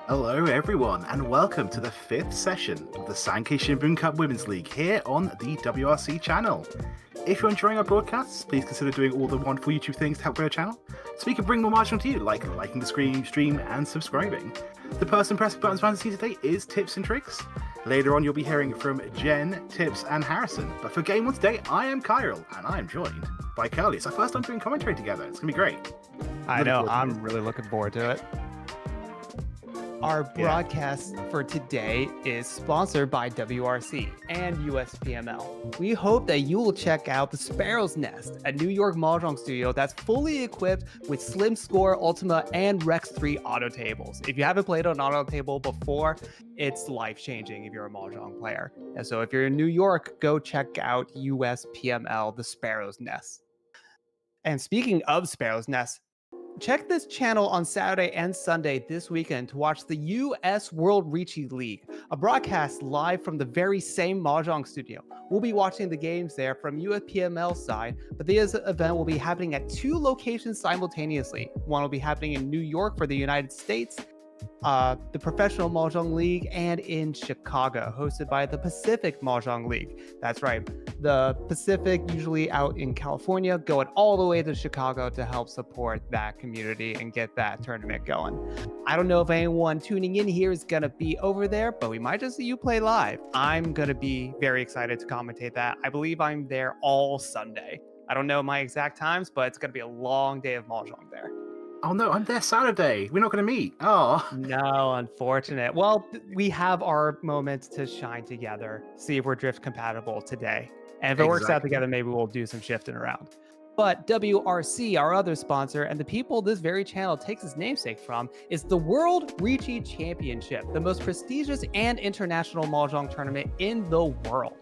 Hello everyone, and welcome to the 5th session of the Sankei Shimbun Cup Women's League here on the WRC channel. If you're enjoying our broadcasts, please consider doing all the wonderful YouTube things to help grow our channel, so we can bring more Mahjong to you, like liking the stream and subscribing. The person pressing buttons behind the scenes today is Tipzntrix. Later on you'll be hearing from Jenn, Tips and Harrison, but for Game 1 today I am Chiral, and I am joined by Kurly. It's our first time doing commentary together, it's going to be great. I know, I'm really looking forward to it. Our broadcast for today is sponsored by WRC and USPML. We hope that you will check out the Sparrow's Nest, a New York Mahjong studio that's fully equipped with Slim Score, Ultima, and Rex 3 auto tables. If you haven't played an auto table before, it's life-changing if you're a Mahjong player. And so if you're in New York, go check out USPML, the Sparrow's Nest. And speaking of Sparrow's Nest, check this channel on Saturday and Sunday this weekend to watch the US World Riichi League, a broadcast live from the very same Mahjong studio. We'll be watching the games there from USPML's side, but this event will be happening at 2 locations simultaneously. One will be happening in New York for the United States, the Professional Mahjong League, and in Chicago, hosted by the Pacific Mahjong League. That's right, the Pacific usually out in California, going all the way to Chicago to help support that community and get that tournament going. I don't know if anyone tuning in here is going to be over there, but we might just see you play live. I'm going to be very excited to commentate that. I believe I'm there all Sunday. I don't know my exact times, but it's going to be a long day of Mahjong there. Oh no, I'm there Saturday. We're not going to meet. Oh. No, unfortunate. Well, we have our moments to shine together, see if we're drift compatible today. And if it works out together, maybe we'll do some shifting around. But WRC, our other sponsor, and the people this very channel takes its namesake from, is the World Riichi Championship, the most prestigious and international Mahjong tournament in the world.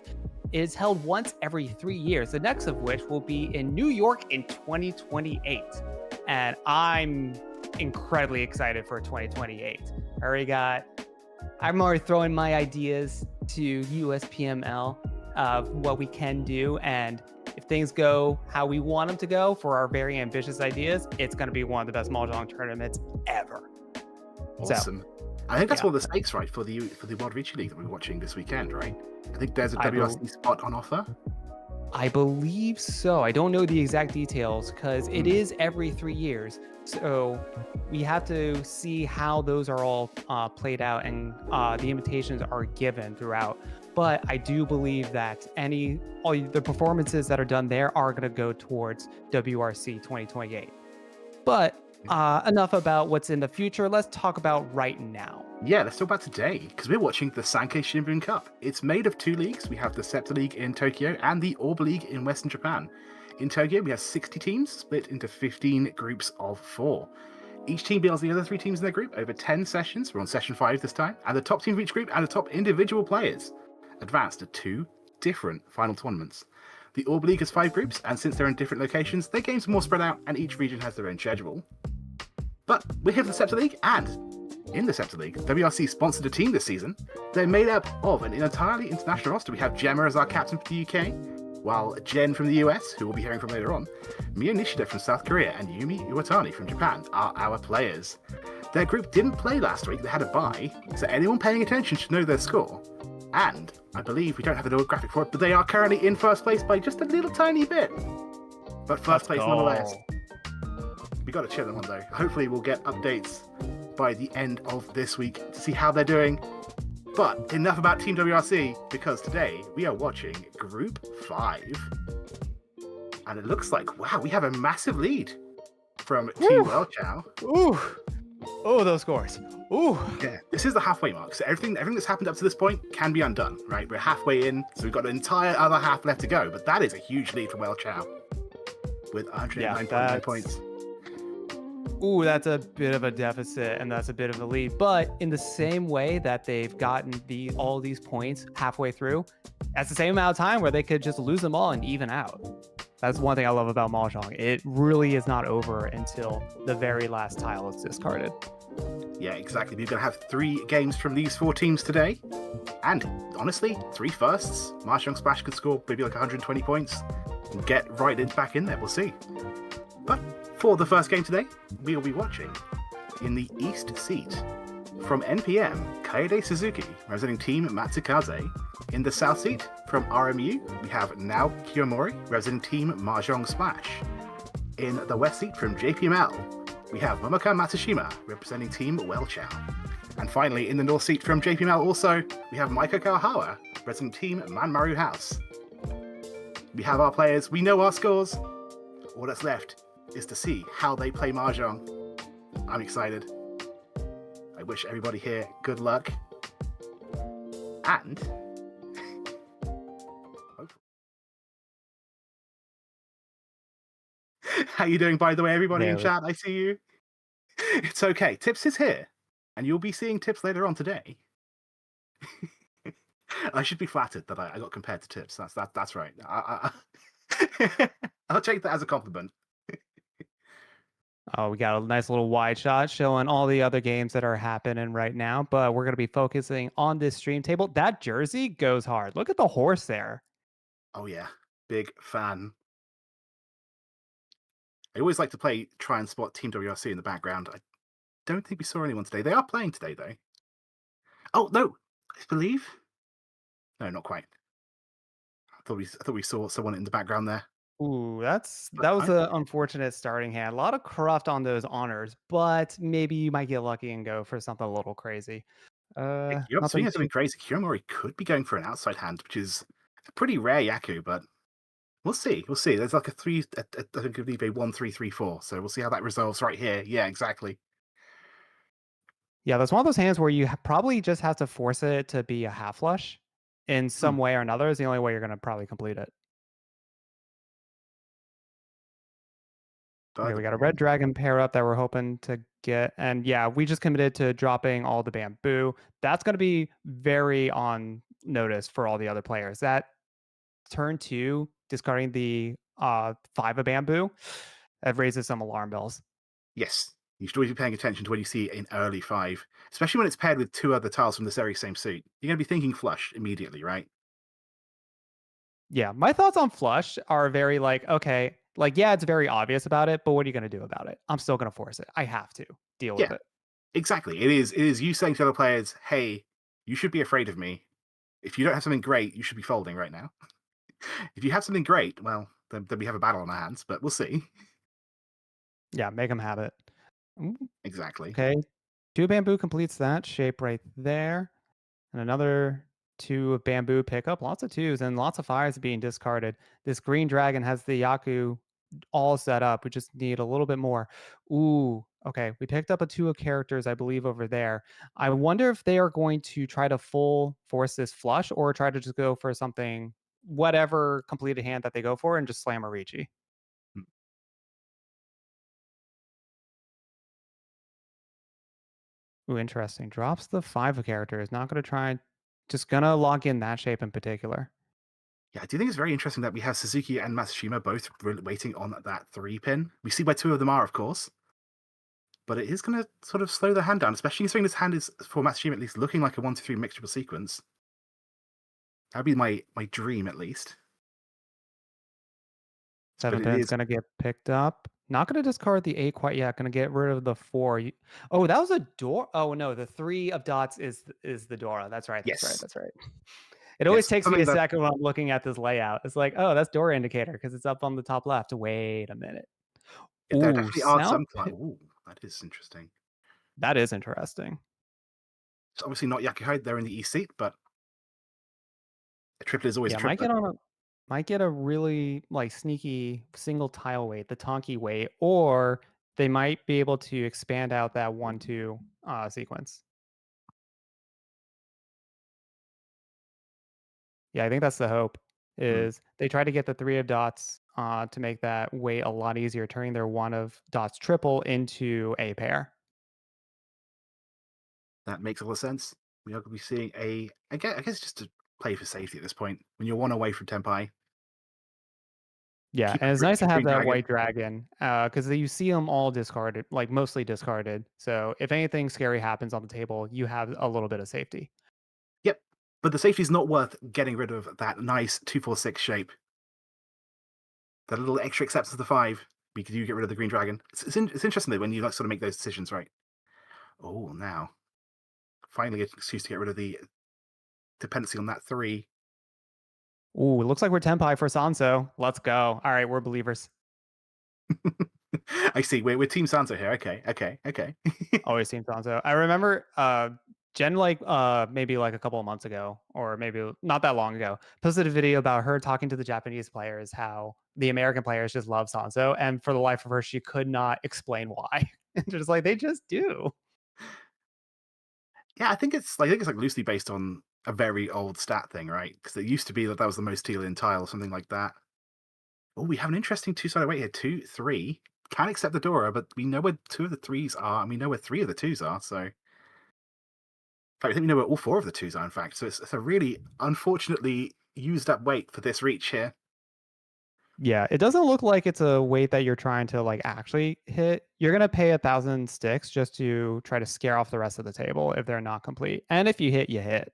It is held once every 3 years, the next of which will be in New York in 2028. And I'm incredibly excited for 2028. I'm already throwing my ideas to USPML of what we can do. And if things go how we want them to go for our very ambitious ideas, it's going to be one of the best Mahjong tournaments ever. Awesome. So, I think that's one of the stakes, right, for the World Riichi League that we're watching this weekend, right? I think there's a WRC spot on offer. I believe so. I don't know the exact details because it is every 3 years. So we have to see how those are all played out and the invitations are given throughout. But I do believe that all the performances that are done there are going to go towards WRC 2028. But enough about what's in the future. Let's talk about right now. Yeah, let's talk about today, because we're watching the Sankei Shimbun Cup. It's made of 2 leagues. We have the Scepter League in Tokyo and the Orb League in Western Japan. In Tokyo, we have 60 teams split into 15 groups of 4. Each team battles the other 3 teams in their group over 10 sessions. We're on session 5 this time. And the top team of each group and the top individual players advance to 2 different final tournaments. The Orb League has 5 groups, and since they're in different locations, their games are more spread out and each region has their own schedule. But we're here for the Scepter League, and in the Scepter League, WRC sponsored a team this season. They're made up of an entirely international roster. We have Gemma as our captain for the UK, while Jenn from the US, who we'll be hearing from later on, Mio Nishida from South Korea, and Yumi Iwatani from Japan are our players. Their group didn't play last week, they had a bye, so anyone paying attention should know their score. And I believe we don't have an old graphic for it, but they are currently in first place by just a little tiny bit. But first place nonetheless. We got to cheer them on though. Hopefully we'll get updates by the end of this week to see how they're doing. But enough about Team WRC, because today we are watching Group 5. And it looks like, wow, we have a massive lead from Team Welchao. Ooh. Oh, those scores. Ooh. Yeah, this is the halfway mark. So everything that's happened up to this point can be undone, right? We're halfway in, so we've got an entire other half left to go. But that is a huge lead for Welchao with 109.9 points. Ooh, that's a bit of a deficit, and that's a bit of a lead. But in the same way that they've gotten all these points halfway through, that's the same amount of time where they could just lose them all and even out. That's one thing I love about Mahjong. It really is not over until the very last tile is discarded. Yeah, exactly. We're going to have 3 games from these 4 teams today. And honestly, 3 firsts. Mahjong Splash could score maybe like 120 points and get back in there. We'll see. But for the first game today, we'll be watching in the East seat From NPM, Kaede Suzuki, representing Team Matsukaze. In the south seat, from RMU, we have now Kyoumori, representing Team Mahjong Splash. In the west seat, from JPML, we have Momoka Matsushima, representing Team Welchao. And finally, in the north seat, from JPML also, we have Maiko Kawahara, representing Team Manmaru House. We have our players, we know our scores. All that's left is to see how they play Mahjong. I'm excited. I wish everybody here good luck. And how you doing, by the way, everybody in chat? I see you. It's okay. Tips is here, and you'll be seeing Tips later on today. I should be flattered that I got compared to Tips. That's right. I'll take that as a compliment. Oh, we got a nice little wide shot showing all the other games that are happening right now, but we're going to be focusing on this stream table. That jersey goes hard. Look at the horse there. Oh yeah, big fan. I always like to try and spot Team WRC in the background. I don't think we saw anyone today. They are playing today, though. Oh, no, I believe. No, not quite. I thought we saw someone in the background there. Ooh, that was an unfortunate starting hand. A lot of corrupt on those honors, but maybe you might get lucky and go for something a little crazy. Speaking of something crazy, Kyoumori could be going for an outside hand, which is a pretty rare Yaku, but we'll see. We'll see. There's like I think it'll be a 1-3-3-4, so we'll see how that resolves right here. Yeah, exactly. Yeah, that's one of those hands where you probably just have to force it to be a half flush in some way or another. Is the only way you're going to probably complete it. Okay, we got a red dragon pair up that we're hoping to get. And yeah, we just committed to dropping all the bamboo. That's going to be very on notice for all the other players. That turn 2, discarding the 5 of bamboo, that raises some alarm bells. Yes, you should always be paying attention to when you see an early 5, especially when it's paired with 2 other tiles from the very same suit. You're going to be thinking flush immediately, right? Yeah, my thoughts on flush are very okay, yeah, it's very obvious about it, but what are you going to do about it? I'm still going to force it. I have to deal with it. Exactly. It is you saying to other players, hey, you should be afraid of me. If you don't have something great, you should be folding right now. If you have something great, well, then we have a battle on our hands, but we'll see. Yeah, make them have it. Exactly. Okay, 2 bamboo completes that shape right there. And another 2 of bamboo pickup. Lots of 2s and lots of 5s being discarded. This green dragon has the Yaku all set up. We just need a little bit more. Ooh, okay. We picked up a 2 of characters, I believe, over there. I wonder if they are going to try to full force this flush or try to just go for something, whatever completed hand that they go for, and just slam a Riichi. Ooh, interesting. Drops the 5 of characters. Not going to try. Just going to lock in that shape in particular. Yeah, I do think it's very interesting that we have Suzuki and Matsushima both waiting on that 3 pin. We see where 2 of them are, of course. But it is going to sort of slow the hand down, especially considering this hand is, for Matsushima at least, looking like a 1-2-3 mixable sequence. That'd be my dream, at least. 7 pin's going to get picked up. Not going to discard the 8 quite yet. Going to get rid of the 4. Oh, that was a door. Oh, no. The 3 of dots is the Dora. That's right. That's right. It always takes me a second when I'm looking at this layout. It's like, oh, that's Dora indicator because it's up on the top left. Wait a minute. Yeah, there definitely are some. Ooh, that is interesting. That is interesting. It's obviously not Yakuhide. They're in the east seat, but a triplet is always a triplet. Might get a really sneaky single tile weight, the Tonki weight, or they might be able to expand out that 1-2 sequence. Yeah, I think that's the hope. Is they try to get the 3 of dots to make that weight a lot easier, turning their 1 of dots triple into a pair. That makes a lot of sense. We are going to be seeing I guess just to play for safety at this point. When you're 1 away from Tenpai. Yeah, and it's nice to have that white dragon because you see them all discarded, mostly discarded. So if anything scary happens on the table, you have a little bit of safety. Yep, but the safety is not worth getting rid of that nice 2-4-6 shape. That little extra acceptance of the 5, because you get rid of the green dragon. It's interesting though when you sort of make those decisions, right? Oh, now finally an excuse to get rid of the dependency on that 3. Ooh, it looks like we're Tenpai for Sanso. Let's go. All right, we're believers. I see. We're Team Sansa here. Okay. Always Team Sanso. I remember Jen, like maybe like a couple of months ago, or maybe not that long ago, posted a video about her talking to the Japanese players, how the American players just love Sanso, and for the life of her, she could not explain why. And just like they just do. Yeah, I think it's like loosely based on a very old stat thing, right? Because it used to be that that was the most teal in tile or something like that. Oh, we have an interesting two-sided weight here. 2, 3. Can accept the Dora, but we know where 2 of the 3s are, and we know where 3 of the 2s are. So, in fact, I think we know where all 4 of the 2s are. In fact, so it's a really unfortunately used up weight for this reach here. Yeah, it doesn't look like it's a weight that you're trying to like actually hit. You're gonna pay 1,000 sticks just to try to scare off the rest of the table if they're not complete. And if you hit, you hit.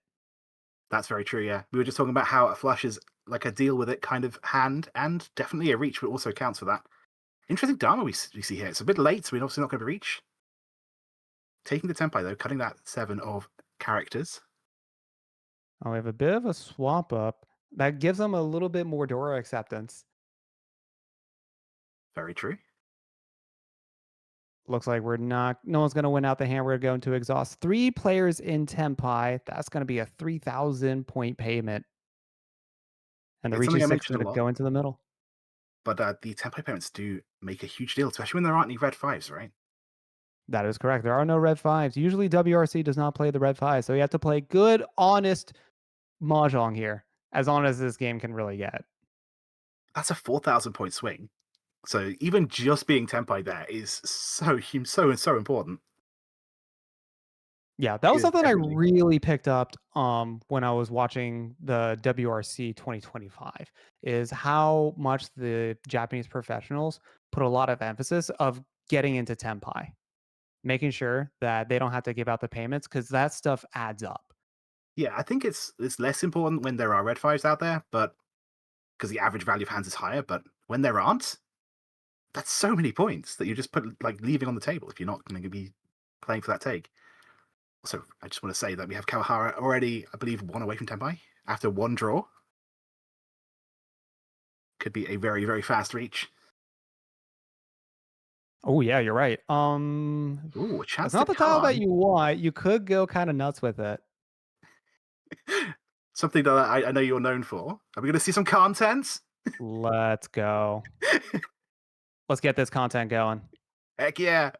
That's very true. Yeah, we were just talking about how a flush is like a deal with it kind of hand, and definitely a reach, but also counts for that. Interesting Dharma we see here. It's a bit late, so we're obviously not going to reach. Taking the Tempai, though, cutting that 7 of characters. Oh, we have a bit of a swap up that gives them a little bit more Dora acceptance. Very true. Looks like no one's going to win out the hand. We're going to exhaust 3 players in Tenpai. That's going to be a 3,000 point payment. And the It's something Riichi I 6 is mentioned going a to lot, go into the middle. but the Tempai payments do make a huge deal, especially when there aren't any red 5s, right? That is correct. There are no red 5s. Usually WRC does not play the red 5. So you have to play good, honest Mahjong here. As honest as this game can really get. That's a 4,000 point swing. So even just being Tempai there is so important. Yeah, that It was is something I definitely. really picked up when I was watching the WRC 2025 is how much the Japanese professionals put a lot of emphasis of getting into Tenpai, making sure that they don't have to give out the payments because that stuff adds up. Yeah, I think it's less important when there are red 5s out there, but because the average value of hands is higher, but when there aren't, that's so many points that you just put like leaving on the table if you're not going to be playing for that take. Also, I just want to say that we have Kawahara already, I believe, 1 away from Tenpai after 1 draw. Could be a very fast reach. Oh yeah, you're right. Ooh, a That's chance to not the tile that con. you want. You could go kind of nuts with it. Something that I know you're known for. Are we going to see some content? Let's go. Let's get this content going. Heck yeah!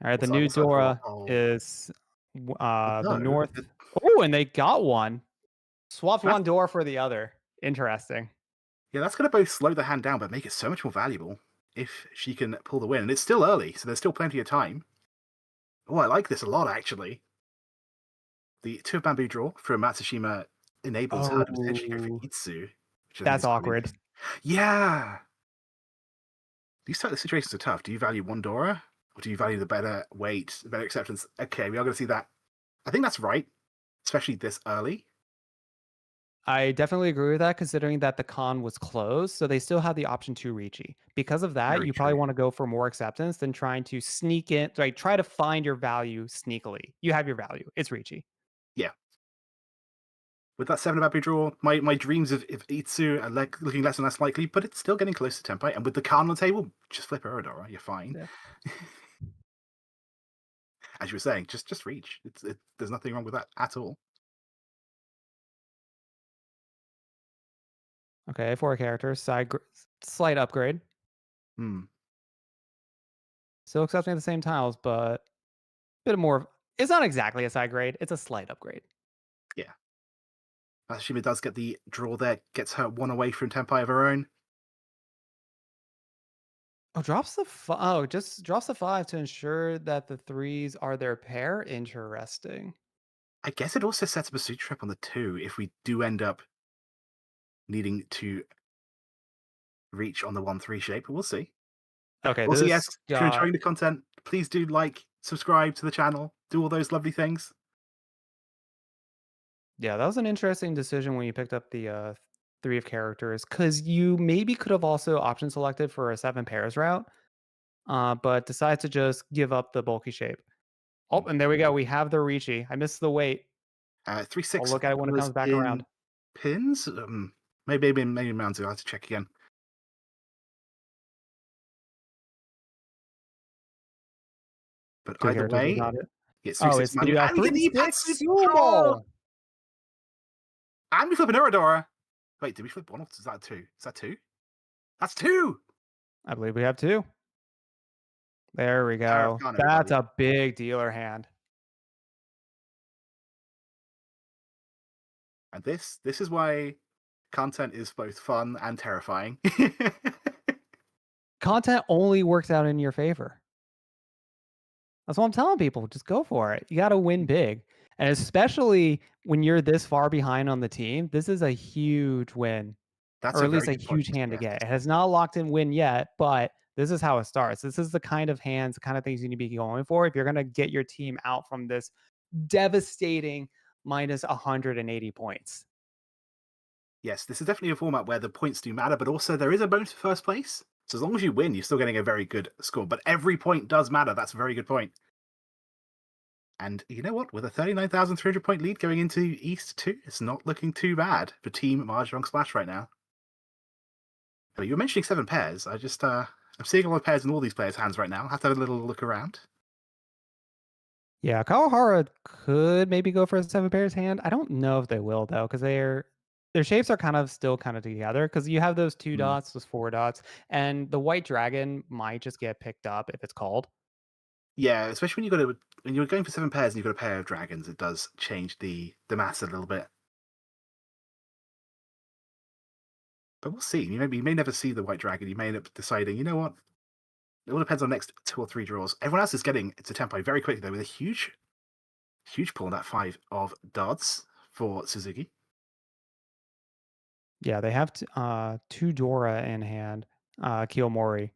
All right, the new What's our draw? Dora Oh, is the no. north. Oh, and they got one. Swapped That's, one door for the other. Interesting. yeah, that's going to both slow the hand down, but make it so much more valuable if she can pull the win. And it's still early, so there's still plenty of time. Oh, I like this a lot, actually. The 2 of bamboo draw from Matsushima enables her to potentially go for Oh, Itsu, which I think that's is quite awkward. interesting. Yeah! These type of situations are tough. Do you value one Dora? Or do you value the better weight, the better acceptance? Okay, we are going to see that. I think that's right, especially this early. I definitely agree with that, considering that the con was closed, so they still had the option to Riichi. Because of that, Very you probably true. want to go for more acceptance than trying to sneak in, like try to find your value sneakily. You have your value. It's Riichi. Yeah. With that 7 of bamboo draw, my dreams of Itsu are looking less and less likely, but it's still getting close to Tempai. And with the Khan on the table, just flip her a Dora. You're fine. Yeah. As you were saying, just reach. There's nothing wrong with that at all. Okay, 4 characters, slight upgrade. Hmm. Still accepting the same tiles, but a bit more. It's not exactly a side grade. It's a slight upgrade. Yeah. Matsushima does get the draw there, gets her 1 away from Tempai of her own. Oh, just drops the 5 to ensure that the 3s are their pair. Interesting. I guess it also sets up a suit trap on the 2 if we do end up needing to reach on the 1-3 shape, but we'll see. Okay, Also, yes, this if you're got enjoying the content, please do like, subscribe to the channel, do all those lovely things. yeah, that was an interesting decision when you picked up the 3 of characters because you maybe could have also option selected for a 7 pairs route, but decided to just give up the bulky shape. Oh, and there we go. We have the Riichi. I missed the wait. 3-6. I'll look at it when it comes back around. Pins? Maybe Manzu. I'll have to check again. But Two either characters way, without it. it's 3-6 It's Manu. the And we get the 3-6 Ipatsu. Sumo. And we flip an Uradora. Wait, did we flip one? Or is that 2? Is that 2? That's 2! I believe we have 2. There we go. That's a big dealer hand. And this is why content is both fun and terrifying. Content only works out in your favor. That's what I'm telling people. Just go for it. You got to win big. And especially when you're this far behind on the team, this is a huge win. Or at least a huge hand to get. It has not locked in win yet, but this is how it starts. This is the kind of hands, the kind of things you need to be going for if you're going to get your team out from this devastating minus 180 points. Yes, this is definitely a format where the points do matter, but also there is a bonus for first place. So as long as you win, you're still getting a very good score. But every point does matter. That's a very good point. And you know what? With a 39,300 point lead going into East 2, it's not looking too bad for Team Mahjong Splash right now. Oh, you were mentioning 7 pairs. I'm seeing a lot of pairs in all these players' hands right now. I'll have to have a little look around. Yeah, Kawahara could maybe go for a 7 pairs hand. I don't know if they will though, because their shapes are still together. Because you have those 2 dots, those 4 dots, and the white dragon might just get picked up if it's called. Yeah, especially when you're going for 7 pairs and you've got a pair of dragons, it does change the mass a little bit. But we'll see. You may never see the white dragon. You may end up deciding, you know what? It all depends on the next 2 or 3 draws. Everyone else is getting to tempo very quickly though, with a huge pull on that 5 of darts for Suzuki. Yeah, they have 2 Dora in hand, Kyoumori,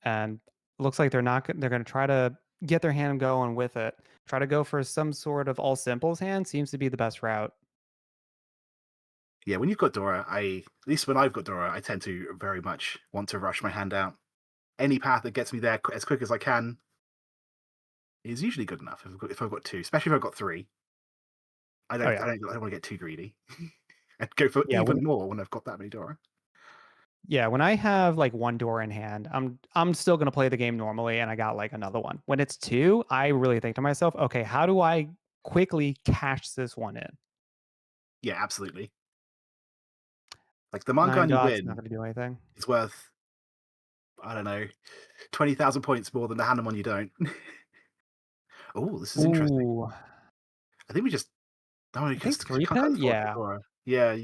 and looks like they're going to try to get their hand going with it. Try to go for some sort of all simples hand seems to be the best route. Yeah, when you've got Dora, at least when I've got Dora, I tend to very much want to rush my hand out. Any path that gets me there as quick as I can is usually good enough. If I've got 2, especially if I've got 3, I don't want to get too greedy. I'd go for even more when I've got that many Dora. Yeah, when I have like 1 Dora in hand, I'm still gonna play the game normally, and I got like another one. When it's 2, I really think to myself, okay, how do I quickly cash this one in? Yeah, absolutely. Like the Mangani win not gonna do anything. It's worth, I don't know, 20,000 points more than the Hanamon you don't. Oh, this is interesting. I think we just... I think 3-pin? Yeah. Yeah.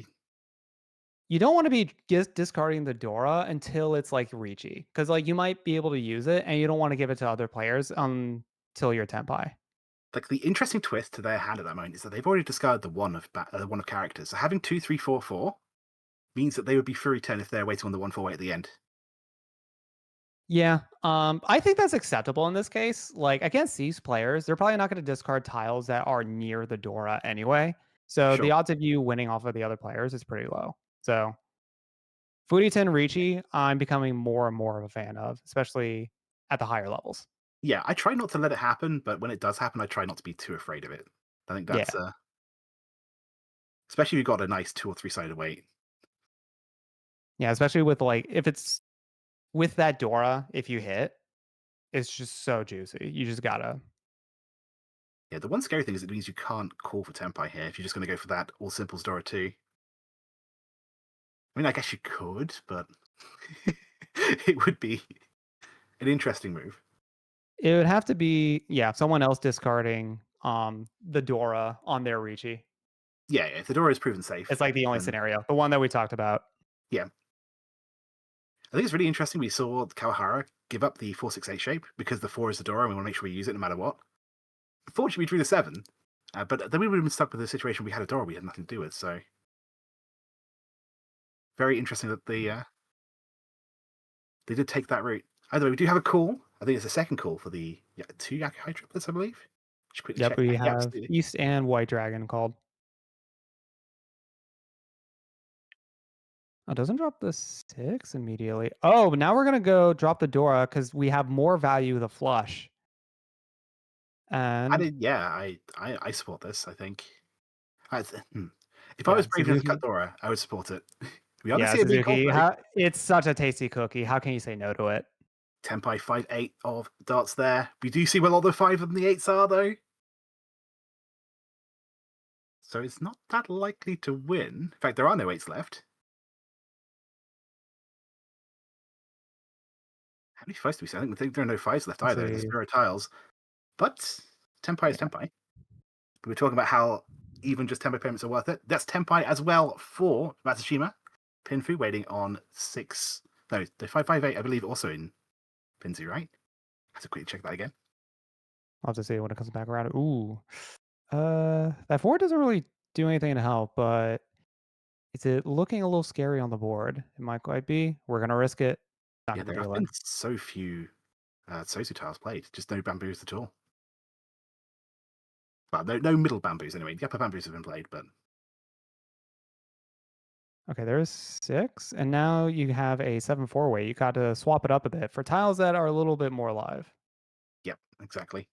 You don't want to be discarding the Dora until it's like Riichi, because like you might be able to use it, and you don't want to give it to other players until you're Tenpai. Like the interesting twist to their hand at that moment is that they've already discarded the one of characters. So having 2, 3, 4, 4 means that they would be Fury 10 if they're waiting on the 1 4 wait at the end. Yeah, I think that's acceptable in this case. Like against these players, they're probably not going to discard tiles that are near the Dora anyway. So the odds of you winning off of the other players is pretty low. So Furiten Riichi, I'm becoming more and more of a fan of, especially at the higher levels. Yeah, I try not to let it happen, but when it does happen, I try not to be too afraid of it. I think that's especially if you've got a nice 2 or 3 sided weight. Yeah, especially with like if it's with that Dora, if you hit, it's just so juicy. You just gotta. Yeah, the one scary thing is it means you can't call for Tenpai here if you're just going to go for that all simples Dora 2. I mean, I guess you could, but it would be an interesting move. It would have to be, someone else discarding the Dora on their Riichi. Yeah, if the Dora is proven safe. It's like the only scenario. The one that we talked about. Yeah. I think it's really interesting we saw Kawahara give up the 4-6-8 shape because the 4 is the Dora and we want to make sure we use it no matter what. Unfortunately, we drew the 7, but then we would have been stuck with the situation we had a Dora we had nothing to do with, so... Very interesting that they did take that route. Either way, we do have a call. I think it's a second call for the 2 Yakuhai triplets, I believe. Yep, we have East and White Dragon called. Oh, doesn't drop the 6 immediately. Oh, now we're going to go drop the Dora because we have more value the flush. And I support this. I think. If I yeah, was brave enough to cut Suzuki. Dora, I would support it. We are going to Yeah, see a big cold Suzuki. break. It's such a tasty cookie. How can you say no to it? Tenpai 5-8 of darts there. We do see where all the 5 and the 8s are, though. So it's not that likely to win. In fact, there are no 8s left. How many 5s do we see? I think there are no 5s left either. There's 0 tiles. But Tenpai is Tenpai. We're talking about how even just Tenpai payments are worth it. That's Tenpai as well for Matsushima. Pinfu waiting on 6. No, the 558, I believe, also in Pinzu, right? I have to quickly check that again. I'll have to see when it comes back around. Ooh. That 4 doesn't really do anything to help, but is it looking a little scary on the board? It might quite be. We're gonna risk it. Not Yeah, gonna there have deal been it. so few Sosu tiles played. Just no bamboos at all. Well, no middle bamboos anyway. The upper bamboos have been played, but Okay, there's 6, and now you have a 7-4 way. You got to swap it up a bit for tiles that are a little bit more live. yep, exactly.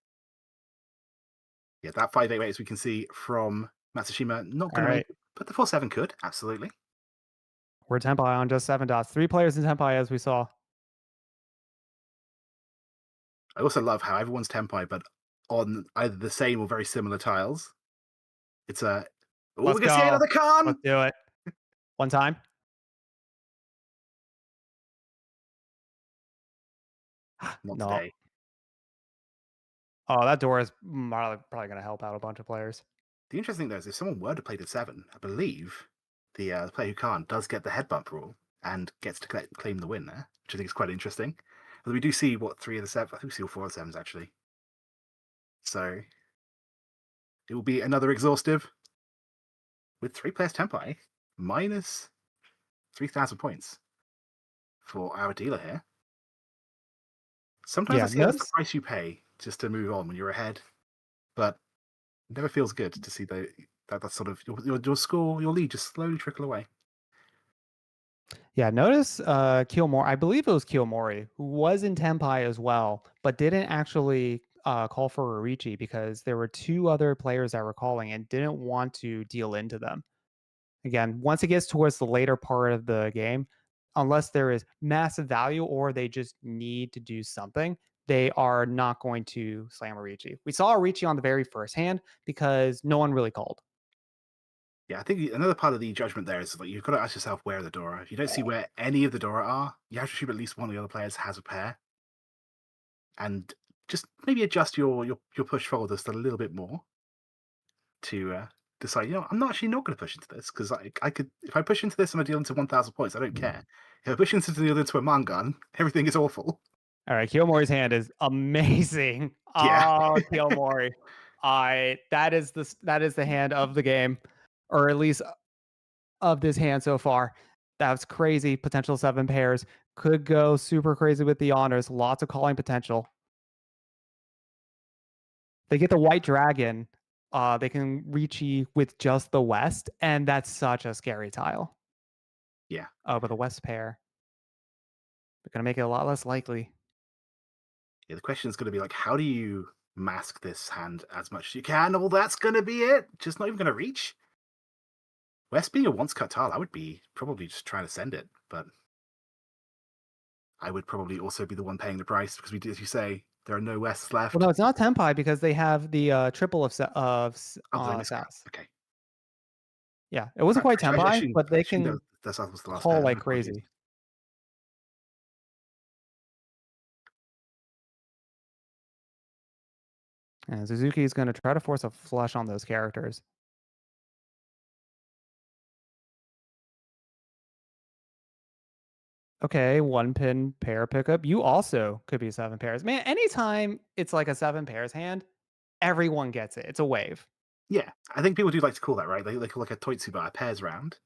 Yeah, that 5-8 way, as we can see from Matsushima, not going to make it, but the 4-7 could, absolutely. We're Tenpai on just 7 dots. 3 players in Tenpai, as we saw. I also love how everyone's Tenpai, but on either the same or very similar tiles. It's a... Oh, we're going to see another Khan! Let's do it. One time. Not No. today. Oh, that door is probably going to help out a bunch of players. The interesting thing, though, is if someone were to play the 7, I believe the player who can't does get the head bump rule and gets to claim the win there, which I think is quite interesting. But we do see, 3 of the 7? I think we see all 4 of the 7s, actually. So it will be another exhaustive with 3 players Tenpai, minus 3,000 points for our dealer here. Sometimes I see that's the price you pay just to move on when you're ahead, but it never feels good to see that sort of your score, your lead just slowly trickle away. Yeah, notice Kyoumori, I believe it was Kyoumori, who was in Tenpai as well, but didn't actually call for a Riichi because there were 2 other players that were calling and didn't want to deal into them. Again, once it gets towards the later part of the game, unless there is massive value or they just need to do something, they are not going to slam a Riichi. We saw a Riichi on the very first hand because no one really called. Yeah, I think another part of the judgment there is like you've got to ask yourself where the Dora. If you don't see where any of the Dora are, you have to assume at least one of the other players has a pair, and just maybe adjust your push forward just a little bit more to decide. I'm not going to push into this because I could if I push into this and I deal into 1,000 points, I don't care. If I push into a mangan, everything is awful. All right, Kyoumori's hand is amazing. Yeah. Oh, Kyoumori. That is the hand of the game, or at least of this hand so far. That's crazy. Potential 7 pairs. Could go super crazy with the honors. Lots of calling potential. They get the white dragon. They can reach E with just the west, and that's such a scary tile. Yeah. Oh, but the west pair. They're gonna make it a lot less likely. Yeah, the question is going to be like, how do you mask this hand as much as you can? Well, that's going to be it. Just not even going to reach. West being a once cut tile, I would be probably just trying to send it, but I would probably also be the one paying the price because as you say, there are no Wests left. Well, no, it's not Tenpai because they have the triple of South. Okay. Yeah, it wasn't quite Tenpai, but they can the South was the last call pair. like crazy. And Suzuki is going to try to force a flush on those characters. Okay, 1 pin pair pickup. You also could be 7 pairs. Man, anytime it's like a 7 pairs hand, everyone gets it. It's a wave. Yeah, I think people do like to call that, right? They call like a Toitsuba, a pairs round.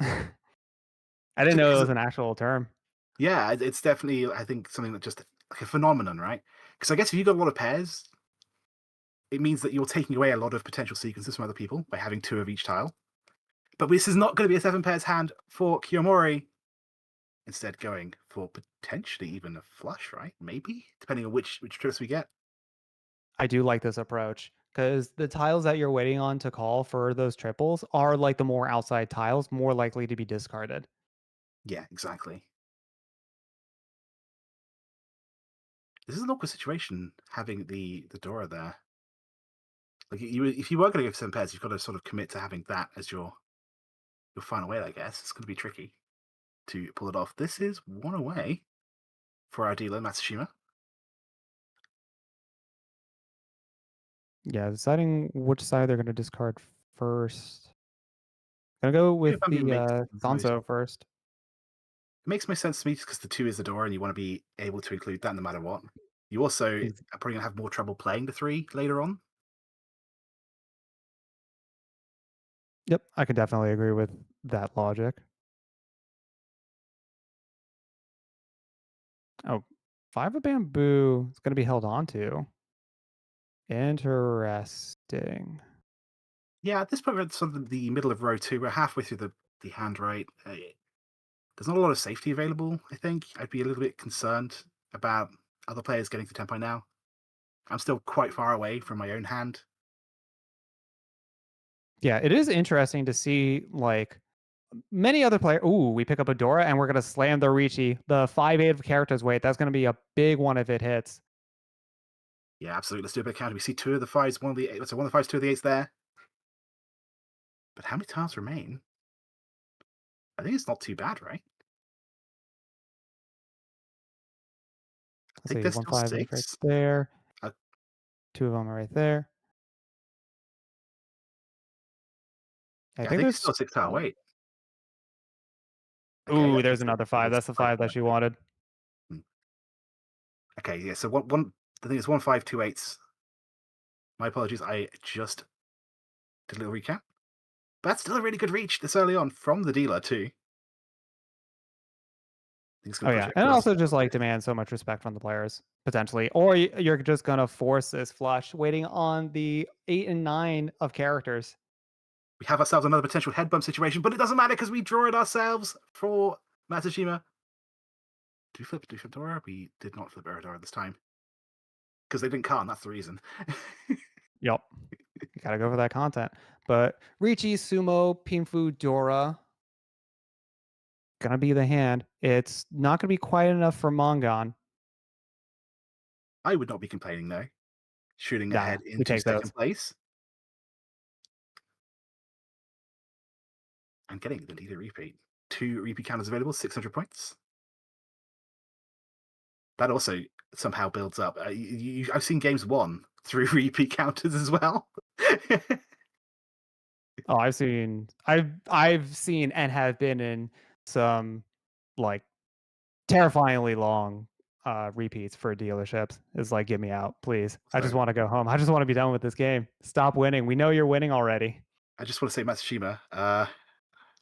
I didn't know it was an actual term. Yeah, it's definitely, I think, something that just like a phenomenon, right? Because I guess if you've got a lot of pairs, it means that you're taking away a lot of potential sequences from other people by having 2 of each tile. But this is not going to be a 7 pairs hand for Kyoumori. Instead, going for potentially even a flush, right? Maybe, depending on which trips we get. I do like this approach because the tiles that you're waiting on to call for those triples are like the more outside tiles, more likely to be discarded. Yeah, exactly. This is an awkward situation having the Dora there. Like if you were going to go for 7 pairs, you've got to sort of commit to having that as your final weight. I guess it's going to be tricky to pull it off. This is one away for our dealer Matsushima. Yeah, deciding which side they're going to discard first. Gonna go with Bamboo the makes Sanso first. it makes most sense to me just because the 2 is the door, and you want to be able to include that no matter what. You also are Ex- probably going to have more trouble playing the 3 later on. Yep, I can definitely agree with that logic. Oh, 5 of bamboo is going to be held on to. Interesting. Yeah, at this point, we're at sort of the middle of row 2. We're halfway through the hand right. There's not a lot of safety available, I think. I'd be a little bit concerned about other players getting to 10 by now. I'm still quite far away from my own hand. Yeah, it is interesting to see like many other players. Ooh, we pick up a Dora and we're gonna slam the Riichi. The 5/8 of characters weight. That's gonna be a big one if it hits. Yeah, absolutely. Let's do a bit of counter. We see 2 of the 5s, one of the 8s, so 1 of the 5s, 2 of the 8s there. But how many tiles remain? I think it's not too bad, right? I Let's think see, there's one still 5/8 right 6. there. Uh, 2 of them are right there. I yeah, I think think it's there's. still a 6 tile wait. Okay, yeah, Ooh, there's it's another it 5. is That's the 5 5 tile that wait. she wanted. Hmm. Okay, yeah, so one I think it's 1 5 2 8s. My apologies, I just did a little recap. But that's still a really good reach this early on from the dealer, too. I think it's going Oh to push yeah, it and across also a just little like bit. demand so much respect from the players potentially, or you're just gonna force this flush, waiting on the 8 and 9 of characters. We have ourselves another potential head bump situation, but it doesn't matter because we draw it ourselves for Matsushima. Do we flip Dora? We did not flip Dora this time. Because they didn't can, that's the reason. Yep, you gotta go for that content. But Riichi, Sumo, Pinfu, Dora gonna be the hand. It's not gonna be quite enough for Mongon. I would not be complaining though. Shooting Nah, ahead we into take those. second place and getting the leader repeat. 2 repeat counters available, 600 points. That also somehow builds up. I've seen games won through repeat counters as well. Oh, I've seen and have been in some like terrifyingly long repeats for dealerships. It's like, get me out, please. I just So want to go home. I just want to be done with this game. Stop winning. We know you're winning already. I just want to say Matsushima,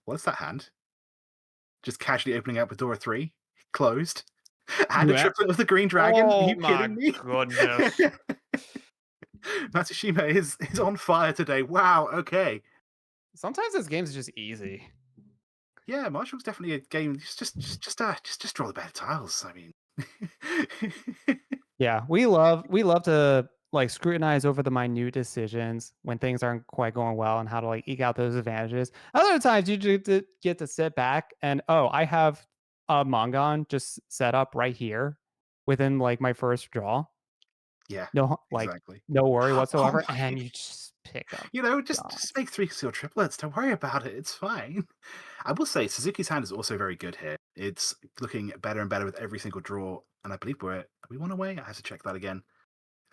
what's that hand? Just casually opening up with Dora 3, closed. And a Yeah. triplet of the green dragon. Are Oh you my kidding me? goodness. Matsushima is on fire today. Wow, okay. Sometimes this game's just easy. Yeah, Marshall's definitely a game. Just draw the better tiles. I mean, Yeah, we love to like scrutinize over the minute decisions when things aren't quite going well and how to like eke out those advantages. Other times you just get to sit back and I have a Mongon just set up right here within like my first draw. yeah, No like exactly. no worry Oh whatsoever, my! and you just pick up. Just make 3 seal triplets. Don't worry about it. It's fine. I will say Suzuki's hand is also very good here. It's looking better and better with every single draw, and I believe are we one away? I have to check that again.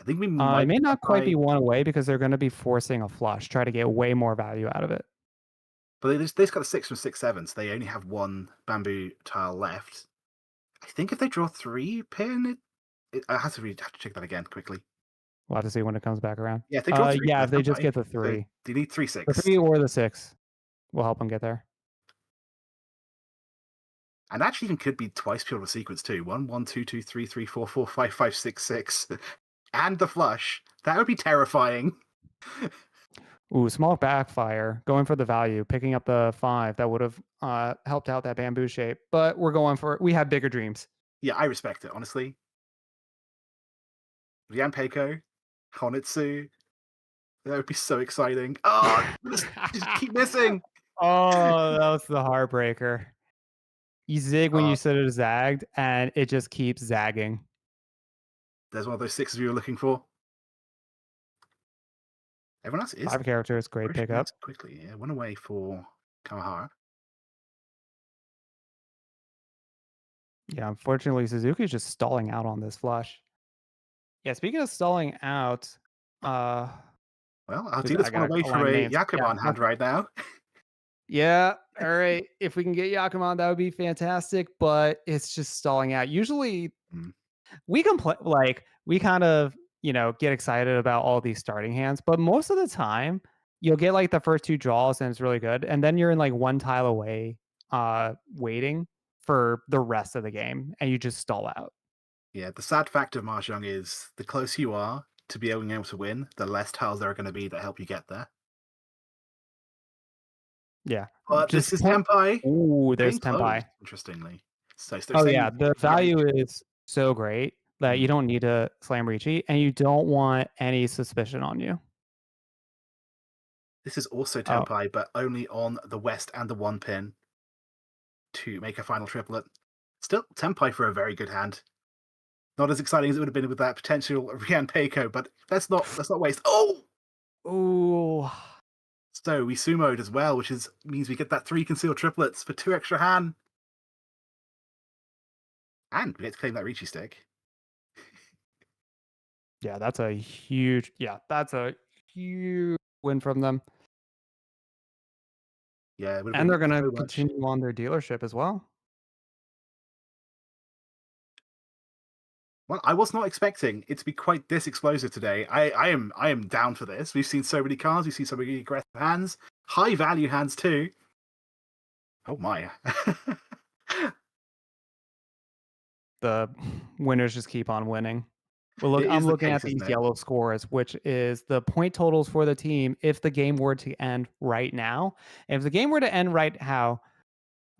I think we It might may be not quite by, be one away because they're going to be forcing a flush, try to get way more value out of it. but they've got a 6 from 6/7, so they only have 1 bamboo tile left. I think if they draw 3 pin, I have to check that again quickly. We'll have to see when it comes back around. Yeah, if they draw 3, Yeah, they're if they done just by. get the So 3. they need 3 The 6. 3 or the 6 will help them get there. And actually even could be twice pure sequence too. 1 1 2 2 3 3 4 4 5 5 6 6. And the flush. That would be terrifying. Ooh, small backfire, going for the value, picking up the 5 that would have helped out that bamboo shape. But we have bigger dreams. Yeah, I respect it, honestly. Rian Peiko, Honitsu. That would be so exciting. Oh, just keep missing. Oh, that was the heartbreaker. You zig when Uh, you said it zagged, and it just keeps zagging. there's one of those sixes we were looking for. Everyone else is 5 characters, great pushing pickup. out quickly. Yeah, one away for Kawahara. Yeah, unfortunately, Suzuki's just stalling out on this flush. Yeah, speaking of stalling out, Well, our I dealer's one gotta away from align a names. Yeah, Yakuman hand right now. yeah. All right. If we can get Yakuman, that would be fantastic. But it's just stalling out. Usually, Mm. we can play we kind of get excited about all these starting hands, but most of the time you'll get like the first 2 draws and it's really good, and then you're in like 1 tile away, waiting for the rest of the game, and you just stall out. Yeah, the sad fact of Mahjong is the closer you are to being able to win, the less tiles there are going to be that help you get there. Yeah, But this just is point. Tenpai. Ooh, there's Getting close, Tenpai. interestingly. So Oh saying yeah, the value is so great that you Mm. don't need to slam Riichi, and you don't want any suspicion on you. This is also Oh, Tenpai, but only on the west and the 1 pin to make a final triplet. Still Tenpai for a very good hand. Not as exciting as it would have been with that potential Rian Peiko, but let's not waste. Oh, ooh. so we sumoed as well, which means we get that 3 concealed triplets for 2 extra hand, and we get to claim that Riichi stick. Yeah, that's a huge win from them. Yeah, it would have And been they're gonna so much. continue on their dealership as well. Well, I was not expecting it to be quite this explosive today. I am down for this. We've seen so many cards, we've seen so many aggressive hands, high value hands too. Oh my. The winners just keep on winning. Well, look, It I'm is the looking at case, isn't these it? yellow scores, which is the point totals for the team if the game were to end right now. If the game were to end right now,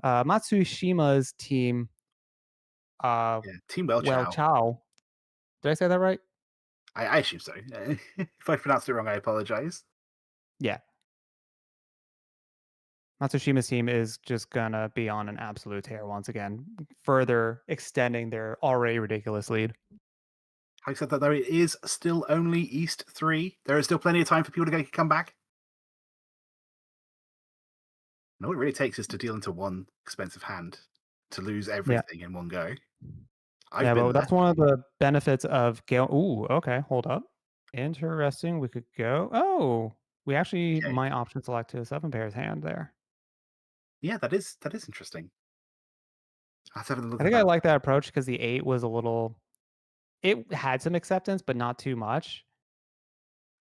Matsushima's team, Yeah, Team Welchao. Welchao, did I say that right? I assume so. If I pronounced it wrong, I apologize. Yeah. Matsushima's team is just gonna be on an absolute tear once again, further extending their already ridiculous lead. Having said that, though, it is still only East 3. There is still plenty of time for people to come back. And all it really takes is to deal into 1 expensive hand to lose Yeah. everything in one go. I've Yeah, been but there. that's one of the benefits of Gale. Ooh, okay, hold up. Interesting. We could go. Oh, we actually Okay. might option select to a 7 pairs hand there. Yeah, that is interesting. Let's have a look I at think I that. like that approach because the 8 was a little. It had some acceptance, but not too much.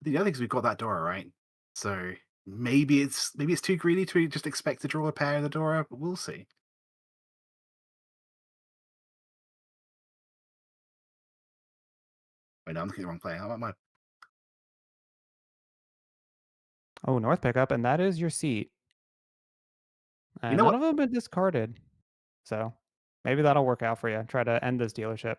The other thing is we've got that Dora, right? So maybe it's too greedy to just expect to draw a pair of the Dora, but we'll see. Wait, no, I'm looking at the wrong player. Oh, North pickup, and that is your seat. You And know none what? of them have been discarded, so maybe that'll work out for you. Try to end this dealership.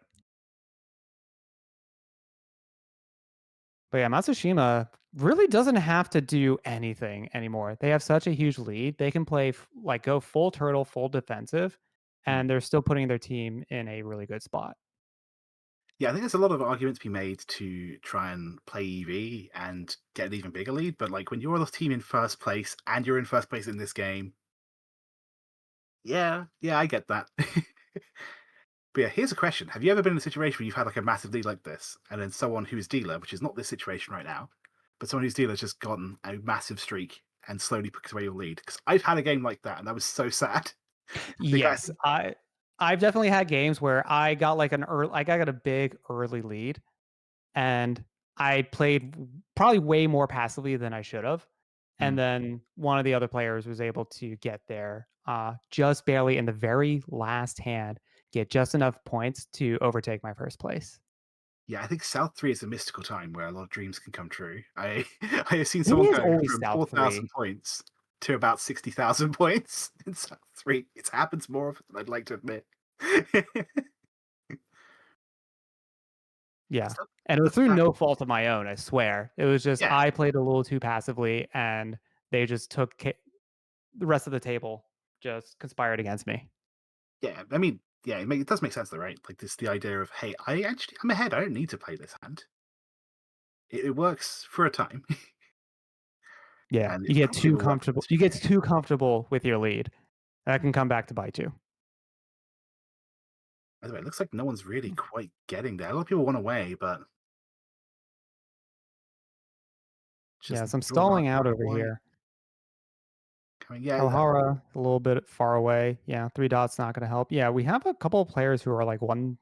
But yeah, Matsushima really doesn't have to do anything anymore. They have such a huge lead. They can play go full turtle, full defensive, Hmm. and they're still putting their team in a really good spot. Yeah, I think there's a lot of arguments to be made to try and play EV and get an even bigger lead. But like when you're the team in first place and you're in first place in this game, yeah, I get that. But yeah, here's a question: have you ever been in a situation where you've had like a massive lead like this, and then someone who is dealer, which is not this situation right now, but someone who's dealer has just gotten a massive streak and slowly puts away your lead? Because I've had a game like that, and that was so sad. I think I Yes, I've definitely had games where I got I got a big early lead, and I played probably way more passively than I should have. And Mm. then one of the other players was able to get there just barely in the very last hand, get just enough points to overtake my first place. Yeah, I think South 3 is a mystical time where a lot of dreams can come true. I I have seen It someone is go always from South 4,000 3. points to about 60,000 points in South 3. It happens more often than I'd like to admit. Yeah. Still, And it was that's through bad. no fault of my own, I swear. It was just Yeah, I played a little too passively, and they just took the rest of the table just conspired against me. yeah. I mean, yeah, it does make sense though, right? Like this, the idea of, hey, I'm ahead. I don't need to play this hand. It works for a time, Yeah, and you it get probably too will work for comfortable. this You get GP. too comfortable with your lead. That can come back to bite you. By the way, it looks like no one's really quite getting there. A lot of people want away, but just Yeah, so I'm still not stalling out over quite here. coming. Yeah, Kawahara, a little bit far away. Yeah, 3 dots not going to help. Yeah, we have a couple of players who are like one,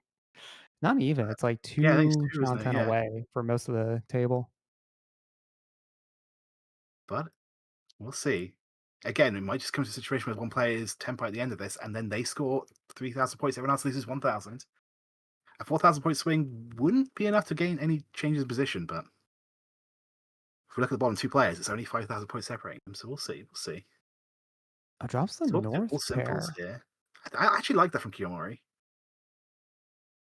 not even. It's like yeah. I think it's 2 two, isn't it? Shanten Yeah, away for most of the table. but we'll see. Again, it might just come to a situation where one player is tempo at the end of this, and then they score 3,000 points. Everyone else loses 1,000. A 4,000 point swing wouldn't be enough to gain any changes in position, but if we look at the bottom two players, it's only 5,000 points separating them. So we'll see. We'll see. Oh, drops the Still all north simples pair. here. I actually like that from Kyoumori.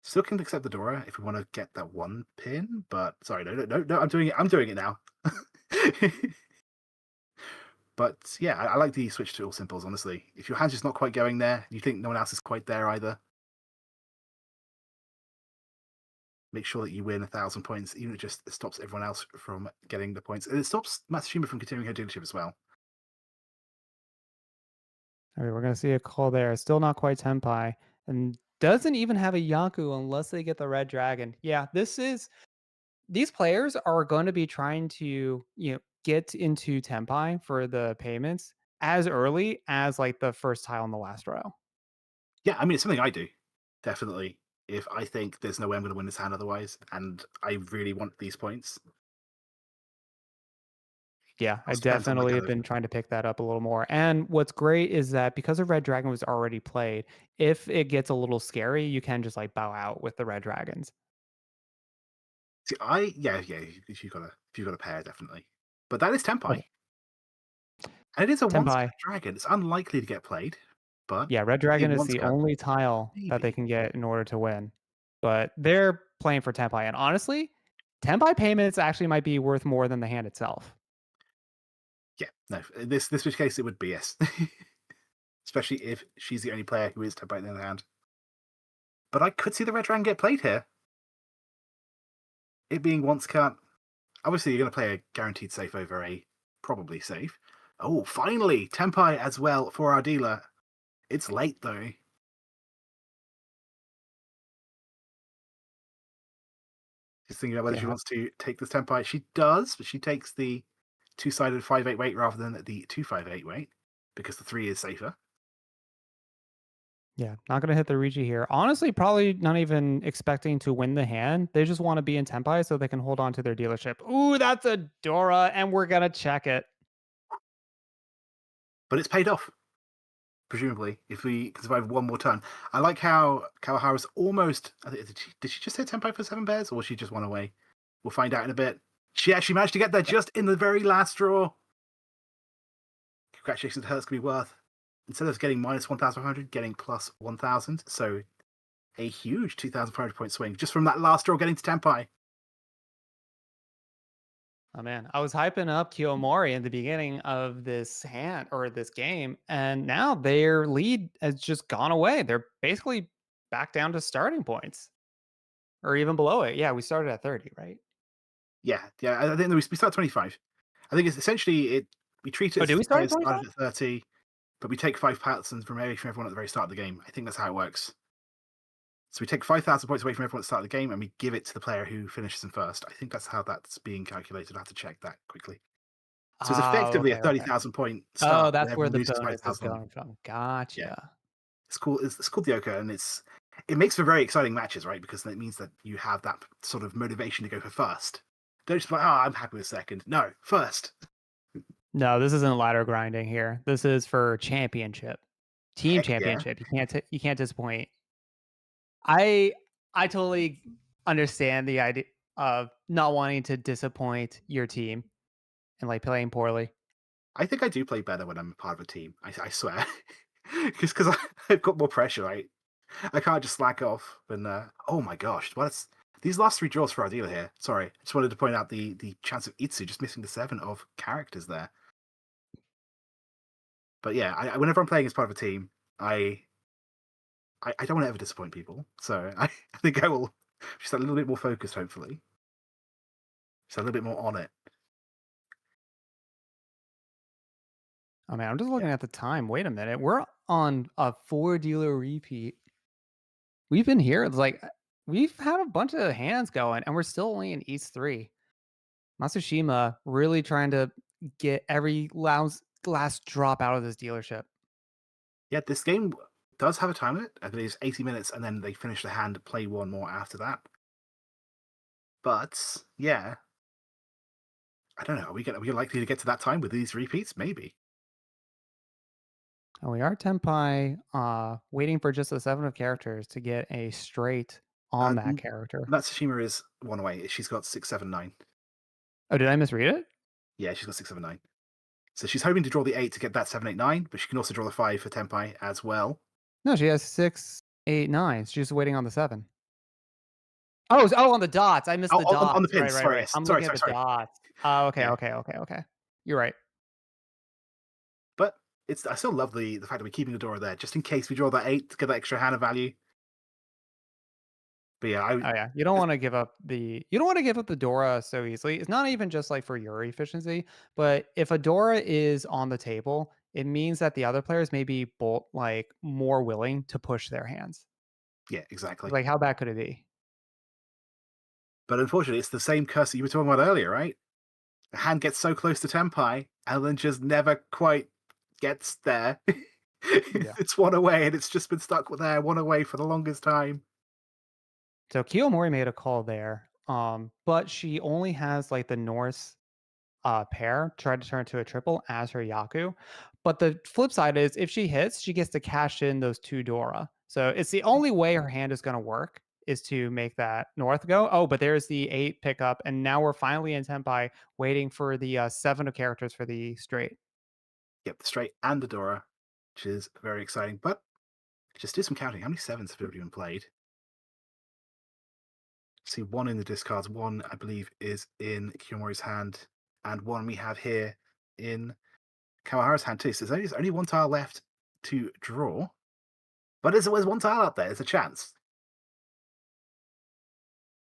Still can accept the Dora if we want to get that one pin, but sorry, no. I'm doing it. I'm doing it now. But yeah, I like the switch to all simples. Honestly, if your hand's just not quite going there, you think no one else is quite there either. Make sure that you win 1,000 points, even if it just stops everyone else from getting the points. And it stops Matsushima from continuing her dealership as well. All right, we're going to see a call there. Still not quite Tenpai. And doesn't even have a Yaku unless they get the red dragon. Yeah, these players are going to be trying to, get into Tenpai for the payments as early as like the first tile in the last row. Yeah, I mean, it's something I do, definitely. If I think there's no way I'm going to win this hand otherwise, and I really want these points, Yeah, I I'll spend on my definitely kind have of. been trying to pick that up a little more. And what's great is that because the red dragon was already played, if it gets a little scary, you can just like bow out with the red dragons. See, yeah. If you got a pair, definitely. But that is Tempai, Okay. and it is a once Tenpai. dragon. It's unlikely to get played, but Yeah, red a dragon is once the cut, only tile that they maybe. can get in order to win. But they're playing for Tenpai. And honestly, Tenpai payments actually might be worth more than the hand itself. Yeah, no. This which case it would be yes, especially if she's the only player who is Tempai in the other hand. But I could see the red dragon get played here. It being once cut, obviously you're going to play a guaranteed safe over a probably safe. Oh, finally, Tempai as well for our dealer. It's late though. She's thinking about whether she Yeah. wants to take this Tempai. She does, but she takes the two-sided 5/8 weight rather than the 2/5/8 weight because the 3 is safer. Yeah. Not going to hit the Riichi here. Honestly, probably not even expecting to win the hand. They just want to be in Tenpai so they can hold on to their dealership. Ooh, that's a Dora. And we're going to check it. But it's paid off, presumably, if we can survive one more turn. I like how Kawahara's almost. Did she just hit Tempai for 7 pairs, or she just won away? We'll find out in a bit. She actually managed to get there just in the very last draw. Congratulations to her. It's going to be worth, instead of getting minus 1,500, getting plus 1,000. So a huge 2,500 point swing just from that last draw getting to Tempai. Oh man, I was hyping up Kyoumori in the beginning of this hand or this game, and now their lead has just gone away. They're basically back down to starting points or even below it. Yeah, we started at 30, right? Yeah. I think we start 25. I think it's essentially it. We treat it Oh, as did if we the start at players 25? started at 30, but we take 5,000 from everyone at the very start of the game. I think that's how it works. So we take 5,000 points away from everyone at the start of the game, and we give it to the player who finishes in first. I think that's how that's being calculated. I have to check that quickly. So it's Oh, effectively a okay, okay. 30,000 point Oh, start, but that's where everyone the loses bonus is 5,000. going from. Yeah, Gotcha. it's cool. It's called the Oka, and it makes for very exciting matches, right? Because it means that you have that sort of motivation to go for first. Don't just be like, oh, I'm happy with second. No, first. No, this isn't ladder grinding here. This is for championship, team Heck yeah. championship. You can't disappoint. I I totally understand the idea of not wanting to disappoint your team and like playing poorly. I think I do play better when I'm part of a team. I swear, because I've got more pressure. Right, I can't just slack off. And oh my gosh, These last 3 draws for our dealer here. Sorry, I just wanted to point out the chance of Itsu just missing the 7 of characters there. But yeah, whenever I'm playing as part of a team, I don't want to ever disappoint people. So I think I will just a little bit more focused, hopefully. Just a little bit more on it. Oh man, I'm just looking at the time. Wait a minute. We're on a 4-dealer repeat. We've been here. It's like we've had a bunch of hands going, and we're still only in East 3. Matsushima really trying to get every last drop out of this dealership. Yeah, this game does have a time limit. I believe it's 80 minutes, and then they finish the hand, play one more after that. But yeah, I don't know. Are we likely to get to that time with these repeats? Maybe. And we are Tenpai waiting for just a 7 of characters to get a straight on that character. Matsushima is 1 away. She's got 6, 7, 9. Oh, did I misread it? Yeah, she's got 6, 7, 9. So she's hoping to draw the 8 to get that 7, 8, 9, but she can also draw the 5 for Tenpai as well. No, she has 6, 8, 9. She's just waiting on the 7. Oh, on the dots. I missed the dots. On the pins. Right. Sorry, yes. I'm Sorry. looking at the dots. Oh, okay, Yeah. okay. You're right. But I still love the fact that we're keeping the Dora there, just in case we draw that 8 to get that extra hand of value. But yeah, You don't want to give up the Dora so easily. It's not even just like for your efficiency, but if a Dora is on the table, it means that the other players may be more willing to push their hands. Yeah, exactly. Like how bad could it be? But unfortunately, it's the same curse that you were talking about earlier, right? The hand gets so close to Tenpai, and then just never quite gets there. It's 1 away, and it's just been stuck there, 1 away for the longest time. So Kyoumori made a call there, but she only has like the Norse pair, tried to turn it to a triple as her Yaku. But the flip side is if she hits, she gets to cash in those 2 Dora. So it's the only way her hand is going to work is to make that north go. Oh, but there's the 8 pickup. And now we're finally in Tenpai waiting for the 7 of characters for the straight. Yep, the straight and the Dora, which is very exciting. But just do some counting. How many 7s have already been played? See, 1 in the discards, 1 I believe is in Kyoumori's hand, and 1 we have here in Kawahara's hand too. So there's only 1 tile left to draw. But there's 1 tile out there. There's a chance.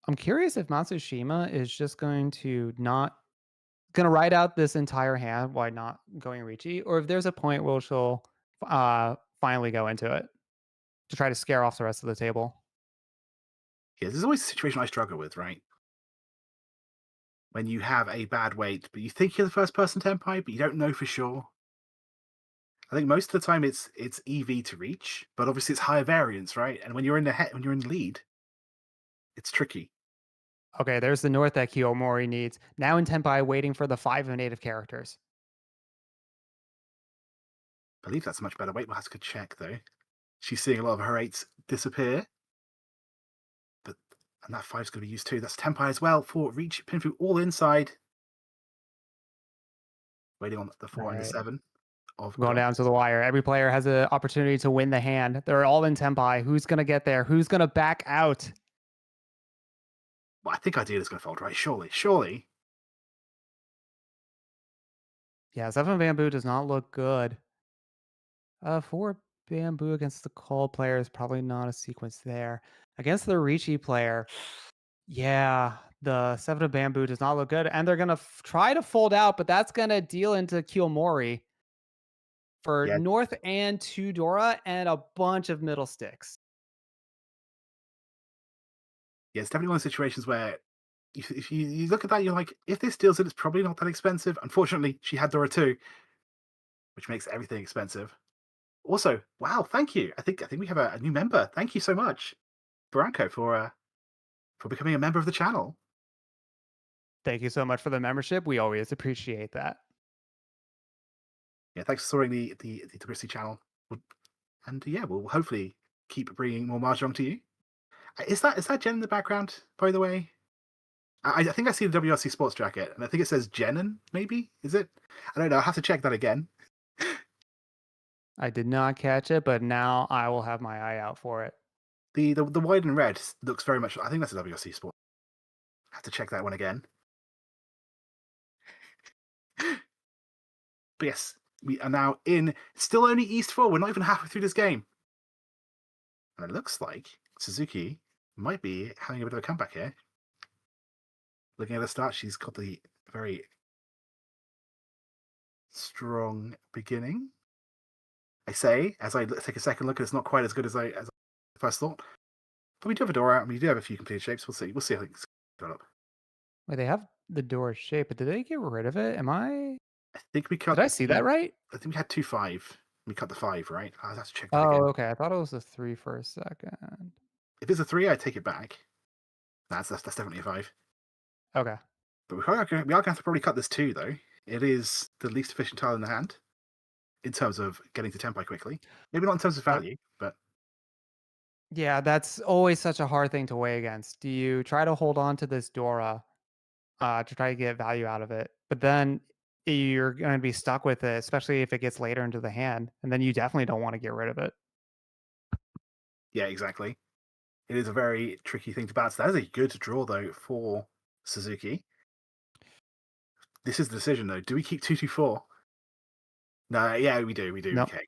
I'm curious if Matsushima is just going to write out this entire hand while not going Riichi, or if there's a point where she'll finally go into it to try to scare off the rest of the table. Yeah, there's always a situation I struggle with, right? When you have a bad weight, but you think you're the first person Tenpai, but you don't know for sure. I think most of the time it's EV to reach, but obviously it's higher variance, right? And when you're in the lead, it's tricky. Okay, there's the north that Kyoumori needs. Now in Tenpai, waiting for the 5 of native characters. I believe that's a much better weight. We'll have to check, though. She's seeing a lot of her 8s disappear. And that 5's going to be used too. That's Tenpai as well for reach. Pinfu all inside. Waiting on the 4 and the 7. Going down to the wire. Every player has an opportunity to win the hand. They're all in Tenpai. Who's going to get there? Who's going to back out? Well, I think Idea's going to fold, right? Surely. Yeah, 7 bamboo does not look good. 4 bamboo against the call player is probably not a sequence there. Against the Riichi player, yeah, the 7 of bamboo does not look good. And they're going to try to fold out, but that's going to deal into Kyoumori for north and 2 Dora and a bunch of middle sticks. Yeah, it's definitely one of those situations where if you look at that, you're like, if this deals it, it's probably not that expensive. Unfortunately, she had Dora too, which makes everything expensive. Also, wow, thank you. I think we have a new member. Thank you so much, Branko, for becoming a member of the channel. Thank you so much for the membership. We always appreciate that. Yeah, thanks for supporting the Tipzntrix channel. And yeah, we'll hopefully keep bringing more Mahjong to you. Is that Jenn in the background, by the way? I think I see the WRC sports jacket, and I think it says Jenn, maybe? Is it? I don't know. I'll have to check that again. I did not catch it, but now I will have my eye out for it. The white and red looks very much. I think that's a WRC sport. Have to check that one again. But yes, we are now in still only East 4. We're not even halfway through this game. And it looks like Suzuki might be having a bit of a comeback here. Looking at the start, she's got the very strong beginning. I say, as I take a second look, it's not quite as good as I first thought. But we do have a door out, and we do have a few completed shapes. We'll see. We'll see how things go up. Wait, they have the door shape, but did they get rid of it? I think we cut Did I see that right? I think we had 2-5. We cut the 5, right? I'll have to check that Oh, again. okay. I thought it was a 3 for a second. If it's a 3, I take it back. That's definitely a 5. Okay. But we are going to have to probably cut this 2, though. It is the least efficient tile in the hand in terms of getting to tempi quickly. Maybe not in terms of value, but Yeah, that's always such a hard thing to weigh against. Do you try to hold on to this Dora to try to get value out of it? But then you're going to be stuck with it, especially if it gets later into the hand. And then you definitely don't want to get rid of it. yeah, exactly. It is a very tricky thing to balance. That is a good draw, though, for Suzuki. This is the decision, though. Do we keep 2-2-4? No, yeah, we do. We do. No, Okay.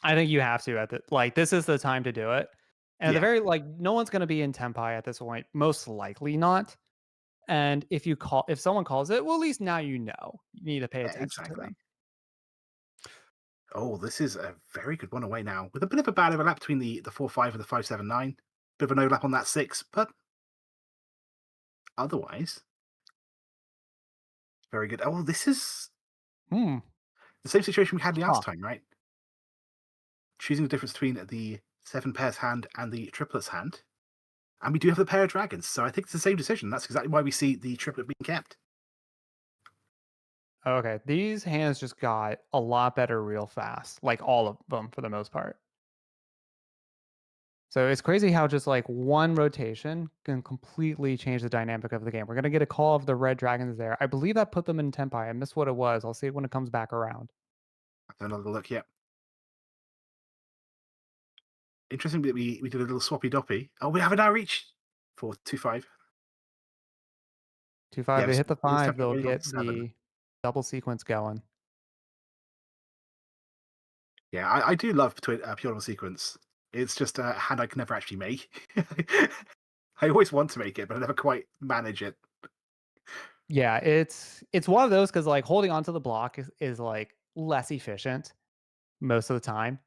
I think you have to at the this is the time to do it. And at the Yeah, very no one's going to be in tempai at this point, most likely not. And if someone calls it, well, at least now you know. You need to pay yeah, attention to exactly. them. Oh, this is a very good one away now, with a bit of a bad overlap between the 4-5 and the 5-7-9. Bit of an overlap on that 6, but otherwise, very good. Oh, this is Hmm. the same situation we had last Huh. time, right? Choosing the difference between the 7 pairs hand and the triplets hand. And we do have the pair of dragons, so I think it's the same decision. That's exactly why we see the triplet being kept. Okay, these hands just got a lot better real fast, like all of them for the most part. So it's crazy how just one rotation can completely change the dynamic of the game. We're gonna get a call of the red dragons there. I believe that put them in tempai. I missed what it was. I'll see it when it comes back around. Another look, yeah. Interesting that we did a little swappy doppy. Oh, we have an outreach for 2-5. 2-5. Yeah, They hit the it's 5. definitely They'll waiting on get 7. the double sequence going. Yeah, I do love Pure Sequence. It's just a hand I can never actually make. I always want to make it, but I never quite manage it. Yeah, it's one of those because holding onto the block is less efficient most of the time.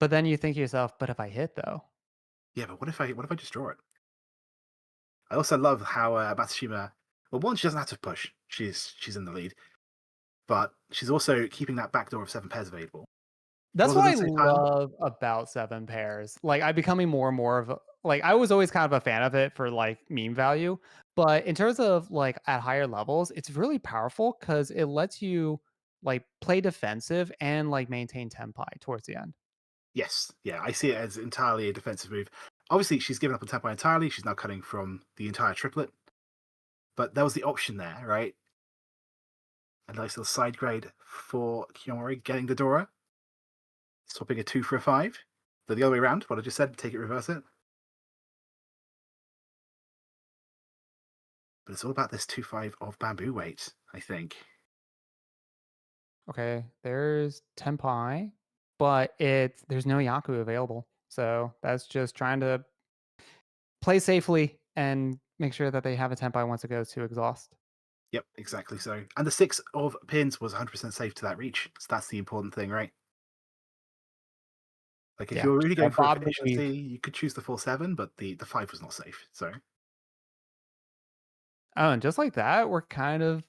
But then you think to yourself, but if I hit though, Yeah, but what if I just draw it? I also love how Matsushima. Well, one, she doesn't have to push. She's in the lead, but she's also keeping that back door of 7 pairs available. that's Rather what than I say tile. love about seven pairs. I'm becoming more and more of I was always kind of a fan of it for meme value, but in terms of at higher levels, it's really powerful because it lets you play defensive and maintain tempi towards the end. Yes, yeah, I see it as entirely a defensive move. Obviously, she's given up on tempo entirely. She's now cutting from the entire triplet, but there was the option there, right? A nice little side grade for Kyoumori getting the Dora, swapping a 2 for a 5. So the other way around, what I just said, take it, reverse it. But it's all about this 2-5 of bamboo weight, I think. Okay, there's tempi, but there's no Yaku available. So that's just trying to play safely and make sure that they have a tempi once it goes to exhaust. Yep, exactly so. And the 6 of pins was 100% safe to that reach. So that's the important thing, right? Like, if Yeah, you're really just going gotta for bob and efficiency, weave. you could choose the 4-7, but the 5 was not safe. So, Oh, and just like that, we're kind of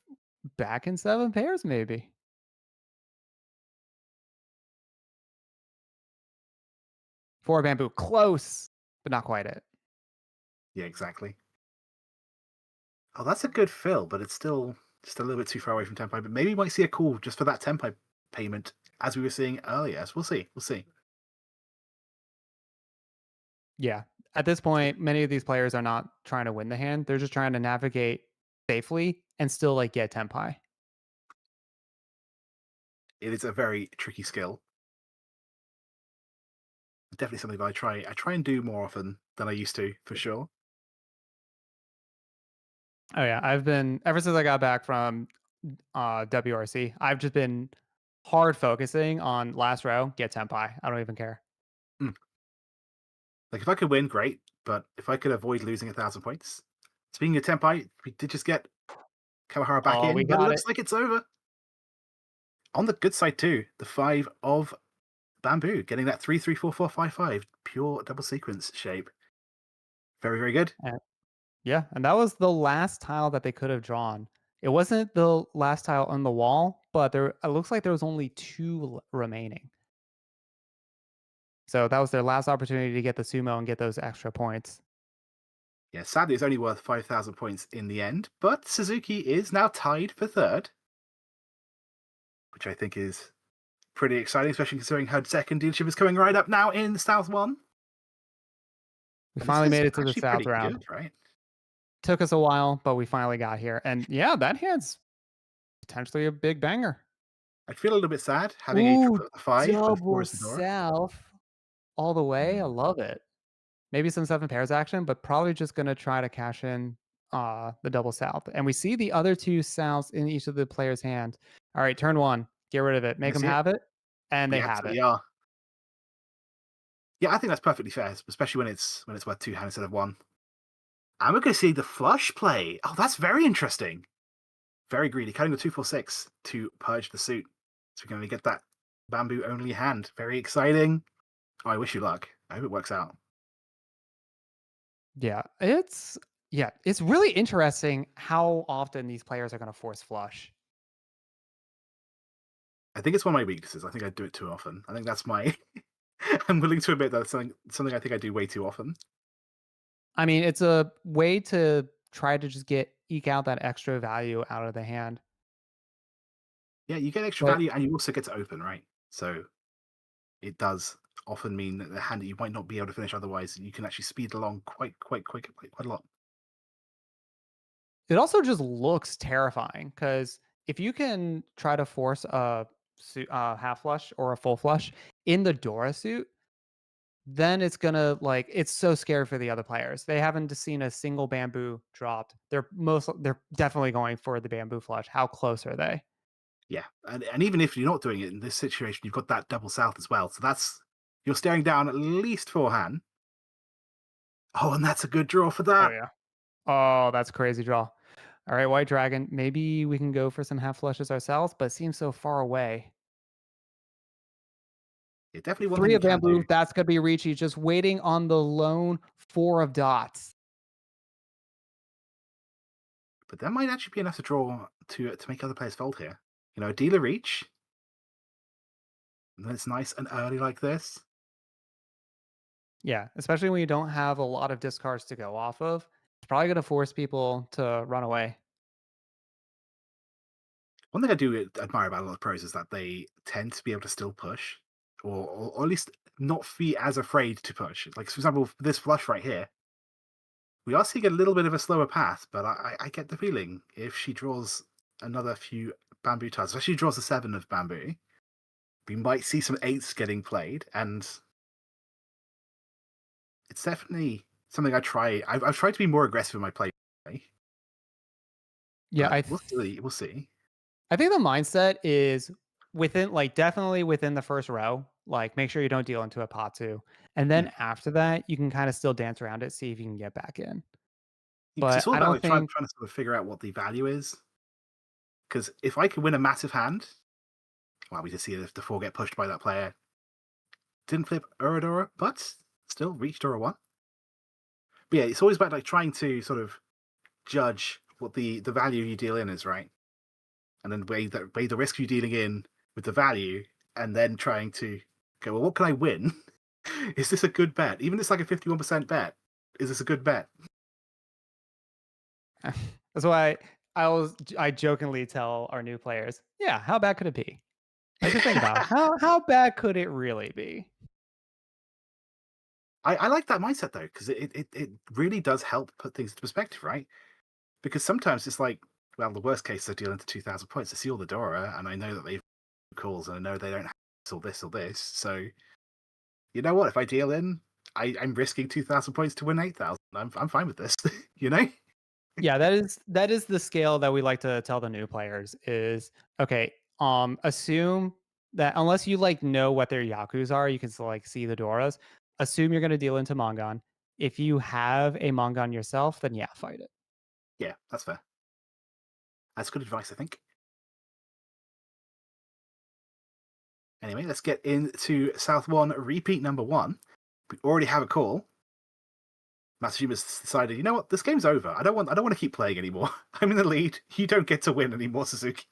back in seven pairs, maybe. Four bamboo, close, but not quite it. yeah, exactly. Oh, that's a good fill, but it's still just a little bit too far away from tempo. But maybe we might see a call just for that tempo payment, as we were seeing earlier. So we'll see. We'll see. Yeah. At this point, many of these players are not trying to win the hand. They're just trying to navigate safely and still get tempi. It is a very tricky skill. Definitely something that I try and do more often than I used to, for sure. Oh yeah, I've been ever since I got back from WRC. I've just been hard focusing on last row, get tenpai. I don't even care. Mm. Like, if I could win, great. But if I could avoid losing 1,000 points. Speaking of Tenpai, we did just get Kawahara back Oh, we in, but it got it. looks like it's over. On the good side, too, the 5 of Bamboo, getting that 3-3-4-4-5-5, pure double sequence shape. Very, very good. Yeah, and that was the last tile that they could have drawn. It wasn't the last tile on the wall, but there it looks like there was only two remaining. So that was their last opportunity to get the sumo and get those extra points. Yeah, sadly, it's only worth 5,000 points in the end, but Suzuki is now tied for third, which I think is pretty exciting, especially considering her second dealership is coming right up now in South 1. We And this finally is made it to the actually south pretty round. good, right? Took us a while, but we finally got here. And yeah, that hand's potentially a big banger. I'd feel a little bit sad having a Ooh, triplet of the 5 when 4 double is the door. south all the way. I Mm. love it. Maybe some 7 pairs action, but probably just gonna try to cash in the double south. And we see the other 2 souths in each of the players' hand. All right, turn 1, get rid of it, I make them see it. have it, and they We have it. absolutely are. Yeah, I think that's perfectly fair, especially when it's worth 2 hands instead of 1. And we're going to see the flush play. Oh, that's very interesting. Very greedy, cutting the 2-4-6 to purge the suit. So we're going to get that bamboo only hand. Very exciting. Oh, I wish you luck. I hope it works out. Yeah, it's really interesting how often these players are gonna force flush. I think it's one of my weaknesses. I think I do it too often. I think that's my. I'm willing to admit that's something I think I do way too often. I mean, it's a way to try to just eke out that extra value out of the hand. Yeah, you get extra But value and you also get to open, right? So it does often mean that the hand that you might not be able to finish otherwise, you can actually speed along quite a lot. it also just looks terrifying because if you can try to force a half flush or a full flush in the Dora suit, then it's gonna like it's so scary for the other players. They haven't seen a single bamboo dropped. They're definitely going for the bamboo flush. How close are they? Yeah, and even if you're not doing it in this situation, you've got that double south as well. So that's you're staring down at least 4 hand. Oh, and that's a good draw for Oh that. yeah. Oh, that's a crazy draw. All right, White Dragon. Maybe we can go for some half flushes ourselves, but it seems so far away. Yeah, definitely one thing 3 you of can do, bamboo. That's gonna be Riichi, just waiting on the lone 4 of dots. but that might actually be enough to draw to make other players fold here. You know, dealer reach, and then it's nice and early like this. Yeah, especially when you don't have a lot of discards to go off of. It's probably gonna force people to run away. One thing I do admire about a lot of pros is that they tend to be able to still push, or at least not be as afraid to push. Like, for example, this flush right here, we are seeing a little bit of a slower path, but I get the feeling if she draws another few bamboo tiles, especially draws a 7 of bamboo, we might see some 8s getting played, and it's definitely something I try. I've tried to be more aggressive in my play, Yeah, but we'll see. We'll see. I think the mindset is within like definitely within the first row. Like make sure you don't deal into a pot too. And Mm. then after that, you can kind of still dance around it, see if you can get back in. Because But it's all I about don't like trying think trying to sort of figure out what the value is. Because if I could win a massive hand, well, we just see if the 4 get pushed by that player. Didn't flip Uradora, but still reached Dora 1. But yeah, it's always about like trying to sort of judge what the value you deal in is, right? And then weigh the risk you're dealing in with the value, and then trying to go, well, what can I win? Is this a good bet? Even if it's like a 51% bet, is this a good bet? that's why I jokingly tell our new players, yeah, how bad could it be? Like just think about it. How bad could it really be? I like that mindset though, because it really does help put things into perspective, right? Because sometimes it's like, well, the worst case, I deal into 2,000 points. I see all the Dora, and I know that they've calls, and I know they don't have this or this. So, you know what? If I deal in, I'm risking 2,000 points to win 8,000. I'm fine with this, you know? Yeah, that is the scale that we like to tell the new players is okay, assume that unless you like know what their Yakus are, you can still like see the Doras. Assume you're gonna deal into Mongon. If you have a Mongon yourself, then yeah, fight it. Yeah, that's fair. That's good advice, I think. Anyway, let's get into South 1 repeat number 1. We already have a call. Matsushima's decided, you know what, this game's over. I don't want to keep playing anymore. I'm in the lead. You don't get to win anymore, Suzuki.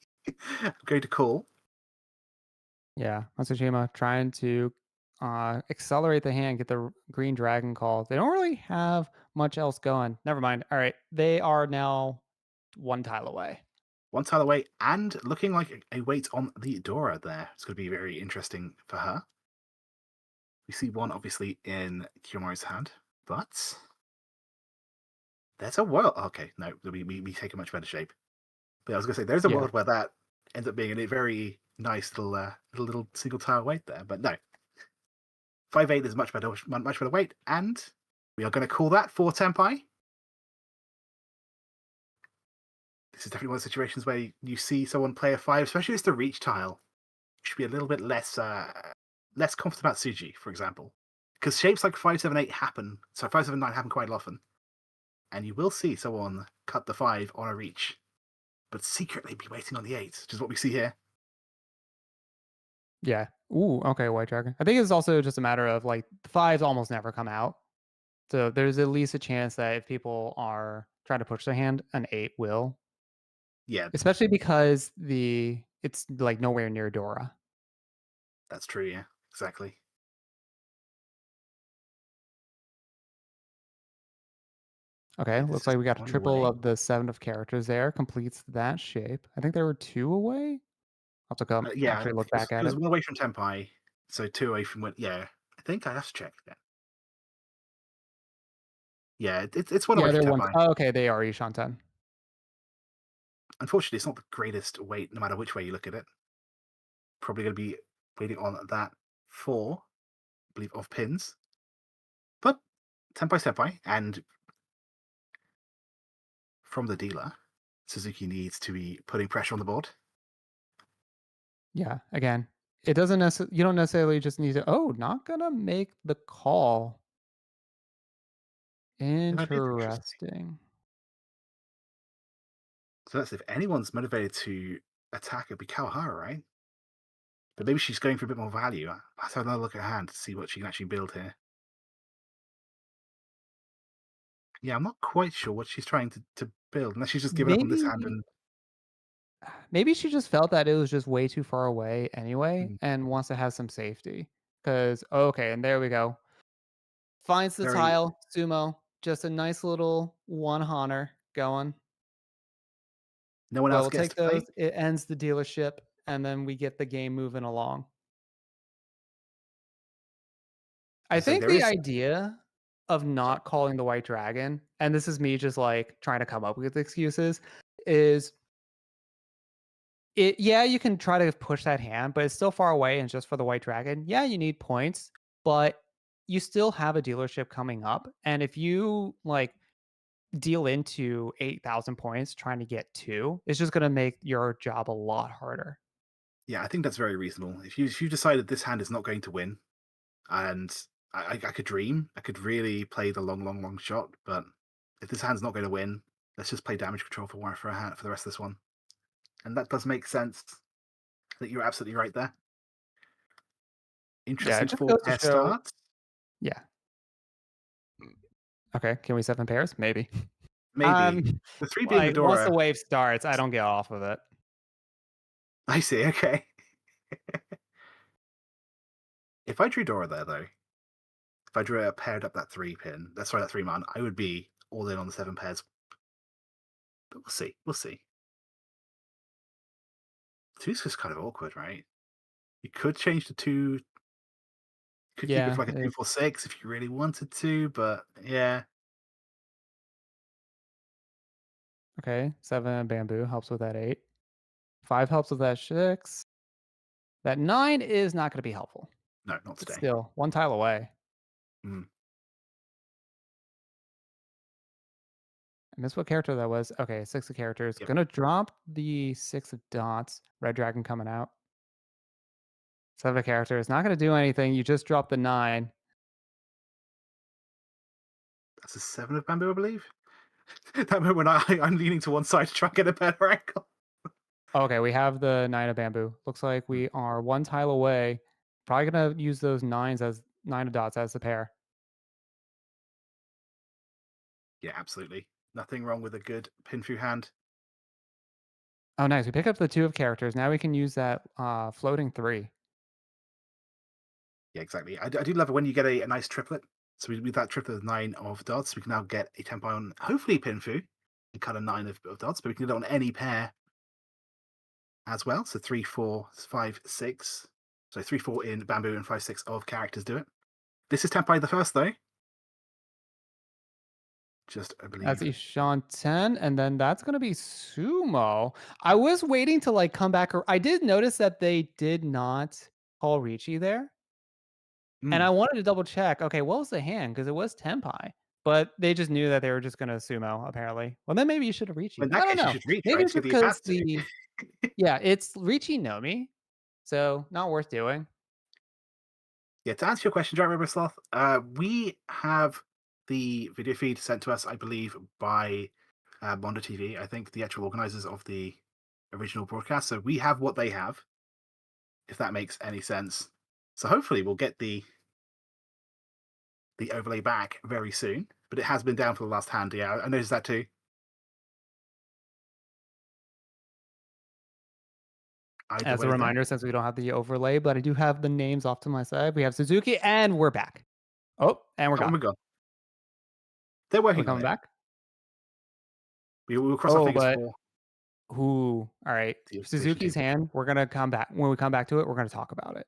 I'm going to call. Yeah, Matsushima trying to accelerate the hand, get the green dragon call. They don't really have much else going. Never mind. All right, they are now one tile away. One tile away and looking like a wait on the Dora there. It's going to be very interesting for her. We see one obviously in Kyoumori's hand, but there's a world. Okay, no, we take a much better shape. But I was going to say there's a Yeah. world where that ends up being a very nice little single tile wait there, but no. 5-8 is much better weight, and we are going to call that 4 Tempai. This is definitely one of the situations where you see someone play a 5, especially if it's the reach tile. You should be a little bit less confident about Tsuji, for example. Because shapes like 5-7-8 happen, so 5-7-9 happen quite often. And you will see someone cut the 5 on a reach, but secretly be waiting on the 8, which is what we see here. Yeah. Ooh, okay, white dragon. I think it's also just a matter of like the fives almost never come out. So there's at least a chance that if people are trying to push their hand, an 8 will. Yeah, Especially because it's like nowhere near Dora. that's true, yeah, exactly. Okay, Okay, this looks is like we got a one triple away. of the 7 of characters there. Completes that shape. I think there were 2 away. I'll have to come Yeah, actually look it was, back it at was it. one away from Tempai, so 2 away from... Yeah, I think I have to check again. Yeah, it's one away Yeah, from they're one. Tempai. Oh, okay, they are each on 10. Unfortunately, it's not the greatest weight, no matter which way you look at it. Probably going to be waiting on that 4, I believe, of pins. But Senpai, and from the dealer, Suzuki needs to be putting pressure on the board. Yeah, again, it doesn't necessarily. You don't necessarily just need to. Oh, not gonna make the call. That is interesting. Interesting. So that's if anyone's motivated to attack, it'd be Kawahara, right? But maybe she's going for a bit more value. Let's have another look at her hand to see what she can actually build here. Yeah, I'm not quite sure what she's trying to build, unless she's just given up on this hand Maybe and... maybe she just felt that it was just way too far away anyway, Mm, and wants to have some safety. Because okay, and there we go. Finds the very... tile, sumo, just a nice little one honor going. No one But else we'll gets take to play. those. It ends the dealership, and then we get the game moving along. I So think there the is... idea of Sorry. not calling the white dragon, and this is me just like trying to come up with excuses, is it yeah, you can try to push that hand, but it's still far away and just for the white dragon. Yeah, you need points, but you still have a dealership coming up. And if you like deal into 8,000 points trying to get 2, it's just gonna make your job a lot harder. Yeah, I think that's very reasonable. If you decided this hand is not going to win, and I could dream, I could really play the long shot, but if this hand's not going to win, let's just play damage control for a hand for the rest of this one. And that does make sense. I think you're absolutely right there. Yeah, it Interesting just 4 goes to pair show start. yeah. Okay, can we 7 pairs? Maybe. Maybe. The 3 being the Like once the Dora. wave starts, I don't get off of it. I see, okay. If I drew Dora there, though, if I drew paired up that 3 pin, that's sorry, that 3 man, I would be all in on the 7 pairs. But we'll see. We'll see. 2's just kind of awkward, right? You could change the 2, could keep it Yeah, for like a 2-4-6 if you really wanted to, but yeah. okay, 7 bamboo helps with that 8. 5 helps with that 6. That 9 is not gonna be helpful, No, not but today. still, 1 tile away. Mm. I missed what character that was. Okay, 6 of characters. Yep. Gonna drop the 6 of dots. Red dragon coming out. 7 of characters. Not gonna do anything. You just dropped the 9. That's a 7 of bamboo, I believe. That moment when I'm leaning to one side to try and get a better angle. Okay, we have the 9 of bamboo. Looks like Hmm. we are 1 tile away. Probably gonna use those 9s as 9 of dots as the pair. Yeah, absolutely. Nothing wrong with a good pin through hand. Oh, nice. We pick up the 2 of characters. Now we can use that floating 3. Yeah, exactly. I do love it when you get a nice triplet. So with that triplet of 9 of dots, we can now get a tempo on hopefully pin through and cut a 9 of dots, but we can get it on any pair as well. So 3, 4, 5, 6. So 3, 4 in bamboo and 5, 6 of characters do it. This is tempo the first though. Just I That's believe. Ishan 10, and then that's gonna be Sumo. I was waiting to like come back. I did notice that they did not call Riichi there. And I Mm. wanted to double check. Okay, what was the hand? Because it was Tenpai. But they just knew that they were just gonna sumo, apparently. Well, then maybe you should have Well, Riichi. in I that don't case, you know. should reach, Maybe right, it's to get just the because advance. the yeah, it's Riichi no mi, so not worth doing. Yeah, to answer your question, Jack River Sloth, we have the video feed sent to us, I believe, by Mondo TV. I think the actual organizers of the original broadcast. So we have what they have, if that makes any sense. So hopefully we'll get the overlay back very soon. But it has been down for the last hand. Yeah, I noticed that too. Either As a way, though. reminder, since we don't have the overlay, but I do have the names off to my side. We have Suzuki, and we're back. Oh, and we're Oh gone. my god, they're We're working on coming it. back. We'll cross our Oh, fingers but for who? All right. the implementation Suzuki's team. hand. We're gonna come back. When we come back to it, we're gonna talk about it.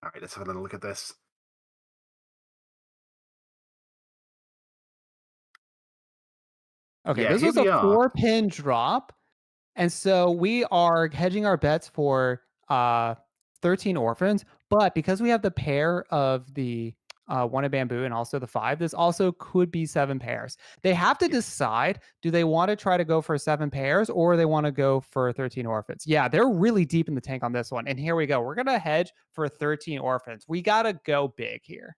All right, let's have a little look at this. Okay, Yeah, this here was a we are. 4-pin drop. And so we are hedging our bets for 13 orphans, but because we have the pair of the one of bamboo and also the 5, this also could be 7 pairs. They have to Yeah. decide, do they want to try to go for 7 pairs or they want to go for 13 orphans? Yeah, they're really deep in the tank on this one. And here we go. We're going to hedge for 13 orphans. We got to go big here.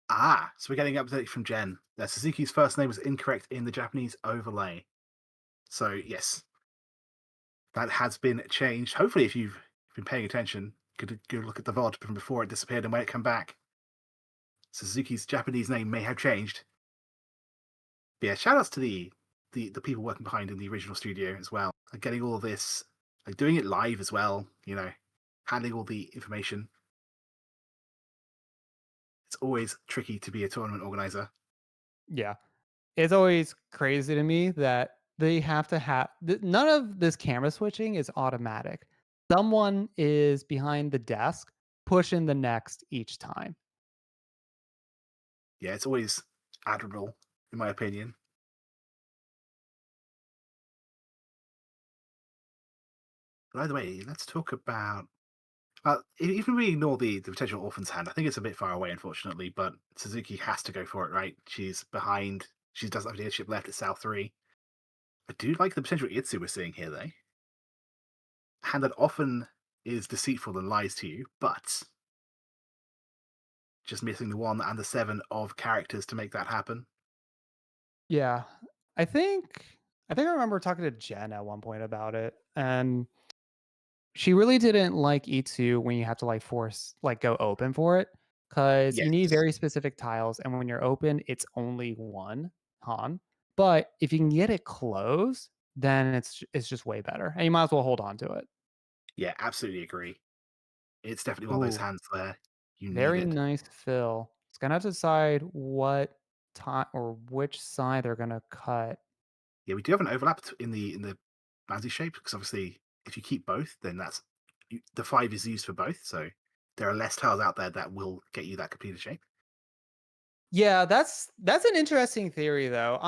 So we're getting an update from Jenn. Suzuki's first name was incorrect in the Japanese overlay. So yes, that has been changed. Hopefully, if you've been paying attention, could go look at the VOD from before it disappeared and when it came back. Suzuki's Japanese name may have changed. But yeah, shout outs to the people working behind in the original studio as well. Like getting all of this, like doing it live as well, handling all the information. It's always tricky to be a tournament organizer. Yeah. It's always crazy to me that they have to have none of this camera switching is automatic. Someone is behind the desk pushing the next each time. Yeah, it's always admirable, in my opinion. But either way, let's talk about. Even if we ignore the potential orphan's hand, I think it's a bit far away, unfortunately. But Suzuki has to go for it, right? She's behind. She doesn't have leadership left at South 3. I do like the potential Itsu we're seeing here, though. A hand that often is deceitful and lies to you, but just missing the 1 and the 7 of characters to make that happen. Yeah. I think I remember talking to Jen at one point about it, and she really didn't like E2 when you have to like force like go open for it, because you need Yes. very specific tiles, and when you're open, it's only 1 Han. But if you can get it close, then it's just way better, and you might as well hold on to it. Yeah, absolutely agree. It's definitely one of those Ooh, hands where you need very it. nice fill. It's gonna have to decide what time or which side they're gonna cut. Yeah, we do have an overlap in the bouncy shape because obviously, if you keep both, then the 5 is used for both. So there are less tiles out there that will get you that completed shape. Yeah, that's an interesting theory though.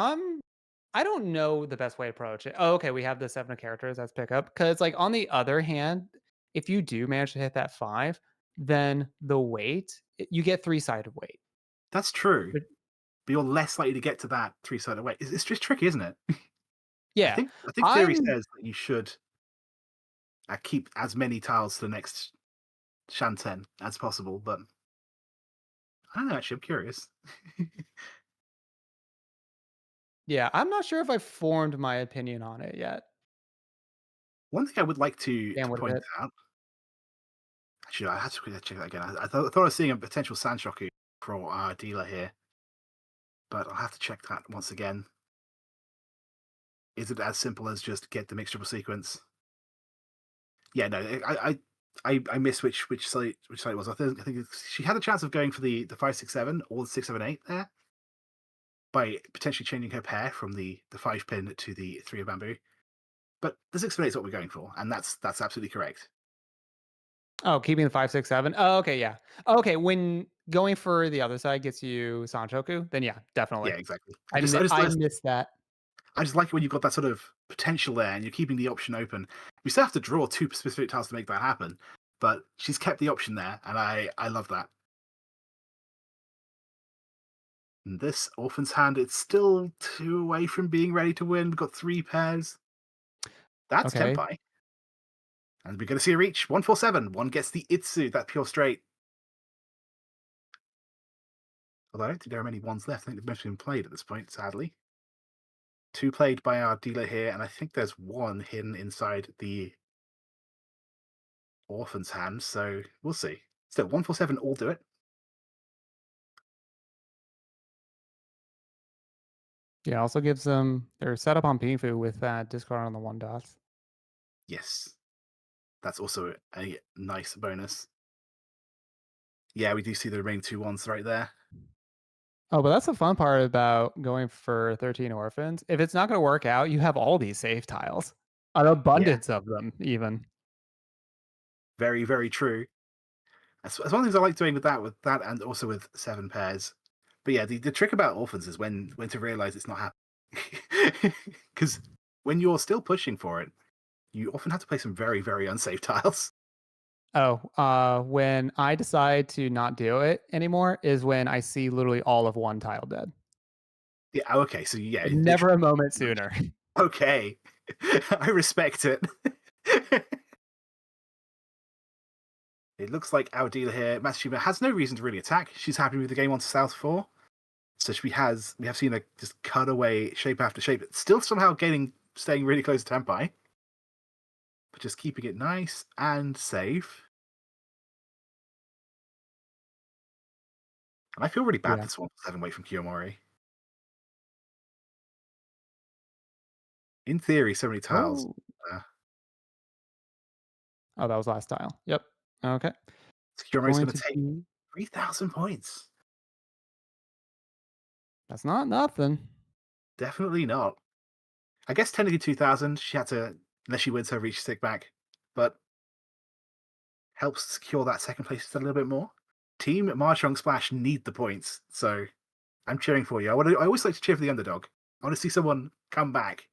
I don't know the best way to approach it. Oh, okay, we have the 7 of characters. That's pickup. Because like on the other hand, if you do manage to hit that 5, then the weight you get 3-sided weight. That's true. but you're less likely to get to that three-sided way. It's just tricky, isn't it? Yeah. I think theory I'm says that you should keep as many tiles to the next Shanten as possible, but I don't know. Actually, I'm curious. yeah, I'm not sure if I formed my opinion on it yet. One thing I would like to Damn, what a point bit. out. Actually, I had to quickly check that again. I thought I was seeing a potential Sanshoku for our dealer here, but I'll have to check that once again. Is it as simple as just get the mixed triple sequence? Yeah, no, I missed which site it was. I think she had a chance of going for the 567 or the 678 there by potentially changing her pair from the 5 pin to the 3 of bamboo. But the 678 is what we're going for, and that's absolutely correct. Oh, keeping the 5, 6, 7. Oh, okay, yeah. Okay, when going for the other side gets you Sanchoku, then yeah, definitely. Yeah, exactly. I missed that. I just like it when you've got that sort of potential there and you're keeping the option open. You still have to draw two specific tiles to make that happen, but she's kept the option there, and I love that. And this Orphan's Hand, it's still 2 away from being ready to win. We've got 3 pairs. That's Okay. Tenpai. And we're going to see a reach. 147. One gets the Itsu, that pure straight. Although I don't think there are many ones left. I think they've most been played at this point, sadly. 2 played by our dealer here, and I think there's 1 hidden inside the Orphan's Hand, so we'll see. So 147 all do it. Yeah, also gives them they're set up on Pinfu with that discard on the 1 dots. Yes. That's also a nice bonus. Yeah, we do see the remaining 2 ones right there. Oh, but that's the fun part about going for 13 orphans. If it's not gonna work out, you have all these save tiles. An Yeah, abundance of them even. very, very true. That's one of the things I like doing with that, and also with 7 pairs. But yeah, the trick about orphans is when to realize it's not happening. Because when you're still pushing for it, you often have to play some very, very unsafe tiles. Oh, when I decide to not do it anymore is when I see literally all of 1 tile dead. Yeah, oh, okay, so yeah, Never a moment sooner. okay. I respect it. It looks like our dealer here, Matsushima, has no reason to really attack. She's happy with the game on to South 4. So we have seen her just cut away shape after shape, still somehow staying really close to Tenpai, but just keeping it nice and safe. And I feel really bad Yeah. this one for 7 away from Kyoumori. In theory, so many tiles. Oh. Uh, Oh, that was last tile. Yep. Okay. Kyoumori's Going going to to take be 3,000 points. that's not nothing. Definitely not. I guess technically 2,000. She had to, unless she wins her reach stick back, but helps secure that second place just a little bit more. Team Mahjong Splash need the points, so I'm cheering for you. I always like to cheer for the underdog. I want to see someone come back.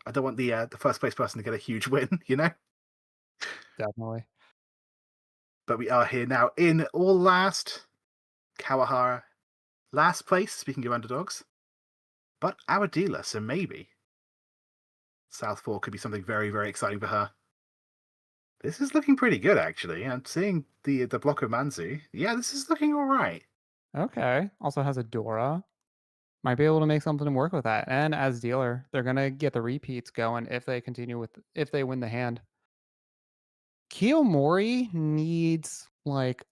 I don't want the first place person to get a huge win, you know. Definitely. But we are here now in all last. Kawahara, last place. Speaking of underdogs, but our dealer, so maybe South 4 could be something very, very exciting for her. This is looking pretty good, actually. I'm seeing the block of Manzu. Yeah, this is looking all right. Okay. Also has a Dora. Might be able to make something work with that. And as dealer, they're gonna get the repeats going if they win the hand. Kiyomori needs like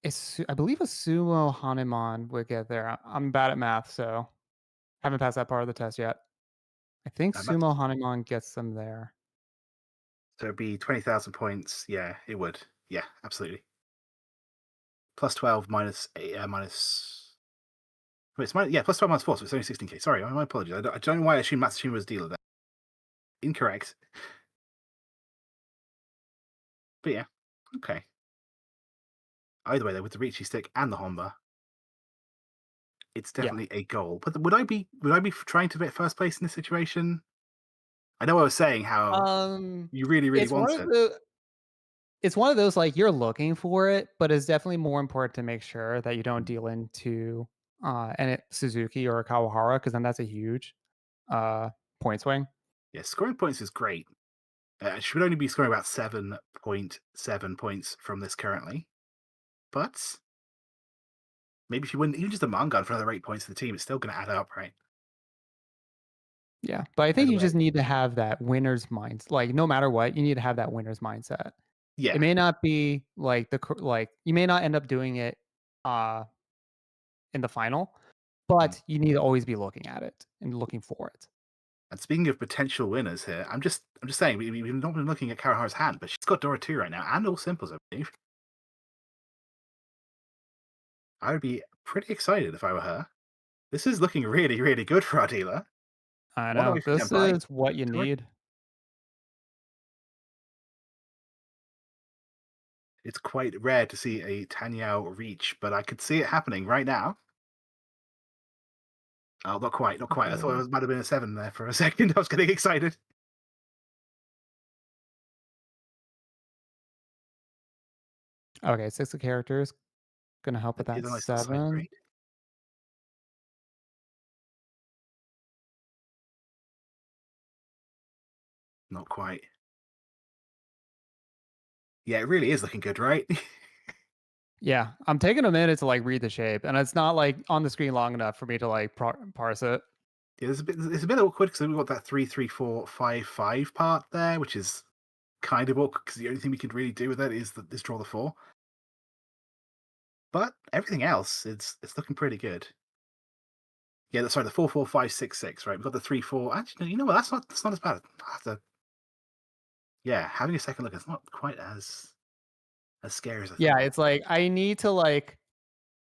I believe a sumo Hanuman would get there. I'm bad at math, so haven't passed that part of the test yet. I think Mats- sumo Hanuman gets them there. So it'd be 20,000 points. Yeah, it would. Yeah, absolutely. Plus 12 minus minus. Wait, yeah, plus 12 minus 4, so it's only 16k. Sorry, my apologies. I don't know why I assumed Matsushima was dealer there. Incorrect. But yeah, okay. Either way, though, with the Riichi stick and the Honba, it's Yeah. definitely a goal. But would I be trying to get first place in this situation? I know I was saying how Um, you really, really it's one want of it. the it's one of those like you're looking for it, but it's definitely more important to make sure that you don't deal into and Suzuki or Kawahara, because then that's a huge point swing. Yeah, scoring points is great. She would only be scoring about 7.7 points from this currently. But maybe if you win even just a Mangan for another 8 points to the team, it's still going to add up, right? Yeah, but I think Either you way. just need to have that winner's mind. Like, no matter what, you need to have that winner's mindset. Yeah, It may not be like you may not end up doing it in the final, but you need to always be looking at it and looking for it. and speaking of potential winners here, I'm just saying we've not been looking at Kawahara's hand, but she's got Dora 2 right now, and all simples, I believe. I would be pretty excited if I were her. This is looking really, really good for our dealer. I One know away from this Senpai. is what you need. It's quite rare to see a Tanyao reach, but I could see it happening right now. Oh, not quite, not quite. I thought it might have been a 7 there for a second. I was getting excited. Okay, 6 of characters. Gonna help with That that is a nice little side 7. grade. Not quite. Yeah, it really is looking good, right? Yeah, I'm taking a minute to like read the shape, and it's not like on the screen long enough for me to like parse it. Yeah, it's a bit awkward because we've got that 3-3-4-5-5 part there, which is kind of awkward because the only thing we can really do with it is draw the 4. But everything else, it's looking pretty good. Yeah, sorry, the 4-4-5-6-6, right? We've got the 3-4. Actually, you know what? That's not as bad. Yeah, having a second look, it's not quite as scary as I Yeah, thought. it's like I need to like.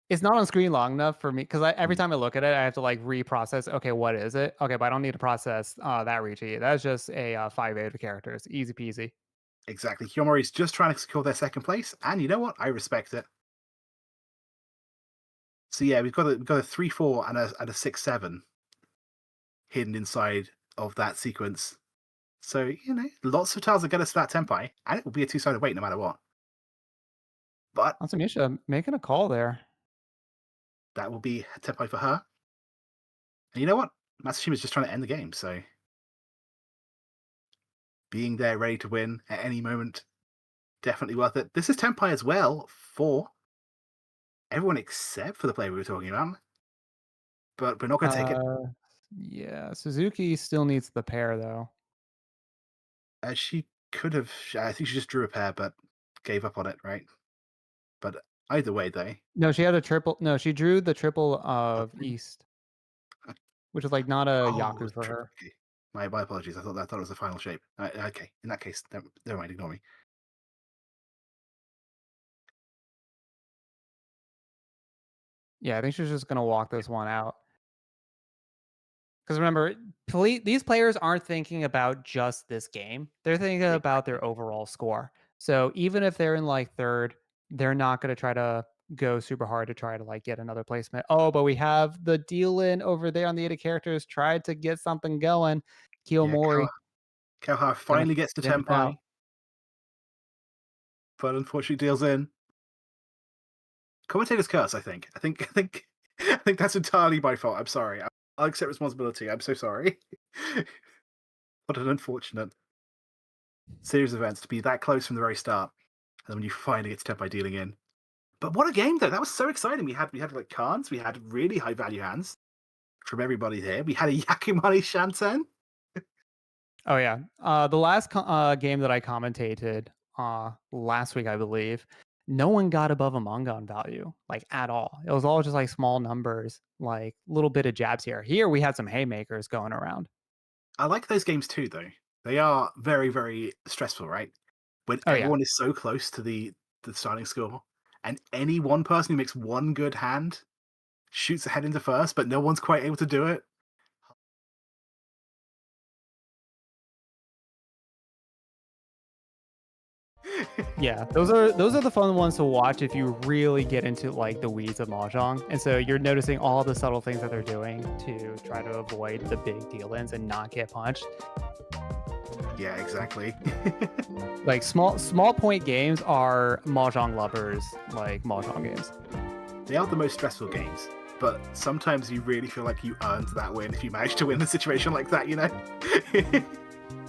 It's not on screen long enough for me because every time I look at it, I have to like reprocess. Okay, what is it? Okay, but I don't need to process that Riichi. That's just a 5/8 of characters, easy peasy. Exactly. Kyoumori's just trying to secure their second place, and you know what? I respect it. So yeah, we've got a 3-4 and a 6-7 hidden inside of that sequence. So lots of tiles that get us to that tempai, and it will be a 2-sided weight no matter what. But Matsushima making a call there. that will be a tempai for her. And you know what? Matsushima's just trying to end the game, so being there ready to win at any moment, definitely worth it. This is tempai as well for everyone except for the player we were talking about. But we're not going to take it. Yeah, Suzuki still needs the pair though. She could have. I think she just drew a pair, but gave up on it, right? But either way, though. No, she had a triple. No, she drew the triple of East, which is like not a Yaku for her. Okay. My apologies. I thought it was the final shape. Okay, in that case, never mind. Ignore me. Yeah, I think she's just gonna walk this one out. Because remember, these players aren't thinking about just this game. They're thinking about their overall score. So even if they're in like third, they're not going to try to go super hard to try to like get another placement. Oh, but we have the deal in over there on the 8 characters. Tried to get something going. Kyoumori. Kawahara finally gets to tempai, but unfortunately deals in. Commentator's curse, I think. I think that's entirely my fault. I'm sorry. I'll accept responsibility. I'm so sorry. What an unfortunate series of events to be that close from the very start, and then when you finally get to tempai dealing in. But what a game, though! That was so exciting. We had like cards. We had really high value hands from everybody here. We had a Yakumani Shanten. Oh yeah, the last game that I commentated last week, I believe, no one got above a Mangan value, like at all. It was all just like small numbers, like little bit of jabs here. Here we had some haymakers going around. I like those games too, though. They are very, very stressful, right? When everyone is so close to the starting score, and any one person who makes one good hand shoots ahead into first, but no one's quite able to do it. Yeah, those are the fun ones to watch if you really get into like the weeds of Mahjong. And so you're noticing all the subtle things that they're doing to try to avoid the big deal-ins and not get punched. Yeah, exactly. Like small point games are Mahjong lovers, like Mahjong games. They are the most stressful games. but sometimes you really feel like you earned that win if you manage to win the situation like that, you know?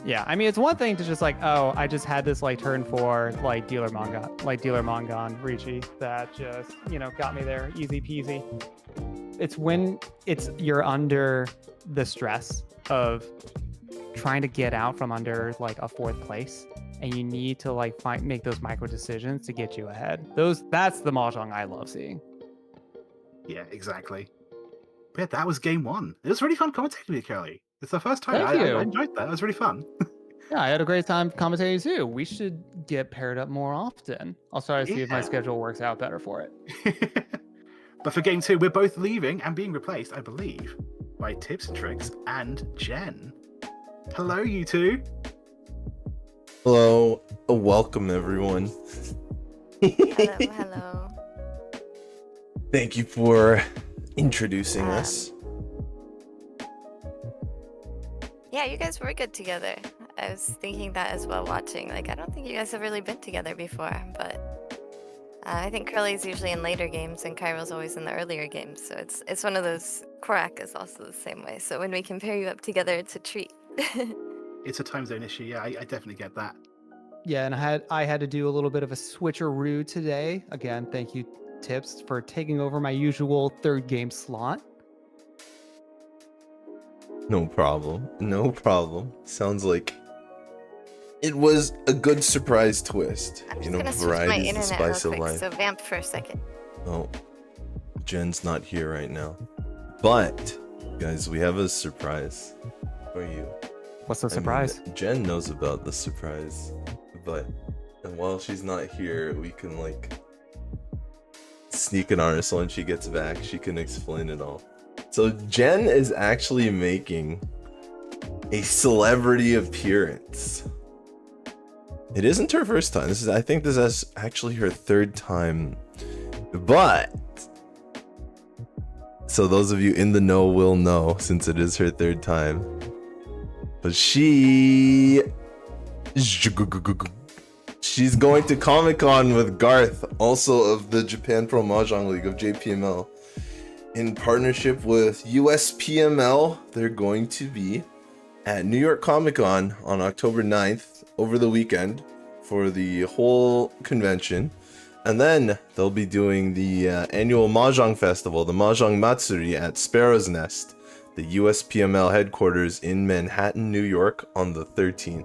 Yeah, I mean, it's one thing to just like, oh, I just had this like turn 4 like dealer manga on Riichi that just, you know, got me there easy peasy. It's when you're under the stress of trying to get out from under like a 4th place, and you need to like make those micro decisions to get you ahead. That's the mahjong I love seeing. Yeah, exactly. But yeah, that was game 1. It was really fun commentating with you, Kurly. It's the first time. Thank you. I enjoyed that. It was really fun. Yeah, I had a great time commentating too. We should get paired up more often. I'll try to see if my schedule works out better for it. But for game 2, we're both leaving and being replaced, I believe, by Tipzntrix and Jenn. Hello, you two. Hello, welcome everyone. Hello. Thank you for introducing us. Yeah, you guys were good together. I was thinking that as well watching. Like, I don't think you guys have really been together before, but I think Kurly's usually in later games and Chiral's always in the earlier games. So it's one of those. Korak is also the same way. So when we can pair you up together, it's a treat. It's a time zone issue. Yeah, I definitely get that. Yeah, and I had to do a little bit of a switcheroo today. Again, thank you, Tips, for taking over my usual 3rd game slot. No problem. No problem. Sounds like it was a good surprise twist. I'm just gonna switch my Variety is the internet real spice of quick, life. so vamp for a second. Oh, Jen's not here right now. But, guys, we have a surprise for you. What's the surprise? Jenn knows about the surprise, but while she's not here, we can like sneak it on her so when she gets back, she can explain it all. So Jenn is actually making a celebrity appearance. It isn't her first time. I think this is actually her 3rd time. But so those of you in the know will know, since it is her 3rd time. But she's going to Comic-Con with Garth, also of the Japan Pro Mahjong League of JPML. In partnership with USPML, they're going to be at New York Comic-Con on October 9th over the weekend for the whole convention. And then they'll be doing the annual Mahjong Festival, the Mahjong Matsuri at Sparrow's Nest, the USPML headquarters in Manhattan, New York on the 13th.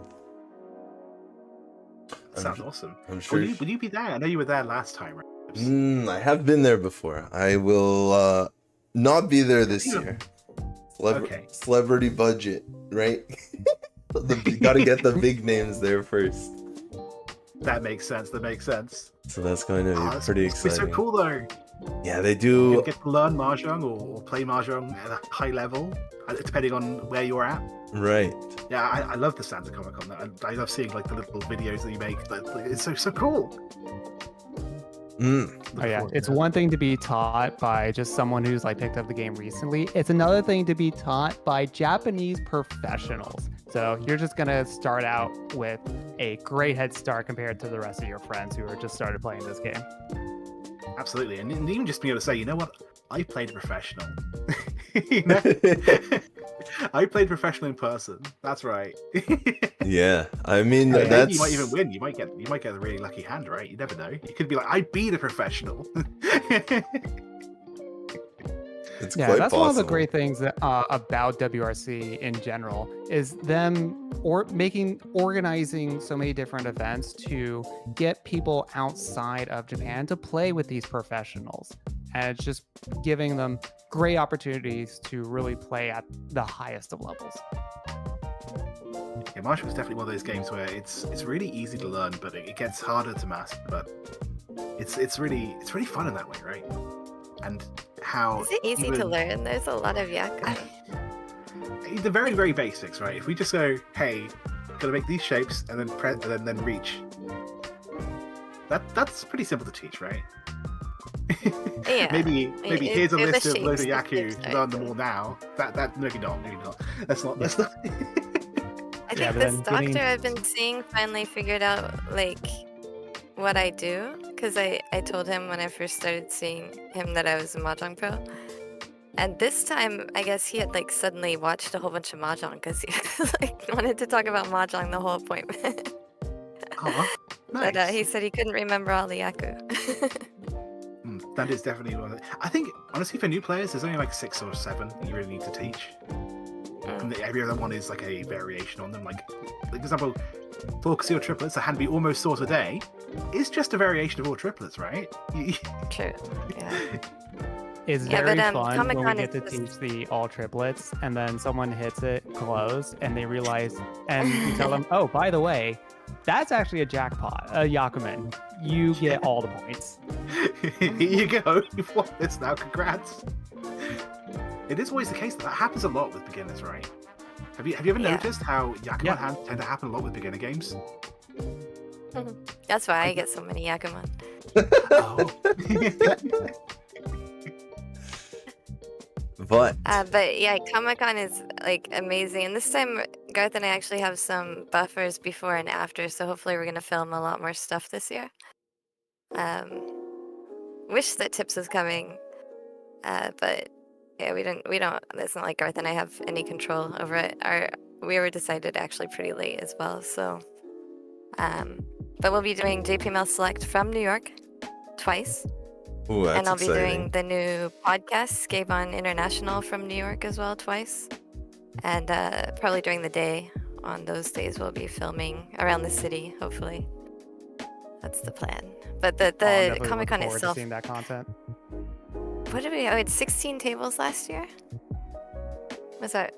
Sounds awesome. I'm sure. Will you be there? I know you were there last time, right? I have been there before. I will not be there this year. Okay. Celebrity budget, right? You gotta get the big names there first. That makes sense. So that's going to be pretty exciting. It's so cool though. Yeah, they do. You get to learn Mahjong or play Mahjong at a high level, depending on where you're at. Right. Yeah, I love the Santa Comic Con. I love seeing like the little videos that you make. It's so cool. Oh yeah, it's one thing to be taught by just someone who's like picked up the game recently. It's another thing to be taught by Japanese professionals. So you're just gonna start out with a great head start compared to the rest of your friends who are just started playing this game. Absolutely, and even just being able to say, you know what, I played professional. You know? I played professional in person. That's right. Yeah, I mean You might even win. You might get a really lucky hand, right? You never know. You could be like, I beat a professional. It's yeah, quite that's possible. one of the great things that, about WRC in general is them organizing so many different events to get people outside of Japan to play with these professionals, and it's just giving them great opportunities to really play at the highest of levels. Yeah, Mahjong is definitely one of those games where it's really easy to learn, but it gets harder to master. But it's really fun in that way, right? And how Is it easy to learn? There's a lot of yaku. The very, very basics, right? If we just go, hey, gotta make these shapes and then press and then reach. That's pretty simple to teach, right? Yeah. maybe here's a do the list of loads of shapes, the yaku. shapes, Learn them all now. That maybe not. That's not. I Yeah, think but this then doctor getting- I've been seeing finally figured out like what I do, because I told him when I first started seeing him that I was a Mahjong pro, And this time, I guess he had like suddenly watched a whole bunch of mahjong because he like wanted to talk about mahjong the whole appointment. Oh, nice. But he said he couldn't remember all the yaku. That is definitely one of it. I think, honestly, for new players, there's only like 6 or 7 you really need to teach. And every other one is like a variation on them. Like for example, for Seal triplets, that had to be almost sort a day. It's just a variation of all triplets, right? True. Yeah. It's Yeah, very but, fun when we Comic-Con get to is just- teach the all triplets, and then someone hits it close, and they realize, and you tell them, oh, by the way, that's actually a jackpot, a Yakuman. You get all the points. Here you go. You've won this now. Congrats. It is always the case that happens a lot with beginners, right? Have you ever Yeah. noticed how Yakuman hands tend to happen a lot with beginner games? That's why I get so many yakuman. Oh. But But yeah, Comic-Con is like amazing. And this time, Garth and I actually have some buffers before and after, so hopefully we're gonna film a lot more stuff this year. Wish that Tips was coming, but yeah, we don't. It's not like Garth and I have any control over it. We were decided actually pretty late as well. So, but we'll be doing JPML Select from New York twice. ooh, that's And I'll be exciting. doing the new podcast, Scape on International from New York as well, twice. And probably during the day, on those days, we'll be filming around the city, hopefully. That's the plan. But I'm the definitely looking Comic-Con forward to itself, seeing that content. what did we had 16 tables last year? Was that,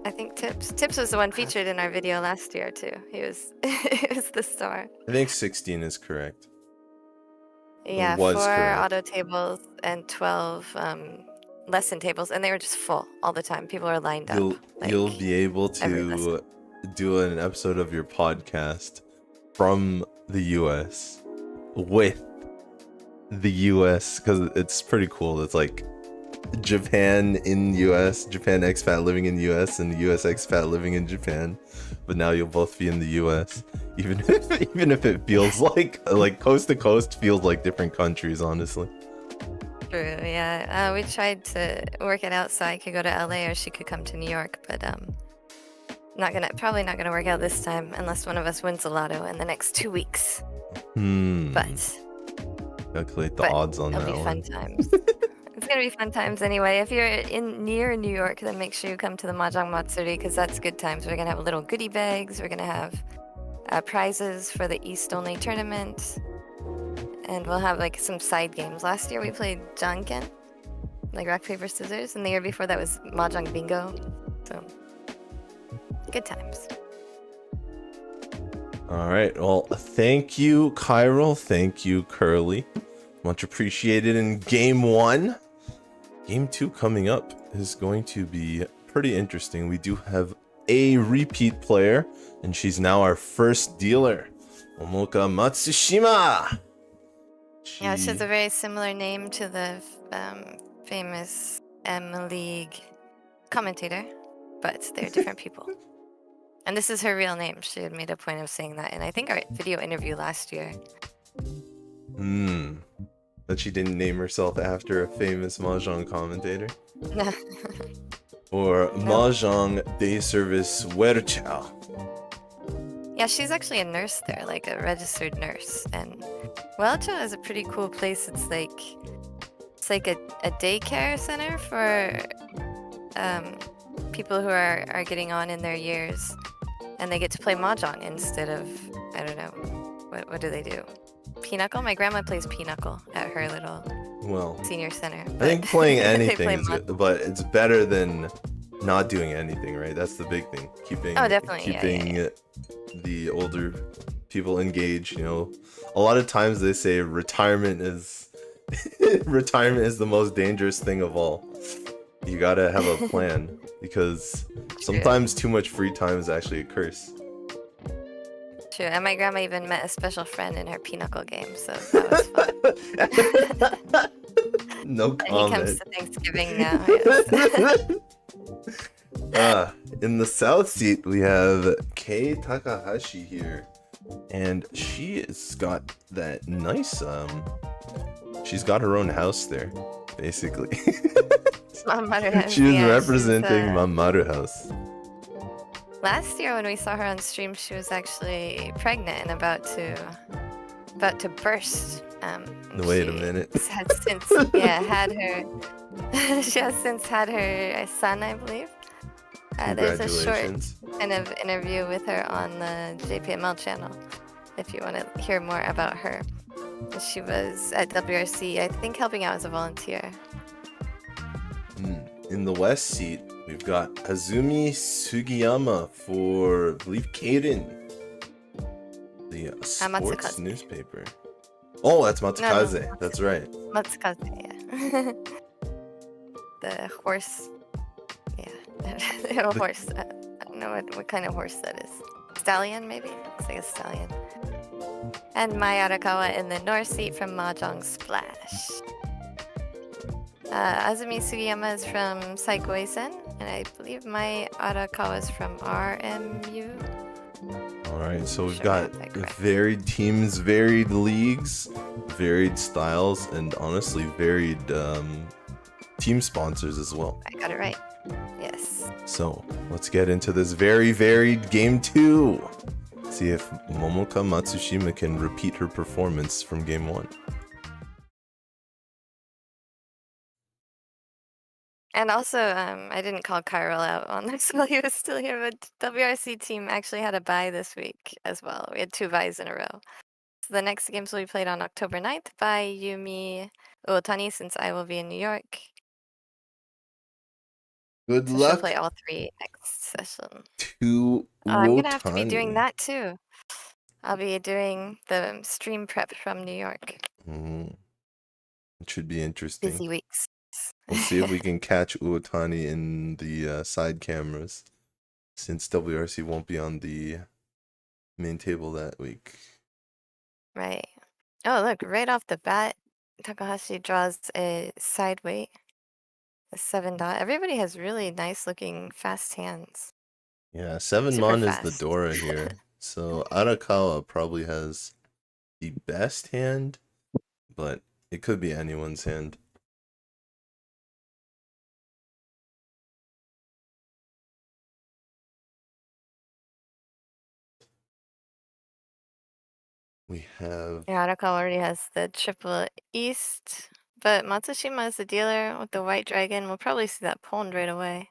I think Tips? Tips was the one featured in our video last year, too. He was, he was the star. I think 16 is correct. Yeah, was 4 correct. auto tables and 12 lesson tables, and they were just full all the time. People are lined up. You'll like, be able every to lesson. do an episode of your podcast from the US with the US, because it's pretty cool. It's like Japan in US, Japan expat living in US, and US expat living in Japan. But now you'll both be in the US, even if it feels like coast to coast feels like different countries, honestly. True, yeah. We tried to work it out so I could go to LA or she could come to New York, but probably not gonna work out this time unless one of us wins the lotto in the next 2 weeks. But Calculate the but odds on it'll that be one. fun times. It's gonna be fun times anyway. If you're near New York, then make sure you come to the Mahjong Matsuri because that's good times. We're gonna have little goodie bags. We're gonna have prizes for the East only tournament, and we'll have like some side games. Last year we played Janken, like rock paper scissors, and the year before that was Mahjong Bingo. So good times. All right. Well, thank you, Chiral. Thank you, Kurly. Much appreciated in game 1. Game 2 coming up is going to be pretty interesting. We do have a repeat player, and she's now our first dealer, Momoka Matsushima. Yeah, she has a very similar name to the famous M League commentator, but they're different people. And this is her real name. She had made a point of saying that in, I think, our video interview last year. That she didn't name herself after a famous Mahjong commentator? Or Mahjong Day Service Welchao. Yeah, she's actually a nurse there, like a registered nurse. And Welchao is a pretty cool place. It's like a daycare center for people who are getting on in their years, and they get to play mahjong instead of, I don't know, what do they do? Pinochle? My grandma plays Pinochle at her little senior center. I think playing they anything play is good, but it's better than not doing anything, right? That's the big thing. Keeping the older people engaged. You know, a lot of times they say retirement is the most dangerous thing of all. You gotta have a plan because sometimes too much free time is actually a curse. True, and my grandma even met a special friend in her Pinochle game, so that was fun. No And comment. he comes to Thanksgiving now. Yes. In the south seat we have Kei Takahashi here, and she's got that nice she's got her own house there, basically. Manmaru House. She was Yeah, representing Manmaru House. Last year when we saw her on stream, she was actually pregnant and about to burst. Wait a minute. Had since had her. She has since had her son, I believe. There's a short Congratulations. kind of interview with her on the JPML channel, if you want to hear more about her. She was at WRC, I think, helping out as a volunteer. In the West seat, we've got Azumi Sugiyama for, I believe, Kaden, the sports Matsukaze. newspaper. Oh, that's Matsukaze. No. That's right. Matsukaze, yeah. The horse. Yeah, a horse. I don't know what kind of horse that is. Stallion, maybe? Looks like a stallion. And Mai Arakawa in the North seat from Mahjong Splash. Azumi Sugiyama is from Saikoi-sen, and I believe Mai Arakawa is from RMU. Alright, so we've Sure, got that's correct. varied teams, varied leagues, varied styles, and honestly, varied team sponsors as well. I got it right. Yes. So, let's get into this very varied game 2. See if Momoka Matsushima can repeat her performance from game 1. And also, I didn't call Chiral out on this while he was still here, but WRC team actually had a bye this week as well. We had 2 byes in a row. So the next games will be played on October 9th by Yumi Uotani, since I will be in New York. Good So she'll luck play all 3 next session. to I'm gonna have to be doing Uotani. that too. I'll be doing the stream prep from New York. It should be interesting. Busy weeks. We'll see if we can catch Uotani in the side cameras, since WRC won't be on the main table that week. Right. Oh, look, right off the bat, Takahashi draws a side weight, a 7 dot. Everybody has really nice looking fast hands. Yeah, 7 Super mon is the fast. Dora here. So Arakawa probably has the best hand, but it could be anyone's hand. We have Arakawa already has the triple east, but Matsushima is the dealer with the white dragon. We'll probably see that pawned right away.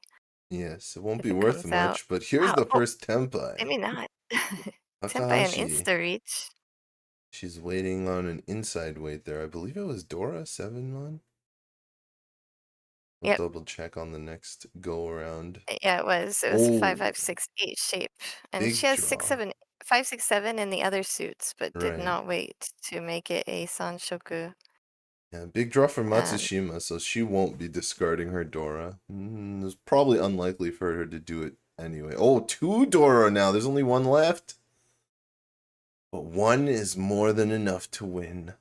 yes, it won't If be it worth comes out. much, but here's Wow, the oh, first tempai. maybe not. Tempai and Takahashi. insta reach. She's waiting on an inside weight there. I believe it was Dora 7 mon. We'll Yep. double check on the next go around. Yeah, it was. It was Oh. 5568 shape, and Big she has draw. 567 in the other suits, but did Right. not wait to make it a Sanshoku. Yeah, big draw for Matsushima, so she won't be discarding her Dora. It's probably unlikely for her to do it anyway. Oh, 2 Dora now. There's only 1 left. But 1 is more than enough to win.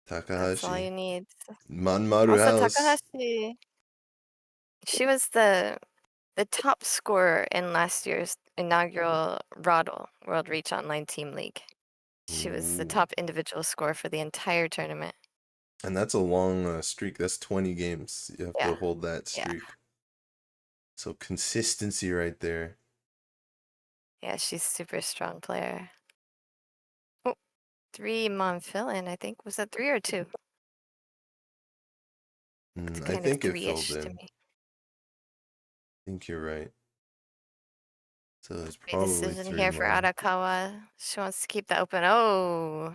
Takahashi. That's all you need. Manmaru Also, House. Takahashi, she was the top scorer in last year's inaugural RODL, World Reach Online Team League. She was the Ooh. top individual scorer for the entire tournament. And that's a long streak. That's 20 games. You have to hold that streak. So consistency right there. Yeah, she's a super strong player. Oh, 3 mon fill-in, I think. Was that 3 or 2? It's I kind think of it three-ish filled to in. me. I think you're right. So it's Great probably decision 3 here for mon. Arakawa. She wants to keep that open. Oh,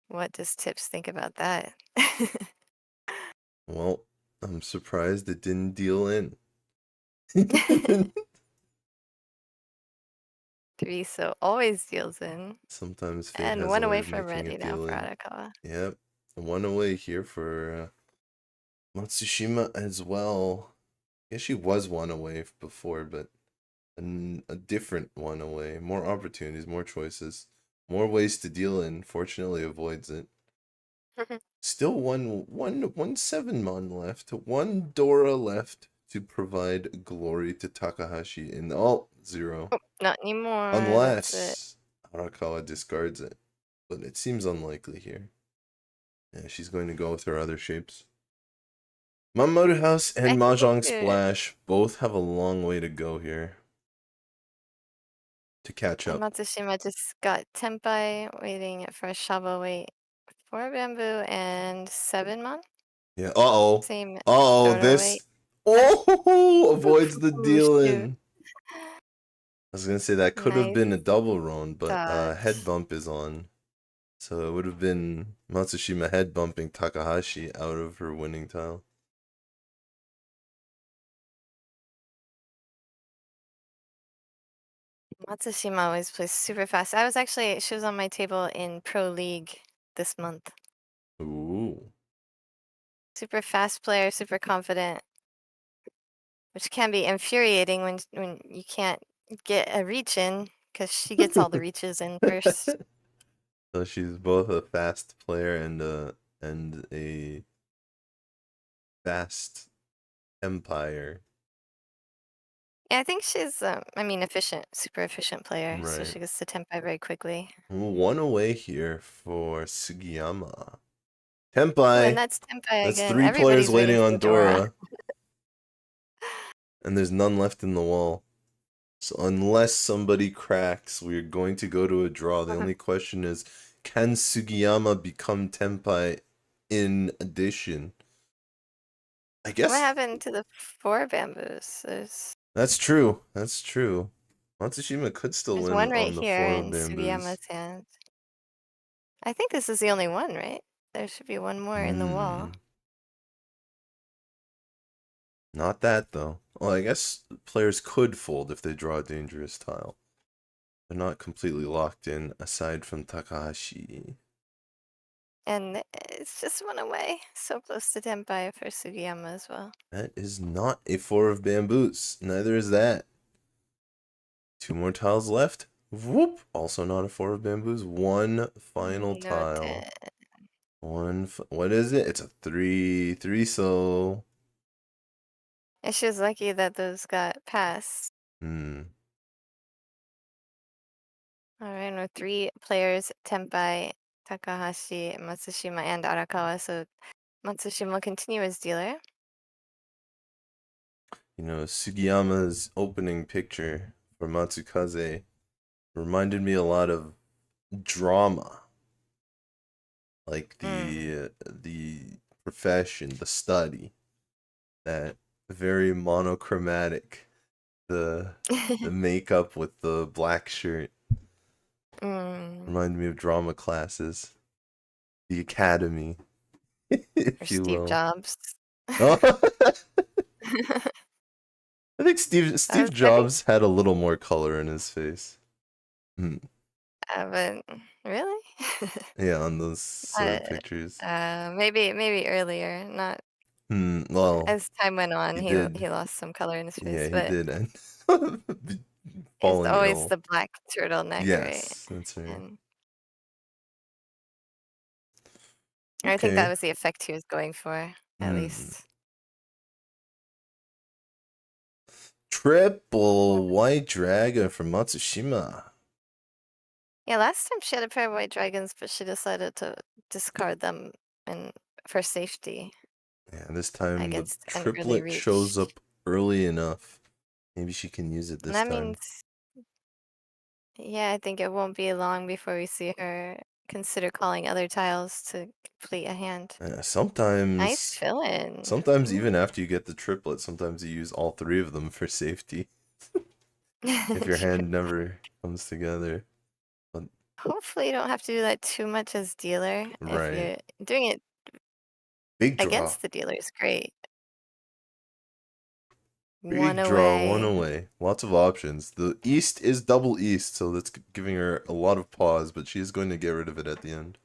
what does Tips think about that? Well, I'm surprised it didn't deal in. 3, so always deals in. Sometimes fate And has 1 a way away of from making ready it now deal for in. Arakawa. Yep, 1 away here for Matsushima as well. I guess she was 1 away before, but a different 1 away. More opportunities, more choices, more ways to deal in. Fortunately, avoids it. Still one 7 mon left. 1 Dora left to provide glory to Takahashi in 0. Oh, not anymore. That's it. Unless Arakawa discards it. But it seems unlikely here. Yeah, she's going to go with her other shapes. Manmaru House I and think Mahjong you're- Splash both have a long way to go here to catch and up. Matsushima just got Tenpai waiting for a shovel weight 4 bamboo and 7 mon. Yeah. Uh-oh. Same Uh-oh, Dora weight. this... Oh! Avoids the Ooh, deal shoot. in. I was gonna say that could have Nice been a double round, but dodge. head bump is on. So it would have been Matsushima head bumping Takahashi out of her winning tile. Matsushima always plays super fast. She was on my table in Pro League this month. Ooh. Super fast player, super confident, which can be infuriating when you can't get a reach in because she gets all the reaches in first. So she's both a fast player and a fast empire. Yeah, I think she's, efficient, super efficient player, so Right. she gets to Tenpai very quickly. One away here for Sugiyama. Oh, and Tenpai. that's Tenpai That's again. 3 players Everybody's waiting for on Dora. And there's none left in the wall. So unless somebody cracks, we're going to go to a draw. The only question is, can Sugiyama become Tenpai in addition? I guess... What happened to the 4 bamboos? That's true. That's true. Matsushima could still There's win one right on the here 4 in bamboos. Sugiyama's hand. I think this is the only one, right? There should be one more in the wall. Not that, though. Well, I guess players could fold if they draw a dangerous tile. They're not completely locked in, aside from Takahashi. And it's just one away. So close to Tenpai for Sugiyama as well. That is not a 4 of bamboos. Neither is that. 2 more tiles left. Whoop! Also not a 4 of bamboos. One final tile. What is it? It's a 3. 3 so... And she was lucky that those got passed. Hmm. Alright, we're 3 players, Tenpai, Takahashi, Matsushima, and Arakawa. So Matsushima will continue as dealer. You know, Sugiyama's opening picture for Matsukaze reminded me a lot of drama. Like the profession, the study. That very monochromatic. The makeup with the black shirt. Reminded me of drama classes. The academy. If you Steve will. Jobs. Oh. I think Steve Jobs had a little more color in his face. But really? Yeah, on those sort of pictures. Maybe earlier, not Well, as time went on. he He did. lost some color in his face, Yeah, he but did. And it's falling always ill. the black turtleneck, right? Yes, that's right. And I think that was the effect he was going for, at least. Triple White Dragon from Matsushima. Yeah, last time she had a pair of white dragons, but she decided to discard them for safety. Yeah, this time the Against an early triplet shows reach. up early enough. Maybe she can use it this That time. means, yeah, I think it won't be long before we see her consider calling other tiles to complete a hand. Sometimes, Nice fill-in. sometimes even after you get the triplet, sometimes you use all 3 of them for safety. If your hand never comes together. But hopefully you don't have to do that too much as dealer. Right. If you're doing it big draw. against the dealer is great. Big One draw, away. 1 away. Lots of options. The east is double east, so that's giving her a lot of pause, but she's going to get rid of it at the end.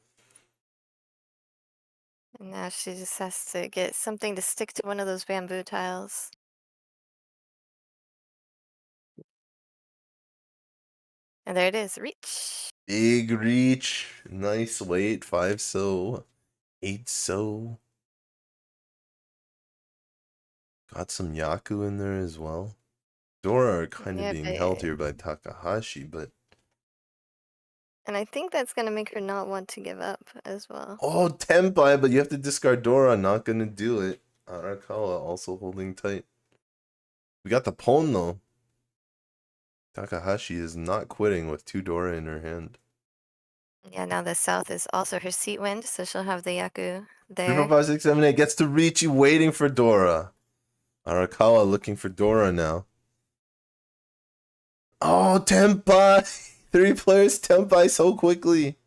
And now she just has to get something to stick to one of those bamboo tiles. And there it is, reach. Big reach. Nice weight. 5 so. 8 so. Got some Yaku in there as well. Dora are kind of being held here by Takahashi, but... And I think that's going to make her not want to give up as well. Oh, Tenpai, but you have to discard Dora. Not going to do it. Arakawa also holding tight. We got the pawn though. Takahashi is not quitting with 2 Dora in her hand. Yeah, now the south is also her seat wind, so she'll have the Yaku 3, 4, there. 5, 6, 7, 8 gets to Riichi waiting for Dora. Arakawa looking for Dora now. Oh, Tenpai! 3 players Tenpai so quickly.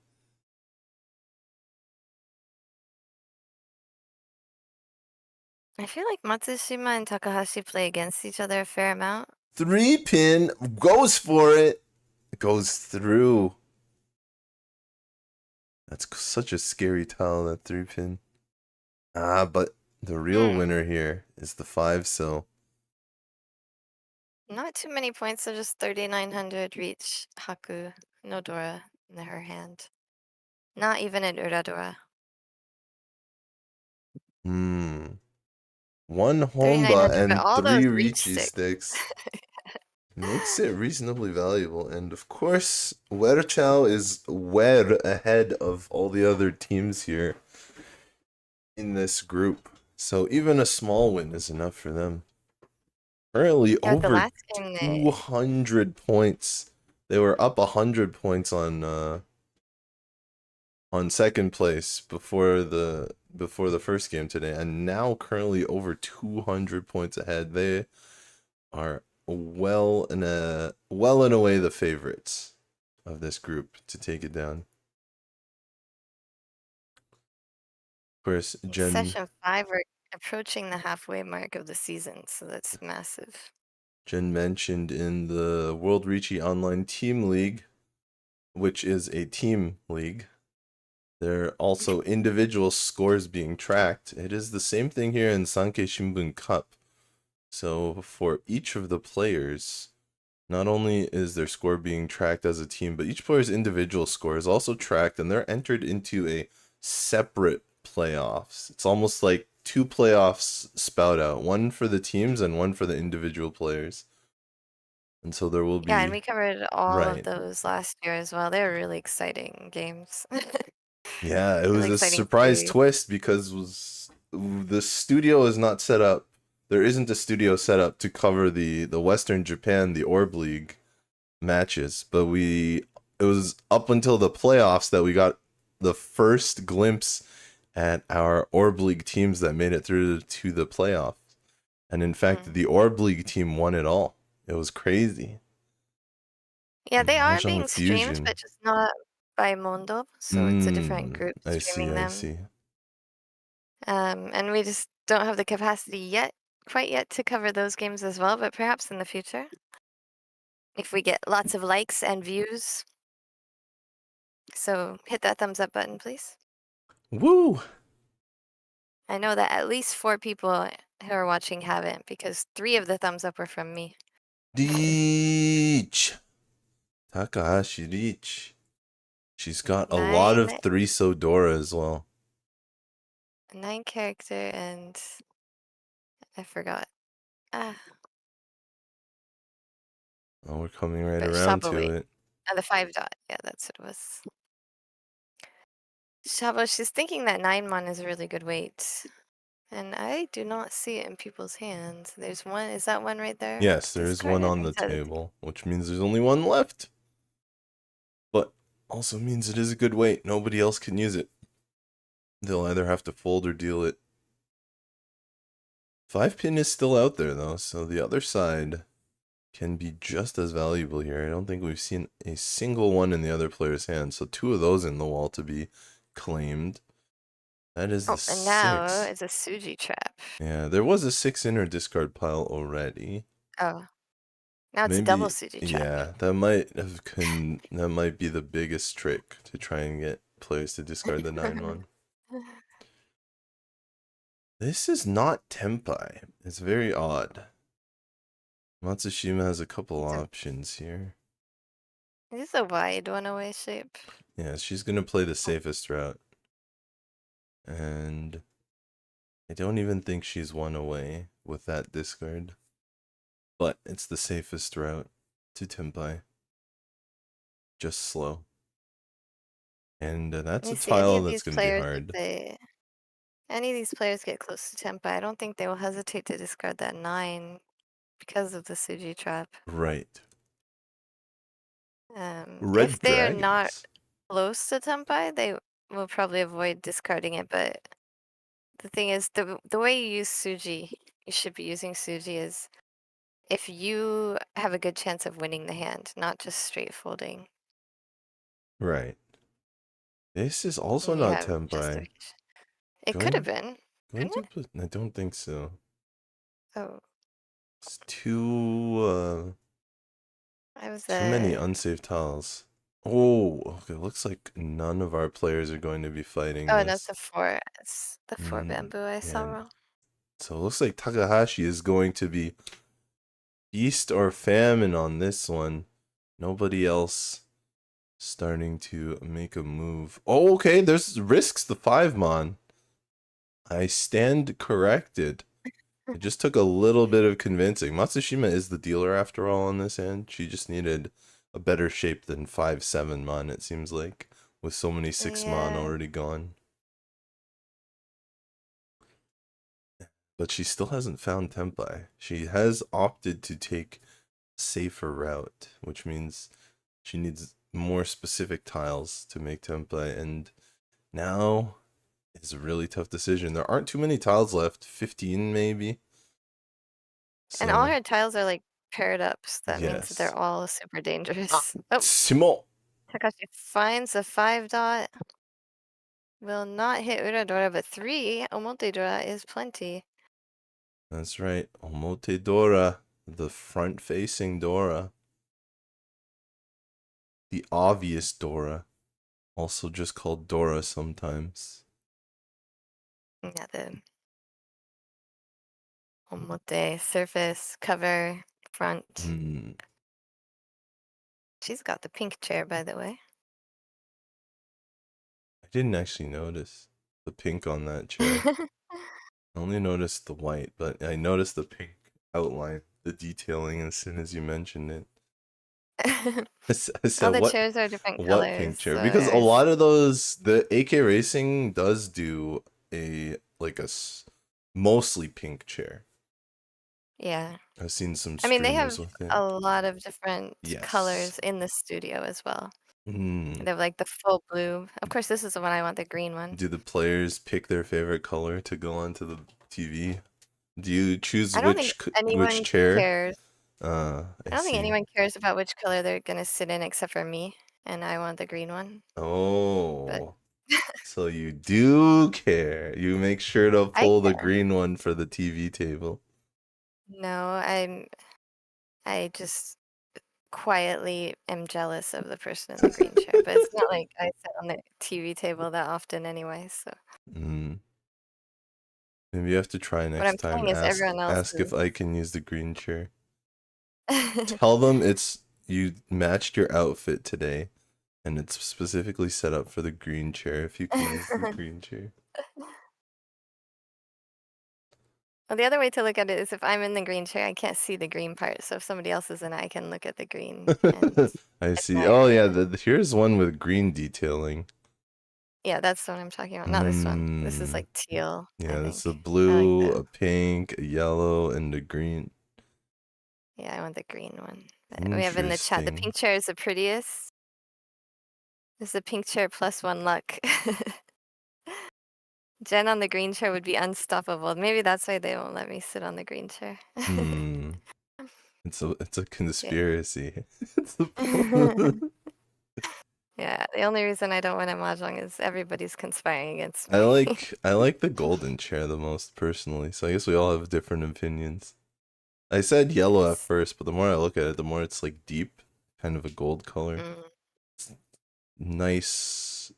I feel like Matsushima and Takahashi play against each other a fair amount. 3 pin goes for it. It goes through. That's such a scary tile, that 3 pin. But the real winner here is the 5 so. Not too many points, so just 3,900 reach Haku. No Dora in her hand. Not even an Uradora. 1 Honba 3,900, but and all 3 those reach Riichi sticks. sticks. Makes it reasonably valuable. And of course, Welchao is well ahead of all the other teams here in this group. So even a small win is enough for them. Currently Yeah, the over last game 200 points. They were up 100 points on second place before the first game today, and now currently over 200 points ahead. They are well and away the favorites of this group to take it down. Of course, Jenn. Session 5, we're approaching the halfway mark of the season, so that's massive. Jenn mentioned in the World Riichi Online Team League, which is a team league, there are also individual scores being tracked. It is the same thing here in Sankei Shimbun Cup. So for each of the players, not only is their score being tracked as a team, but each player's individual score is also tracked, and they're entered into a separate playoffs. It's almost like 2 playoffs spout out, one for the teams and one for the individual players. And so there will be... Yeah, and we covered all of those last year as well. They were really exciting games. Yeah, it was Really a exciting surprise series. twist because the studio is not set up. There isn't a studio set up to cover the Western Japan, the Orb League matches, but it was up until the playoffs that we got the first glimpse at our Orb League teams that made it through to the playoffs. And in fact, the Orb League team won it all. It was crazy. Yeah, they are Mahjong being streamed, Fusion. but just not by Mondo, so it's a different group streaming them. I see. And we just don't have the capacity quite yet to cover those games as well, but perhaps in the future. If we get lots of likes and views. So hit that thumbs up button, please. Woo! I know that at least 4 people who are watching haven't, because 3 of the thumbs up were from me. Riichi. Takahashi Riichi. She's got a lot of 3 Sodora as well. 9 character and I forgot. Oh, we're coming right around to it. The 5 dot. Yeah, that's what it was. Shabo, she's thinking that 9 mon is a really good weight. And I do not see it in people's hands. There's one. Is that one right there? Yes, there is one on the table, which means there's only one left. But also means it is a good weight. Nobody else can use it. They'll either have to fold or deal it. 5 pin is still out there though, so the other side can be just as valuable here. I don't think we've seen a single one in the other player's hand, so 2 of those in the wall to be claimed. That is the 6. And now it's a Suji trap. Yeah, there was a 6 in her discard pile already. Oh. Now it's double Suji trap. Yeah, that might be the biggest trick to try and get players to discard the 9 one. This is not Tenpai. It's very odd. Matsushima has a couple options here. This is a wide one-away shape. Yeah, she's gonna play the safest route. And I don't even think she's 1 away with that discard. But it's the safest route to Tenpai. Just slow. And that's a tile that's gonna be hard. any of these players get close to Tempai, I don't think they will hesitate to discard that 9 because of the Suji trap. Right. If Red they are not dragons. close to Tempai, they will probably avoid discarding it. But the thing is, the way you use Suji, you should be using Suji is if you have a good chance of winning the hand, not just straight folding. Right. This is also And you not have Tempai. justification. It could have been. Going Couldn't to it? I don't think so. Oh, It's too I was too many unsafe tiles. Oh, okay. Looks like none of our players are going to be fighting Oh, this. and that's the 4. It's the 4 bamboo I saw yeah. wrong. So it looks like Takahashi is going to be feast or famine on this one. Nobody else starting to make a move. Oh, okay. There's risks the 5-mon. I stand corrected. It just took a little bit of convincing. Matsushima is the dealer after all on this end. She just needed a better shape than 5-7 mon, it seems like, with so many 6 mon Yeah. already gone. But she still hasn't found Tempai. She has opted to take a safer route, which means she needs more specific tiles to make Tempai, and now is a really tough decision. There aren't too many tiles left, 15 maybe. And all So, her tiles are like paired up, so that means that yes. they're all super dangerous. Oh, Simo! Takashi finds a 5 dot. Will not hit Uradora, but 3 Omotedora is plenty. That's right, Omote Dora, the front-facing Dora. The obvious Dora, also just called Dora sometimes. Yeah, the Omote, surface, cover, front. She's got the pink chair, by the way. I didn't actually notice the pink on that chair. I only noticed the white, but I noticed the pink outline, the detailing as soon as you mentioned it. I said, All the chairs are different what colors. pink chair? So Because a there's- lot of those, the AK Racing does do mostly pink chair. Yeah. I've seen some I mean, they have streamers with it. a lot of different Yes. colors in the studio as well. Mm. They have like the full blue. Of course, this is the one I want, the green one. Do the players pick their favorite color to go onto the TV? Do you choose I don't think anyone which chair? cares. I don't think see. anyone cares about which color they're gonna sit in except for me, and I want the green one. Oh, so you do care. You make sure to I pull the care. green one for the TV table. No, I just quietly am jealous of the person in the green chair, but it's not like I sit on the TV table that often anyway. So Maybe you have to try what I'm next time. saying is everyone else Ask if I can use the green chair. is. Tell them you matched your outfit today, and it's specifically set up for the green chair. If you can use the green chair. Well, the other way to look at it is if I'm in the green chair, I can't see the green part. So if somebody else is in it, I can look at the green. And I see. admire Oh yeah, it. here's one with green detailing. Yeah, that's what I'm talking about. Not this one. This is like teal. Yeah, I it's a think. blue, like a pink, a yellow, and a green. Yeah, I want the green one. We have in the chat, the Interesting. pink chair is the prettiest. This is a pink chair plus 1 luck. Jenn on the green chair would be unstoppable. Maybe that's why they won't let me sit on the green chair. It's a conspiracy. Yeah, the only reason I don't win at Mahjong is everybody's conspiring against me. I like the golden chair the most personally, so I guess we all have different opinions. I said yellow at first, but the more I look at it, the more it's like deep, kind of a gold color. Nice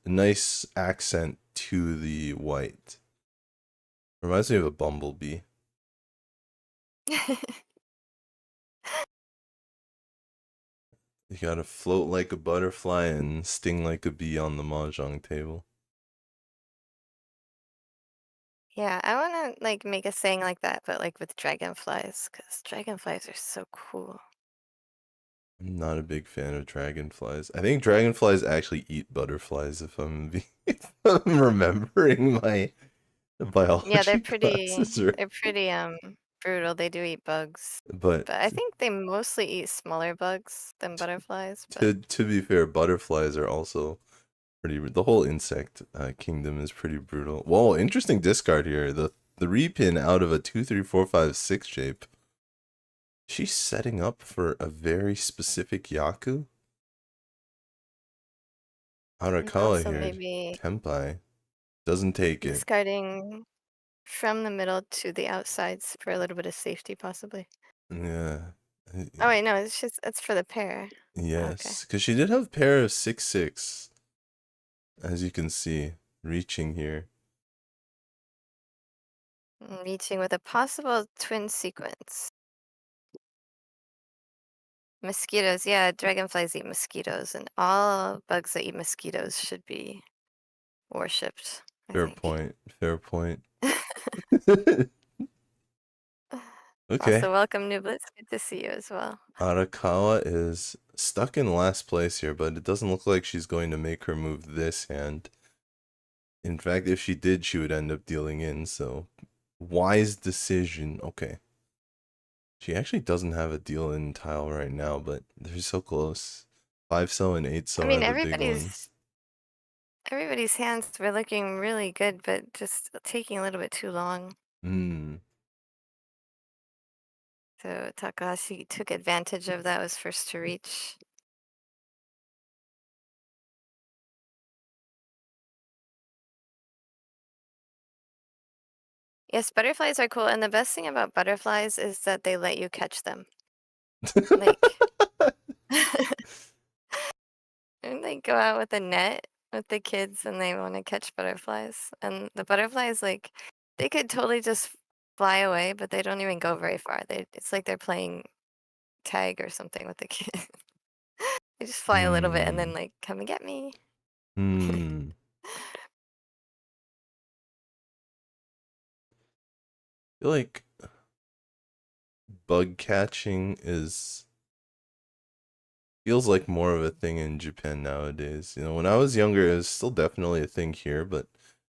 accent to the white. Reminds me of a bumblebee. You gotta float like a butterfly and sting like a bee on the mahjong table. Yeah, I want to like make a saying like that, but like with dragonflies, because dragonflies are so cool. I'm not a big fan of dragonflies. I think dragonflies actually eat butterflies if I'm remembering biology Yeah, they're pretty classes, right? they're pretty brutal. They do eat bugs. But But I think they mostly eat smaller bugs than butterflies, but to be fair, butterflies are also the whole insect kingdom is pretty brutal. Whoa, interesting discard here. The repin out of a 2, 3, 4, 5, 6 shape. She's setting up for a very specific Yaku. Arakawa also here. maybe Tempai. Doesn't take it. discarding from the middle to the outsides for a little bit of safety, possibly. Yeah. Oh wait, no, it's for the pair. Okay. Yes, because she did have a pair of 6/6, as you can see, reaching here. Reaching with a possible twin sequence. Mosquitoes, yeah, dragonflies eat mosquitoes, and all bugs that eat mosquitoes should be worshipped, I Fair think. point. Fair point. Okay. Also, welcome, Nublets. Good to see you as well. Arakawa is stuck in last place here, but it doesn't look like she's going to make her move this hand. In fact, if she did, she would end up dealing in, so wise decision. Okay. She actually doesn't have a deal in tile right now, but they're so close. 5-so and 8-so I mean, are the big ones. everybody's hands were looking really good, but just taking a little bit too long. So Takahashi took advantage of that, was first to reach. Yes, butterflies are cool, and the best thing about butterflies is that they let you catch them. Like, and they go out with a net with the kids and they want to catch butterflies. And the butterflies, like, they could totally just fly away, but they don't even go very far. It's like they're playing tag or something with the kid. They just fly a little bit and then like, come and get me. I feel like bug catching feels like more of a thing in Japan nowadays. You know, when I was younger, it was still definitely a thing here, but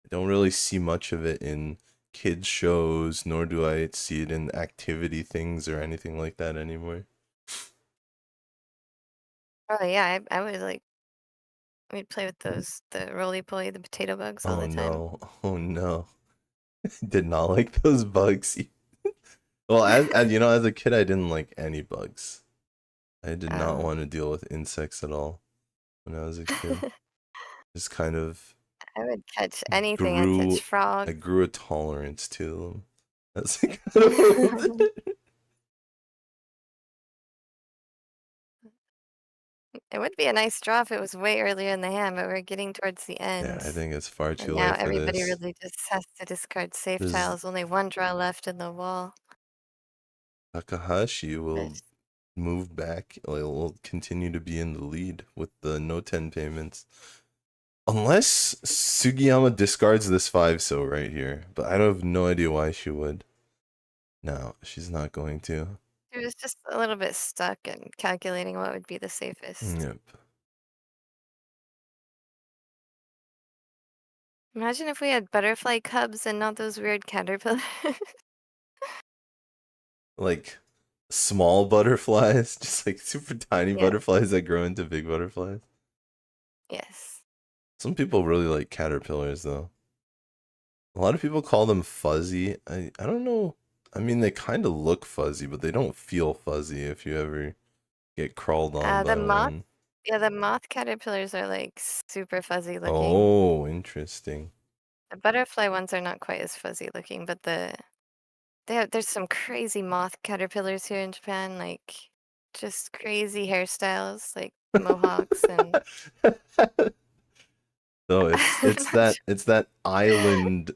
I don't really see much of it in kids shows, nor do I see it in activity things or anything like that anymore. Oh yeah, I would like, we'd play with the roly-poly, the potato bugs all the time. No. Oh no. Did not like those bugs. Well, as you know, as a kid, I didn't like any bugs. I did not want to deal with insects at all when I was a kid. Just kind of I would catch anything. I'd catch frogs. I grew a tolerance to them. That's kind of It would be a nice draw if it was way earlier in the hand, but we're getting towards the end. Yeah, I think it's far too And late now for everybody this. really just has to discard safe tiles. Only one draw left in the wall. Takahashi will move back. Will continue to be in the lead with the no 10 payments. Unless Sugiyama discards this 5-so right here. But I have no idea why she would. No, she's not going to. She was just a little bit stuck and calculating what would be the safest. Yep. Imagine if we had butterfly cubs and not those weird caterpillars. Like small butterflies, just like super tiny butterflies that grow into big butterflies. Yes. Some people really like caterpillars though. A lot of people call them fuzzy. I don't know. I mean, they kind of look fuzzy, but they don't feel fuzzy if you ever get crawled on by one. Yeah, the moth caterpillars are like super fuzzy looking. Oh, interesting. The butterfly ones are not quite as fuzzy looking, but there's some crazy moth caterpillars here in Japan, like just crazy hairstyles, like mohawks and. So it's that island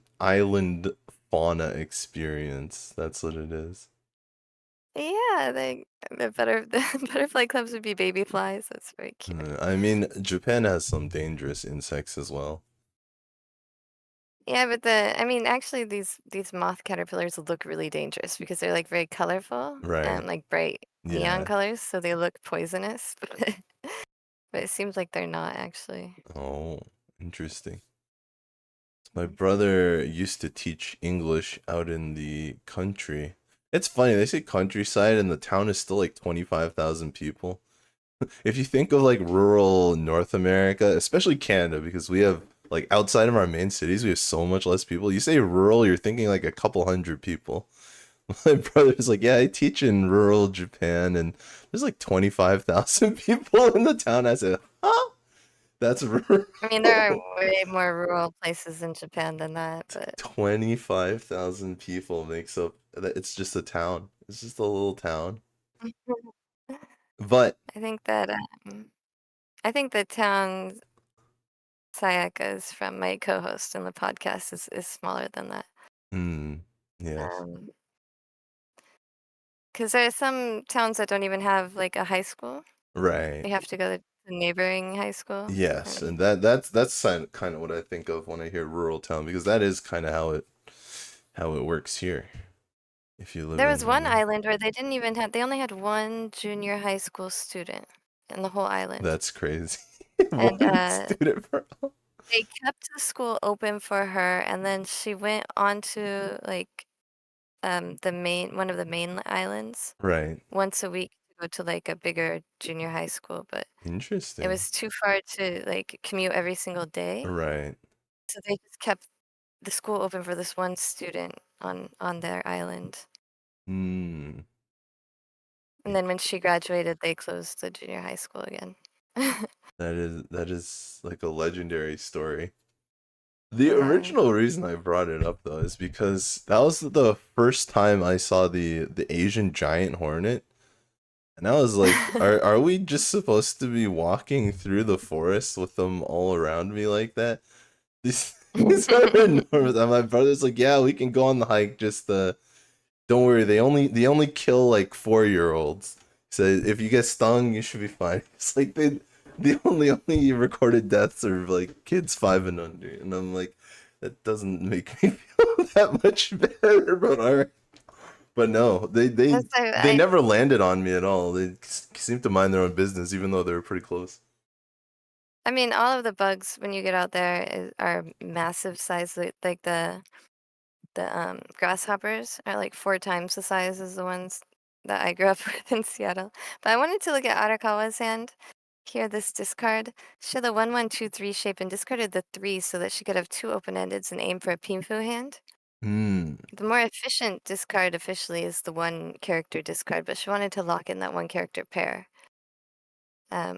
fauna experience. That's what it is. Yeah, the butterfly clubs would be baby flies. That's very cute. I mean, Japan has some dangerous insects as well. Yeah, but I mean, actually, these moth caterpillars look really dangerous because they're like very colorful, right? And like bright neon colors, so they look poisonous. But it seems like they're not actually. Oh, interesting. My brother used to teach English out in the country. It's funny, they say countryside and the town is still like 25,000 people. If you think of like rural North America, especially Canada, because we have like outside of our main cities, we have so much less people. You say rural, you're thinking like a couple hundred people. My brother's like, yeah, I teach in rural Japan and there's like 25,000 people in the town. I said, huh? That's rural. I mean, there are way more rural places in Japan than that, but 25,000 people makes up that it's just a town. It's just a little town. But I think that I think the town Sayaka is from, my co-host in the podcast, is smaller than that. yes. Because there are some towns that don't even have like a high school. Right. You have to go to the neighboring high school. Yes, And and that's kind of what I think of when I hear rural town because that is kind of how it works here. If you live there was one in island where they didn't even have, they only had one junior high school student in the whole island. That's crazy. And One student per they kept the school open for her, and then she went on to like one of the main islands Right. once a week to go to like a bigger junior high school, but it Interesting. was too far to like commute every single day. Right. So they just kept the school open for this one student on their island. Hmm. And then when she graduated, they closed the junior high school again. That is like a legendary story. The Yeah. original reason I brought it up though is because that was the first time I saw the Asian giant hornet. And I was like, are we just supposed to be walking through the forest with them all around me like that? These are enormous. And my brother's like, yeah, we can go on the hike, just don't worry, they only kill like 4-year-olds. So if you get stung, you should be fine. It's like the only recorded deaths are like kids 5 and under. And I'm like, that doesn't make me feel that much better, but alright. But no, they never landed on me at all. They seemed to mind their own business, even though they were pretty close. I mean, all of the bugs when you get out there are massive size. Like the grasshoppers are like 4 times the size as the ones that I grew up with in Seattle. But I wanted to look at Arakawa's hand. Here, this discard. She had the 1-1-2-3 shape and discarded the 3 so that she could have 2 open-endeds and aim for a Pinfu hand. The more efficient discard officially is the 1 character discard, but she wanted to lock in that 1 character pair,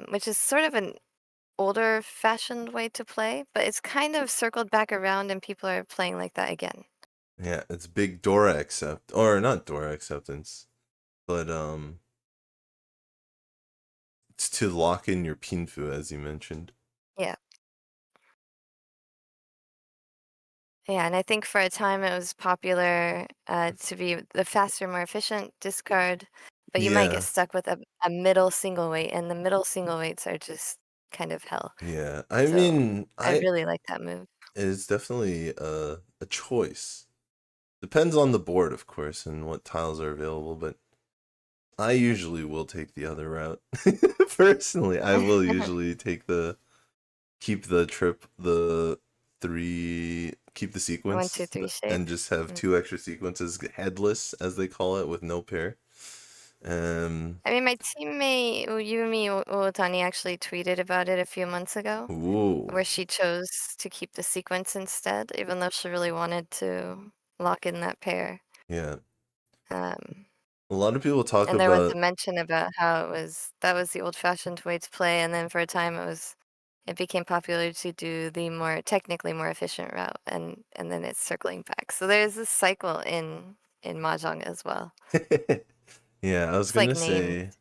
which is sort of an older fashioned way to play, but it's kind of circled back around and people are playing like that again. Yeah, it's big Dora accept, or not Dora acceptance, but it's to lock in your Pinfu, as you mentioned. Yeah. Yeah, and I think for a time it was popular to be the faster, more efficient discard, but you might Yeah. get stuck with a middle single weight, and the middle single weights are just kind of hell. Yeah, I So, mean, I really like that move. it's definitely a choice. Depends on the board, of course, and what tiles are available, but I usually will take the other route. Personally, I will usually keep the sequence 1, 2, 3 shape. and just have 2 extra sequences, headless as they call it, with no pair. I mean, my teammate Yumi Uotani actually tweeted about it a few months ago, where she chose to keep the sequence instead, even though she really wanted to lock in that pair. Yeah. A lot of people talk and there was about a mention about how that was the old-fashioned way to play, and then for a time it became popular to do the technically more efficient route, and then it's circling back. So there's this cycle in Mahjong as well. Yeah, I was It's like gonna say,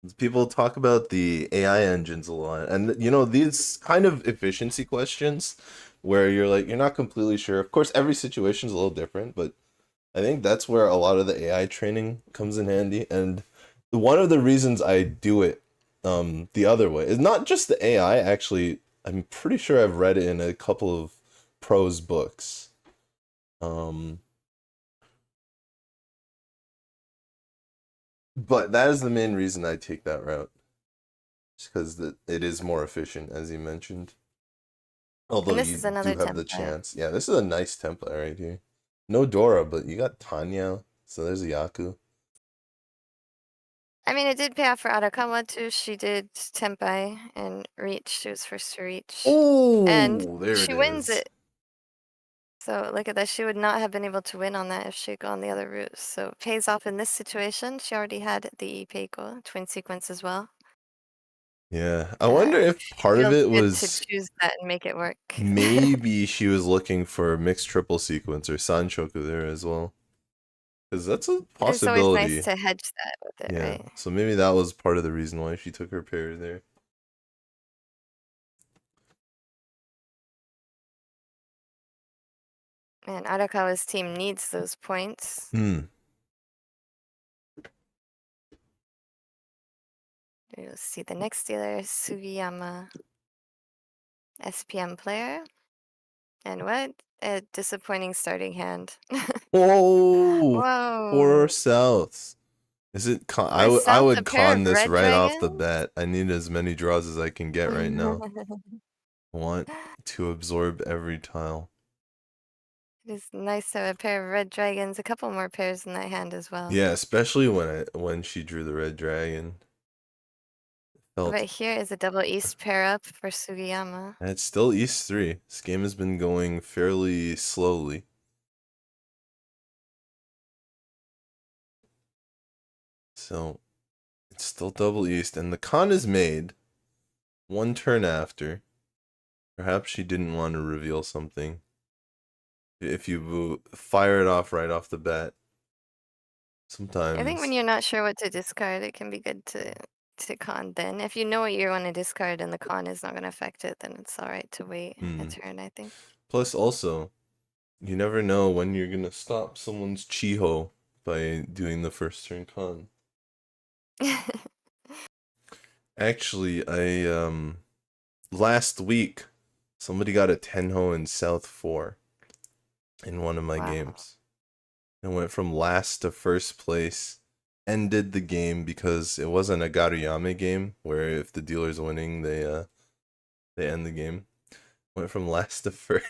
named. people talk about the AI engines a lot, and these kind of efficiency questions, where you're not completely sure. Of course, every situation is a little different, but I think that's where a lot of the AI training comes in handy. And one of the reasons I do it, the other way is not just the AI. Actually, I'm pretty sure I've read it in a couple of pros books. But that is the main reason I take that route. Just because it is more efficient, as you mentioned. Although And this you is do another have the template. chance. Yeah, this is a nice template right here. No Dora, but you got Tanya. So there's a Yaku. I mean, it did pay off for Arakawa too. She did Tempai and Reach. She was first to reach. And Oh, there she it wins is. it. So look at that. She would not have been able to win on that if she had gone the other route. So it pays off in this situation. She already had the Peiko twin sequence as well. Yeah, I wonder if part of Feels it good to was choose that and make it work. maybe she was looking for a mixed triple sequence or Sanchoku there as well. Because that's a It's always nice possibility. to hedge that with it, Yeah, right? so maybe that was part of the reason why she took her pair there. And Arakawa's team needs those points. Hmm. You'll see the next dealer, Sugiyama, SPM player. And what a disappointing starting hand. Oh, Whoa. poor South. Is it con I, For I South, a would pair con of this red right off the dragons? bat. I need as many draws as I can get right now. I want to absorb every tile. It is nice to have a pair of red dragons, a couple more pairs in that hand as well. Yeah, especially when she drew the red dragon. Felt But here is a double east pair up for Sugiyama. and it's still East 3. This game has been going fairly slowly. So it's still double East, and the con is made one turn after. Perhaps she didn't want to reveal something. If you fire it off right off the bat, sometimes. I think when you're not sure what to discard, it can be good to con then. If you know what you want to discard and the con is not going to affect it, then it's alright to wait a turn, I think. Plus, also, you never know when you're gonna stop someone's Chiho by doing the first turn con. Actually, last week somebody got a Tenho in South 4 in one of my games. And went from last to first place. Ended the game because it wasn't a Garuyame game where if the dealer's winning they end the game. Went from last to first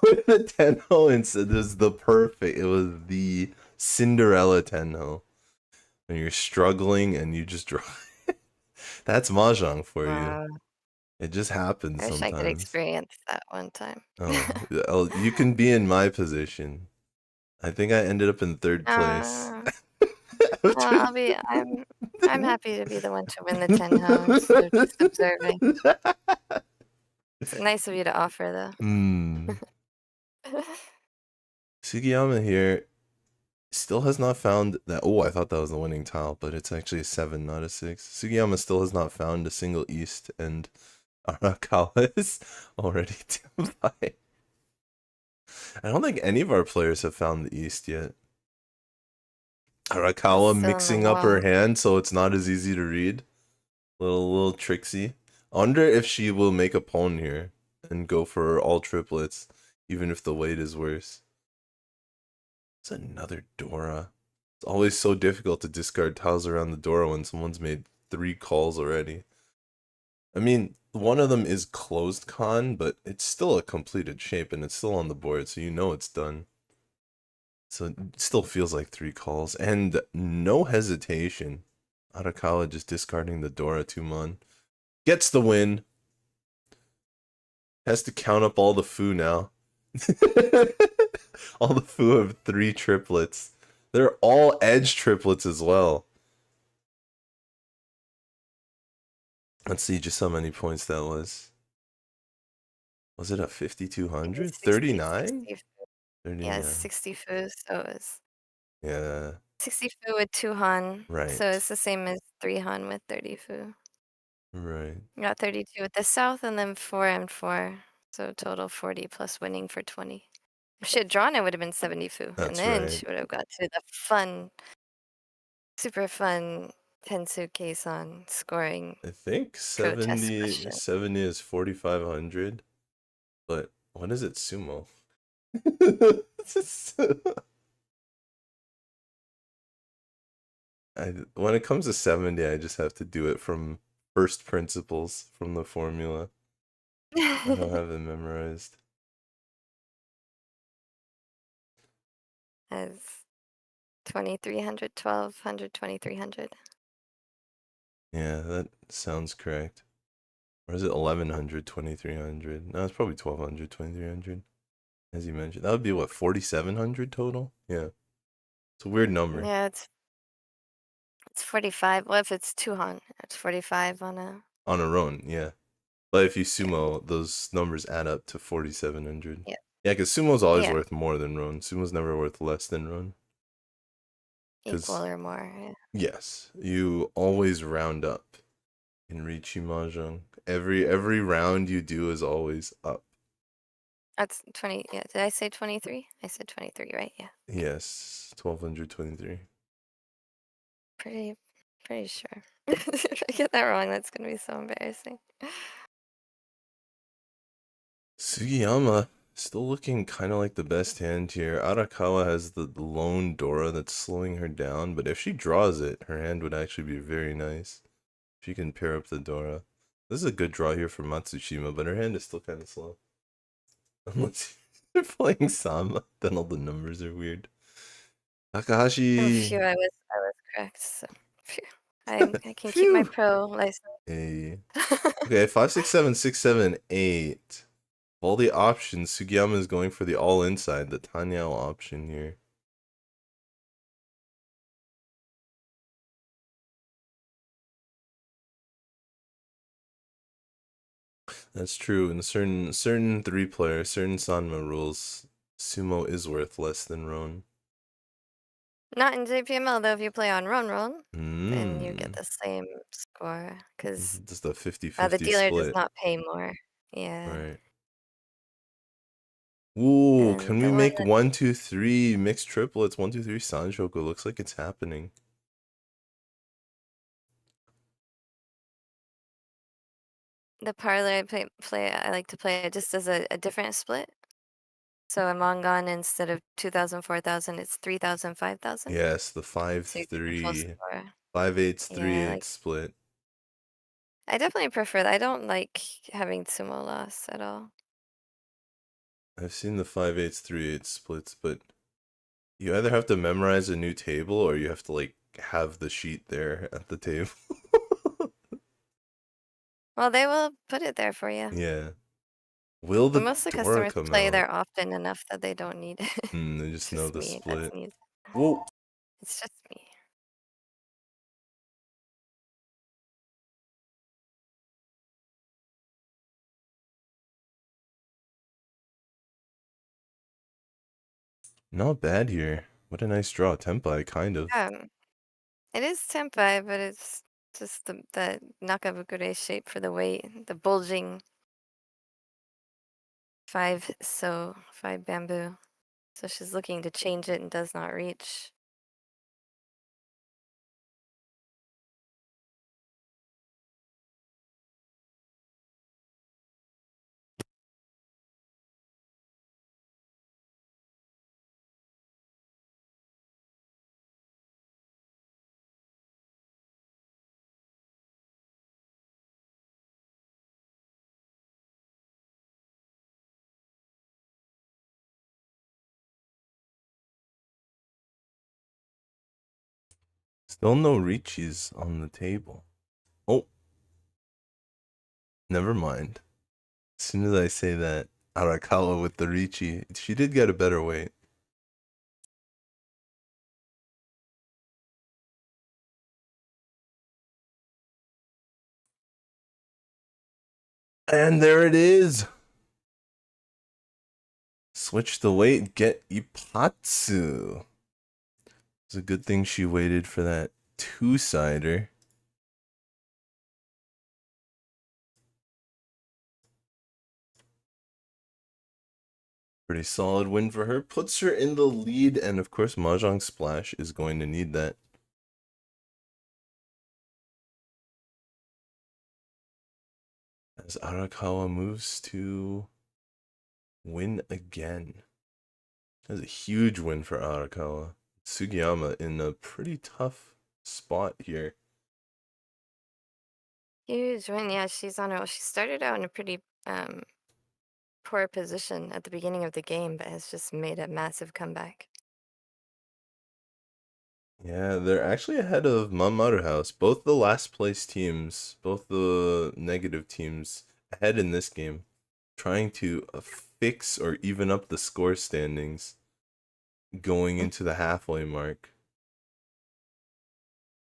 with a Tenho and said it was the Cinderella Tenho. When you're struggling and you just draw. That's Mahjong for you. It just happens I wish sometimes. I could experience that one time. Oh, you can be in my position. I think I ended up in third place. I'm happy to be the one to win the Tenho instead of just observing. It's nice of you to offer, though. Sugiyama here still has not found that. Oh, I thought that was the winning tile, but it's actually a 7, not a 6. Sugiyama still has not found a single East, and Arakawa is already by. I don't think any of our players have found the East yet. Arakawa mixing up her hand so it's not as easy to read. Little tricksy. I wonder if she will make a pawn here and go for all triplets, even if the weight is worse. It's another Dora. It's always so difficult to discard tiles around the Dora when someone's made 3 calls already. I mean, one of them is closed con, but it's still a completed shape and it's still on the board, so you know it's done. So it still feels like 3 calls. And no hesitation. Arakawa just discarding the Dora 2-mon. Gets the win. Has to count up all the foo now. All the foo of 3 triplets. They're all edge triplets as well. Let's see just how many points that was. Was it a 5,200? 39? 39. Yeah, 60 foo, so it's... Yeah. 60 foo with 2 han. Right. So it's the same as 3 han with 30 foo. Right. You got 32 with the south and then 4 and 4. So total 40 plus winning for 20. If she had drawn, it would have been 70 foo. That's and then right. she would have got to the fun, super fun Tensu case on scoring. I think 70 is 4,500. But what is it, sumo? When it comes to 70, I just have to do it from first principles from the formula. I don't have it memorized. As 2300, 1200, 2300. Yeah, that sounds correct. Or is it 1100, 2300? No, it's probably 1200, 2300. As you mentioned. That would be what, 4700 total? Yeah. It's a weird number. Yeah, it's 45. Well, if it's 200, it's 45 on a. On a run, yeah. But if you sumo, those numbers add up to 4700. Yeah. Yeah, because sumo's always Yeah. worth more than Ron. Sumo's never worth less than Ron. Equal or more. Yeah. Yes, you always round up in Riichi Mahjong. Every round you do is always up. That's 20. Yeah. Did I say 23? I said 23, right? Yeah. Yes, 1223. Pretty sure. If I get that wrong, that's gonna be so embarrassing. Sugiyama still looking kind of like the best hand here. Arakawa has the lone Dora that's slowing her down, but if she draws it, her hand would actually be very nice. She can pair up the Dora. This is a good draw here for Matsushima, but her hand is still kind of slow. Unless you're playing Sama, then all the numbers are weird. Takahashi. Phew, I was correct. So, phew. I can keep my pro license. Hey. Okay, 5, 6, 7, 6, 7, 8. All the options, Sugiyama is going for the all inside, the Tanyao option here. That's true. In certain 3-player, certain Sanma rules, sumo is worth less than Ron. Not in JPML though. If you play on Ron, then you get Mm. the same score because Just a 50-50 the dealer does split. not pay more. Yeah. Right. Ooh, And can we the one make that 1, 2, 3 mixed triplets? 1, 2, 3 Sanchoku. Looks like it's happening. the parlor I I like to play it just as a different split. So a Mongon instead of 2,000, 4,000, it's 3,000, 5,000. Yes, the 5, So you get the full 3, score. 5 8 3 Yeah, 8 split. I definitely prefer that. I don't like having sumo loss at all. I've seen the 5 8 3 8 splits, but you either have to memorize a new table or you have to like have the sheet there at the table. Well, they will put it there for you. Yeah. Will But the most of the Dora customers come play out? there often enough that they don't need it. They It's just know just the me. That's split. me. Whoa. It's just me. Not bad here. What a nice draw. Tempai, kind of. It is tempai, but it's just the Nakabukure shape for the weight, the bulging 5 bamboo. So she's looking to change it and does not reach. Still no Riichis on the table. Oh. Never mind. As soon as I say that, Arakawa with the Riichi, she did get a better weight. And there it is. Switch the weight, get Ipatsu. It's a good thing she waited for that 2-sider. Pretty solid win for her. Puts her in the lead, and of course, Mahjong Splash is going to need that. As Arakawa moves to win again. That's a huge win for Arakawa. Sugiyama in a pretty tough spot here. Huge win. Yeah, she started out in a pretty um, poor position at the beginning of the game, but has just made a massive comeback. Yeah, they're actually ahead of Manmaru House. Both the last place teams, both the negative teams, ahead in this game, trying to fix or even up the score standings going into the halfway mark.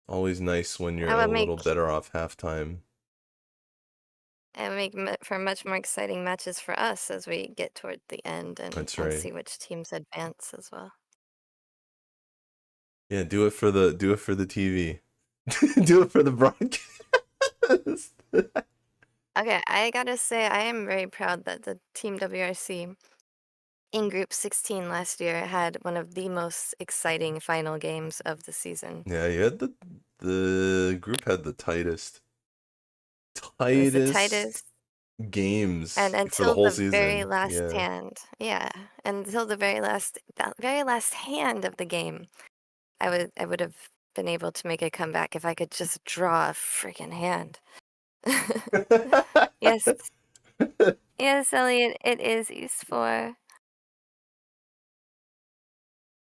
Always nice when you're That a would make little better off halftime. it would make for much more exciting matches for us as we get toward the end That's and right. see which teams advance as well. Yeah, do it for the TV. Do it for the broadcast. Okay, I gotta say I am very proud that the Team WRC in Group 16 last year had one of the most exciting final games of the season. Yeah, you had the group had the tightest It was the tightest, games and for the until whole the very season. last Yeah. hand, yeah, until the very last hand of the game, I would have been able to make a comeback if I could just draw a freaking hand. Yes, yes, Elliot, it is East 4.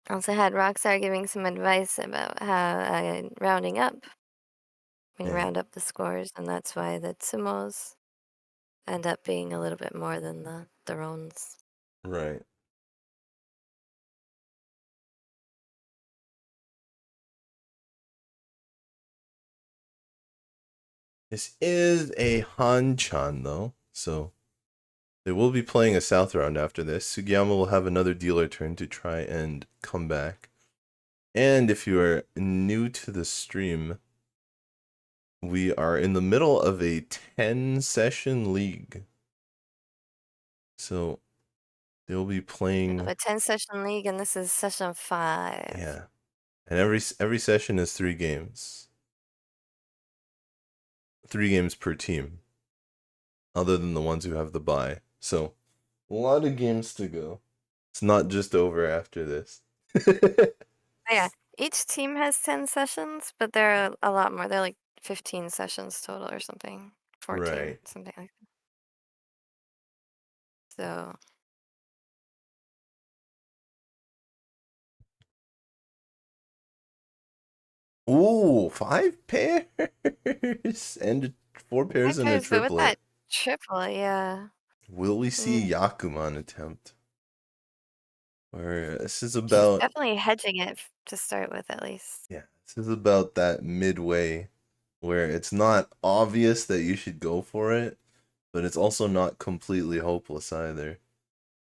Also had Rockstar giving some advice about how rounding up when you Yeah. round up the scores, and that's why the Tsumos end up being a little bit more than the Rons. Right. This is a Han-chan though, so they will be playing a South round after this. Sugiyama will have another dealer turn to try and come back. And if you are new to the stream, we are in the middle of a 10-session league. So they'll be playing A 10-session league, and this is session 5. Yeah. And every session is 3 games. 3 games per team. Other than the ones who have the bye. So, a lot of games to go. It's not just over after this. Yeah, each team has 10 sessions, but there are a lot more. They're like 15 sessions total or something. 14, Right. something like that. So, Ooh, 5 pairs and 4 pairs and a but with that triplet. triple, yeah. Will we see Mm. Yakuman attempt? Or this is She's about definitely hedging it to start with, at least. yeah, this is about that midway where it's not obvious that you should go for it, but it's also not completely hopeless either.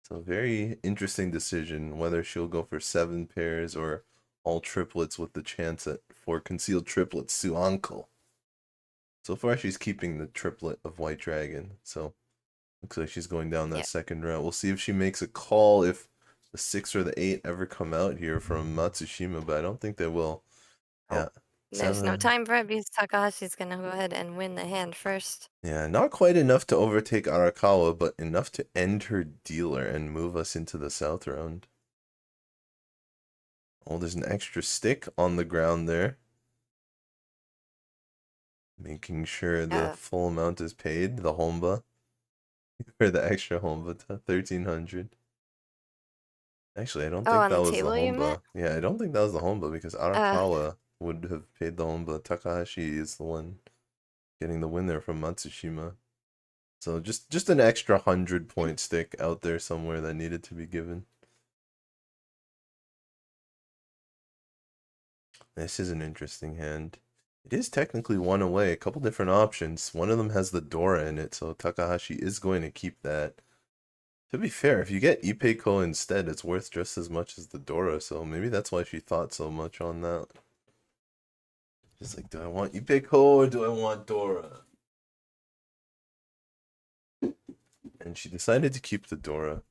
So very interesting decision whether she'll go for 7 pairs or all triplets with the chance at 4 concealed triplets to uncle. So far she's keeping the triplet of White Dragon, so looks like she's going down that second route. We'll see if she makes a call if the 6 or the 8 ever come out here from Matsushima, but I don't think they will. Yeah. There's no 7. time for it because Takahashi's gonna go ahead and win the hand first. Yeah, not quite enough to overtake Arakawa, but enough to end her dealer and move us into the South round. Oh, there's an extra stick on the ground there. Making sure the full amount is paid, the Honba. Or the extra Honba, 1300. Actually, I don't think that was the Honba. Yeah, I don't think that was the Honba because Arakawa would have paid the Honba. Takahashi is the one getting the win there from Matsushima. So just an extra 100-point stick out there somewhere that needed to be given. This is an interesting hand. It is technically 1 away, a couple different options. One of them has the Dora in it, so Takahashi is going to keep that. To be fair, if you get Eiko instead, it's worth just as much as the Dora, so maybe that's why she thought so much on that. Just like, do I want Eiko or do I want Dora? And she decided to keep the Dora.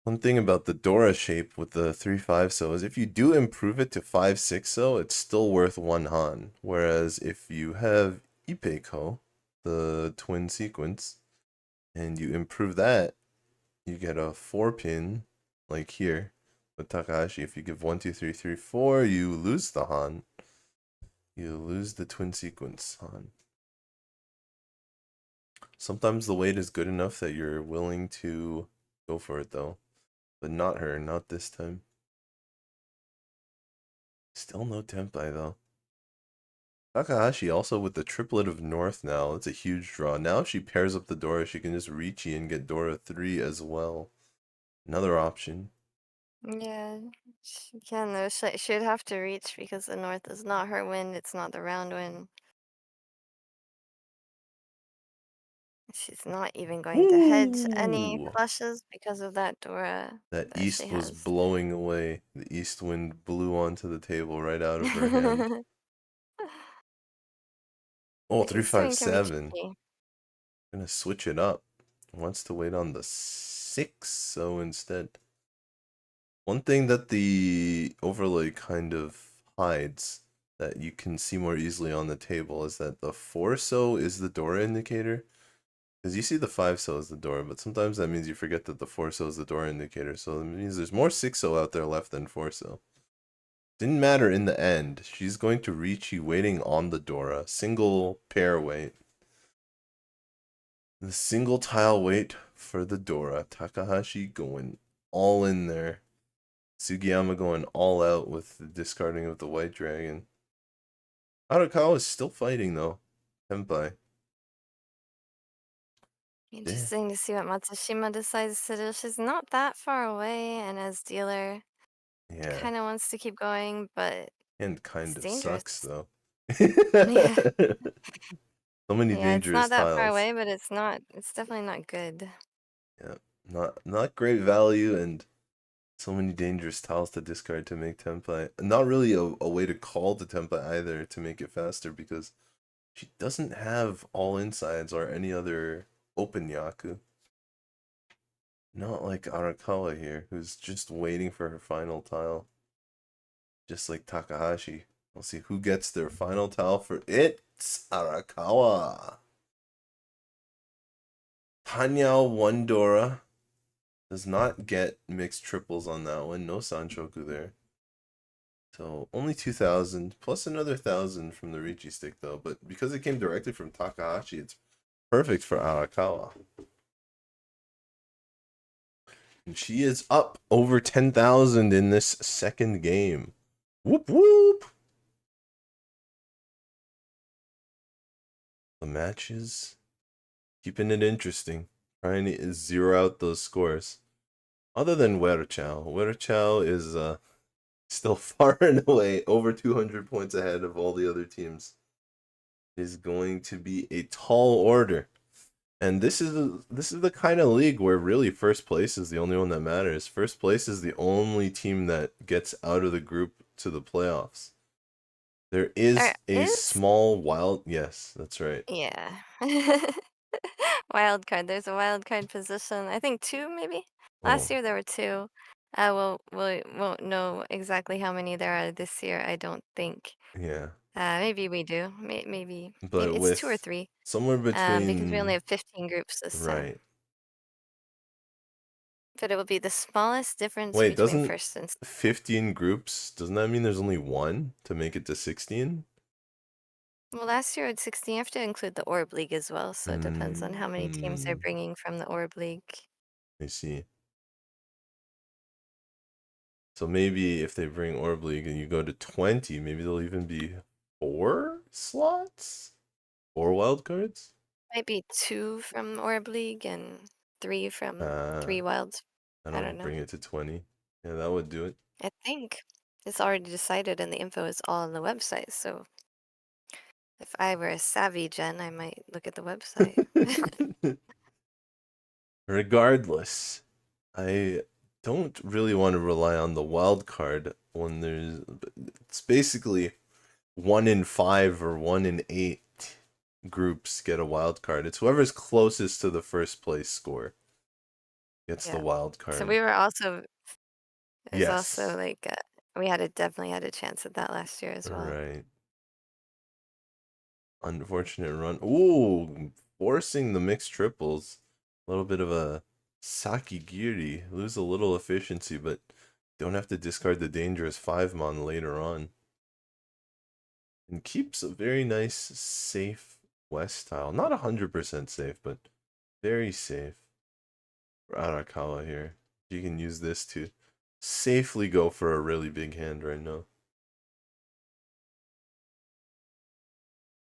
One thing about the Dora shape with the 3-5 so is if you do improve it to 5-6 so, it's still worth 1 Han. Whereas if you have Eiko, the twin sequence, and you improve that, you get a 4-pin, like here, with Takahashi. If you give 1, 2, 3, 3, 4, you lose the Han. You lose the twin sequence Han. Sometimes the weight is good enough that you're willing to go for it, though. But not her, not this time. Still no Tempai, though. Takahashi also with the triplet of North now. It's a huge draw. Now if she pairs up the Dora, she can just Riichi and get Dora 3 as well. Another option. Yeah, she can though. She'd have to reach because the north is not her win. It's not the round win. She's not even going to hedge any Ooh! flushes because of that Dora That that she east was has. blowing away. The east wind blew onto the table right out of her hand. Oh, The east wing can be 357. tricky. Gonna switch it up. Wants to wait on the 6, so instead. One thing that the overlay kind of hides that you can see more easily on the table is that the 4-so is the Dora indicator. Because you see the 5-so as the Dora, but sometimes that means you forget that the 4-so is the Dora indicator. So it means there's more 6-so out there left than 4-so. Didn't matter in the end. She's going to Riichi waiting on the Dora. Single pair wait. The single tile wait for the Dora. Takahashi going all in there. Sugiyama going all out with the discarding of the White Dragon. Arakawa is still fighting though. Tempai. Interesting to see what Matsushima decides to do. She's not that far away, and as dealer, Yeah. kind of wants to keep going, but And kind it's of sucks dangerous. though. Yeah, So many yeah, it's dangerous not that far tiles. away, but it's not. It's definitely not good. Yeah. Not great value and so many dangerous tiles to discard to make Tempai. Not really a way to call the Tempai either to make it faster because she doesn't have all insides or any other open Yaku. Not like Arakawa here, who's just waiting for her final tile. Just like Takahashi. We'll see who gets their final tile for it's Arakawa. Tanyao 1 Dora. Does not get mixed triples on that one. No Sanchoku there. So only 2,000 plus another 1,000 from the Riichi stick though. But because it came directly from Takahashi, it's perfect for Arakawa. And she is up over 10,000 in this second game. Whoop whoop! The matches keeping it interesting. Trying to zero out those scores. Other than Welchao. Welchao is still far and away over 200 points ahead of all the other teams. It is going to be a tall order. And this is the kind of league where really first place is the only one that matters. First place is the only team that gets out of the group to the playoffs. There is a small wild... Yes, that's right. Yeah. Wild card. There's a wild card position. I think 2 maybe. Last year there were 2. We won't know exactly how many there are this year. I don't think. Yeah. Maybe we do. Maybe But it's with 2 or 3. somewhere between... because we only have 15 groups this time. Right. But it will be the smallest difference Wait, between doesn't first and 15 groups, doesn't that mean there's only 1 to make it to 16? Well, last year at 16, you have to include the Orb League as well, so it depends on how many teams they're bringing from the Orb League. I see. So maybe if they bring Orb League and you go to 20, maybe there'll even be 4 slots? 4 wildcards? Might be 2 from Orb League and 3 from 3 wilds. I don't know. Bring it to 20. Yeah, that would do it. I think it's already decided and the info is all on the website, so if I were a savvy Jenn, I might look at the website. Regardless, I don't really want to rely on the wild card when it's basically 1 in 5 or 1 in 8 groups get a wild card. It's whoever's closest to the first place score gets the wild card. So we were also Yes. also like we definitely had a chance at that last year as well. Right. Unfortunate run. Ooh, forcing the mixed triples. A little bit of a Sakigiri. Lose a little efficiency, but don't have to discard the dangerous 5-mon later on. And keeps a very nice, safe West tile. Not 100% safe, but very safe for Arakawa here. You can use this to safely go for a really big hand right now.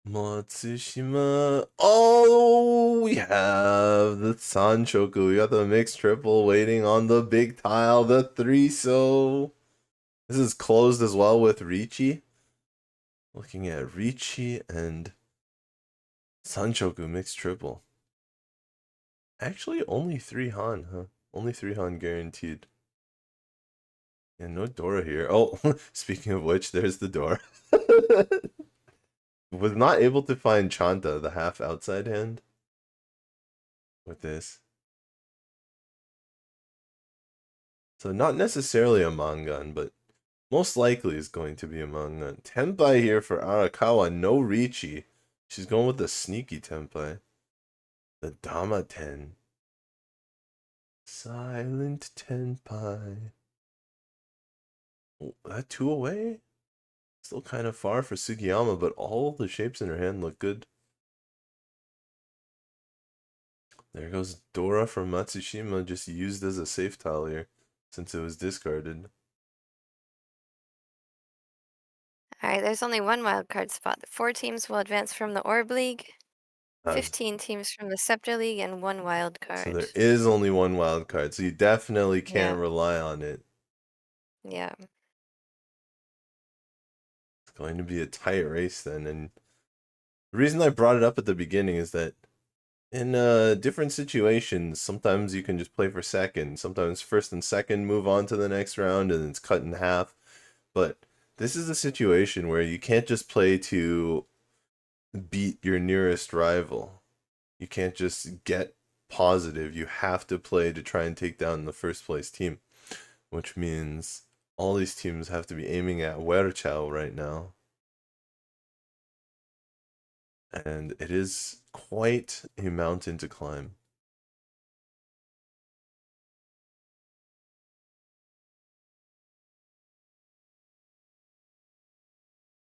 Matsushima. Oh, we have the Sanchoku. We got the mixed triple waiting on the big tile, the 3-so. This is closed as well with Riichi. Looking at Riichi and Sanchoku mixed triple. Actually, only 3 Han, huh? Only 3 Han guaranteed. And no Dora here. Oh, speaking of which, there's the Dora. Was not able to find Chanta, the half outside hand, with this. So not necessarily a Mangan, but most likely is going to be a Mangan. Tenpai here for Arakawa, no Riichi. She's going with the sneaky Tenpai. The Dama Ten. Silent Tenpai. Oh, that 2 away? Still kind of far for Sugiyama, but all the shapes in her hand look good. There goes Dora from Matsushima, just used as a safe tile here, since it was discarded. Alright, there's only one wildcard spot. 4 teams will advance from the Orb League, 15 teams from the Scepter League, and 1 wild card. So there is only 1 wild card, so you definitely can't Yeah. rely on it. Yeah. It's going to be a tight race then, and the reason I brought it up at the beginning is that in different situations, sometimes you can just play for second, sometimes first and second move on to the next round and it's cut in half, but this is a situation where you can't just play to beat your nearest rival. You can't just get positive. You have to play to try and take down the first place team, which means all these teams have to be aiming at Welchao right now. And it is quite a mountain to climb.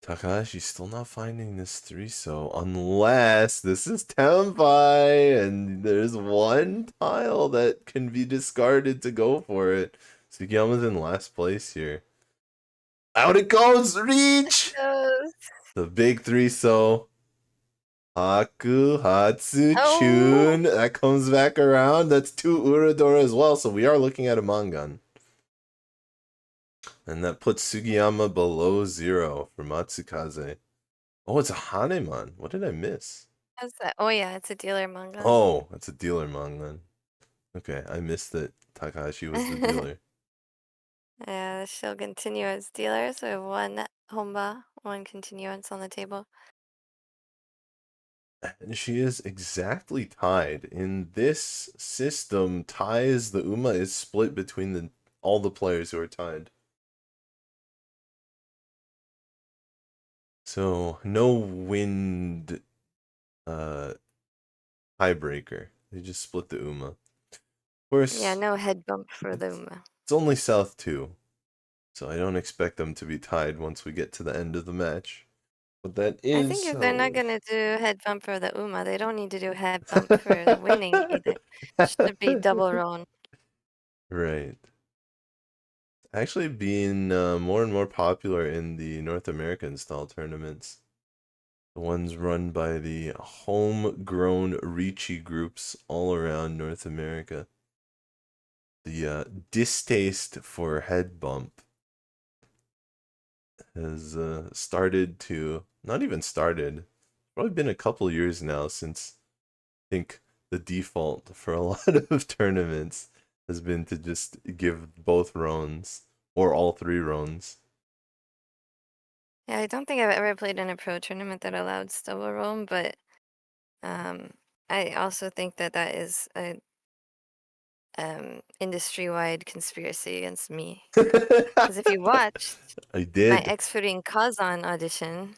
Takahashi's still not finding this 3-so, unless this is Tenpai and there's 1 tile that can be discarded to go for it. Sugiyama's in last place here. Out it goes! Reach! The big 3-so. Haku, Hatsu, Chun. That comes back around. That's 2 Uradora as well, so we are looking at a Mangan. And that puts Sugiyama below 0 for Matsukaze. Oh, it's a Haneman. What did I miss? How's that? Oh yeah, it's a dealer manga. Oh, it's a dealer Mangan. Okay, I missed that Takahashi was the dealer. Yeah, she'll continue as dealer, so we have 1 Honba, 1 continuance on the table. And she is exactly tied. In this system, ties, the Uma is split between all the players who are tied. So no wind tiebreaker. They just split the Uma. Of course. Yeah, no head bump for the Uma. It's only South 2. So I don't expect them to be tied once we get to the end of the match. But that is. I think if they're not gonna do head bump for the Uma, they don't need to do head bump for the winning either. Should be double roll. Right. Actually being more and more popular in the North American style tournaments. The ones run by the homegrown Riichi groups all around North America. The distaste for head bump has started to, not even started, probably been a couple years now since I think the default for a lot of tournaments has been to just give both rounds or all 3 rounds. Yeah, I don't think I've ever played in a pro tournament that allowed double roll, but I also think that that is a industry-wide conspiracy against me. Because if you watched I did. my X-Footing Kazan audition,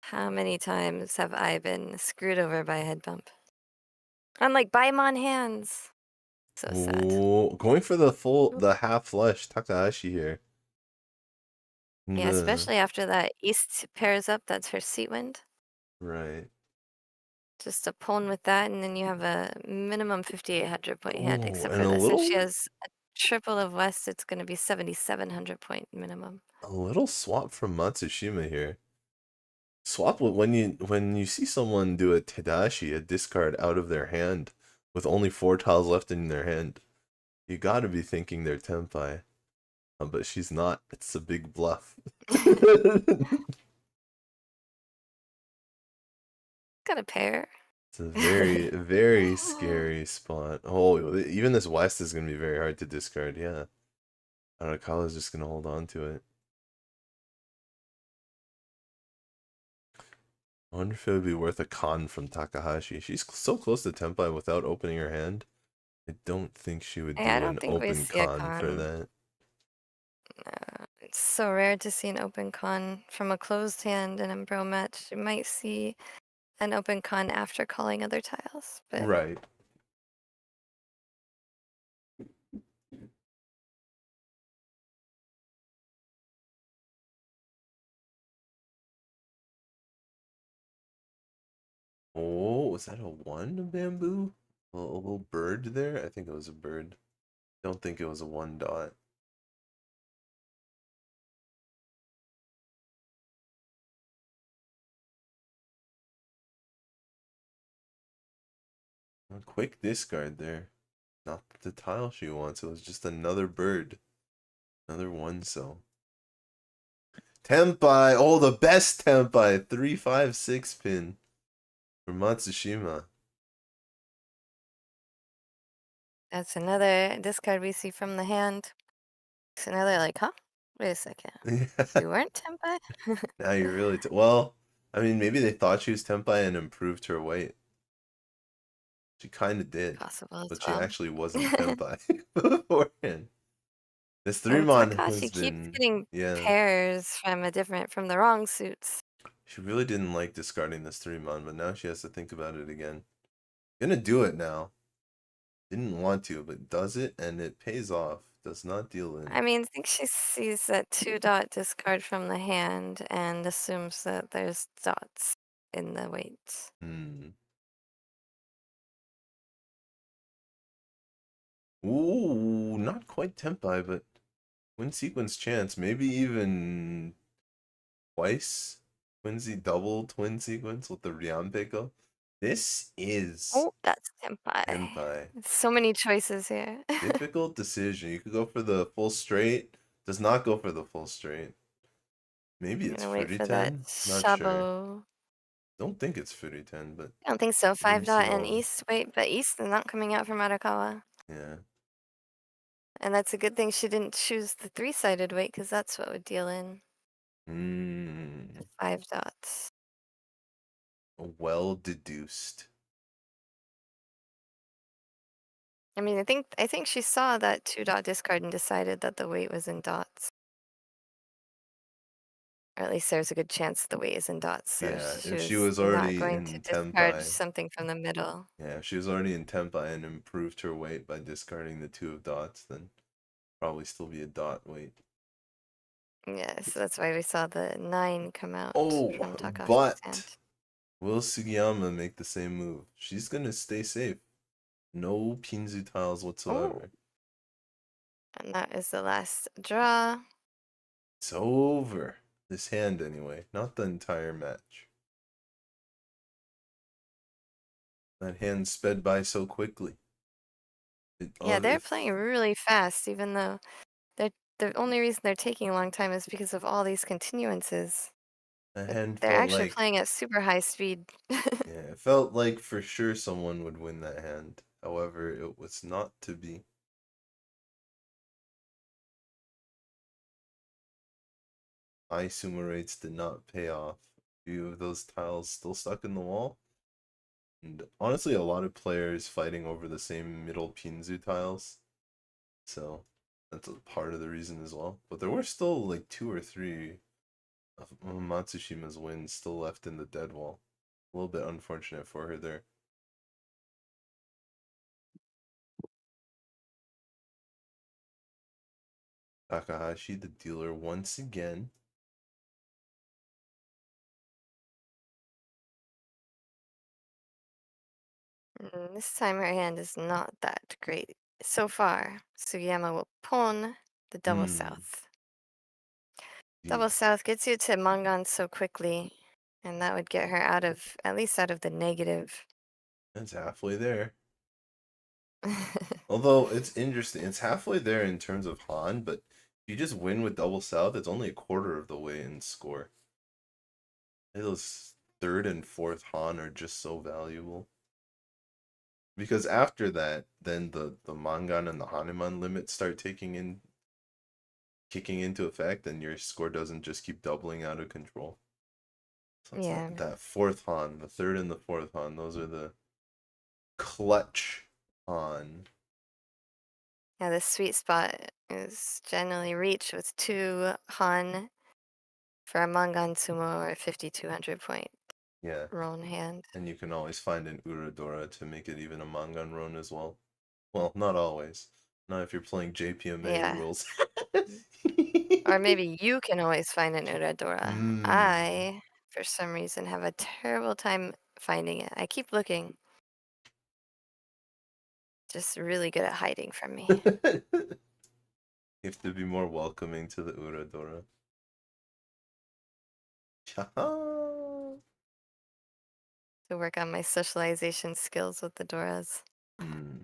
how many times have I been screwed over by a head bump? I'm like, buy 'em on hands. So sad. Ooh, going for the half flush Takahashi here. Yeah, especially after that East pairs up, that's her seat wind. Right. Just a pawn with that, and then you have a minimum 5,800 point hand, Oh, except and for a that. Since little she has a triple of West, it's going to be 7,700 point minimum. swap from Matsushima here. Swap when you see someone do a Tadashi, a discard out of their hand with only 4 tiles left in their hand. You gotta be thinking they're Tenpai. But she's not. It's a big bluff. Got a pair. It's a very, very scary spot. Oh, even this West is gonna be very hard to discard, yeah. Arakawa is just gonna hold on to it. I wonder if it would be worth a con from Takahashi. She's so close to Tenpai without opening her hand. I don't think she would Yeah, I do don't an think we open see a con for con. that. It's so rare to see an open con from a closed hand in a bro match. You might see an open con after calling other tiles, but Right. Oh, was that a 1 bamboo? A little bird there? I think it was a bird. Don't think it was a 1 dot. A quick discard there. Not the tile she wants. It was just another bird. Another 1 so. Tenpai! Oh, the best Tenpai! 3-5-6 pin for Matsushima. that's another discard we see from the hand. So now they're like, huh? Wait a second. Yeah. You weren't Tempai? Now you really. Well, I mean, maybe they thought she was Tenpai and improved her weight. She kind of did. Possible as But she well. actually wasn't Tenpai beforehand. This And 3-mon Takahashi has keeps been. getting Yeah. pairs from the wrong suits. She really didn't like discarding this 3-mon, but now she has to think about it again. Gonna do it now. Didn't want to, but does it, and it pays off. Does not deal in. I mean, I think she sees that 2-dot discard from the hand and assumes that there's dots in the weights. Ooh, not quite Tenpai, but win sequence chance. Maybe even twice. Quincy double twin sequence with the Rianpeko. This is Oh, that's Tempai. Tenpai. So many choices here. Difficult decision. You could go for the full straight. Does not go for the full straight. Maybe I'm it's gonna wait for that 10. Not sure. Shabo. Don't think it's 10, but I don't think so. we're gonna 5-dot see and all. East. Wait, but East is not coming out from Arakawa. Yeah. And that's a good thing she didn't choose the 3-sided weight, because that's what would deal in Mm, 5 dots. well deduced. I mean, I think she saw that 2-dot discard and decided that the weight was in dots. Or at least there's a good chance the weight is in dots, so Yeah, she if she was was not already going to in discard Tenpai. something from the middle. Yeah, if she was already in Tenpai and improved her weight by discarding the 2 of dots, then probably still be a dot weight. Yeah, so that's why we saw the 9 come out Oh, from Takahashi's hand. but will Sugiyama make the same move? She's gonna stay safe. No Pinzu tiles whatsoever. And that is the last draw. It's over. This hand, anyway. Not the entire match. That hand sped by so quickly. Yeah, they're playing really fast, even though the only reason they're taking a long time is because of all these continuances. That But hand they're felt actually like. playing at super high speed. Yeah, it felt like for sure someone would win that hand. However, it was not to be. High sumo rates did not pay off. A few of those tiles still stuck in the wall. And honestly, a lot of players fighting over the same middle Pinzu tiles. So that's a part of the reason as well. But there were still like 2 or 3 of Matsushima's wins still left in the dead wall. A little bit unfortunate for her there. Takahashi, the dealer, once again. This time her hand is not that great. So far, Sugiyama will pawn the double Hmm. south. Yeah. Double south gets you to Mangan so quickly, and that would get her out of, at least out of the negative. It's halfway there. Although it's interesting, it's halfway there in terms of Han, but if you just win with double south, it's only a quarter of the way in score. Those third and fourth Han are just so valuable. Because after that, then the Mangan and the Hanuman limits start kicking into effect, and your score doesn't just keep doubling out of control. So it's Yeah. that fourth Han, the third and the fourth Han, those are the clutch Han. Yeah, the sweet spot is generally reached with 2 Han for a Mangan Sumo or a 5200 point Yeah. Ron hand. And you can always find an Uradora to make it even a Mangan run as well. Well, not always. Not if you're playing JPMA Yeah. rules. Or maybe you can always find an Uradora. Mm. I, for some reason, have a terrible time finding it. I keep looking. Just really good at hiding from me. You have to be more welcoming to the Uradora. To work on my socialization skills with the Doras. Hmm.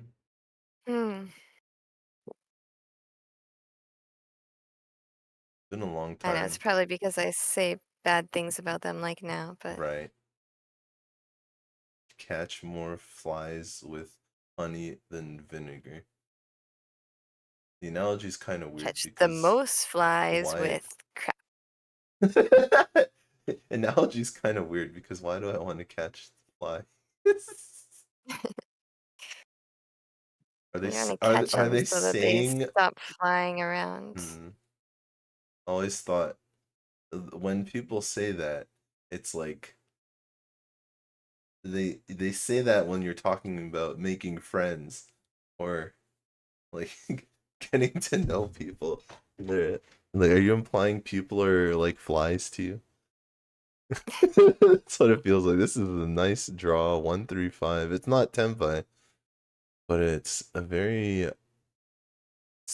Hmm. Been a long I know, it's time. probably because I say bad things about them like now, but Right. Catch more flies with honey than vinegar. The analogy is kind of weird catch the because most flies why? with crap. Analogy is kind of weird because why do I want to catch the fly? Are they You want to are catch are them they so that they saying? stop flying around. Always thought when people say that, it's like they say that when you're talking about making friends or like getting to know people. They're like, are you implying people are like flies to you? That's what it feels like. This is a nice draw, 135. It's not Tenpai, but it's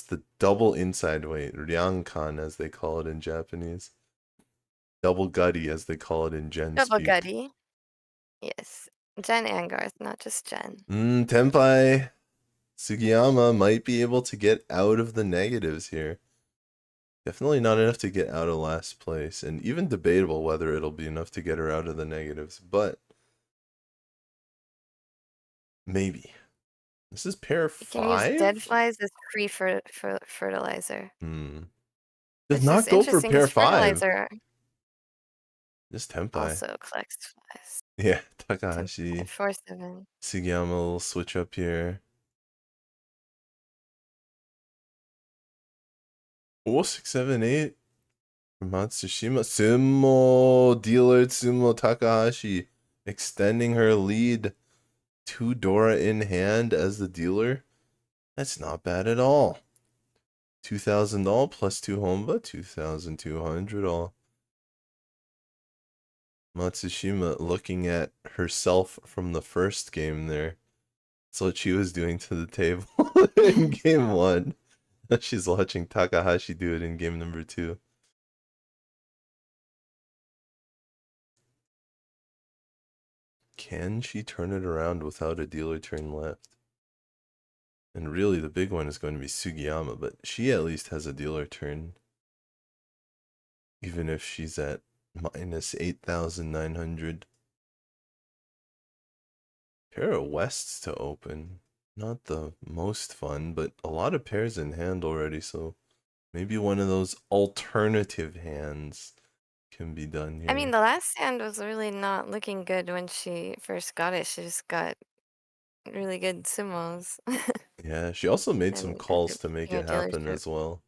the double inside weight, Ryankan as they call it in Japanese. Double gutty as they call it in Gen Double speak. gutty. Yes. Jen and Garth, not just Jen. Tenpai Sugiyama might be able to get out of the negatives here. Definitely not enough to get out of last place, and even debatable whether it'll be enough to get her out of the negatives, but maybe. This is pair You can use 5? dead flies as free fertilizer. Does Which is not go for interesting pair because 5. fertilizer Just Tenpai. also collects flies. Yeah, 2, Takahashi. 5, 4, 7. Sugiyama will switch up here. Oh, 6, 7, 8. Matsushima. Sumo dealer Sumo Takahashi. Extending her lead. 2 Dora in hand as the dealer. That's not bad at all. 2,000 all plus 2 Honba. 2,200 all. Matsushima looking at herself from the first game there. That's what she was doing to the table in game 1. She's watching Takahashi do it in game number 2. Can she turn it around without a dealer turn left? And really the big one is going to be Sugiyama, but she at least has a dealer turn. Even if she's at minus 8,900. Pair of Wests to open. Not the most fun, but a lot of pairs in hand already, so maybe one of those alternative hands can be done here. I mean, the last hand was really not looking good when she first got it. She just got really good sumos. Yeah, she also made some and calls ended to make being it a happen dealership. as well.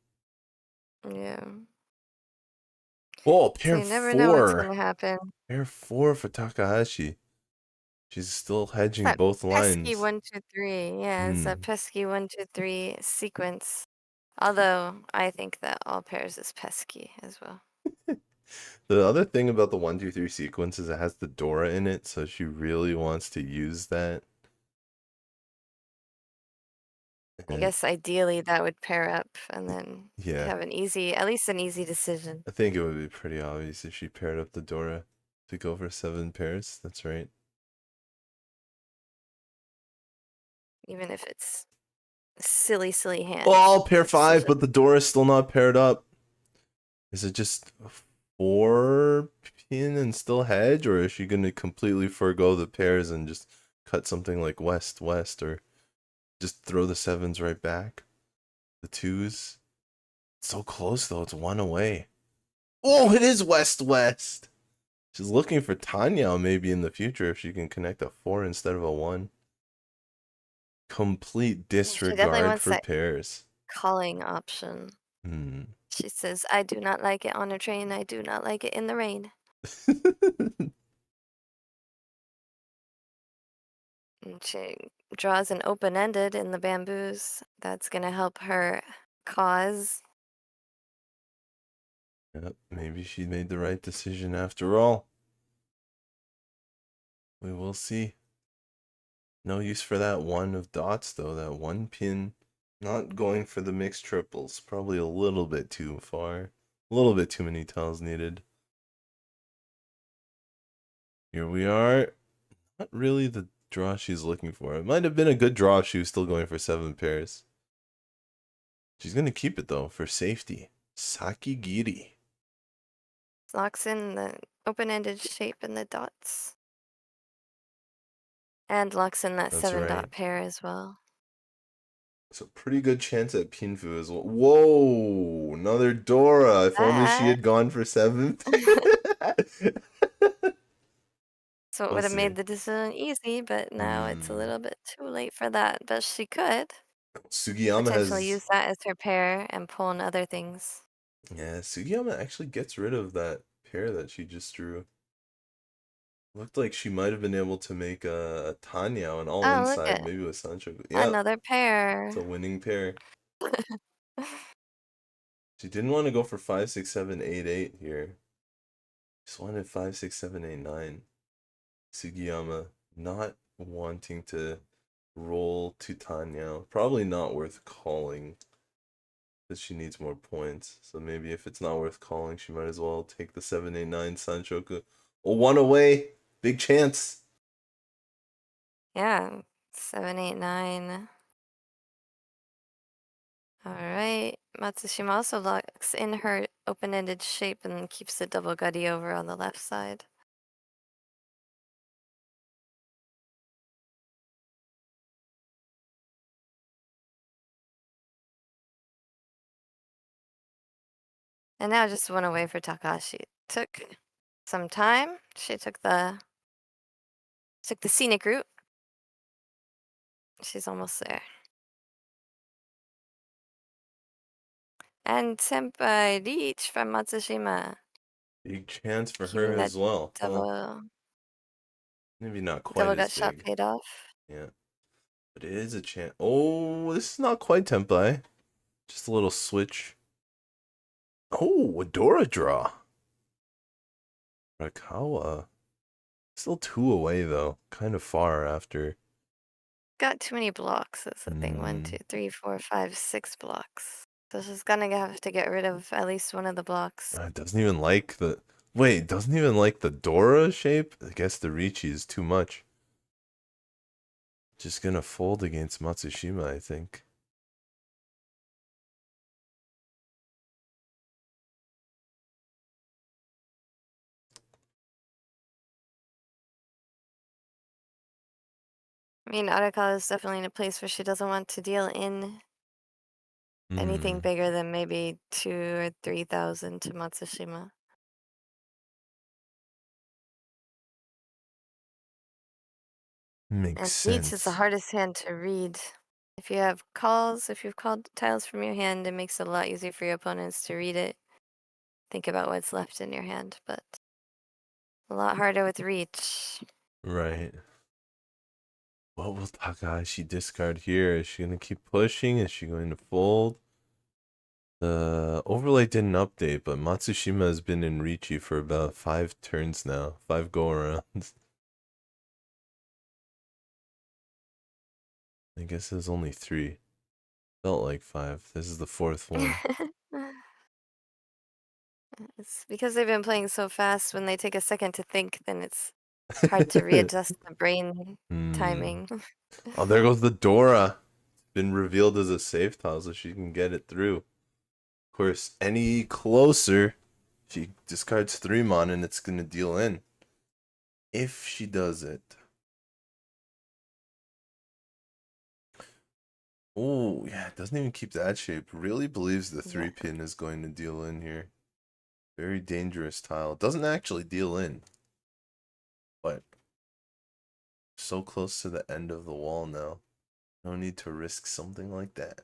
Yeah. Oh, So pair you never know what's 4. going to happen. Pair 4 for Takahashi. She's still hedging That both pesky lines. 1, 2, 3. Yeah, it's that pesky 1, 2, 3 sequence. Although I think that all pairs is pesky as well. The other thing about the 1, 2, 3 sequence is it has the Dora in it, so she really wants to use that. I And guess ideally that would pair up and then yeah, have at least an easy decision. I think it would be pretty obvious if she paired up the Dora to go for 7 pairs. That's right. Even if it's a silly, silly hand. Oh, pair It's still 5, but the Dora is still not paired up. Is it just 4 pin and still hedge, or is she going to completely forego the pairs and just cut something like west west, or just throw the 7s right back? The 2s. It's so close though. It's 1 away. Oh, it is west west. She's looking for Tanya maybe in the future if she can connect a 4 instead of a 1. Complete She definitely disregard wants for that pairs. calling option. Hmm. She says, I do not like it on a train. I do not like it in the rain. And she draws an open-ended in the bamboos. That's going to help her cause. Yep, maybe she made the right decision after all. We will see. No use for that 1 of dots though, that 1 pin. Not going for the mixed triples. Probably a little bit too far. A little bit too many tiles needed. Here we are. Not really the draw she's looking for. It might have been a good draw if she was still going for 7 pairs. She's going to keep it though for safety. Sakigiri. Locks in the open-ended shape and the dots. And locks in that That's 7 right. dot pair as well. It's a pretty good chance at Pinfu as well. Whoa! Another Dora. If only she had gone for 7. So it We'll would have see. made the decision easy, but now it's a little bit too late for that. But she could Sugiyama potentially has... use that as her pair and pull in other things. Yeah, Sugiyama actually gets rid of that pair that she just drew. Looked like she might have been able to make a Tanya an all Oh, look inside, at maybe with Sancho. Yep, another pair. it's a winning pair. She didn't want to go for 5, 6, 7, 8, 8 here. Just wanted 5, 6, 7, 8, 9. Sugiyama not wanting to roll to Tanya. Probably not worth calling. Because she needs more points. So maybe if it's not worth calling, she might as well take the 7, 8, 9 Sanchoku. Oh, 1 away. Big chance. Yeah, 7, 8, 9. All right. Matsushima also locks in her open-ended shape and keeps the double gutty over on the left side. And now just 1 away for Takahashi. Took some time. She took the scenic route. She's almost there. And Senpai Reach from Matsushima. Big chance for her Keeping that as well. Well, double maybe not quite gut as shot big. paid off. Yeah. But it is a chance. Oh, this is not quite Tempai. Just a little switch. Oh, a Dora draw. Arakawa. Still 2 away, though. Kind of far after. Got too many blocks. That's the thing. 1, 2, 3, 4, 5, 6 blocks. So she's gonna have to get rid of at least one of the blocks. It doesn't even like the... Wait, doesn't even like the Dora shape? I guess the Riichi is too much. Just gonna fold against Matsushima, I think. I mean, Arakawa is definitely in a place where she doesn't want to deal in anything bigger than maybe 2 or 3,000 to Matsushima. Makes And sense. Neats is the hardest hand to read. If you have calls, if you've called tiles from your hand, it makes it a lot easier for your opponents to read it. Think about what's left in your hand, but a lot harder with reach. Right. What will Takahashi discard here? Is she going to keep pushing? Is she going to fold? The overlay didn't update, but Matsushima has been in Riichi for about 5 turns now. 5 go-arounds. I guess there's only 3. Felt like 5. This is the 4th one. It's because they've been playing so fast. When they take a second to think, then it's hard to readjust the brain timing. Oh, there goes the Dora. Been revealed as a safe tile so she can get it through. Of course, any closer, she discards 3 mon and it's going to deal in. If she does it. Oh, yeah, it doesn't even keep that shape. Really believes the 3-pin is going to deal in here. Very dangerous tile. It doesn't actually deal in. But so close to the end of the wall now. No need to risk something like that.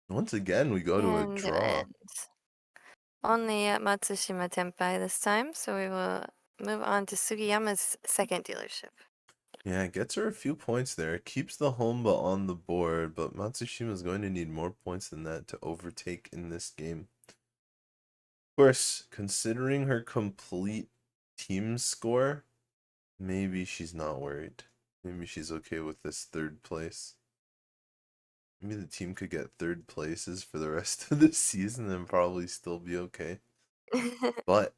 Once again, we go to a draw. Only at Matsushima Tenpai this time, so we will move on to Sugiyama's second dealership. Yeah, it gets her a few points there. It keeps the Honba on the board, but Matsushima is going to need more points than that to overtake in this game. Of course, considering her complete team score, maybe she's not worried. Maybe she's okay with this 3rd place. Maybe the team could get 3rd places for the rest of the season and probably still be okay. But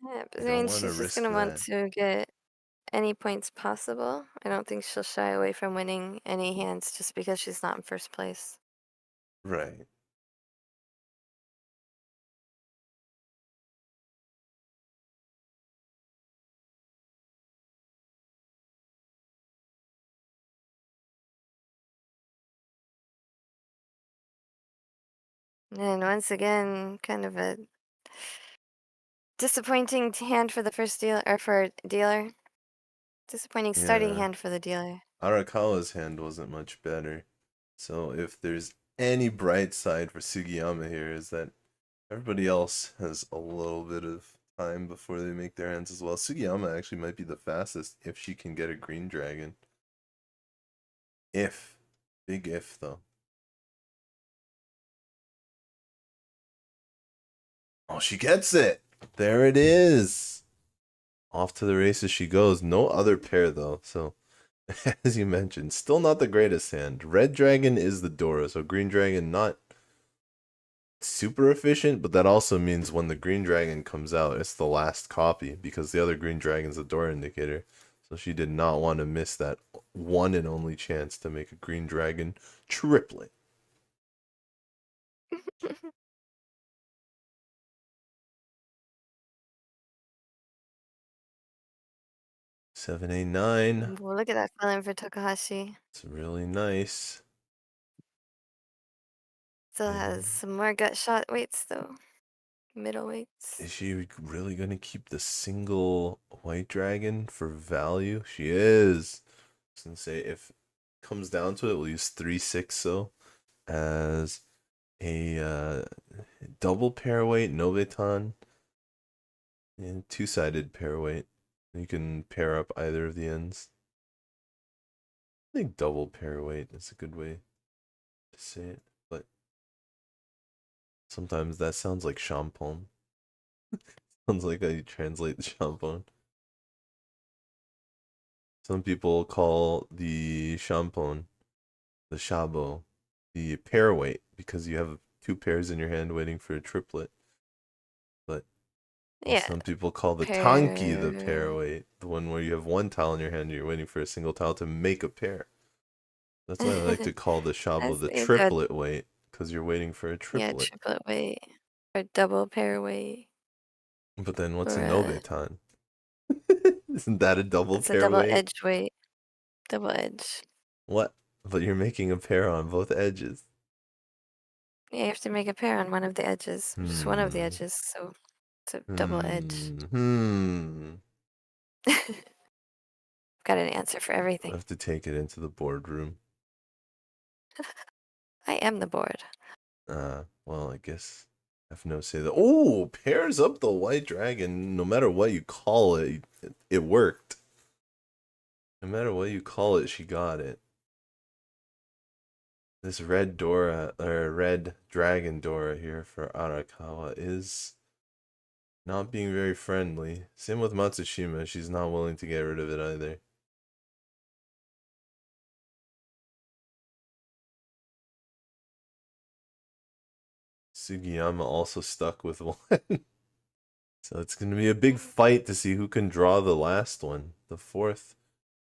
yeah, but I I mean, don't want to she's just risk gonna want that. to get any points possible. I don't think she'll shy away from winning any hands just because she's not in first place. Right. And once again, kind of a disappointing hand for the first dealer, or for dealer. Disappointing starting Yeah. hand for the dealer. Arakawa's hand wasn't much better. So if there's any bright side for Sugiyama here is that everybody else has a little bit of time before they make their hands as well. Sugiyama actually might be the fastest if she can get a green dragon. If. Big if, though. Oh, she gets it! There it is! Off to the races she goes. No other pair, though, so... As you mentioned, still not the greatest hand. Red dragon is the Dora, so green dragon not super efficient, but that also means when the green dragon comes out, it's the last copy because the other green dragon's a Dora indicator. So she did not want to miss that one and only chance to make a green dragon triplet. Seven, 8, 9. Well, look at that feeling for Takahashi. It's really nice. Still has some more gut shot weights though. Middle weights. Is she really going to keep the single white dragon for value? She is. I was going to say, if it comes down to it, we'll use 3/6 so as a double pairweight Noveton and 2-sided pairweight. You can pair up either of the ends. I think double pairweight is a good way to say it, but sometimes that sounds like shampoo. Sounds like how you translate the shampoo. Some people call the shampoo, the shabo, the pairweight because you have 2 pairs in your hand waiting for a triplet. But Yeah. some people call the tanki the pairweight, the one where you have 1 tile in your hand and you're waiting for a single tile to make a pair. That's why I like to call the shabo the triplet weight, because you're waiting for a triplet. Yeah, triplet weight. Or double pair weight. But then what's a Noveton? Isn't that a double It's pair a double weight? edge weight. Double edge. What? But you're making a pair on both edges. Yeah, you have to make a pair on one of the edges. Just one of the edges, so it's a double edge. Got an answer for everything. I have to take it into the boardroom. I am the board. Well, I guess I have no say that. Oh, pairs up the white dragon. No matter what you call it, it worked. No matter what you call it, she got it. This red Dora, or red dragon Dora here for Arakawa is not being very friendly. Same with Matsushima, she's not willing to get rid of it either. Sugiyama also stuck with one. So it's going to be a big fight to see who can draw the last one. The fourth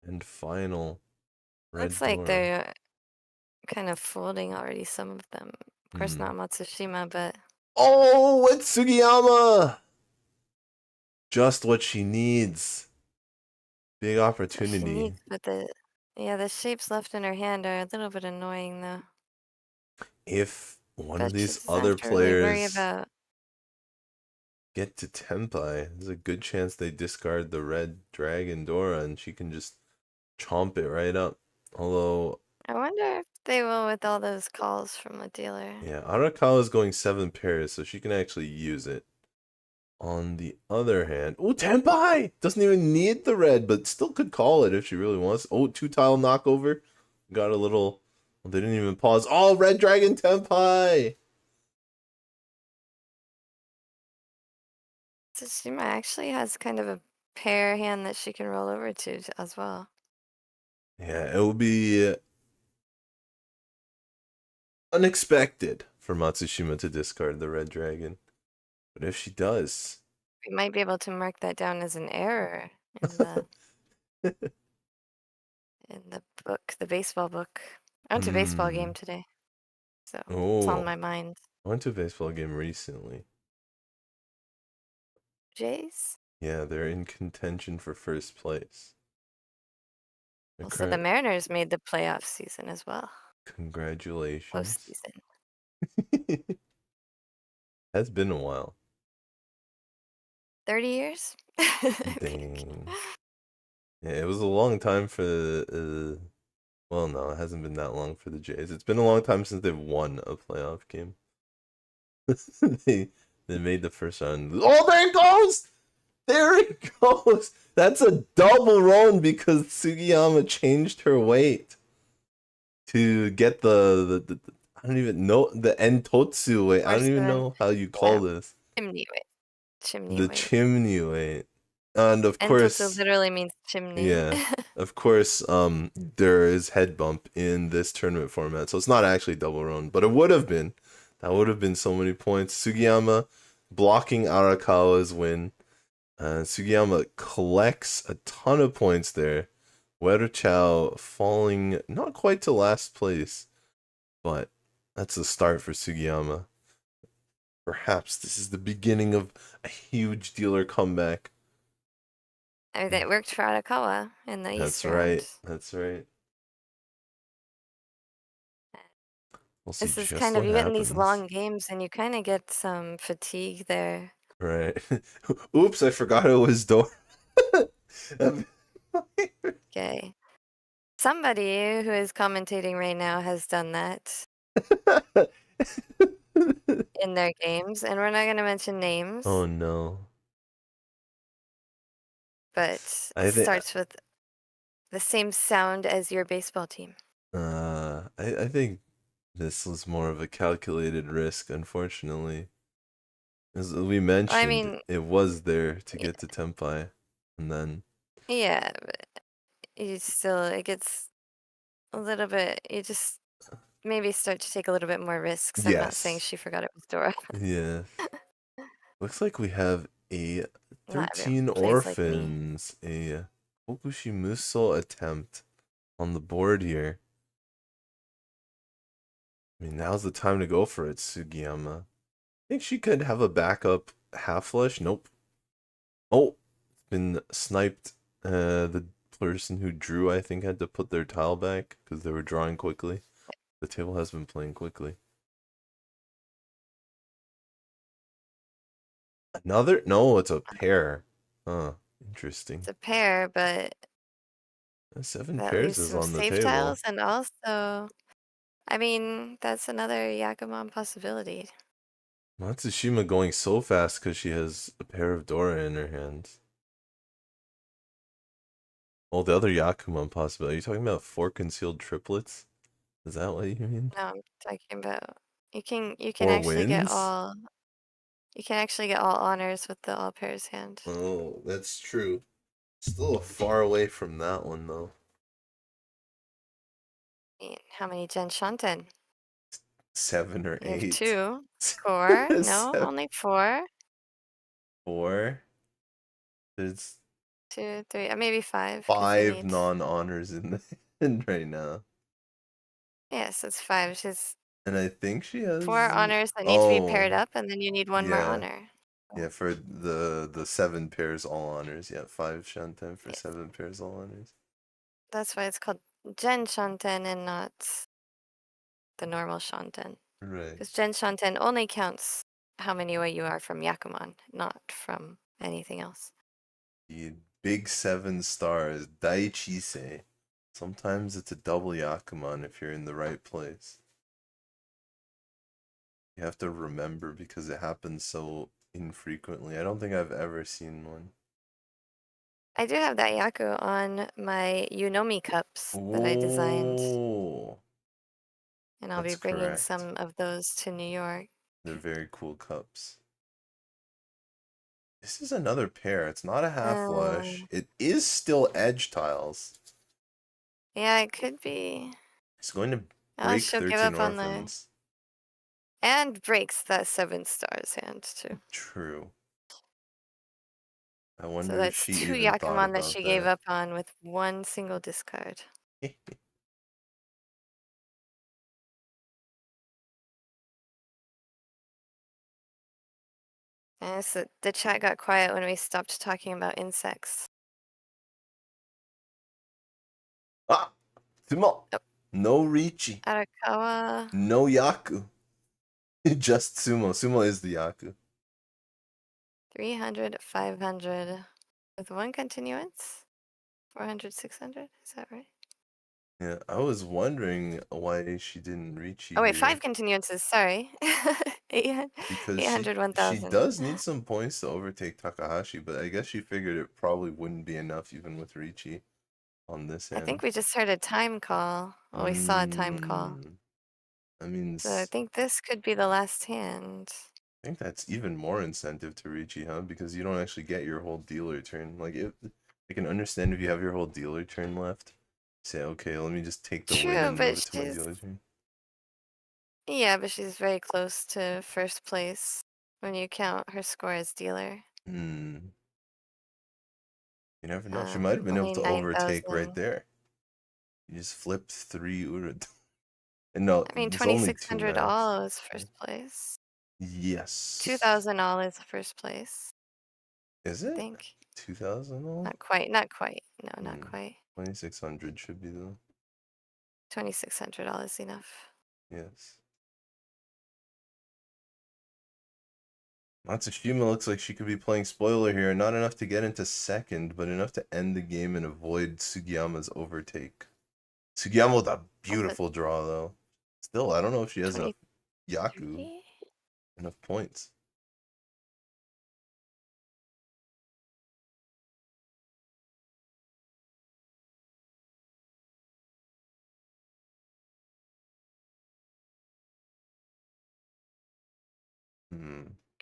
and final red Looks like door. they're kind of folding already, some of them. Of course, not Matsushima, but... Oh, it's Sugiyama! Just what she needs. Big what opportunity. she needs, but the shapes left in her hand are a little bit annoying, though. If one But of she these doesn't other have to really worry players about... get to Tenpai, there's a good chance they discard the red dragon Dora and she can just chomp it right up. Although, I wonder if they will with all those calls from the dealer. yeah, Arakawa is going 7 pairs, so she can actually use it. On the other hand, oh, Tenpai! Doesn't even need the red, but still could call it if she really wants. Oh, 2-tile knockover. Got a little... Well, they didn't even pause. Oh, red dragon Tenpai! Tsushima actually has kind of a pair hand that she can roll over to as well. Yeah, it will be unexpected for Matsushima to discard the red dragon. But if she does... We might be able to mark that down as an error in the in the book, the baseball book. I went to a baseball game today, so it's on my mind. I went to a baseball game recently. Jays? Yeah, they're in contention for first place. Also, the Mariners made the playoff season as well. Congratulations. Postseason. Has been a while. 30 years? Dang. Yeah, it was a long time for well, no, it hasn't been that long for the Jays. It's been a long time since they've won a playoff game. they made the first round. Oh, there it goes! There it goes! That's a double run because Sugiyama changed her weight to get the I don't even know the Entotsu weight. I don't even know how you call this. Chimney weight. The chimney weight. And of course, Entotsu literally means chimney. Yeah. Of course, there is head bump in this tournament format, so it's not actually double run, but it would have been. That would have been so many points. Sugiyama blocking Arakawa's win. Sugiyama collects a ton of points there. Welchao falling not quite to last place, but that's a start for Sugiyama. Perhaps this is the beginning of a huge dealer comeback. I mean, that worked for Arakawa in the East round. That's right. We'll see This is just kind of, what you get in these happens. long games and you kind of get some fatigue there. Right. Oops, I forgot it was Dora. Okay. Somebody who is commentating right now has done that in their games, and we're not going to mention names. Oh no. But it starts with the same sound as your baseball team. I think this was more of a calculated risk, unfortunately. As we mentioned, it was there to get to Tenpai, and then... Yeah, but it gets a little bit, you just maybe start to take a little bit more risks. I'm not saying she forgot it was Dora. Yeah. Looks like we have a 13 orphans, a Kokushimuso attempt on the board here. I mean, now's the time to go for it, Sugiyama. I think she could have a backup half flush. Nope. Oh, been sniped. The person who drew, I think, had to put their tile back because they were drawing quickly. The table has been playing quickly. Another? No, it's a pair. Huh. Interesting. It's a pair, but 7 pairs is on the table. Tiles, and also, I mean, that's another Yakuman possibility. Matsushima going so fast because she has a pair of Dora in her hands. Oh, the other Yakuman possibility. Are you talking about 4 concealed triplets? Is that what you mean? No, I'm talking about you can actually get all. You can actually get all honors with the all pairs hand. Oh, that's true. Still far away from that one though. How many Gen Shanten? 7 or You have 8. 2. 4. No, 7, only 4. 4. There's 2, 3, maybe 5. 'Cause you 5 need. non-honors in the in right now. Yes, it's 5. She's And I think she has 4 honors that need to be paired oh, up, and then you need 1 more yeah. honor. Yeah, for the 7 pairs all honors. Yeah, 5 Shanten for Yes. 7 pairs all honors. That's why it's called Jenn Shanten and not the normal Shanten. Right. Because Jenn Shanten only counts how many away you are from Yakuman, not from anything else. The big 7 stars, Daichise. Sometimes it's a double Yakuman if you're in the right place. You have to remember because it happens so infrequently. I don't think I've ever seen one. I do have that Yaku on my Unomi cups that I designed, Oh, and I'll be that's bringing correct. some of those to New York. They're very cool cups. This is another pair. It's not a half flush. It is still edge tiles. Yeah, it could be. It's going to Oh, break she'll give 13 up on the. orphans. And breaks that 7 stars hand, too. True. I So wonder if that's she 2 even thought Yakuman that about she gave that. up on with 1 single discard. And so the chat got quiet when we stopped talking about insects. Ah! Sumo! Oh. No Riichi. Arakawa. No Yaku. Just Sumo. Sumo is the Yaku. 300, 500 with 1 continuance. 400, 600. Is that right? Yeah, I was wondering why she didn't Riichi Oh, wait, here. 5 continuances. Sorry. 800, Because 800, she 1000. does need some points to overtake Takahashi, but I guess she figured it probably wouldn't be enough even with Riichi on this I end. think we just heard a time call. Well, we saw a time call. I mean, So I think this could be the last hand. I think that's even more incentive to Riichi, huh? Because you don't actually get your whole dealer turn. Like, I can understand if you have your whole dealer turn left. Say, okay, let me just take the win True, and move but it to my she's. dealer turn. Yeah, but she's very close to first place when you count her score as dealer. You never know. She might have been able Only to overtake right 9,000. there. You just flipped 3 Urut. And no, I mean, it's only 2 2,600 max. all is first place. Yes. 2,000 all is first place. Is I it? think. 2,000 all? Not quite. Not quite. No, not quite. 2,600 should be the. 2,600 all is enough. Yes. Matsushima looks like she could be playing spoiler here. Not enough to get into second, but enough to end the game and avoid Sugiyama's overtake. Sugiyama with a beautiful draw, though. Still, I don't know if she has enough Yaku, enough points.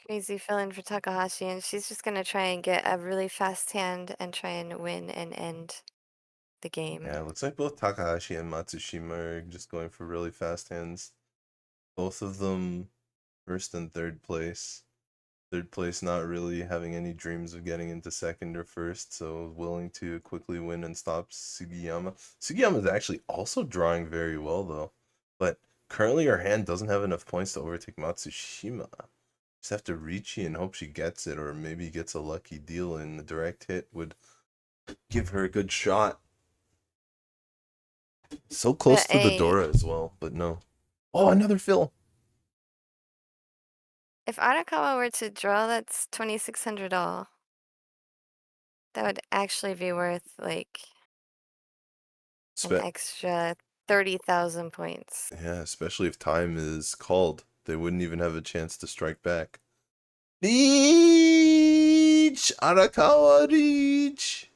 Crazy feeling for Takahashi, and she's just gonna try and get a really fast hand and try and win and end the game. Yeah, it looks like both Takahashi and Matsushima are just going for really fast hands. Both of them first and third place. Third place not really having any dreams of getting into second or first, so willing to quickly win and stop Sugiyama. Sugiyama is actually also drawing very well, though. But currently her hand doesn't have enough points to overtake Matsushima. Just have to Riichi and hope she gets it, or maybe gets a lucky deal, and the direct hit would give her a good shot. So close to the Dora as well, but no. Oh, another fill. If Arakawa were to draw, that's 2,600 all. That would actually be worth like an extra 30,000 points. Yeah, especially if time is called. They wouldn't even have a chance to strike back. Reach! Arakawa reach!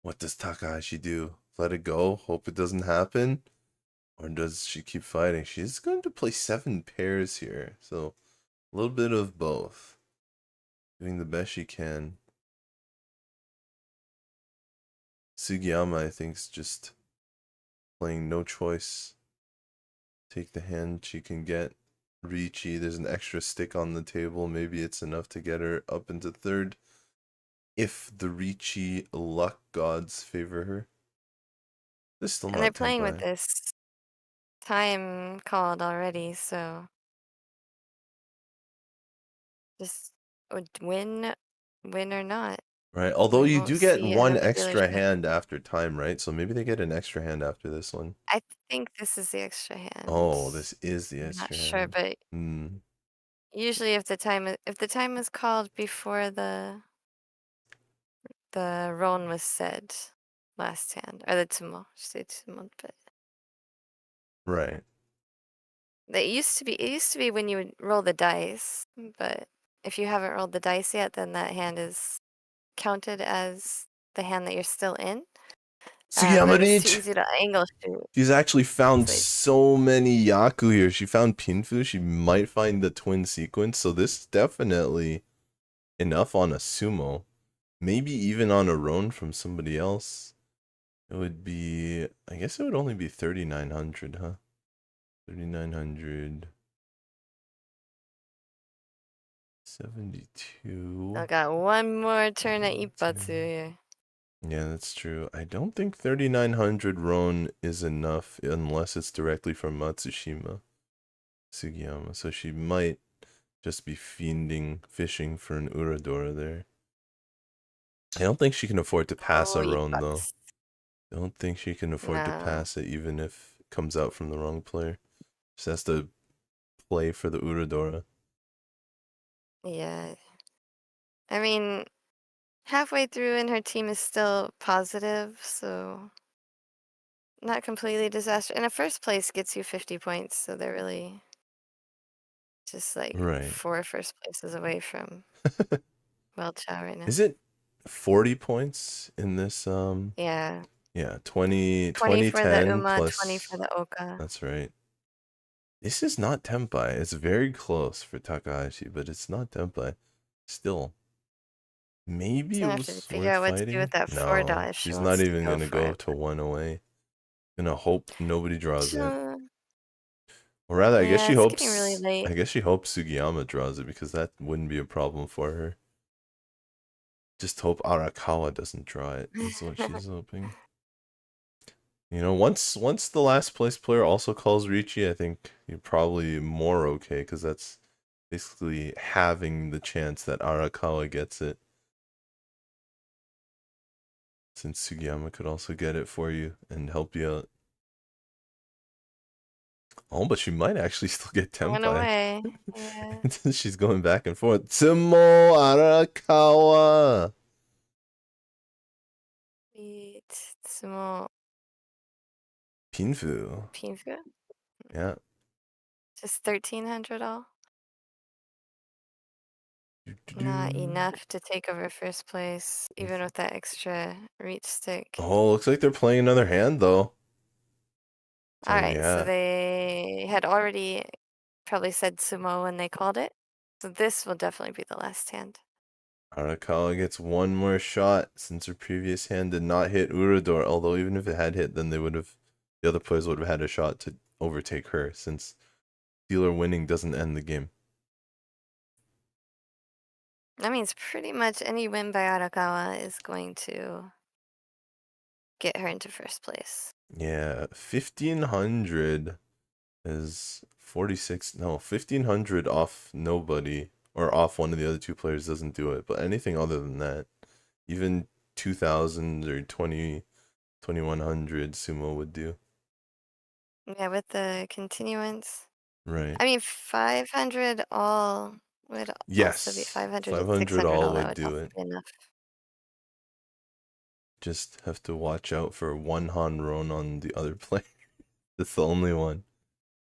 What does Takahashi do? Let it go? Hope it doesn't happen? Or does she keep fighting? She's going to play 7 pairs here. So, a little bit of both. Doing the best she can. Sugiyama, I think, is just playing no choice. Take the hand she can get. Riichi, there's an extra stick on the table. Maybe it's enough to get her up into third. If the Riichi luck gods favor her. This is still And not they're playing with Tenpai. this time called already, so just win or not. Right, although We you won't do get see a one regular extra shift. hand after time, right? So maybe they get an extra hand after this one. I think this is the extra hand. Oh, this is the I'm extra not sure, hand. but Hmm. usually if the time is called before the ron was said last hand, or the tsumo, I should say tsumo, but Right. it used to be when you would roll the dice, but if you haven't rolled the dice yet, then that hand is counted as the hand that you're still in. Sugiyama But if it's too Reach! easy to angle shoot, She's actually found it's like, so many Yaku here. She found Pinfu. She might find the twin sequence. So this is definitely enough on a sumo. Maybe even on a Ron from somebody else. It would be... I guess it would only be 3,900, huh? 3,900... 72... I got one more turn at Ippatsu here. Yeah, that's true. I don't think 3,900 Ron is enough unless it's directly from Matsushima Sugiyama. So she might just be fishing for an Uradora there. I don't think she can afford to pass a Ron, though. I don't think she can afford to pass it, even if it comes out from the wrong player. Just has to play for the Uradora. Yeah. I mean, halfway through and her team is still positive, so not completely disaster. And a first place gets you 50 points, so they're really just like Right. 4 first places away from Welchao right now. Is it 40 points in this? Yeah. Yeah, 20 for the 10 Uma, plus 20 for the Oka. That's right. This is not Tenpai. It's very close for Takahashi, but it's not Tenpai. Still. Maybe She's it gonna have to was figure worth out what to fighting. do with that 4 dot if she she's wants not to even go gonna for go it. to 1 away. Gonna hope nobody draws it. So, Or rather, I guess yeah, she it's hopes getting really late. I guess she hopes Sugiyama draws it because that wouldn't be a problem for her. Just hope Arakawa doesn't draw it. That's what she's hoping. You know, once the last place player also calls Riichi, I think you're probably more okay, because that's basically having the chance that Arakawa gets it. Since Sugiyama could also get it for you and help you out. Oh, but she might actually still get Went Tenpai. away. Yeah. She's going back and forth. Tsumo Arakawa! Tsumo Pinfu. Pinfu? Yeah. Just 1,300 all? Not enough to take over first place, even with that extra reach stick. Oh, looks like they're playing another hand, though. So, Alright, yeah. so they had already probably said sumo when they called it. So this will definitely be the last hand. Arakawa gets one more shot since her previous hand did not hit Urador, although even if it had hit, then the other players would have had a shot to overtake her, since dealer winning doesn't end the game. That means pretty much any win by Arakawa is going to get her into first place. Yeah, 1,500 is 46. No, 1,500 off nobody, or off one of the other two players doesn't do it. But anything other than that, even 2,000 or 2,100 sumo would do. Yeah, with the continuance. Right. I mean, 500 all would also be 500 and 600 all all. That would would do also it. be enough. Just have to watch out for one Hanron on the other player. That's the only one.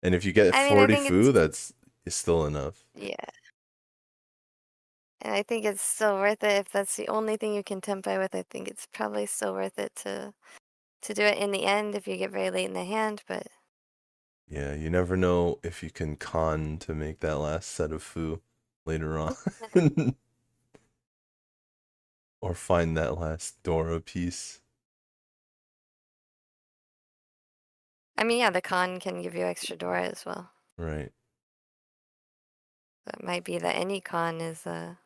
And if you get 40 Fu, that's still enough. Yeah. And I think it's still worth it if that's the only thing you can tempai with. I think it's probably still worth it to do it in the end if you get very late in the hand, but yeah, you never know if you can con to make that last set of Fu later on. Or find that last Dora piece. I mean, yeah, the con can give you extra Dora as well. Right. So it might be that any con is worth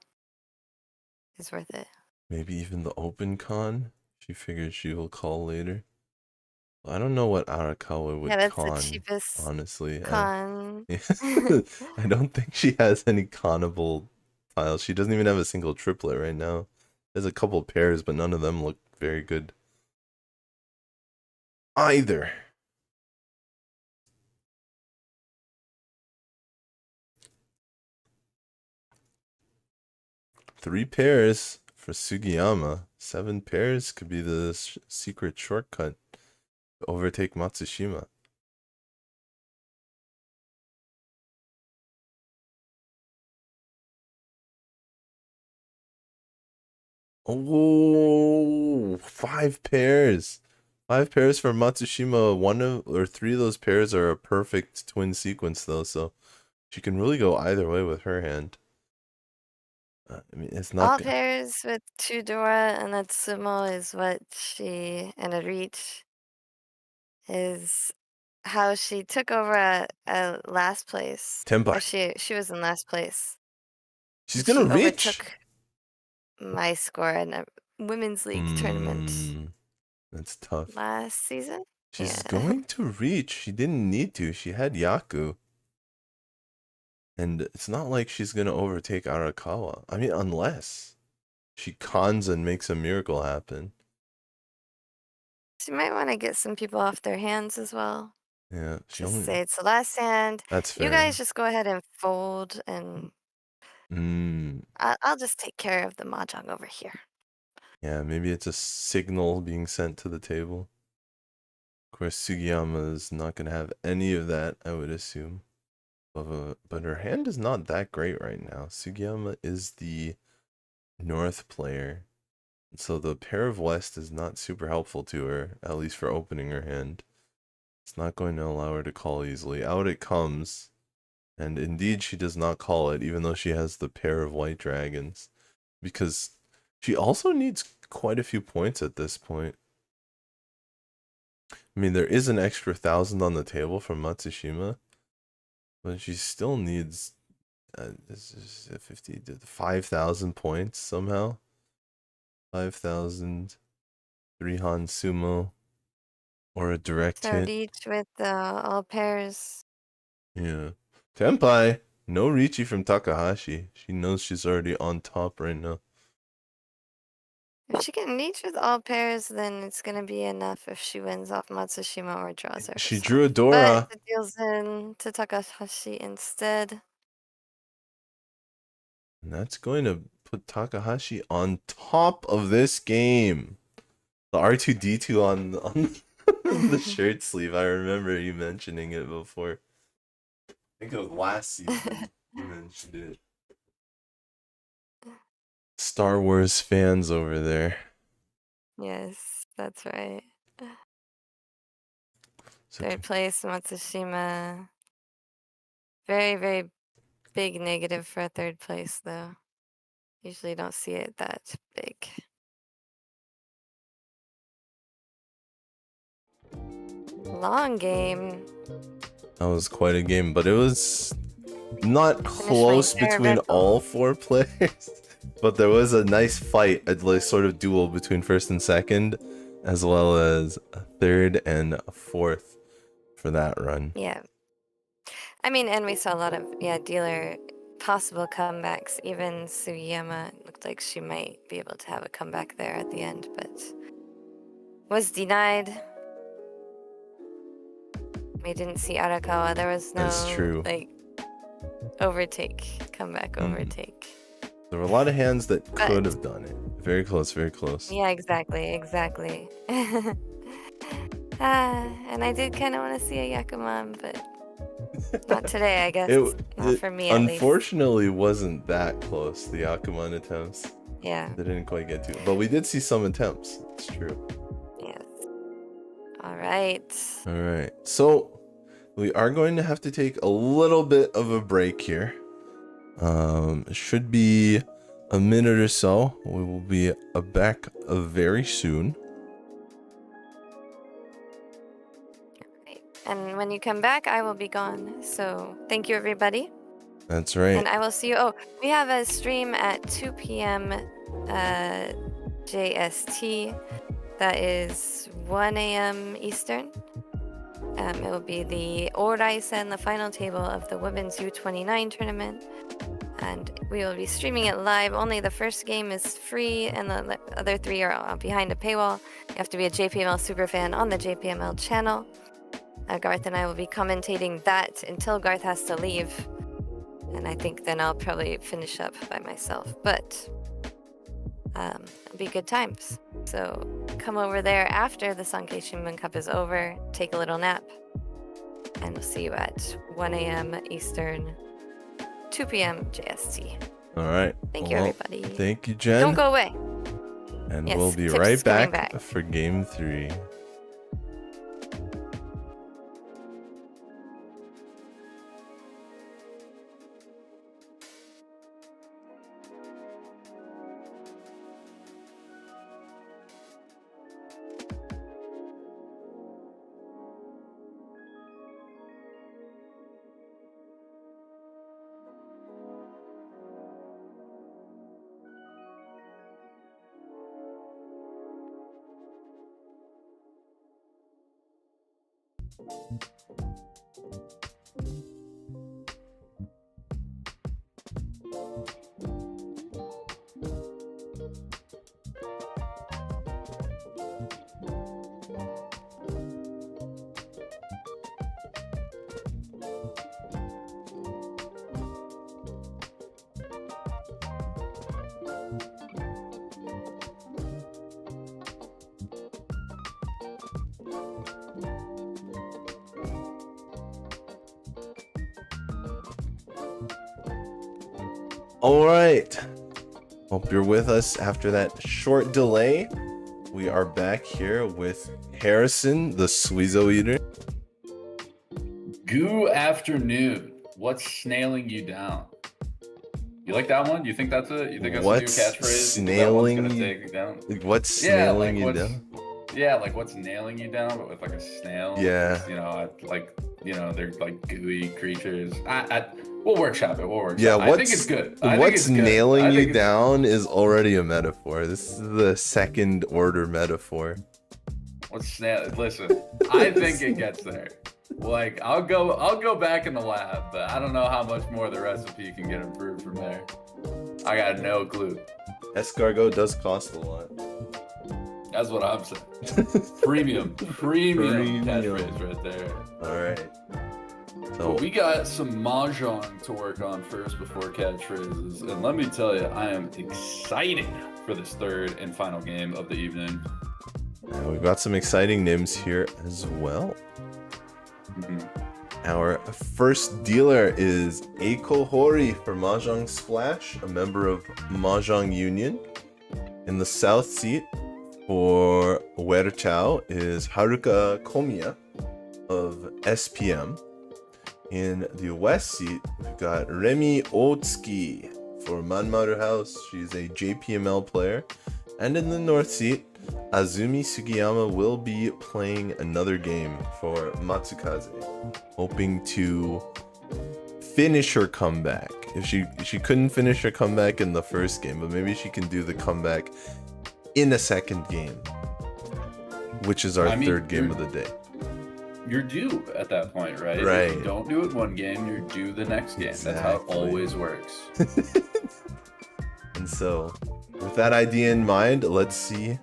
it. Maybe even the open con. She figures she will call later. I don't know what Arakawa Yeah, would that's the con, cheapest honestly. con. I don't think she has any connable tiles. She doesn't even have a single triplet right now. There's a couple pairs, but none of them look very good either. Three pairs for Sugiyama. 7 pairs could be the secret shortcut to overtake Matsushima. Oh, 5 pairs. 5 pairs for Matsushima. 3 of those pairs are a perfect twin sequence, though, so she can really go either way with her hand. I mean, it's not All pairs with 2 Dora and that sumo is what she, and a reach, is how she took over at last place. Or Tenpai. she was in last place. She's She gonna reach. overtook my score in a women's league tournament That's tough. last season. She's Yeah. going to reach. She didn't need to. She had Yaku. And it's not like she's going to overtake Arakawa. I mean, unless she cons and makes a miracle happen. She might want to get some people off their hands as well. Yeah. Just say it's the last hand. That's fair. You guys just go ahead and fold, and I'll just take care of the mahjong over here. Yeah, maybe it's a signal being sent to the table. Of course, Sugiyama is not going to have any of that, I would assume. But her hand is not that great right now. Sugiyama is the North player. So the pair of West is not super helpful to her, at least for opening her hand. It's not going to allow her to call easily. Out it comes. And indeed, she does not call it, even though she has the pair of white dragons. Because she also needs quite a few points at this point. I mean, there is an extra 1,000 on the table from Matsushima. But she still needs 5,000 points somehow. 5,000, 3 Han sumo, or a direct hit. Each with all pairs. Yeah. Tenpai, no Riichi from Takahashi. She knows she's already on top right now. If she can reach with all pairs, then it's gonna be enough if she wins off Matsushima or draws her. She drew a Dora. But it deals in to Takahashi instead. And that's going to put Takahashi on top of this game. The R2D2 on the shirt sleeve. I remember you mentioning it before. I think it was last season you mentioned it. Star Wars fans over there. Yes, that's right. So Third place, Matsushima. Very, very big negative for a third place, though. Usually don't see it that big. Long game. that was quite a game, but it was not close between all 4 players. But there was a nice fight, a sort of duel between first and second, as well as a third and a fourth for that run. Yeah. I mean, and we saw a lot of, dealer possible comebacks. Even Sugiyama looked like she might be able to have a comeback there at the end, but was denied. We didn't see Arakawa. There was no, That's true. comeback overtake. There were a lot of hands that could have done it. Very close, very close. Yeah, exactly. And I did kind of want to see a Yakuman, but not today, I guess. Not for me, at least. Unfortunately, wasn't that close, the Yakuman attempts. Yeah. They didn't quite get to it. But we did see some attempts. It's true. Yes. All right. So, we are going to have to take a little bit of a break here. It should be a minute or so. We will be back very soon. And when you come back, I will be gone. So thank you, everybody. That's right. And I will see you. Oh, we have a stream at 2 p.m. JST. That is 1 a.m. Eastern. It will be the Oraisen, the final table of the Women's U29 tournament. And we will be streaming it live. Only the first game is free, and the other 3 are behind a paywall. You have to be a JPML superfan on the JPML channel. Garth and I will be commentating that until Garth has to leave. And I think then I'll probably finish up by myself. But it'll be good times. So come over there after the Sankei Shimbun Cup is over, take a little nap, and we'll see you at 1 a.m. Eastern, 2 p.m. JST. All right. Thank you, everybody. Thank you, Jen. Don't go away. And Yes, we'll be Tip's right coming back for game 3. All right. Hope you're with us after that short delay. We are back here with Harrison, the suizoeater. Goo afternoon. What's snailing you down? You like that one? You think that's a new catchphrase? Snailing you down? What's Yeah, snailing like you what's- down? Yeah, like what's nailing you down, but with like a snail. Yeah. They're like gooey creatures. We'll workshop it. Yeah, I think it's good. I think what's it's good. nailing I you think it's- down is already a metaphor. This is the second order metaphor. What's snail? Listen, I think it gets there. Like I'll go back in the lab, but I don't know how much more the recipe can get improved from there. I got no clue. Escargot does cost a lot. That's what I'm saying. Premium catchphrase right there. All right. So we got some mahjong to work on first before catchphrases, and let me tell you, I am excited for this third and final game of the evening. We've got some exciting names here as well. Our first dealer is Eiko Hori for Mahjong Splash, a member of Mahjong Union. In the south seat for Welchao is Haruka Komiya of SPM. In the west seat, we've got Remi Otsuki for Manmaru House. She's a JPML player. And in the north seat, Azumi Sugiyama will be playing another game for Matsukaze, hoping to finish her comeback. If she couldn't finish her comeback in the first game, but maybe she can do the comeback in the second game, which is our third game of the day. You're due at that point, right? Right. If you don't do it one game, you're due the next game. Exactly. That's how it always works. And so, with that idea in mind, let's see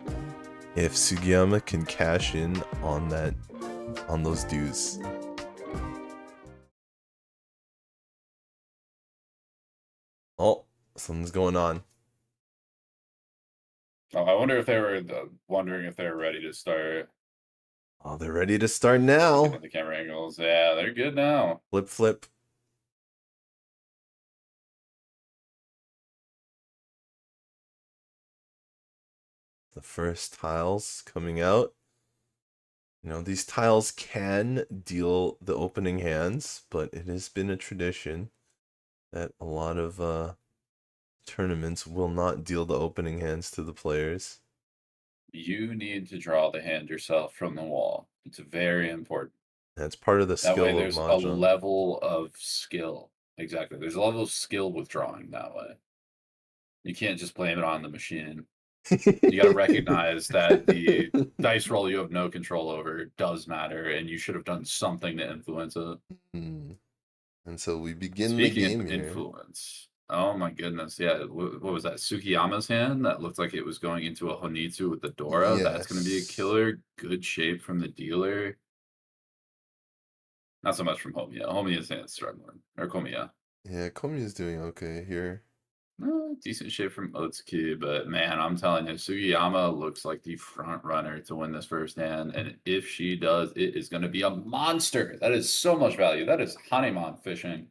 if Sugiyama can cash in on those dues. Oh, something's going on. Oh, I wonder if they were wondering if they were ready to start. Oh, they're ready to start now. The camera angles, yeah, they're good now. Flip, flip. The first tiles coming out. You know, these tiles can deal the opening hands, but it has been a tradition that a lot of tournaments will not deal the opening hands to the players. You need to draw the hand yourself from the wall. It's very important. That's part of the That way skill of there's a Mahjong. level of skill. Exactly. There's a level of skill with drawing that way. You can't just blame it on the machine. You got to recognize that the dice roll you have no control over does matter, and you should have done something to influence it. And so we begin Speaking the game of here. influence, oh my goodness, yeah. What was that? Sugiyama's hand that looked like it was going into a Honitsu with the Dora. That's going to be a Yes. killer. Good shape from the dealer. Not so much from Homiya. Homiya's hand's struggling, or Komiya. Yeah, Komiya's doing okay here. Decent shape from Otsuki, but man, I'm telling you, Sugiyama looks like the front runner to win this first hand, and if she does, it is going to be a monster. That is so much value. That is Hanemon fishing.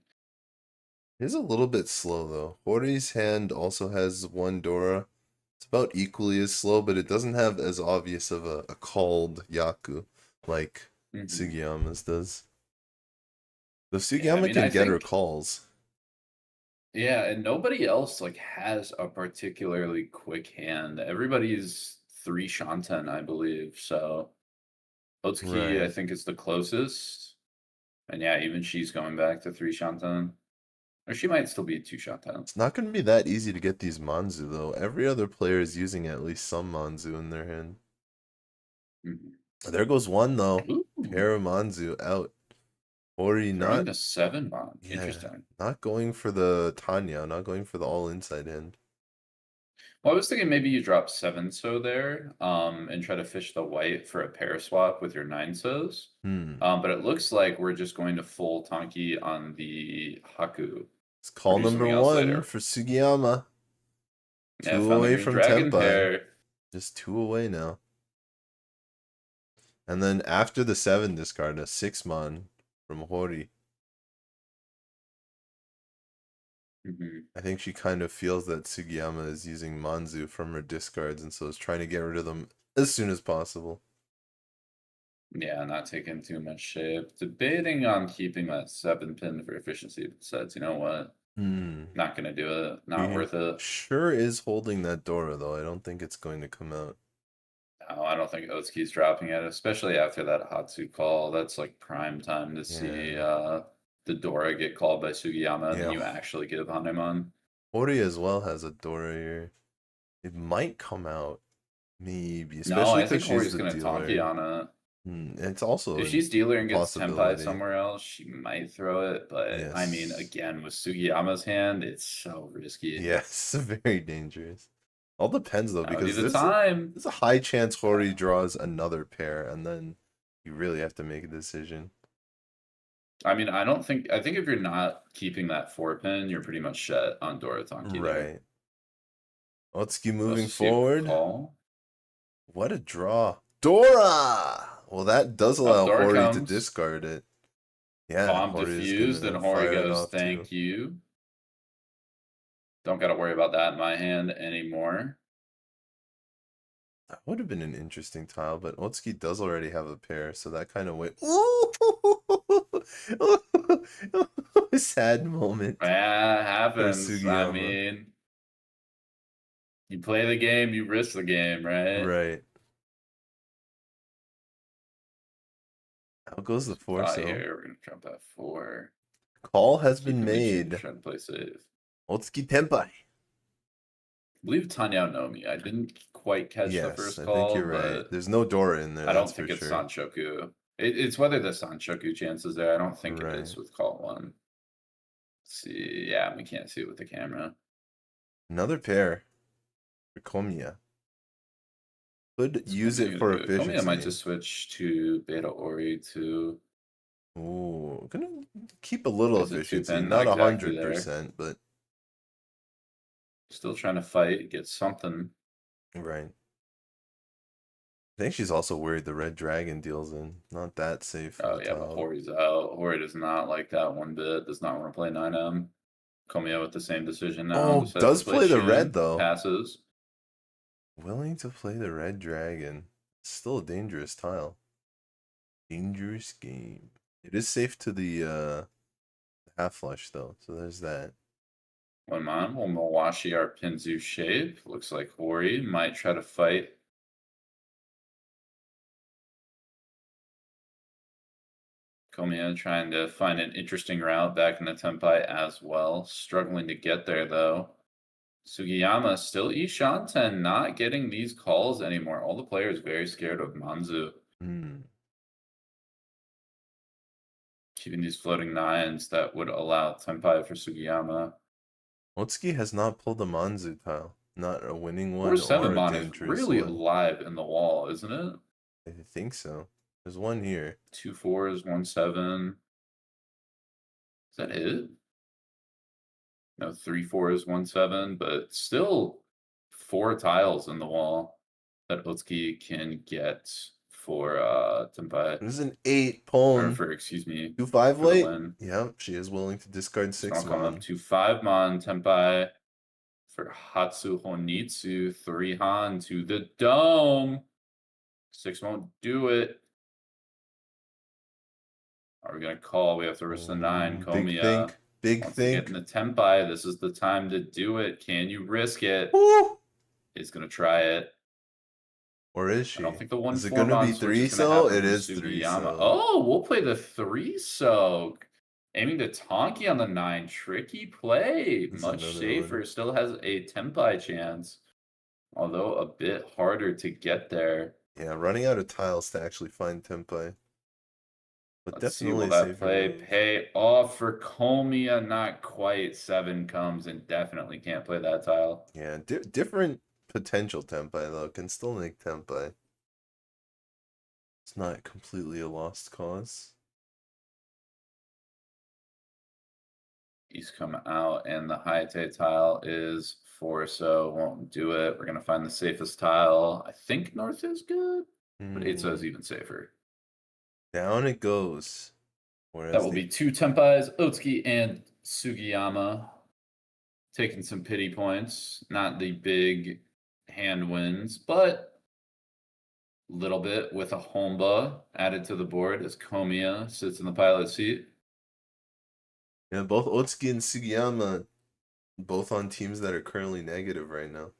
It is a little bit slow though. Hori's hand also has one Dora. It's about equally as slow, but it doesn't have as obvious of a called Yaku like Sugiyama's does. The Sugiyama can get her calls. Yeah, and nobody else like has a particularly quick hand. Everybody's 3 Shanten, I believe. So Otsuki, I think, is the closest. And yeah, even she's going back to 3 Shanten. Or she might still be 2 Shanten. It's not going to be that easy to get these Manzu though. Every other player is using at least some Manzu in their hand. There goes one though. Ooh. Pair of Manzu out. Hori not a 7 mon. Interesting. Not going for the Tanya, not going for the all inside end. Well, I was thinking maybe you drop 7 so there, and try to fish the white for a pair swap with your 9 so's. But it looks like we're just going to full Tanki on the Haku. It's call number 1 for Sugiyama. Yeah, 2 away from Tenpai. Pair. Just 2 away now. And then after the 7 discard, a 6 mon from Hori. I think she kind of feels that Sugiyama is using Manzu from her discards, and so is trying to get rid of them as soon as possible. Yeah, not taking too much shape. Debating on keeping that 7 pin for efficiency, but says, you know what? Not gonna do it. Not worth it. Sure is holding that Dora though. I don't think it's going to come out. No, I don't think Otsuki's dropping it, especially after that Hatsu call. That's like prime time to see the Dora get called by Sugiyama, and then you actually give Hanemon. Hori as well has a Dora here. It might come out, maybe. Especially no, I think she's Hori's the going to Tanki on it. It's also if she's dealer and gets Tenpai somewhere else, she might throw it. But I mean, again, with Sugiyama's hand, it's so risky. Yes, very dangerous. All depends though, because there's a high chance Hori draws another pair, and then you really have to make a decision. I mean, I think if you're not keeping that 4 pin, you're pretty much shut on Dora Tanki. Right. Otsuki moving forward. What a draw. Dora! Well, that does allow Hori to discard it. Yeah, Bomb diffused, and Hori goes, thank you. Don't got to worry about that in my hand anymore. That would have been an interesting tile, but Otsuki does already have a pair, so that kind of went. A sad moment. Yeah, happens. I mean, you play the game, you risk the game, right? Right. How goes the 4? So here, we're gonna jump that 4. Call has been made. Trying to play safe. Otsuki Tenpai. I believe Tanya Nomi. I didn't quite catch the first call. I think you're right. There's no Dora in there. I don't think it's Sanshoku. It's whether the Sanshoku chance is there. I don't think it is with call 1. Let's see. Yeah, we can't see it with the camera. Another pair for Komiya. Could use it for efficiency. Komiya might just switch to Beta Ori to. Ooh, gonna keep a little efficiency, not 100%, but still trying to fight, get something. Right. I think she's also worried the red dragon deals in. Not that safe. Oh yeah, but Hori's out. Hori does not like that one bit. Does not want to play 9M. Komiya with the same decision now. Oh, does play the red though. Passes. Willing to play the red dragon. Still a dangerous tile. Dangerous game. It is safe to the half flush though, so there's that. One man will Mawashi our Pinzu shape. Looks like Hori might try to fight. Komiya trying to find an interesting route back in the Tenpai as well. Struggling to get there, though. Sugiyama still Ishanten, not getting these calls anymore. All the players very scared of Manzu. Keeping these floating nines that would allow Tenpai for Sugiyama. Otsuki has not pulled a Manzu tile. Not a winning one 4-7 or a mon is dangerous really one. alive in the wall, isn't it? I think so. There's one here. 2 4s, 1-7. Is that it? No, 3 4s, 1-7, but still 4 tiles in the wall that Otsuki can get for Tenpai. There's an 8 Or pawn. for, excuse me, 2-5 for the late. win. Yep, she is willing to discard 6 I'll come mon. up to 5 mon Tenpai for Hatsu Honitsu. 3 Han to the dome. 6 won't do it. Are we gonna call? We have to risk the 9. Big Komiya. think. Big Wants to get think. in the Tenpai. This is the time to do it. Can you risk it? Woo! He's gonna try it. Or is she? I don't think the 1 Is it 4 gonna be mon switch 3 is gonna so? happen It from is 3 Sugiyama. so. Oh, we'll play the 3 soak. Aiming to Tonki on the 9. Tricky play. That's Much another safer. one. Still has a Tenpai chance. Although a bit harder to get there. Yeah, running out of tiles to actually find Tenpai. But Let's see, definitely will that safer play move. pay off for Komiya? Not quite. 7 comes and definitely can't play that tile. Yeah, different potential Tenpai though. Can still make Tenpai. It's not completely a lost cause. He's come out and the Hayate tile is 4, so won't do it. We're gonna find the safest tile. I think North is good, but Itza is even safer. Down it goes. Whereas That will be 2 Tenpais, Otsuki and Sugiyama. Taking some pity points. Not the big hand wins, but a little bit with a Homba added to the board as Komiya sits in the pilot seat. Yeah, both Otsuki and Sugiyama, both on teams that are currently negative right now.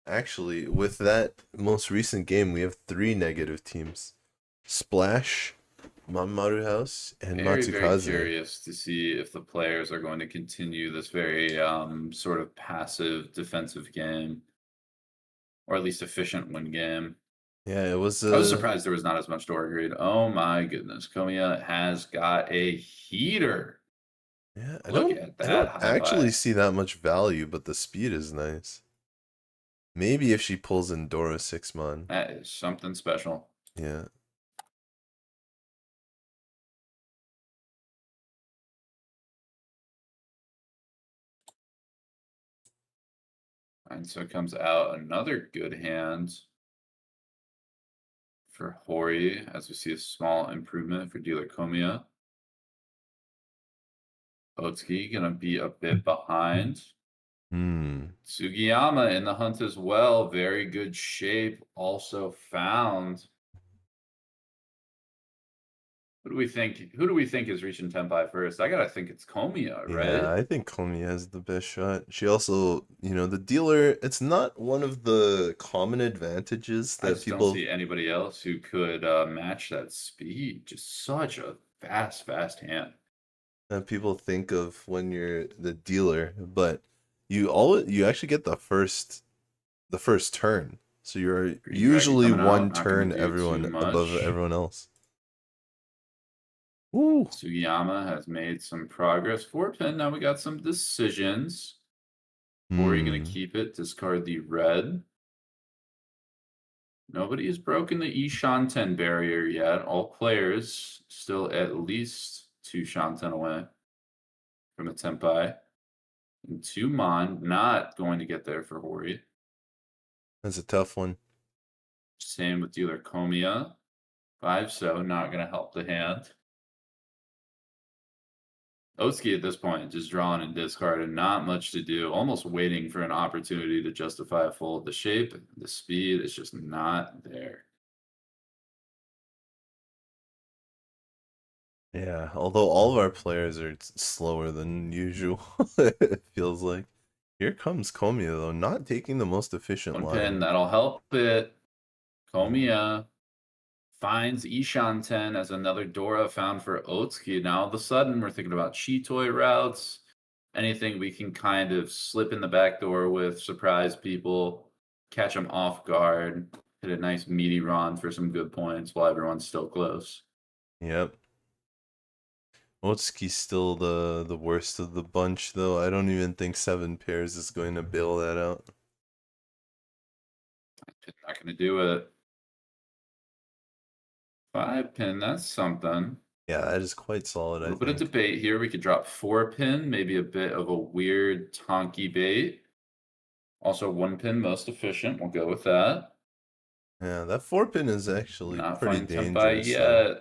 Actually, with that most recent game, we have 3 negative teams. Splash, Manmaru House, and Matsukaze. Very curious to see if the players are going to continue this very sort of passive defensive game, or at least efficient win game. Yeah, it was. I was surprised there was not as much door greed. Oh my goodness, Komiya has got a heater. Yeah, I Look don't, at that I don't high actually five. see that much value, but the speed is nice. Maybe if she pulls in Dora 6 mon. That is something special. Yeah. And so comes out another good hand for Hori, as we see a small improvement for dealer Komiya. Otsuki gonna be a bit behind. Sugiyama in the hunt as well. Very good shape. Also found. Who do we think is reaching Tenpai first? I gotta think it's Komiya, right? Yeah, I think Komiya has the best shot. She also, the dealer, it's not one of the common advantages I that just people don't see anybody else who could match that speed. Just such a fast hand. that people think of when you're the dealer, but you actually get the first turn. So you're usually coming out, one not gonna turn do everyone too above much. everyone else. Ooh. Sugiyama has made some progress. 4-pin, now we got some decisions. Hori gonna keep it, discard the red. Nobody has broken the E-Shanten barrier yet. All players still at least 2 Shanten away from a Tenpai. And 2 Mon, not going to get there for Hori. That's a tough one. Same with dealer Komiya. 5 so, not going to help the hand. Otsuki at this point just drawn and discarded, not much to do, almost waiting for an opportunity to justify a fold. The shape, the speed is just not there. Yeah, although all of our players are slower than usual, it feels like. Here comes Komiya, though, not taking the most efficient 1 line. pin, that'll help it. Komiya finds Ishanten as another Dora found for Otsuki. Now all of a sudden we're thinking about Chitoi routes, anything we can kind of slip in the back door with, surprise people, catch them off guard, hit a nice meaty run for some good points while everyone's still close. Yep. Otsuki's still the worst of the bunch, though. I don't even think 7 pairs is going to bail that out. Not going to do it. 5 pin, that's something. Yeah, that is quite solid, A I little bit of think. debate here. We could drop 4 pin, maybe a bit of a weird tonky bait. Also 1 pin, most efficient. We'll go with that. Yeah, that 4 pin is actually Not pretty finding Tenpai dangerous. Though. yet.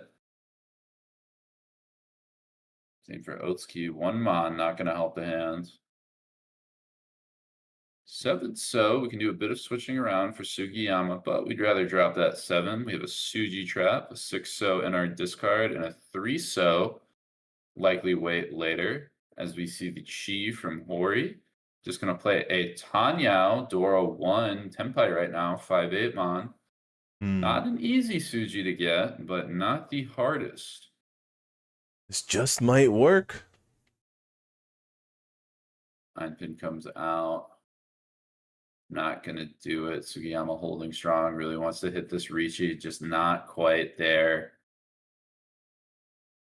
Same for Otsuki. 1 mon, not going to help the hands. 7 so we can do a bit of switching around for Sugiyama, but we'd rather drop that 7. We have a Suji trap, a 6 so in our discard, and a 3 so. Likely wait later as we see the Chi from Hori. Just going to play a Tanyao, Dora 1, Tenpai right now, 5/8 mon. Not an easy Suji to get, but not the hardest. This just might work. 9 pin comes out. Not going to do it. Sugiyama holding strong. Really wants to hit this Riichi. Just not quite there.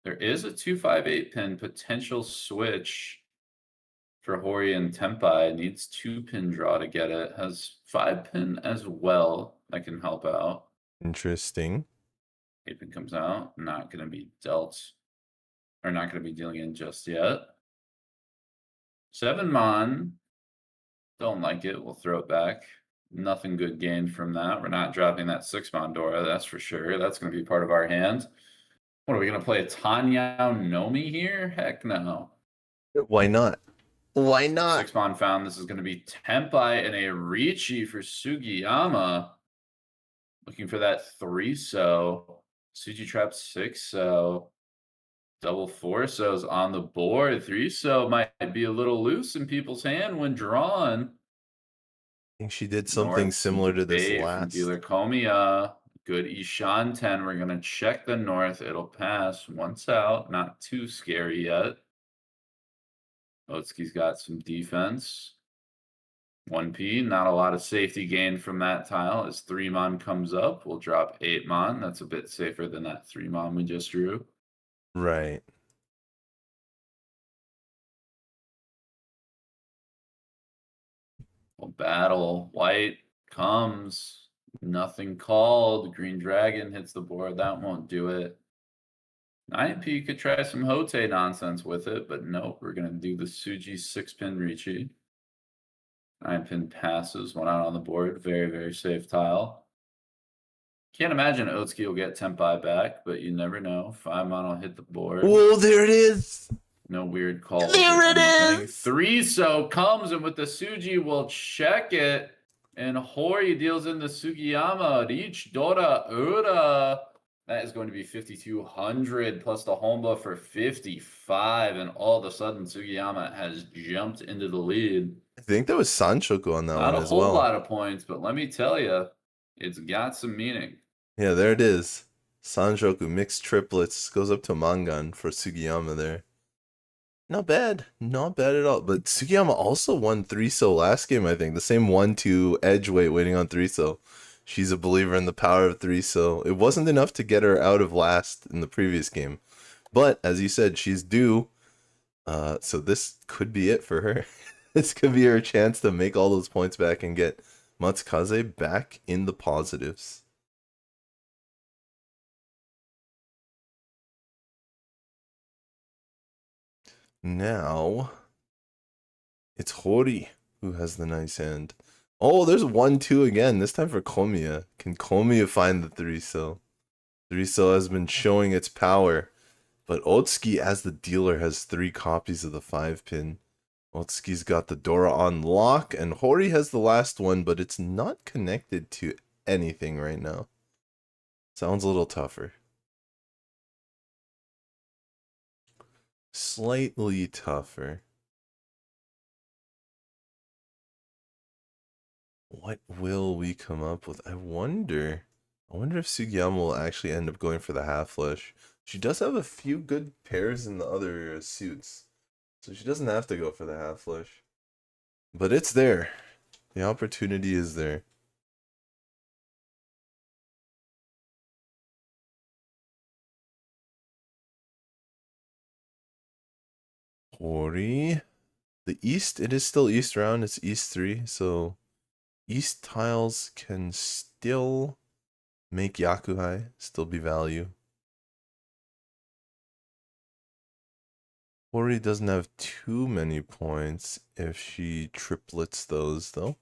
There is a 2/5/8 pin potential switch for Hori and Tenpai. Needs 2 pin draw to get it. Has 5 pin as well. That can help out. Interesting. 8 pin comes out. Not going to be dealt. Or not going to be dealing in just yet. 7 mon. Don't like it. We'll throw it back. Nothing good gained from that. We're not dropping that 6 mon Dora, that's for sure. That's going to be part of our hand. What are we going to play? A Tanyao Nomi here? Heck no. Why not? Why not? 6 mon found. This is going to be Tenpai and a Riichi for Sugiyama. Looking for that 3 so. Suji trap 6 so. Double 4 so's on the board. 3 so might be a little loose in people's hand when drawn. I think she did something similar to this From last. dealer Komiya. Good Ishanten. We're going to check the north. It'll pass once out. Not too scary yet. Otsuki's got some defense. 1p. Not a lot of safety gain from that tile. As 3 mon comes up, we'll drop 8 mon. That's a bit safer than that 3 mon we just drew. Right. Well, battle. White comes. Nothing called. Green dragon hits the board. That won't do it. 9p could try some Hote nonsense with it, but nope. We're going to do the Suji 6 pin Riichi. 9 pin passes. 1 out on the board. Very, very safe tile. Can't imagine Otsuki will get Tenpai back, but you never know. 5 mon will hit the board. Oh, there it is. No weird calls. There it is. 3 so comes, and with the Suji, we'll check it. And Hori deals in the Sugiyama. Reach Dora Ura. That is going to be 5,200 plus the Honba for 55. And all of a sudden, Sugiyama has jumped into the lead. I think there was Sanchoku on that Not one a as whole well. lot of points, but let me tell you, it's got some meaning. Yeah, there it is. Sanchoku mixed triplets goes up to Mangan for Sugiyama there. Not bad. Not bad at all. But Sugiyama also won 3 so last game, I think. The same 1-2 edge weight waiting on 3 so. She's a believer in the power of 3 so. It wasn't enough to get her out of last in the previous game. But, as you said, she's due. So this could be it for her. This could be her chance to make all those points back and get Matsukaze back in the positives. Now, it's Hori who has the nice hand. Oh, there's 1-2 again, this time for Komiya. Can Komiya find the 3 so? 3 so has been showing its power. But Otsuki, as the dealer, has 3 copies of the 5 pin. Otsuki's got the Dora on lock, and Hori has the last one, but it's not connected to anything right now. Sounds a little tougher. Slightly tougher. What will we come up with? I wonder. I wonder if Sugiyama will actually end up going for the half flush. She does have a few good pairs in the other suits, so she doesn't have to go for the half flush. But it's there. The opportunity is there. Hori. The east, it is still east round. It's east 3, so east tiles can still make Yakuhai, still be value. Hori doesn't have too many points if she triplets those, though.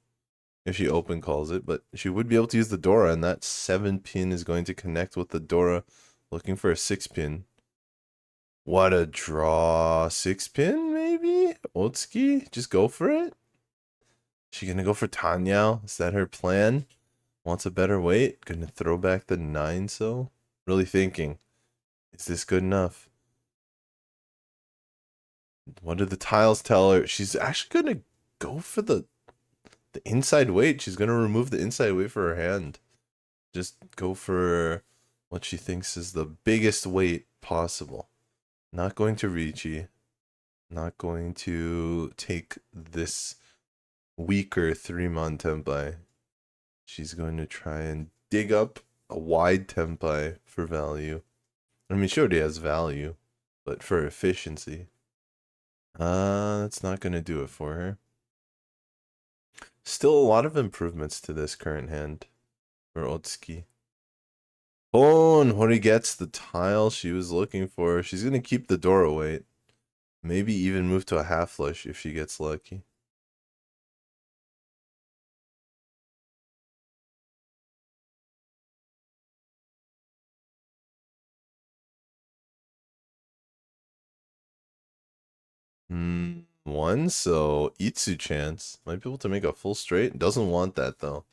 If she open calls it, but she would be able to use the Dora, and that 7 pin is going to connect with the Dora, looking for a 6 pin. What a draw. 6 pin, maybe? Otsuki? Just go for it? She gonna go for Tanyao? Is that her plan? Wants a better weight? Gonna throw back the 9 so? Really thinking, is this good enough? What did the tiles tell her? She's actually gonna go for the inside weight. She's gonna remove the inside weight for her hand. Just go for what she thinks is the biggest weight possible. Not going to Riichi. Not going to take this weaker 3-mon Tenpai. She's going to try and dig up a wide Tenpai for value. I mean, she already has value, but for efficiency. That's not going to do it for her. Still a lot of improvements to this current hand for Otsuki. Oh, and Hori gets the tile she was looking for. She's going to keep the Dora weight. Maybe even move to a half flush if she gets lucky. One, so Itsu chance. Might be able to make a full straight. Doesn't want that though.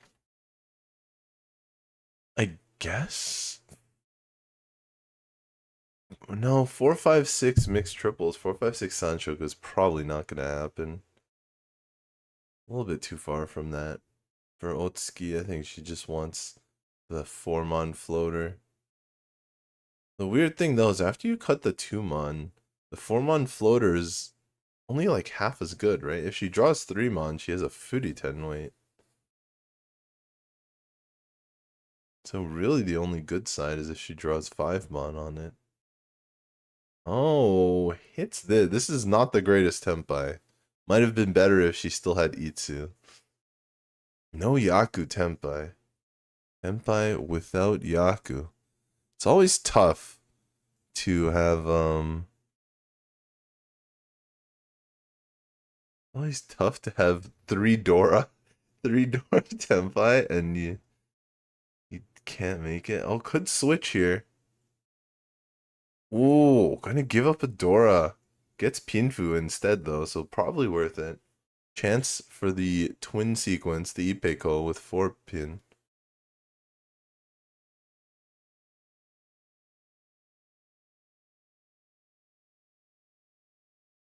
I guess. No, 4, 5, 6 mixed triples. 4, 5, 6 Sanchoku is probably not gonna happen. A little bit too far from that. For Otsuki, I think she just wants the 4-mon floater. The weird thing though is after you cut the 2-mon, the 4-mon floater is only like half as good, right? If she draws 3-mon, she has a Furi-ten weight. So really the only good side is if she draws 5-mon on it. Oh, hits this. This is not the greatest Tenpai. Might have been better if she still had Itsu. No Yaku Tenpai. Tenpai without Yaku. It's always tough to have, always tough to have 3 Dora. 3 Dora Tenpai and you can't make it. Oh, could switch here. Ooh, gonna give up a Dora. Gets Pinfu instead though, so probably worth it. Chance for the twin sequence, the Eiko with 4 pin.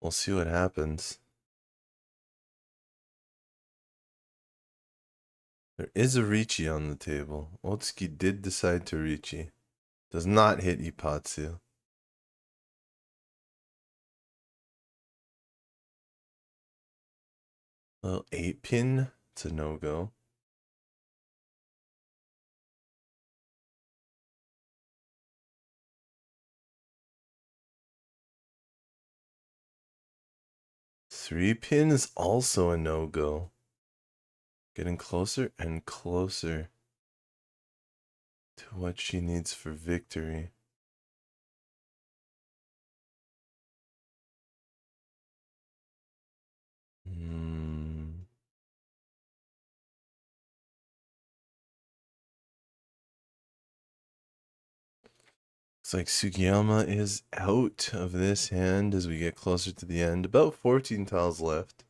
We'll see what happens. There is a Riichi on the table. Otsuki did decide to Riichi. Does not hit Ippatsu. Little 8 pin. It's a no-go. Three pin is also a no-go. Getting closer and closer to what she needs for victory. Looks like Sugiyama is out of this hand as we get closer to the end. About 14 tiles left.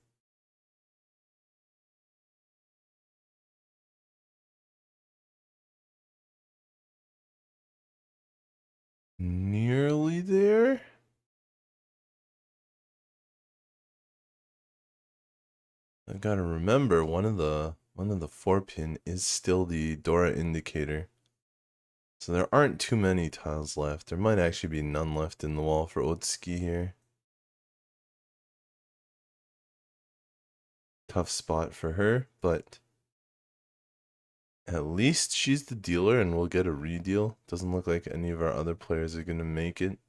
Nearly there. I gotta remember one of the 4 pin is still the Dora indicator. So there aren't too many tiles left. There might actually be none left in the wall for Otsuki here. Tough spot for her, but at least she's the dealer and we'll get a redeal. Doesn't look like any of our other players are going to make it.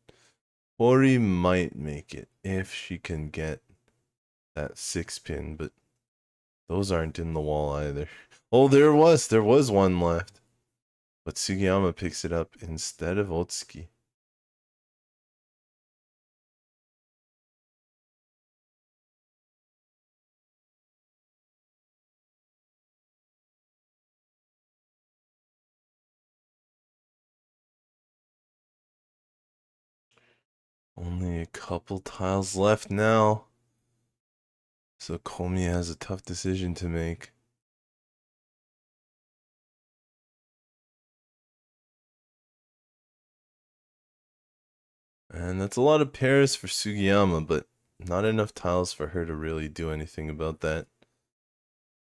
Hori might make it if she can get that 6-pin, but those aren't in the wall either. Oh, there was one left. But Sugiyama picks it up instead of Otsuki. Only a couple tiles left now. So Komiya has a tough decision to make. And that's a lot of pairs for Sugiyama, but not enough tiles for her to really do anything about that.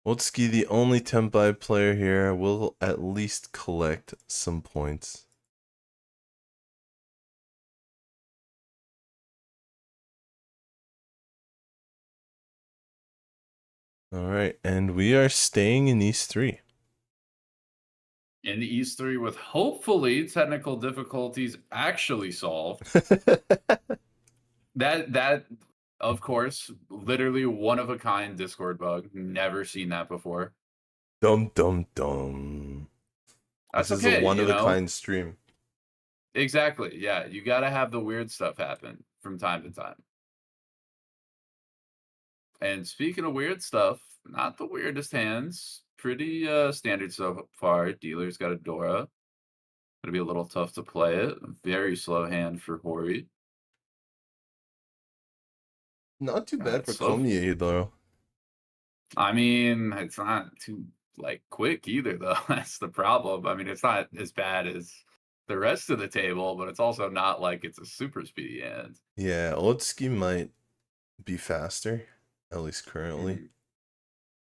Otsuki, the only Tenpai player here, will at least collect some points. Alright, and we are staying in East 3. In the East 3 with hopefully technical difficulties actually solved. That of course, literally one of a kind Discord bug. Never seen that before. Dum dum dum. That's this okay, is a one you of a know? kind stream. Exactly. Yeah, you got to have the weird stuff happen from time to time. And speaking of weird stuff, not the weirdest hands. Pretty standard so far. Dealer's got a Dora. Gonna be a little tough to play it. Very slow hand for Hori. Not too bad for slow. Komiya though. I mean, it's not too like quick either though. That's the problem. I mean, it's not as bad as the rest of the table, but it's also not like it's a super speedy hand. Yeah, Otsuki might be faster, at least currently. Mhm.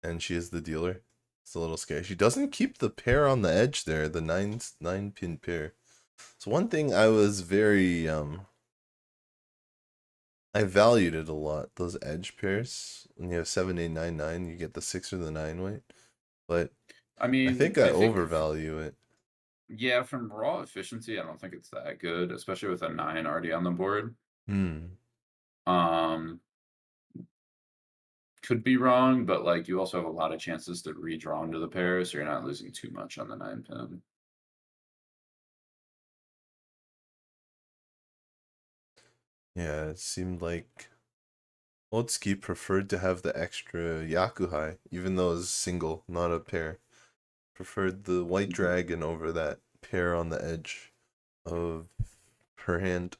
And she is the dealer. It's a little scary. She doesn't keep the pair on the edge there, the 9-pin pair. So one thing I was very I valued it a lot, those edge pairs. When you have 7, 8, 9, 9, you get the 6 or the 9 weight. But I mean, I think I overvalue it. Yeah, from raw efficiency, I don't think it's that good, especially with a 9 already on the board. Could be wrong, but like you also have a lot of chances to redraw into the pair, so you're not losing too much on the 9-pin. Yeah, it seemed like Otsuki preferred to have the extra Yakuhai, even though it's single, not a pair. Preferred the white dragon over that pair on the edge of her hand.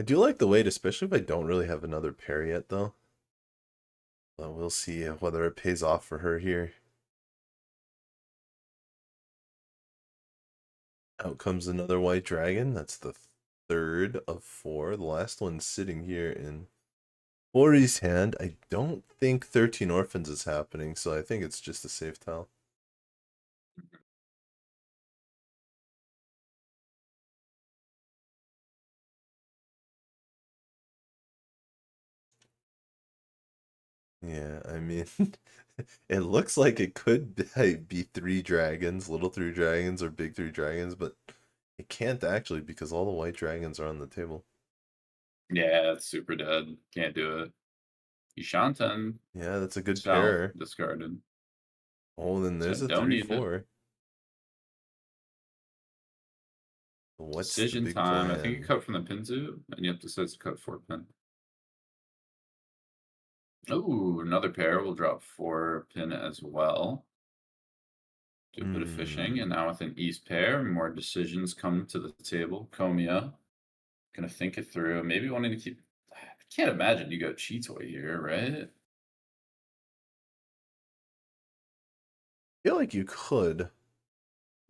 I do like the weight, especially if I don't really have another pair yet, though. But we'll see whether it pays off for her here. Out comes another white dragon. That's the third of 4. The last one's sitting here in Hori's hand. I don't think 13 Orphans is happening, so I think it's just a safe tile. Yeah, I mean, it looks like it could be 3 dragons, little 3 dragons or big 3 dragons, but it can't actually because all the white dragons are on the table. Yeah, it's super dead. Can't do it. Ishanten. Yeah, that's a good pair. Discarded. Oh, then there's a 3-4. What's Decision the big time. plan? I think you cut from the Pinzu, and you have to say it's cut 4-pin. Oh, another pair will drop 4-pin as well. Do a bit of fishing, and now with an East pair, more decisions come to the table. Komiya gonna think it through. Maybe wanting to keep. I can't imagine you go Chitoi here, right? I feel like you could.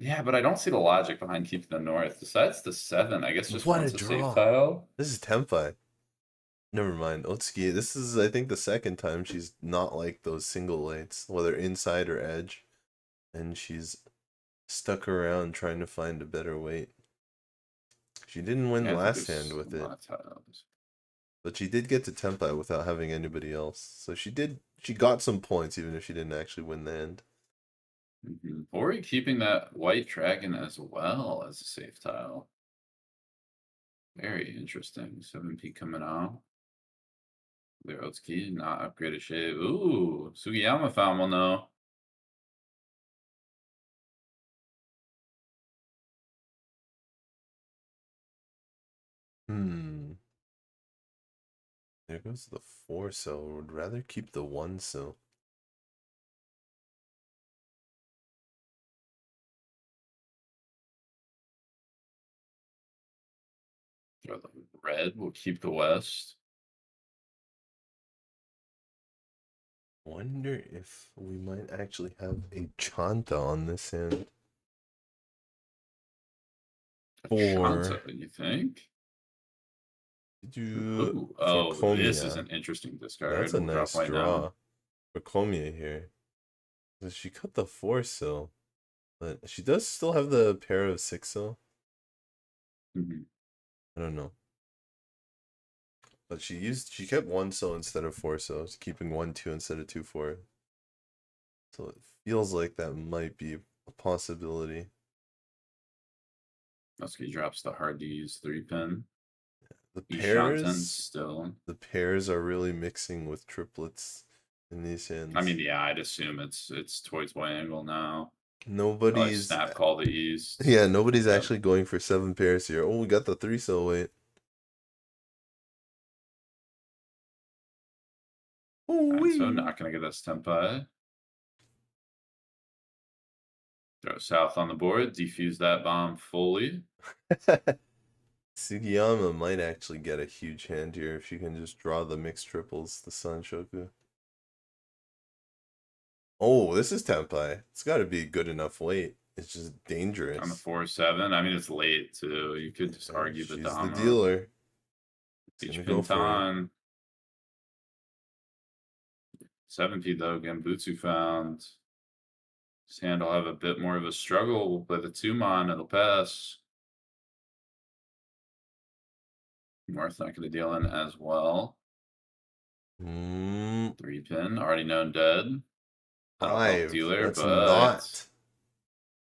Yeah, but I don't see the logic behind keeping the North. Besides the 7, I guess just What wants a a draw. safe tile. This is Tenpai. Never mind. Otsuki, this is, I think, the second time she's not like those single lights, whether inside or edge. and she's stuck around trying to find a better weight. She didn't win Yeah, I think last there's hand with a it, lot of tiles. but she did get to Tempai without having anybody else. So she got some points even if she didn't actually win the end. Hori keeping that white dragon as well as a safe tile. Very interesting. 7P coming out. Their Otsuki, not upgraded shape. Ooh, Sugiyama found one though. There goes the 4 cell. Would rather keep the 1 cell. Throw the red, we'll keep the west. Wonder if we might actually have a Chanta on this end. Shanta, you think? Ooh, oh, for this is Komiya. an interesting discard. That's a We'll nice drop white draw now. for Komiya here. She cut the 4 cell, but she does still have the pair of 6 cell. I don't know. But she kept 1 cell instead of 4 cells, keeping 1-2 instead of 2-4. So it feels like that might be a possibility. Otsuki drops the hard to use 3-pin. The Ishanten still. The pairs are really mixing with triplets in these hands. I mean, yeah, I'd assume it's towards white angle now. Nobody's snap call the east. Yeah, nobody's actually going for 7 pairs here. Oh, we got the 3 cell weight. So not gonna get us Tempai. Throw south on the board, defuse that bomb fully. Sugiyama might actually get a huge hand here if she can just draw the mixed triples, the Sanshoku. Oh, this is Tempai. It's got to be good enough weight. It's just dangerous. On the 4-7, I mean, it's late too. You could just argue the She's Dama. the dealer. Each Go for Pinton. 7P though, Gambutsu found. This hand will have a bit more of a struggle. We'll play the 2-mon, it'll pass. North not going to deal in as well. 3-pin, already known dead. 5. Dealer, That's but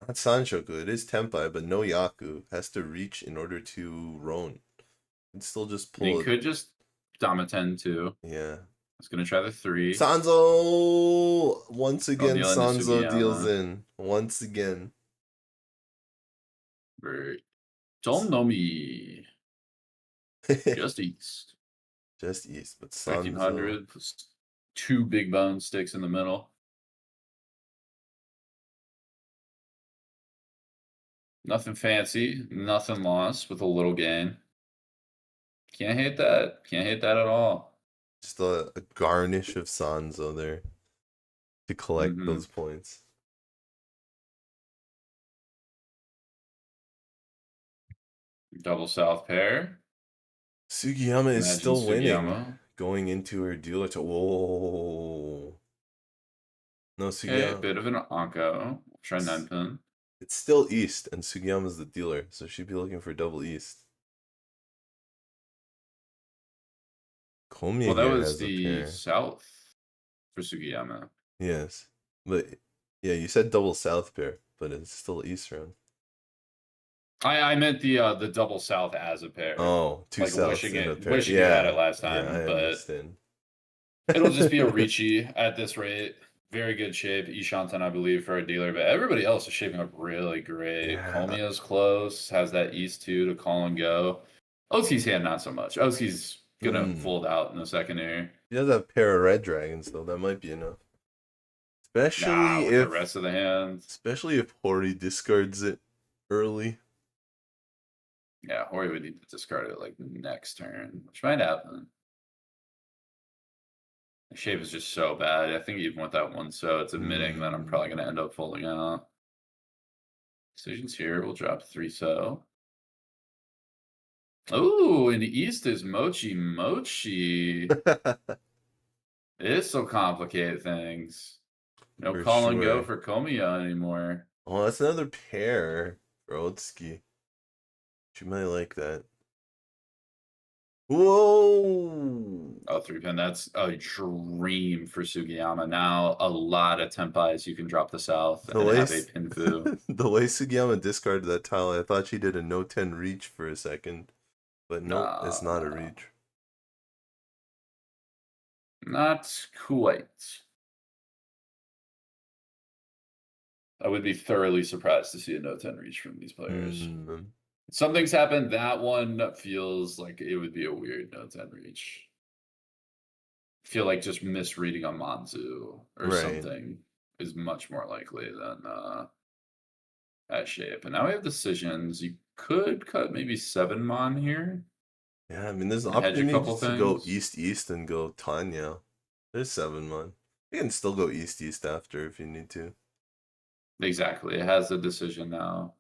not Sanshoku. It is Tempai, but no Yaku. Has to reach in order to Roan. It's still just pull. He could just Dama 10 too. Yeah. It's gonna try the 3. Sanzo! Once again, deal into Sanzo Sugiyama. deals in. Once again. Don't know me. Just east. Just east, but Sanzo. 1500 plus 2 big bone sticks in the middle. Nothing fancy, nothing lost with a little gain. Can't hate that. Can't hate that at all. Just a garnish of Sanzo there to collect those points. Double south pair. Sugiyama is still winning. Sugiyama. Going into her dealer to whoa. No, Sugiyama. Okay, bit of an Anko. Try 9-pin. It's still east, and Sugiyama's the dealer, so she'd be looking for double east. Komiya Well, that was has the south for Sugiyama. Yes, but yeah, you said double south pair, but it's still east round. I meant the double south as a pair. Oh, 2 like souths wishing in a it, pair. wishing you had it last time, I but understand. it'll just be a Riichi at this rate. Very good shape. Ishanten, I believe, for a dealer, but everybody else is shaping up really great. Yeah. Komiya's close, has that east 2 to call and go. Otsuki's hand, not so much. Otsuki's gonna fold out in the second here. He does have a pair of red dragons, though. That might be enough. Especially with if the rest of the hands. Especially if Hori discards it early. Yeah, Hori would need to discard it like next turn, which might happen. The shape is just so bad. I think even with that 1, so it's admitting that I'm probably going to end up folding out. Decisions here. We'll drop 3 so. Oh, in the east is Mochi. This will complicate things. No For call and go sure. for Komiya anymore. Oh, that's another pair for Otsuki. She might like that. Whoa! Oh, 3-pin. That's a dream for Sugiyama. Now a lot of tempais you can drop the south The and way have a pinfu. the way Sugiyama discarded that tile, I thought she did a no 10 reach for a second. But nope, it's not a reach. Not quite. I would be thoroughly surprised to see a no 10 reach from these players. Something's happened. That one feels like it would be a weird no 10 reach. I feel like just misreading on Manzu or something is much more likely than that shape. And now we have decisions. You could cut maybe 7 Mon here. Yeah, I mean, there's and hedge a couple opportunities to go things. east-east and go Tanya. There's 7 Mon. You can still go east-east after if you need to. Exactly. It has a decision now.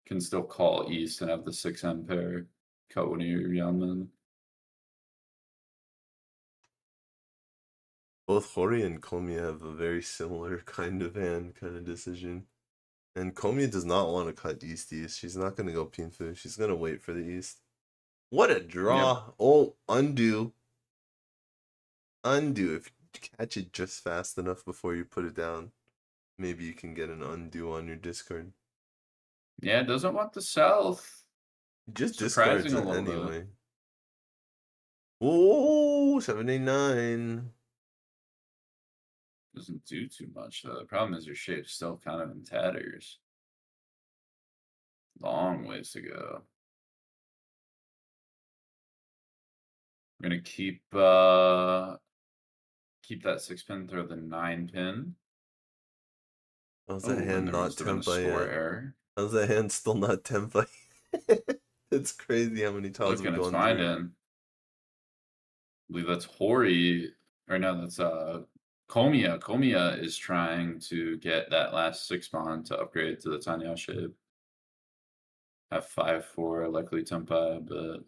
Can still call east and have the 6M pair. Cut one of your Yanman. Both Hori and Komiya have a very similar kind of hand, kind of decision. And Komiya does not want to cut east-east. She's not going to go pinfu. She's going to wait for the east. What a draw. Yep. Oh, undo. Undo. If you catch it just fast enough before you put it down, maybe you can get an undo on your discard. Yeah, it doesn't want the south. Just discards it anyway. Whoa, 789. Doesn't do too much though. The problem is your shape's still kind of in tatters. Long ways to go. We're gonna keep that 6-pin, throw the 9-pin. How's that hand not tempai yet? Error. How's that hand still not tempai? It's crazy how many tiles we've gone through. I believe that's Hori, or no, that's Komiya. Komiya is trying to get that last 6 Mon to upgrade to the Tanya shape. Have 5-4 likely tempai, but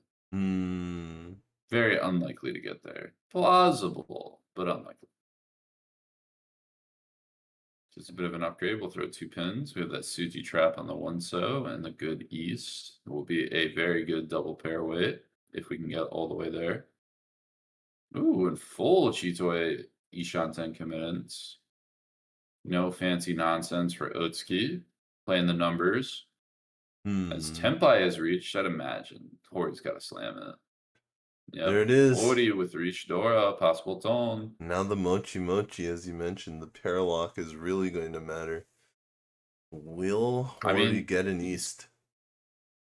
very unlikely to get there. Plausible, but unlikely. Just a bit of an upgrade. We'll throw 2 pins. We have that Suji trap on the 1-so and the good east. It will be a very good double pair weight if we can get all the way there. Ooh, and full Chitoi Ishanten commitments. No fancy nonsense for Otsuki. Playing the numbers. As Tempai is reached, I'd imagine Hori's got to slam it. Yep. There it is. Hori with Reach Dora, possible tone. Now the Mochi, as you mentioned, the paralock is really going to matter. Will Hori get an East?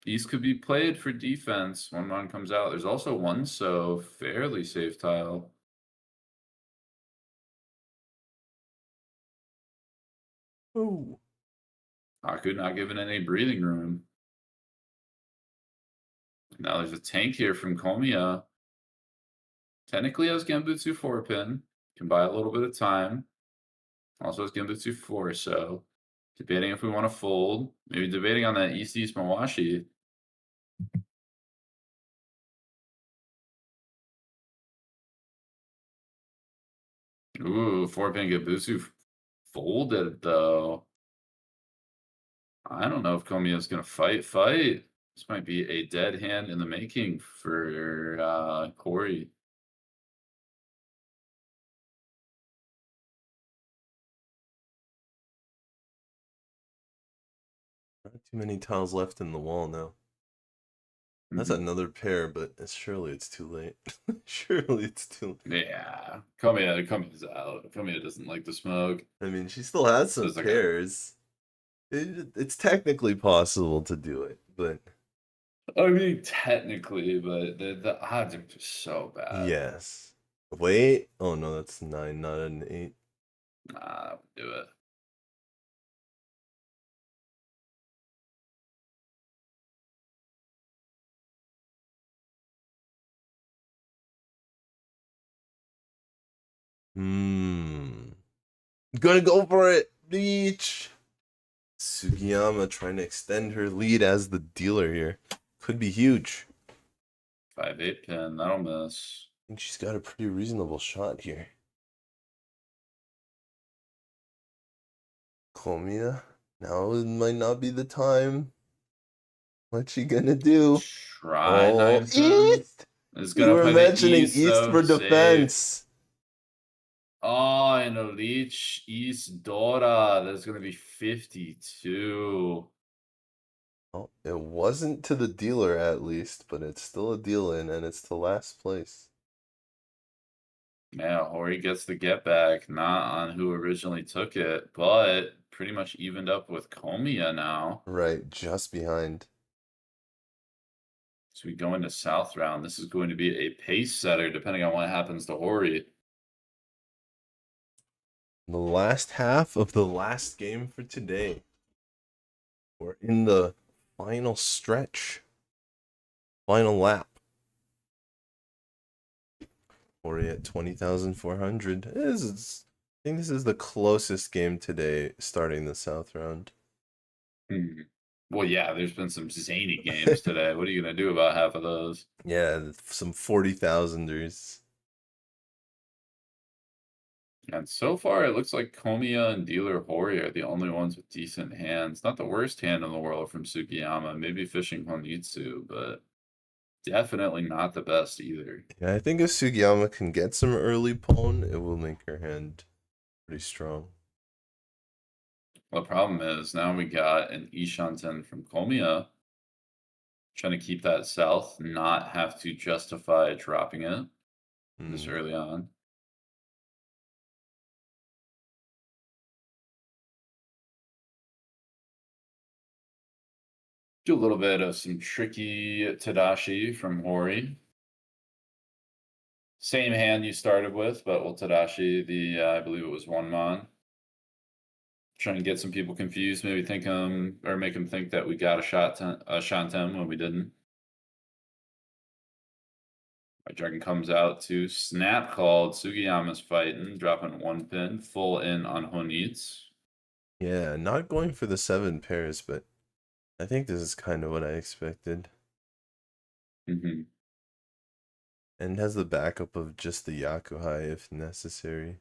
East could be played for defense. 1 Mon comes out. There's also 1-so fairly safe tile. Ooh. Haku not given any breathing room. Now there's a tank here from Komiya. Technically has Genbutsu 4-pin. Can buy a little bit of time. Also has Genbutsu 4, so debating if we want to fold. Maybe debating on that East-East Mawashi. Ooh, 4-pin Genbutsu folded, though. I don't know if Komiya's going to fight. This might be a dead hand in the making for Hori. Not too many tiles left in the wall now. That's another pair, but surely it's too late. Surely it's too late. Yeah, Komiya's out. Komiya doesn't like the smoke. I mean, she still has some pairs. It's technically possible to do it, but... I mean, technically, but the odds are just so bad. Yes. Wait. Oh, no, that's 9, not an 8. Nah, do it. Gonna go for it. Reach. Sugiyama trying to extend her lead as the dealer here. Could be huge. 5-8 pin. That'll miss. I think she's got a pretty reasonable shot here. Komiya. Now it might not be the time. What's she gonna do? Try Oh, 9-10. East! Is You gonna were play the mentioning East, East so for safe. defense. Oh, and a Riichi East Dora. That's gonna be 52. Oh, it wasn't to the dealer at least, but it's still a deal in, and it's to last place. Yeah, Hori gets the get back, not on who originally took it, but pretty much evened up with Komiya now. Right, just behind. So we go into South round. This is going to be a pace setter, depending on what happens to Hori. The last half of the last game for today. We're in the final stretch. Final lap. Hori at 20,400. I think this is the closest game today starting the South round. Well, yeah, there's been some zany games today. What are you going to do about half of those? Yeah, some 40,000ers. And so far, it looks like Komiya and Dealer Hori are the only ones with decent hands. Not the worst hand in the world from Sugiyama. Maybe Fishing Honitsu, but definitely not the best either. Yeah, I think if Sugiyama can get some early pawn, it will make her hand pretty strong. The problem is now we got an Ishanten from Komiya trying to keep that south, not have to justify dropping it this early on. Do a little bit of some tricky Tadashi from Hori. Same hand you started with, but we'll Tadashi the, I believe it was one mon. Trying to get some people confused, maybe think or make them think that we got a Shantem when we didn't. White Dragon comes out to snap called. Sugiyama's fighting, dropping one pin, full in on Honitsu. Yeah, not going for the 7 pairs, but I think this is kind of what I expected. Mm-hmm. And has the backup of just the Yakuhai if necessary.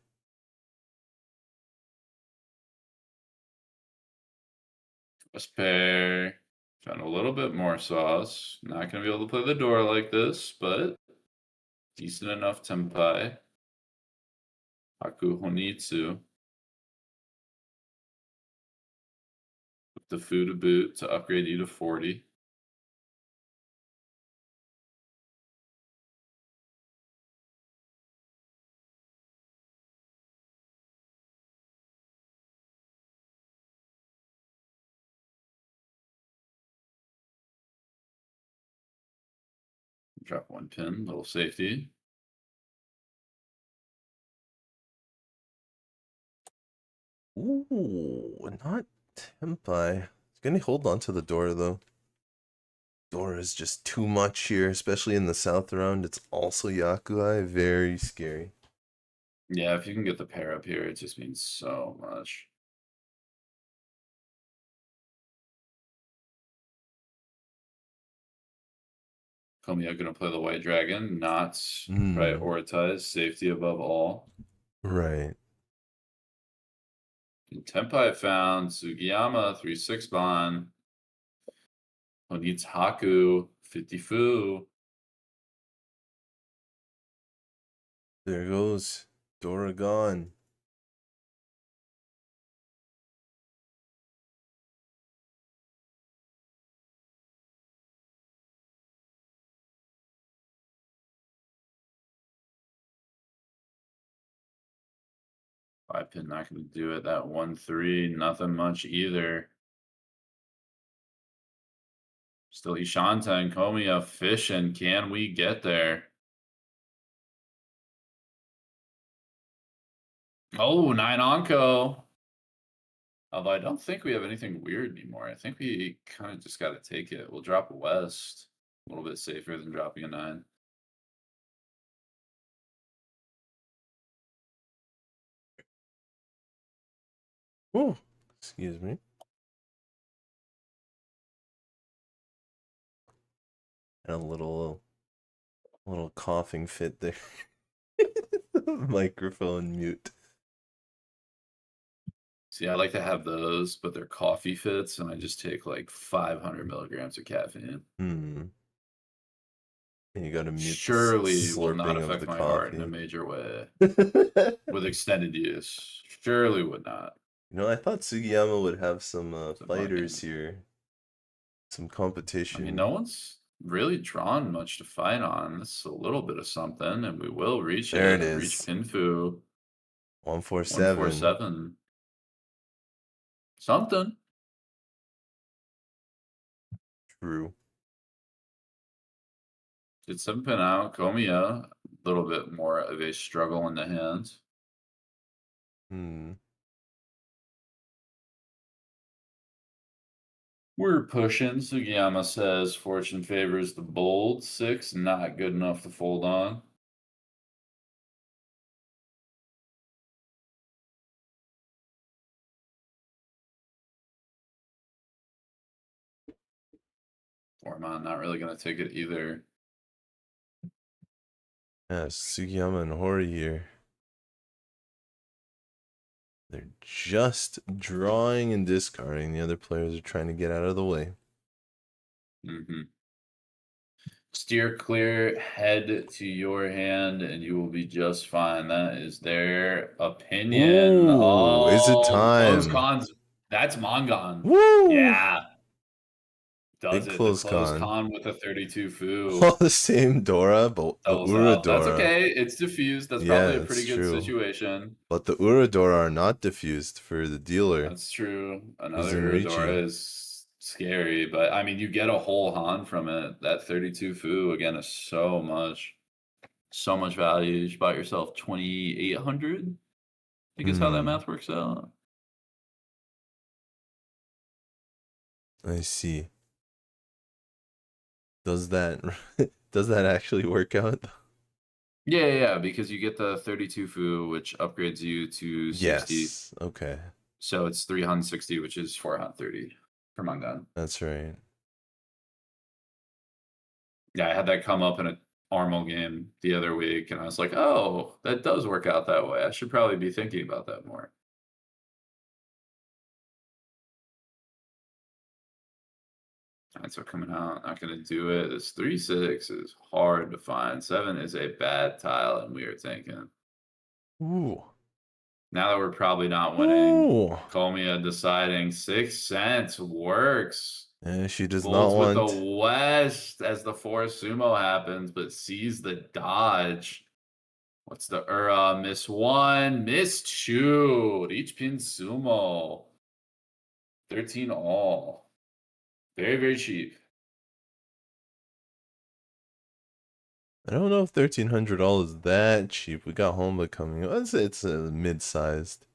First pair, trying a little bit more sauce. Not going to be able to play the door like this, but decent enough tempai. Haku Honitsu. With the food to boot to upgrade you to 40. Drop one pin, little safety. Ooh, not tempai. It's gonna hold on to the door though. Door is just too much here, especially in the south round. It's also Yakuhai, very scary. Yeah, if you can get the pair up here, it just means so much. Komiya gonna play the White Dragon, not prioritize safety above all. Right. And Tempai found Sugiyama 3-6 Bon. Honitsu Haku 50 Fu. There goes Dora gone. Five pin not gonna do it. That 1-3, nothing much either. Still Ishanta and Komiya fishing. Can we get there? Oh, 9 Onko. Although I don't think we have anything weird anymore. I think we kind of just got to take it. We'll drop a West. A little bit safer than dropping a 9. Oh, excuse me. And a little coughing fit there. Microphone mute. See, I like to have those, but they're coffee fits, and I just take like 500 milligrams of caffeine. And you gotta mute the Surely will not slurping of affect the my heart in a coffee. major way with extended use. Surely would not. I thought Sugiyama would have some So fighters fucking- here. Some I competition. mean, no one's really drawn much to fight on. This is a little bit of something, and we will reach There it. it is. Reach Pinfu. 147. 147. Something. True. Did 7-pin out. Komiya, a little bit more of a struggle in the hands. We're pushing. Sugiyama says fortune favors the bold. 6, not good enough to fold on. Ormond not really going to take it either. Yeah, Sugiyama and Hori here. They're just drawing and discarding. The other players are trying to get out of the way. Steer clear, head to your hand, and you will be just fine. That is their opinion. Ooh, is it Close time? cons. That's Mongon. Woo! Yeah. Does Big it. close The close con. con with a 32 Fu. All the same Dora, but the Doubles out. That's Uradora. okay. It's diffused. That's Yeah, probably a pretty it's good true. situation. But the Uradora are not diffused for the dealer. That's true. in Another Riichi. Uradora is scary, but I mean, you get a whole Han from it. That 32 Fu, again, is so much value. You should buy yourself 2,800. I think is how that math works out. I see. Does that actually work out? Yeah, because you get the 32 Fu, which upgrades you to 60. Yes. Okay. So it's 360, which is 430 for Mangan. That's right. Yeah, I had that come up in a Armal game the other week, and I was like, oh, that does work out that way. I should probably be thinking about that more. All right, so coming out, not going to do it. This 3-6 is hard to find. 7 is a bad tile, and we are thinking. Ooh. Now that we're probably not winning, Ooh. Komiya deciding 6 cents works. Yeah, she does Folds not want. with the West as the force sumo happens, but sees the dodge. What's the miss 1, missed shoot. Each pin sumo. 13 all. Very, very cheap. I don't know if $1,300 is that cheap. We got Honma coming. I'd say it's mid-sized,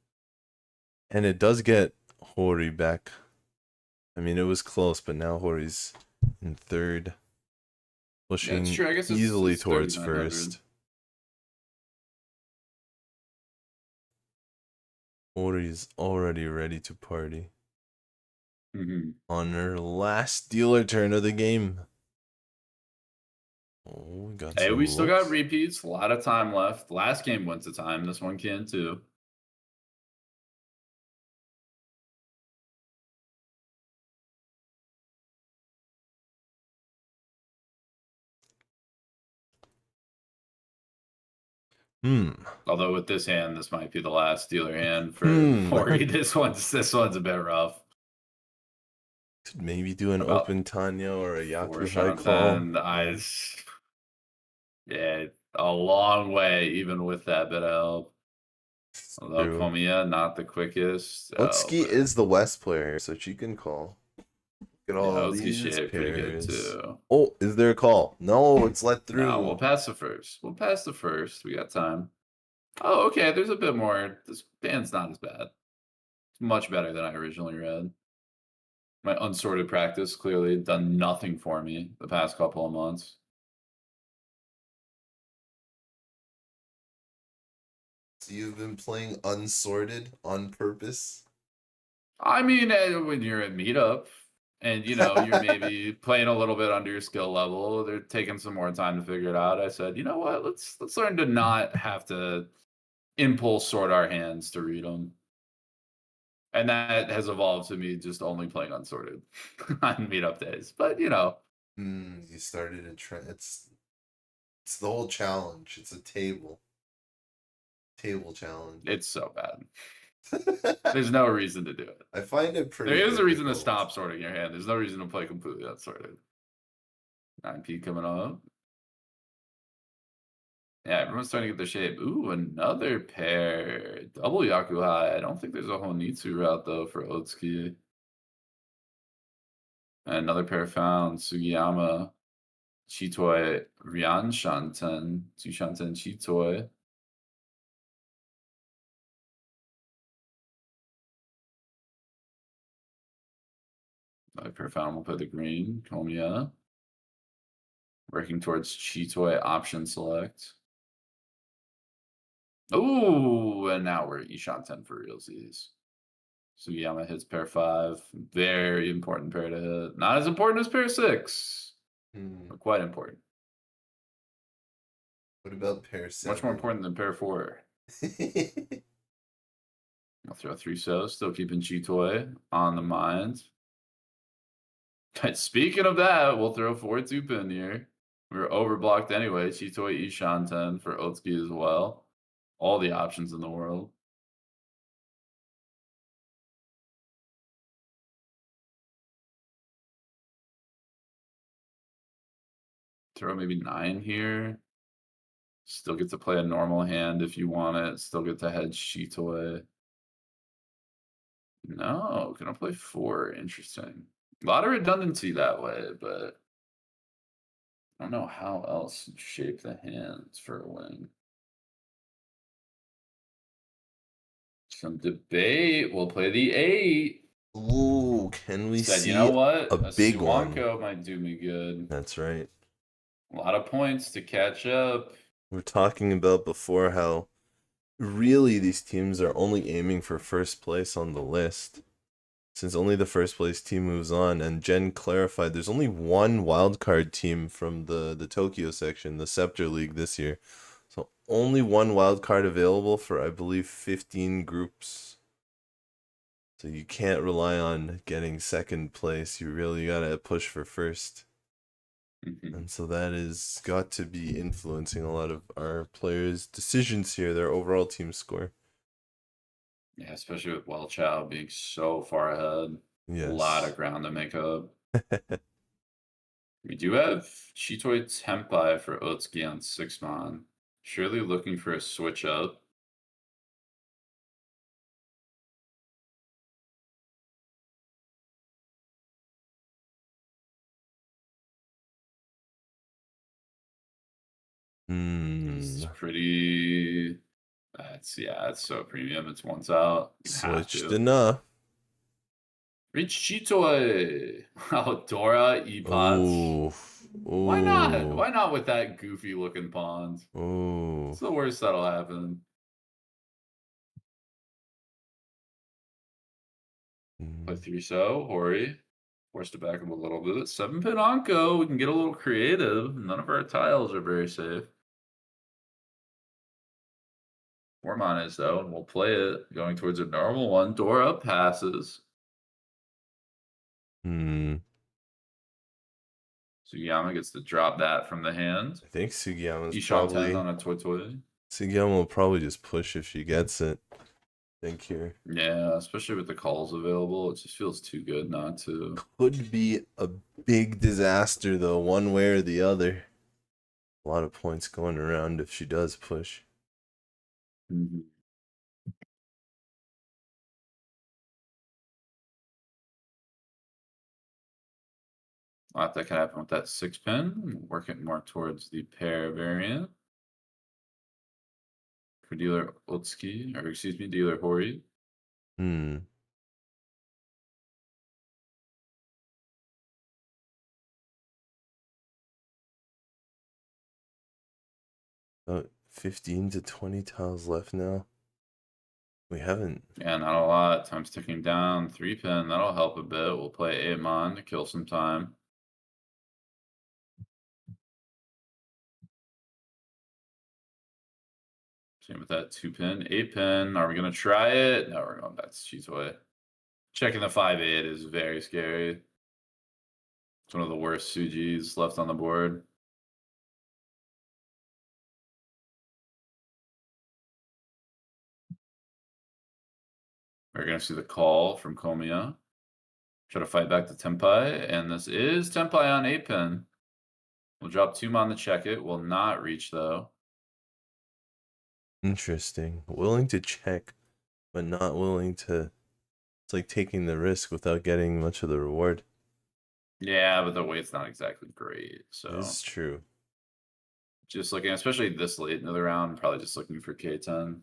and it does get Hori back. I mean, it was close, but now Hori's in third, pushing Yeah, true. I guess easily it's towards 3,900. first. Hori's already ready to party on her last dealer turn of the game. Oh, we got. Hey, we still got looks. repeats. A lot of time left. Last game went to time. This one can too. Although with this hand, this might be the last dealer hand for Hori. This one's a bit rough. Could maybe do an About open Tanya or a Yaku high shot call. and yeah, a long way even with that bit of help. Although True. Komiya, not the quickest. Otsuki is the West player, so she can call. Look at all Otsuki these shit pretty good pairs. too. Oh, is there a call? No, it's let through. No, we'll pass the first. We got time. Oh, okay. There's a bit more. This band's not as bad. It's much better than I originally read. My unsorted practice clearly done nothing for me the past couple of months. So you've been playing unsorted on purpose? I mean, when you're at meetup and you're maybe playing a little bit under your skill level, they're taking some more time to figure it out. I said, you know what? Let's learn to not have to impulse sort our hands to read them. And that has evolved to me just only playing unsorted on meetup days. But You started a trend. It's the whole challenge. It's a table challenge. it's so bad. There's no reason to do it. I find it pretty. There is a reason to difficult. stop sorting your hand. There's no reason to play completely unsorted. 9P coming up. Yeah, everyone's starting to get their shape. Ooh, another pair. Double Yakuhai. I don't think there's a Honitsu route, though, for Otsuki. And another pair found. Sugiyama. Chitoi. Ryan Shanten. Shanten Chitoi. Another pair found will play the green. Komiya. Working towards Chitoi option select. Ooh, and now we're Ishanten for realsies. Sugiyama hits pair 5. Very important pair to hit. Not as important as pair 6, but quite important. What about pair 7? Much more important than pair 4. I'll throw 3 so, still keeping Chitoi on the mind. But speaking of that, we'll throw 4 2-pin here. We were overblocked anyway. Chitoi Ishanten for Otsuki as well. All the options in the world. Throw maybe 9 here. Still get to play a normal hand if you want it. Still get to hedge Chitoi. No, gonna play 4. Interesting. A lot of redundancy that way, but I don't know how else to shape the hands for a win. Some debate. We'll play the 8. Ooh, can we Said, see you know what? a big one? Suwanko might do me good. That's right. A lot of points to catch up. We were talking about before how really these teams are only aiming for first place on the list, since only the first place team moves on. And Jenn clarified there's only one wildcard team from the Tokyo section, the Scepter League this year. So only one wildcard available for, I believe, 15 groups. So you can't rely on getting second place. You really gotta push for first. And so that has got to be influencing a lot of our players' decisions here, their overall team score. Yeah, especially with Welchao being so far ahead. Yes. A lot of ground to make up. We do have Chitoi Tempai for Otsuki on 6-mon. Surely looking for a switch up. It's pretty. It's so premium. It's once out. Switched enough. Riichi Chitoi. Oh, Dora Epots. Why not? Why not with that goofy looking pond? Oh. It's the worst that'll happen. Play 3 so, Hori. Forced to back up a little bit. 7-pin Anko. We can get a little creative. None of our tiles are very safe. 4-mon is though, and we'll play it. Going towards a normal one. Dora passes. Sugiyama gets to drop that from the hand. I think Sugiyama's Ishanten on a Toy. Sugiyama will probably just push if she gets it. Think here. Yeah, especially with the calls available. It just feels too good not to. Could be a big disaster though, one way or the other. A lot of points going around if she does push. A lot that could happen with that 6-pin. Working more towards the pair variant. For dealer Otsuki, or excuse me, dealer Hori. About 15 to 20 tiles left now. We haven't. Yeah, not a lot. Time's ticking down. 3-pin, that'll help a bit. We'll play 8-mon to kill some time. Same with that 2-pin. 8-pin. Are we going to try it? No, we're going back to Chitoi. Checking the 5-8 is very scary. It's one of the worst Sujis left on the board. We're going to see the call from Komiya. Try to fight back to Tenpai, and this is Tenpai on 8-pin. We'll drop 2 on the check it. Will not reach, though. Interesting. Willing to check, but not willing to... It's like taking the risk without getting much of the reward. Yeah, but the weight's not exactly great, so... This is true. Just looking, especially this late into the round, probably just looking for K10.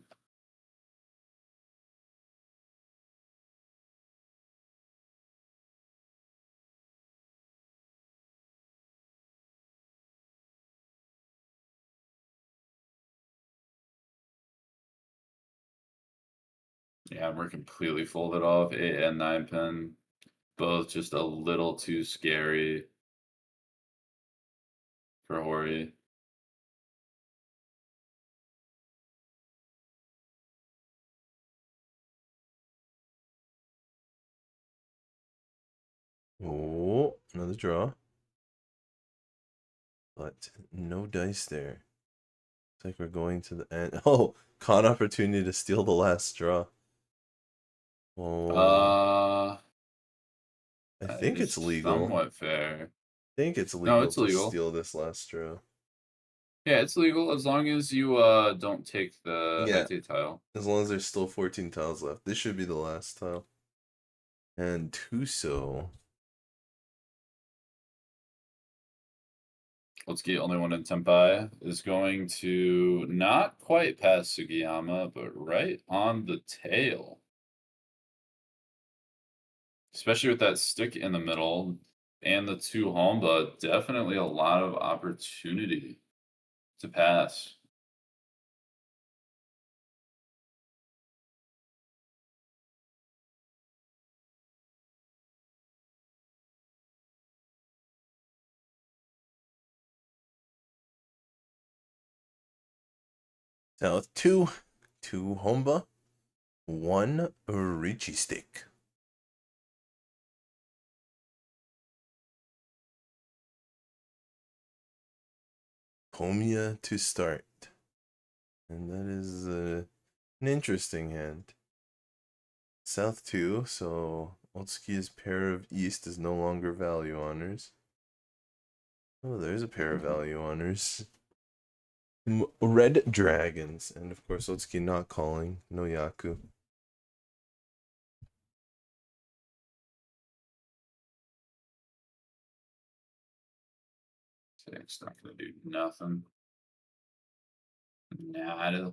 Yeah, we're completely folded off 8 and 9-pin. Both just a little too scary for Hori. Oh, another draw. But no dice there. Looks like we're going to the end. Oh, caught opportunity to steal the last straw. Oh, I That think is it's legal. somewhat fair. I think it's No, legal it's to legal. steal this last straw. Yeah, it's legal as long as you don't take the Yeah. Haite tile. As long as there's still 14 tiles left. This should be the last tile. And Tuso. Otsuki, only one in Tenpai, is going to not quite pass Sugiyama, but right on the tail. Especially with that stick in the middle and the 2 Homba, definitely a lot of opportunity to pass. South 2. 2 Homba. 1 Riichi stick. Komiya to start. And that is an interesting hand. South 2, so Otsuki's pair of East is no longer value honors. Oh, there's a pair of value honors. Red Dragons, and of course Otsuki not calling, no Yaku. It's not going to do nothing. Nah,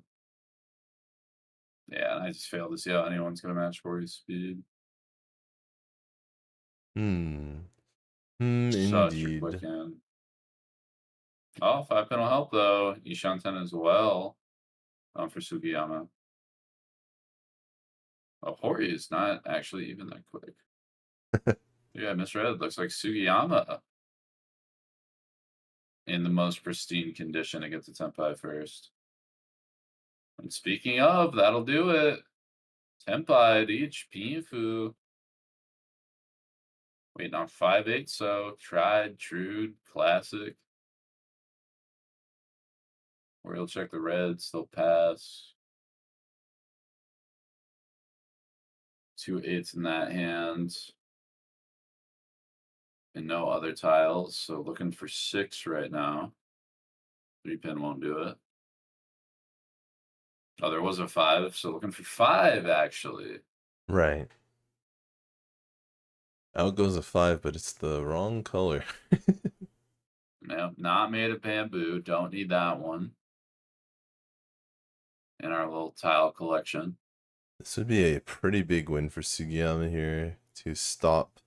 yeah, I just failed to see how anyone's going to match Hori's speed. Such a quick Indeed. hand. Oh, 5-pin will help though. Ishanten as well. For Sugiyama. Oh, Hori is not actually even that quick. Yeah, I misread. Looks like Sugiyama in the most pristine condition to get to Tenpai first. And speaking of, that'll do it. Tenpai, Riichi Pinfu. Waiting on 5-8, so tried, true, classic. Where he'll check the red, still pass. 2 8s in that hand. And no other tiles, so looking for 6 right now. 3-pin won't do it. Oh, there was a 5, so looking for 5 actually. Right. Out goes a 5, but it's the wrong color. No, not made of bamboo. Don't need that one in our little tile collection. This would be a pretty big win for Sugiyama here to stop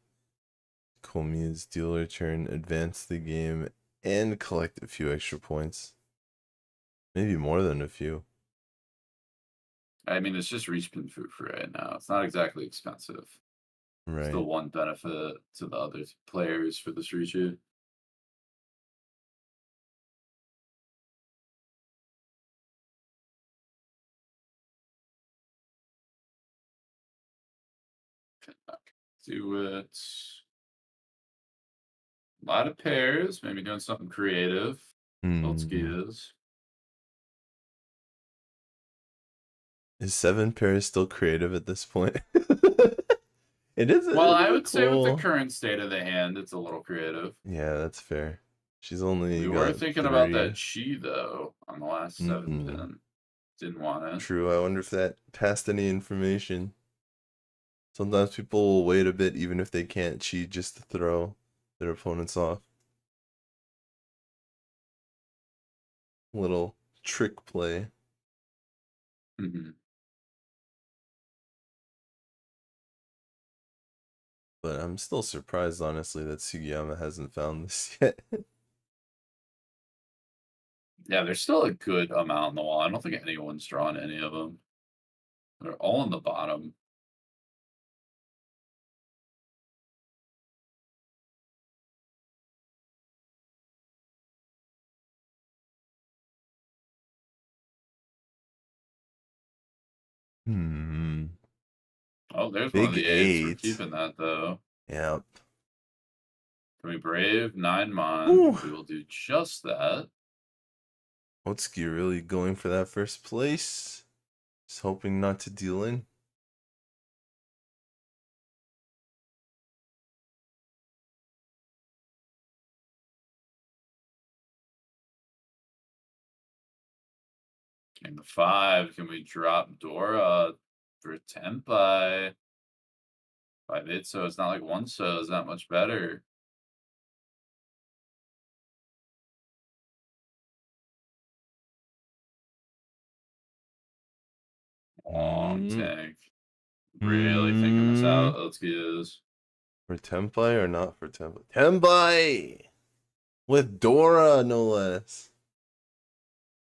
Komiya's dealer turn, advance the game, and collect a few extra points. Maybe more than a few. I mean, it's just Riichi Pinfu for right now. It's not exactly expensive. Right. Still one benefit to the other players for this Riichi. Do it. A lot of pairs. Maybe doing something creative. Otsuki is. Is 7 pairs still creative at this point? It is. Well, I would say with the current state of the hand, it's a little creative. Yeah, that's fair. She's only. We were thinking about that chi though on the last 7 pin. Didn't want it. True. I wonder if that passed any information. Sometimes people will wait a bit even if they can't cheat just to throw their opponents off. Little trick play. But I'm still surprised, honestly, that Sugiyama hasn't found this yet. Yeah, there's still a good amount in the wall. I don't think anyone's drawn any of them. They're all in the bottom. Oh, there's one of the eights. We're keeping that, though. Yep. Can we brave 9 mon? We will do just that. Otsuki really going for that first place. Just hoping not to deal in. King to 5. Can we drop Dora for Tenpai? 5-8, so it's not like 1 so is that much better. Long tank. Really thinking this out. Otsuki is. For Tenpai or not for Tenpai? Tenpai! With Dora, no less.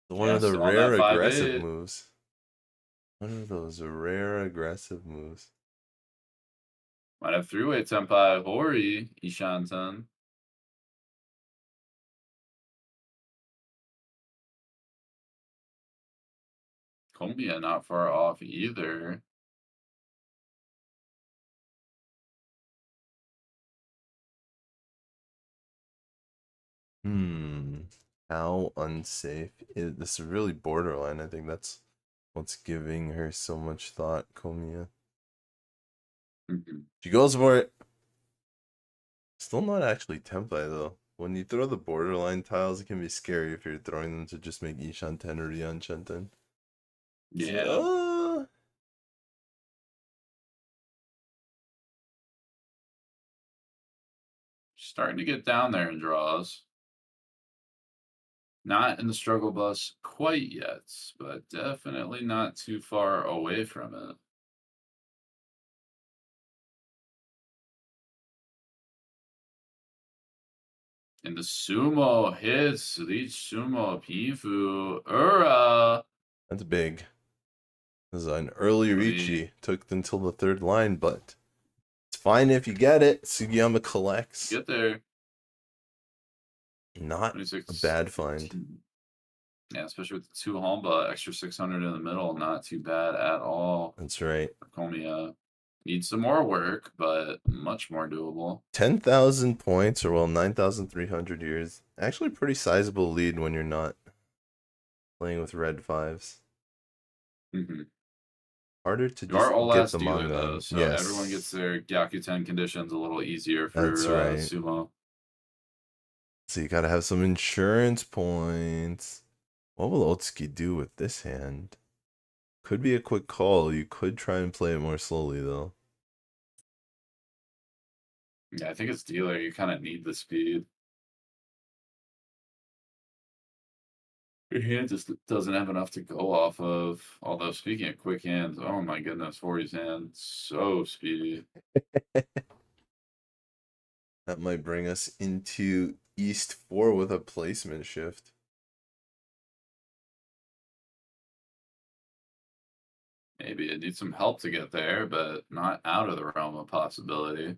One of the rare aggressive moves. One of those rare aggressive moves. Might have 3-way Tenpai Hori, Ishanten. Komiya not far off either. How unsafe is this? Is really borderline. I think that's what's giving her so much thought, Komiya. She goes for it. Still not actually Tenpai though. When you throw the borderline tiles, it can be scary if you're throwing them to just make Ishanten or Ryanshenten. Yeah. So, Starting to get down there in draws. Not in the struggle bus quite yet, but definitely not too far away from it. And the sumo hits, Riichi sumo Pifu, that's big. This is an early Riichi. Took until the 3rd line, but it's fine if you get it. Sugiyama collects. Get there. Not a bad find. Yeah, especially with the 2 Homba, extra 600 in the middle, not too bad at all. That's right. Komiya needs some more work, but much more doable. 10,000 points, or well, 9,300 years. Actually, pretty sizable lead when you're not playing with red 5s. Harder to just get the manga. Though, so everyone gets their Gyakuten conditions a little easier for sumo. So you gotta have some insurance points. What will Otsuki do with this hand? Could be a quick call. You could try and play it more slowly, though. Yeah, I think it's dealer. You kind of need the speed. Your hand just doesn't have enough to go off of. Although, speaking of quick hands, oh my goodness, Hori's hand, so speedy. That might bring us into East 4 with a placement shift. Maybe it needs some help to get there, but not out of the realm of possibility.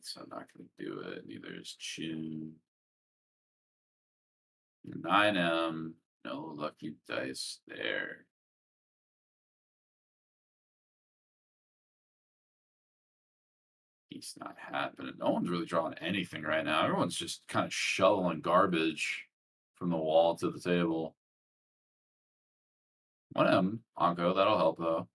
so I'm not going to do it. Neither is June. 9M. No lucky dice there. He's not happening. No one's really drawing anything right now. Everyone's just kind of shoveling garbage from the wall to the table. 1M, Anko, that'll help though.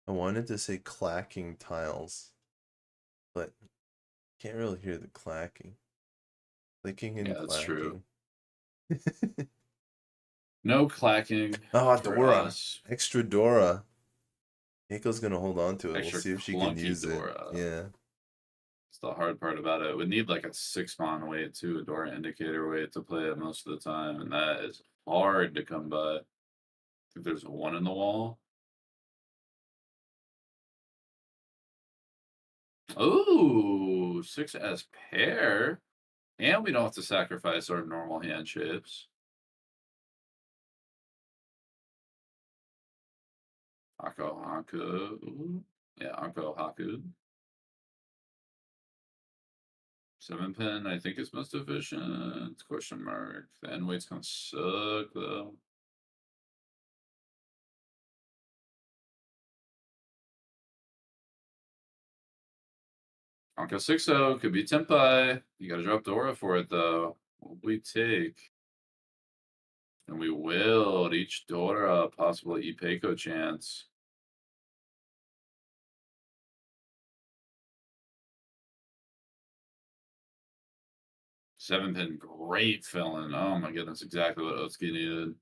I wanted to say clacking tiles, but can't really hear the clacking. Clicking and that's true. clacking. No clacking. Oh, for Dora. us. Extra Dora. Eiko's gonna hold on to it. Extra We'll see if she can use Dora. it. Yeah. It's the hard part about it. We need like a 6-mon weight too, a Dora indicator weight to play it most of the time, and that is hard to come by. I think there's one in the wall. Oh, 6S pair. And we don't have to sacrifice our normal hand shapes. Hako Haku. Yeah, Hako Haku. 7-pin, I think is most efficient. Question mark. The end weight's gonna suck though. Anko 6-0 could be Tempai. You gotta drop Dora for it though. What we take? And we will reach Dora, possible Eiko chance. Seven-pin, great filling. Oh my goodness, exactly what Otsuki needed.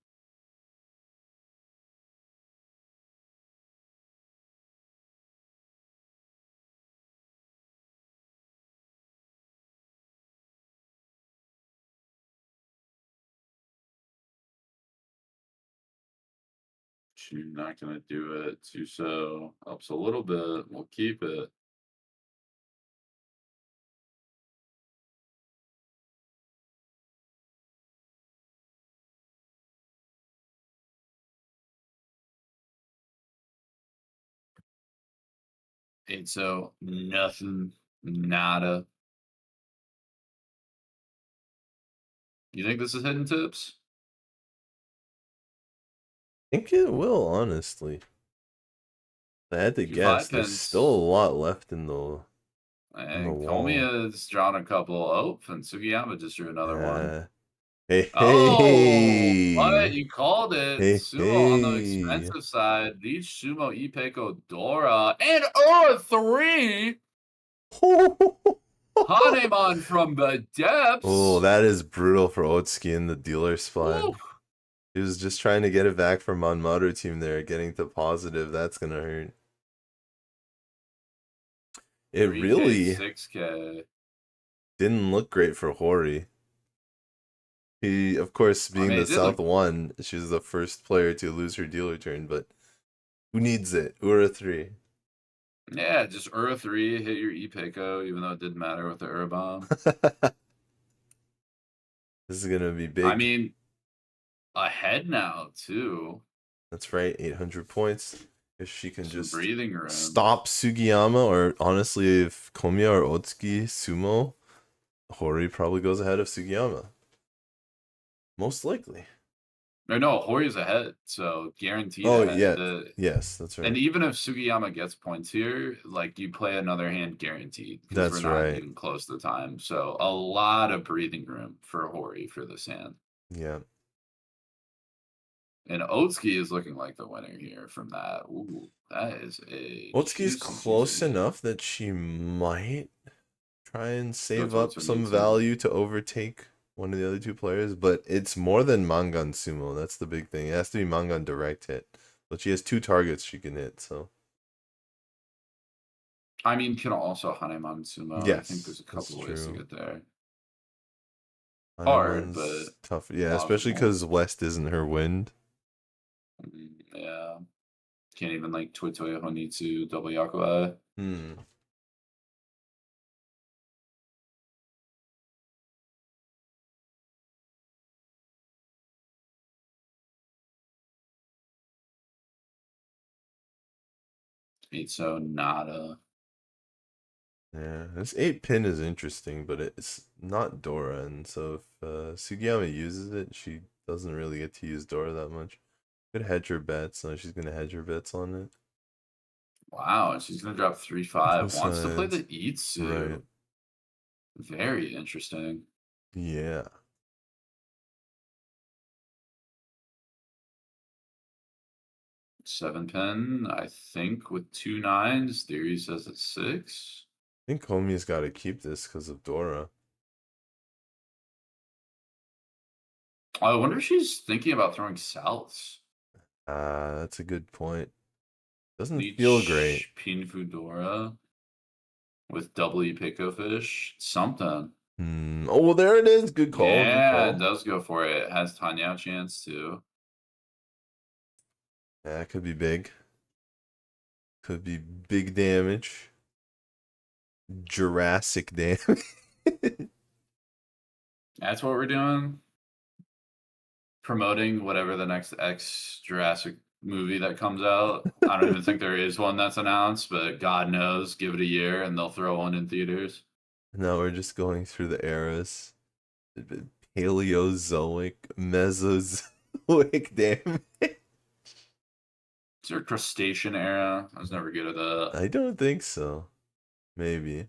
She's not gonna do it. Suso helps a little bit. We'll keep it. And so nothing, nada. You think this is hidden tips? I think it will, honestly. I had to guess. There's still a lot left in the And Komiya's drawn a couple. Oh, and Sugiyama just drew another one. Hey, oh, what? You called it. Hey, Sumo on the expensive side. These Sumo Eiko Dora and 3. Hanemon from the depths. Oh, that is brutal for Otsuki in the dealer spot. Oof. He was just trying to get it back from Manmaru team there, getting to positive. That's gonna hurt. It really 6K. didn't look great for Hori. He, of course, being the South one, she was the first player to lose her dealer turn, but who needs it? Ura 3. Yeah, just Ura 3, hit your Eiko, even though it didn't matter with the Ura bomb. This is gonna be big. I mean, ahead now, too. That's right, 800 points. If she can just breathing room. Stop Sugiyama, or honestly, if Komiya or Otsuki sumo, Hori probably goes ahead of Sugiyama. Most likely. No, Hori's ahead, so guaranteed. Oh, ahead. yeah. Yes, that's right. And even if Sugiyama gets points here, like, you play another hand guaranteed. That's we're not right. Even close to time. So a lot of breathing room for Hori for this hand. Yeah. And Otsuki is looking like the winner here from that. Ooh, that is a... Otsuki's close enough that she might try and save up some value to overtake one of the other two players, but it's more than Mangan Sumo. That's the big thing. It has to be Mangan direct hit. But she has 2 targets she can hit, so... I mean, can also Haneman Sumo. Yes, I think there's a couple ways to get there. Haneman's hard, but... tough. Yeah, especially because West isn't her wind. Yeah. Can't even, like, Toitoya Honitsu double Yakuai. So nada. Yeah, this 8-pin is interesting, but it's not Dora, and so if Sugiyama uses it, she doesn't really get to use Dora that much. Could hedge her bets, so she's gonna hedge her bets on it. Wow, she's gonna drop 3-5. Wants to play the Besides, Itsu. right? Very interesting. Yeah. Seven pin, I think, with 2 9s. Theory says it's 6. I think Komiya's got to keep this because of Dora. I wonder if she's thinking about throwing Souths. That's a good point. Doesn't feel great. Pinfu Dora with double Eiko fish. Something. Oh, well, there it is. Good call. Yeah, good call. it does go for it. It has Tanya chance too. Yeah, it could be big. Could be big damage. Jurassic damage. That's what we're doing. Promoting whatever the next X Jurassic movie that comes out. I don't even think there is one that's announced, but God knows, give it a year and they'll throw one in theaters. Now we're just going through the eras. Paleozoic, Mesozoic damage. Is there a crustacean era? I was never good at that. I don't think so. Maybe.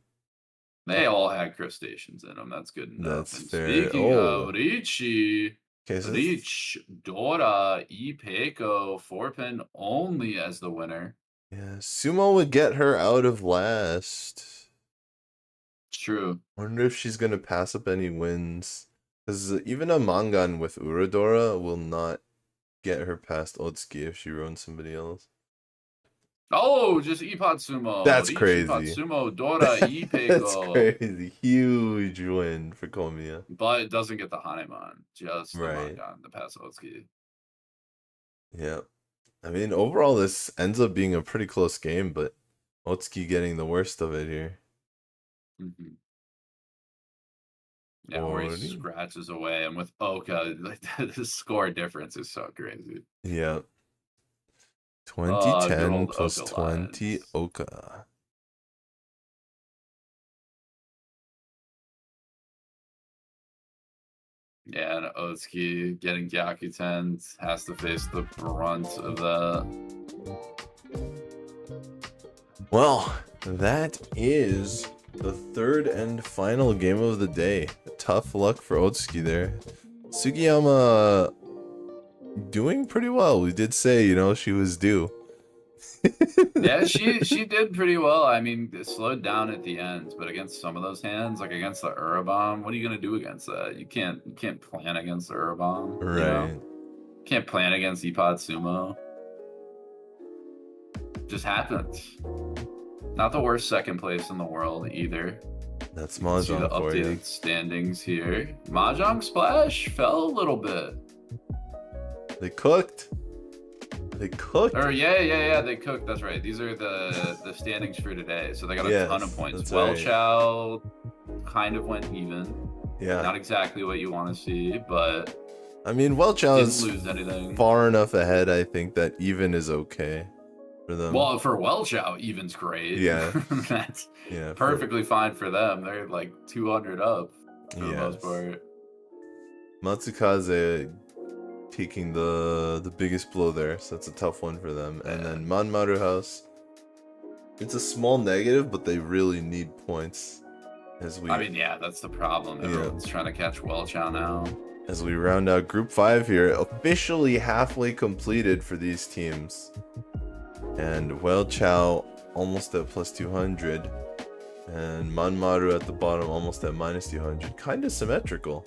They all had crustaceans in them. That's good enough. That's And fair. Speaking Oh. of Riichi, Okay, so Riich, Dora, Eiko, 4-pin only as the winner. yeah, Sumo would get her out of last. It's true. Wonder if she's gonna pass up any wins. Because even a Mangan with Uradora will not get her past Otsuki if she ruins somebody else. Oh, just Ipad Sumo. That's Riichi, crazy. Ipad Sumo, Dora, Eiko. That's crazy. Huge win for Komiya. But it doesn't get the Hanemon. Just the Right. Mangan, the pass Otsuki. Yeah. I mean, overall, this ends up being a pretty close game, but Otsuki getting the worst of it here. Mm-hmm. Yeah, Hori Hori. scratches away, and with Oka, like the score difference is so crazy. Yeah. good 2010 old plus Oka 20 lines. Oka. Yeah, and Otsuki getting Gyakuten has to face the brunt of that. Well, that is the third and final game of the day. Tough luck for Otsuki there. Sugiyama doing pretty well. We did say, she was due. Yeah, she did pretty well. I mean, it slowed down at the end, but against some of those hands, like against the Urabomb, what are you gonna do against that? You can't plan against the Urabomb. Right. Can't plan against Ipad Sumo. Just happens. Not the worst second place in the world either. That's You can see the Mahjong for you. updated standings here. Mahjong Splash fell a little bit. They cooked. They cooked. Or yeah, they cooked. That's right. These are the standings for today. So they got a ton of Yes, points. that's right. Welchao kind of went even. Yeah. Not exactly what you want to see, but I mean, Welchao didn't is lose anything. far enough ahead, I think, that even is okay for them. Well, for Welchao, even's great. Yeah. That's yeah, perfectly fine for them. They're like 200 up for the most Yes. part. Matsukaze taking the biggest blow there, so that's a tough one for them. And then Manmaru House, it's a small negative, but they really need points. I mean, yeah, that's the problem. Everyone's trying to catch Welchao now. As we round out Group 5 here, officially halfway completed for these teams. And Welchao almost at plus 200. And Manmaru at the bottom almost at minus 200. Kind of symmetrical.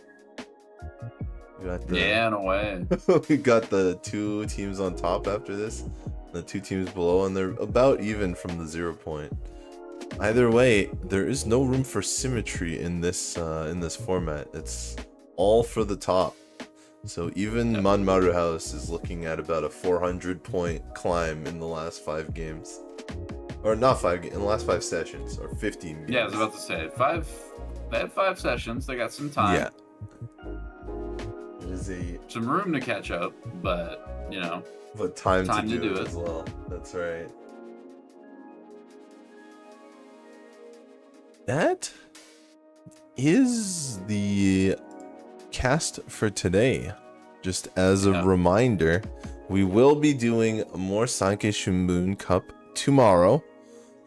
Yeah, in a way. We got the two teams on top after this, the two teams below, and they're about even from the 0 point. Either way, there is no room for symmetry in this format. It's all for the top. So even Manmaru House is looking at about a 400-point climb in the last 5 games. Or not 5 games, in the last 5 sessions, or 15 games. Yeah, I was about to say, they had 5 sessions, they got some time. Yeah. It is some room to catch up, but, but time to to do do it it. as well. That's right. that is the cast for today. Just as a reminder, we will be doing more Sankei Shimbun Cup tomorrow.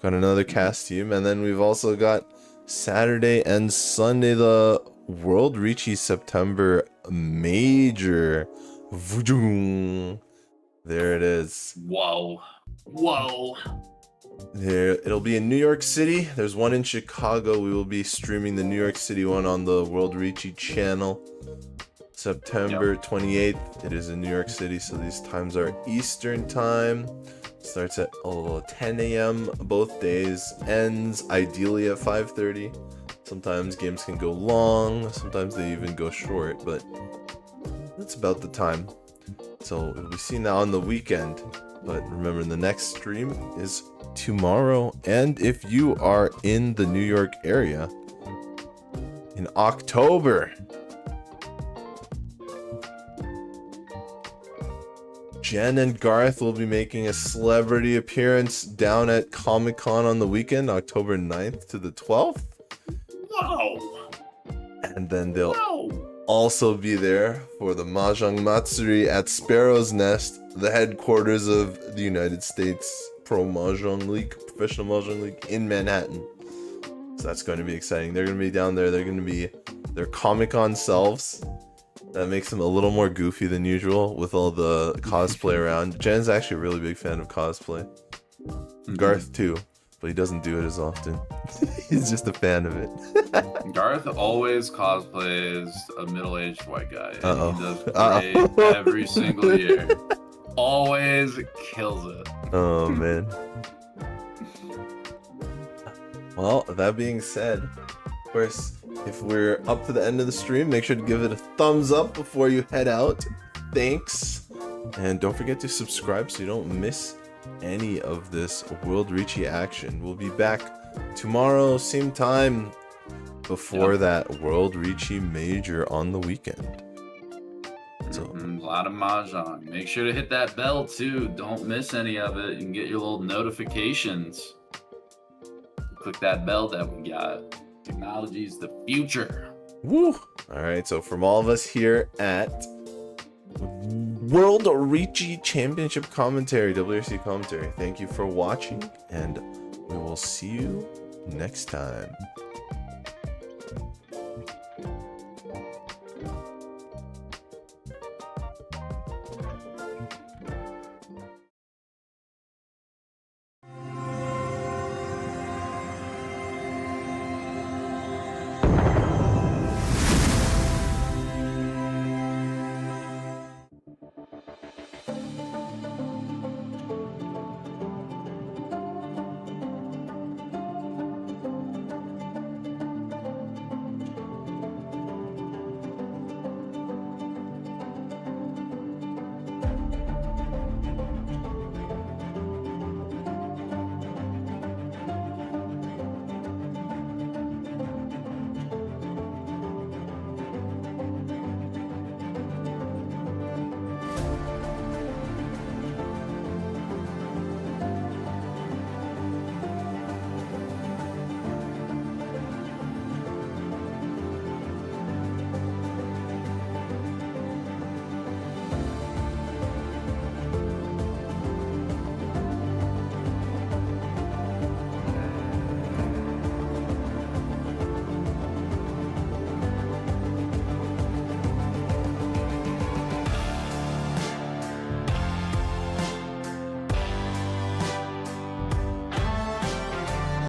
Got another cast team, and then we've also got Saturday and Sunday the World Riichi September Major. There it is. Whoa. There, it'll be in New York City. There's one in Chicago. We will be streaming the New York City one on the World Riichi channel. September 28th. It is in New York City, so these times are Eastern time. Starts at 10 a.m. both days. Ends ideally at 5:30. Sometimes games can go long. Sometimes they even go short, but that's about the time. So we'll be seeing that on the weekend. But remember, the next stream is tomorrow. And if you are in the New York area in October, Jenn and Garth will be making a celebrity appearance down at Comic-Con on the weekend, October 9th to the 12th. Wow. And then they'll also be there for the Mahjong Matsuri at Sparrow's Nest, the headquarters of the United States Pro Mahjong League, Professional Mahjong League in Manhattan. So that's going to be exciting. They're going to be down there. They're going to be their Comic-Con selves. That makes them a little more goofy than usual with all the cosplay around. Jen's actually a really big fan of cosplay. Garth too, but he doesn't do it as often. He's just a fan of it. Garth always cosplays a middle-aged white guy. And Uh-oh. he does great every single year. Always kills it. Oh man. Well, that being said, of course, if we're up to the end of the stream, make sure to give it a thumbs up before you head out. Thanks. And don't forget to subscribe so you don't miss any of this World Riichi action. We'll be back tomorrow, same time, before that World Riichi Major on the weekend. So A lot of Mahjong. Make sure to hit that bell too. Don't miss any of it. You can get your little notifications. Click that bell that we got. Technology's the future. woo! Alright, so from all of us here at World Riichi Championship Commentary, WRC Commentary, thank you for watching, and we will see you next time.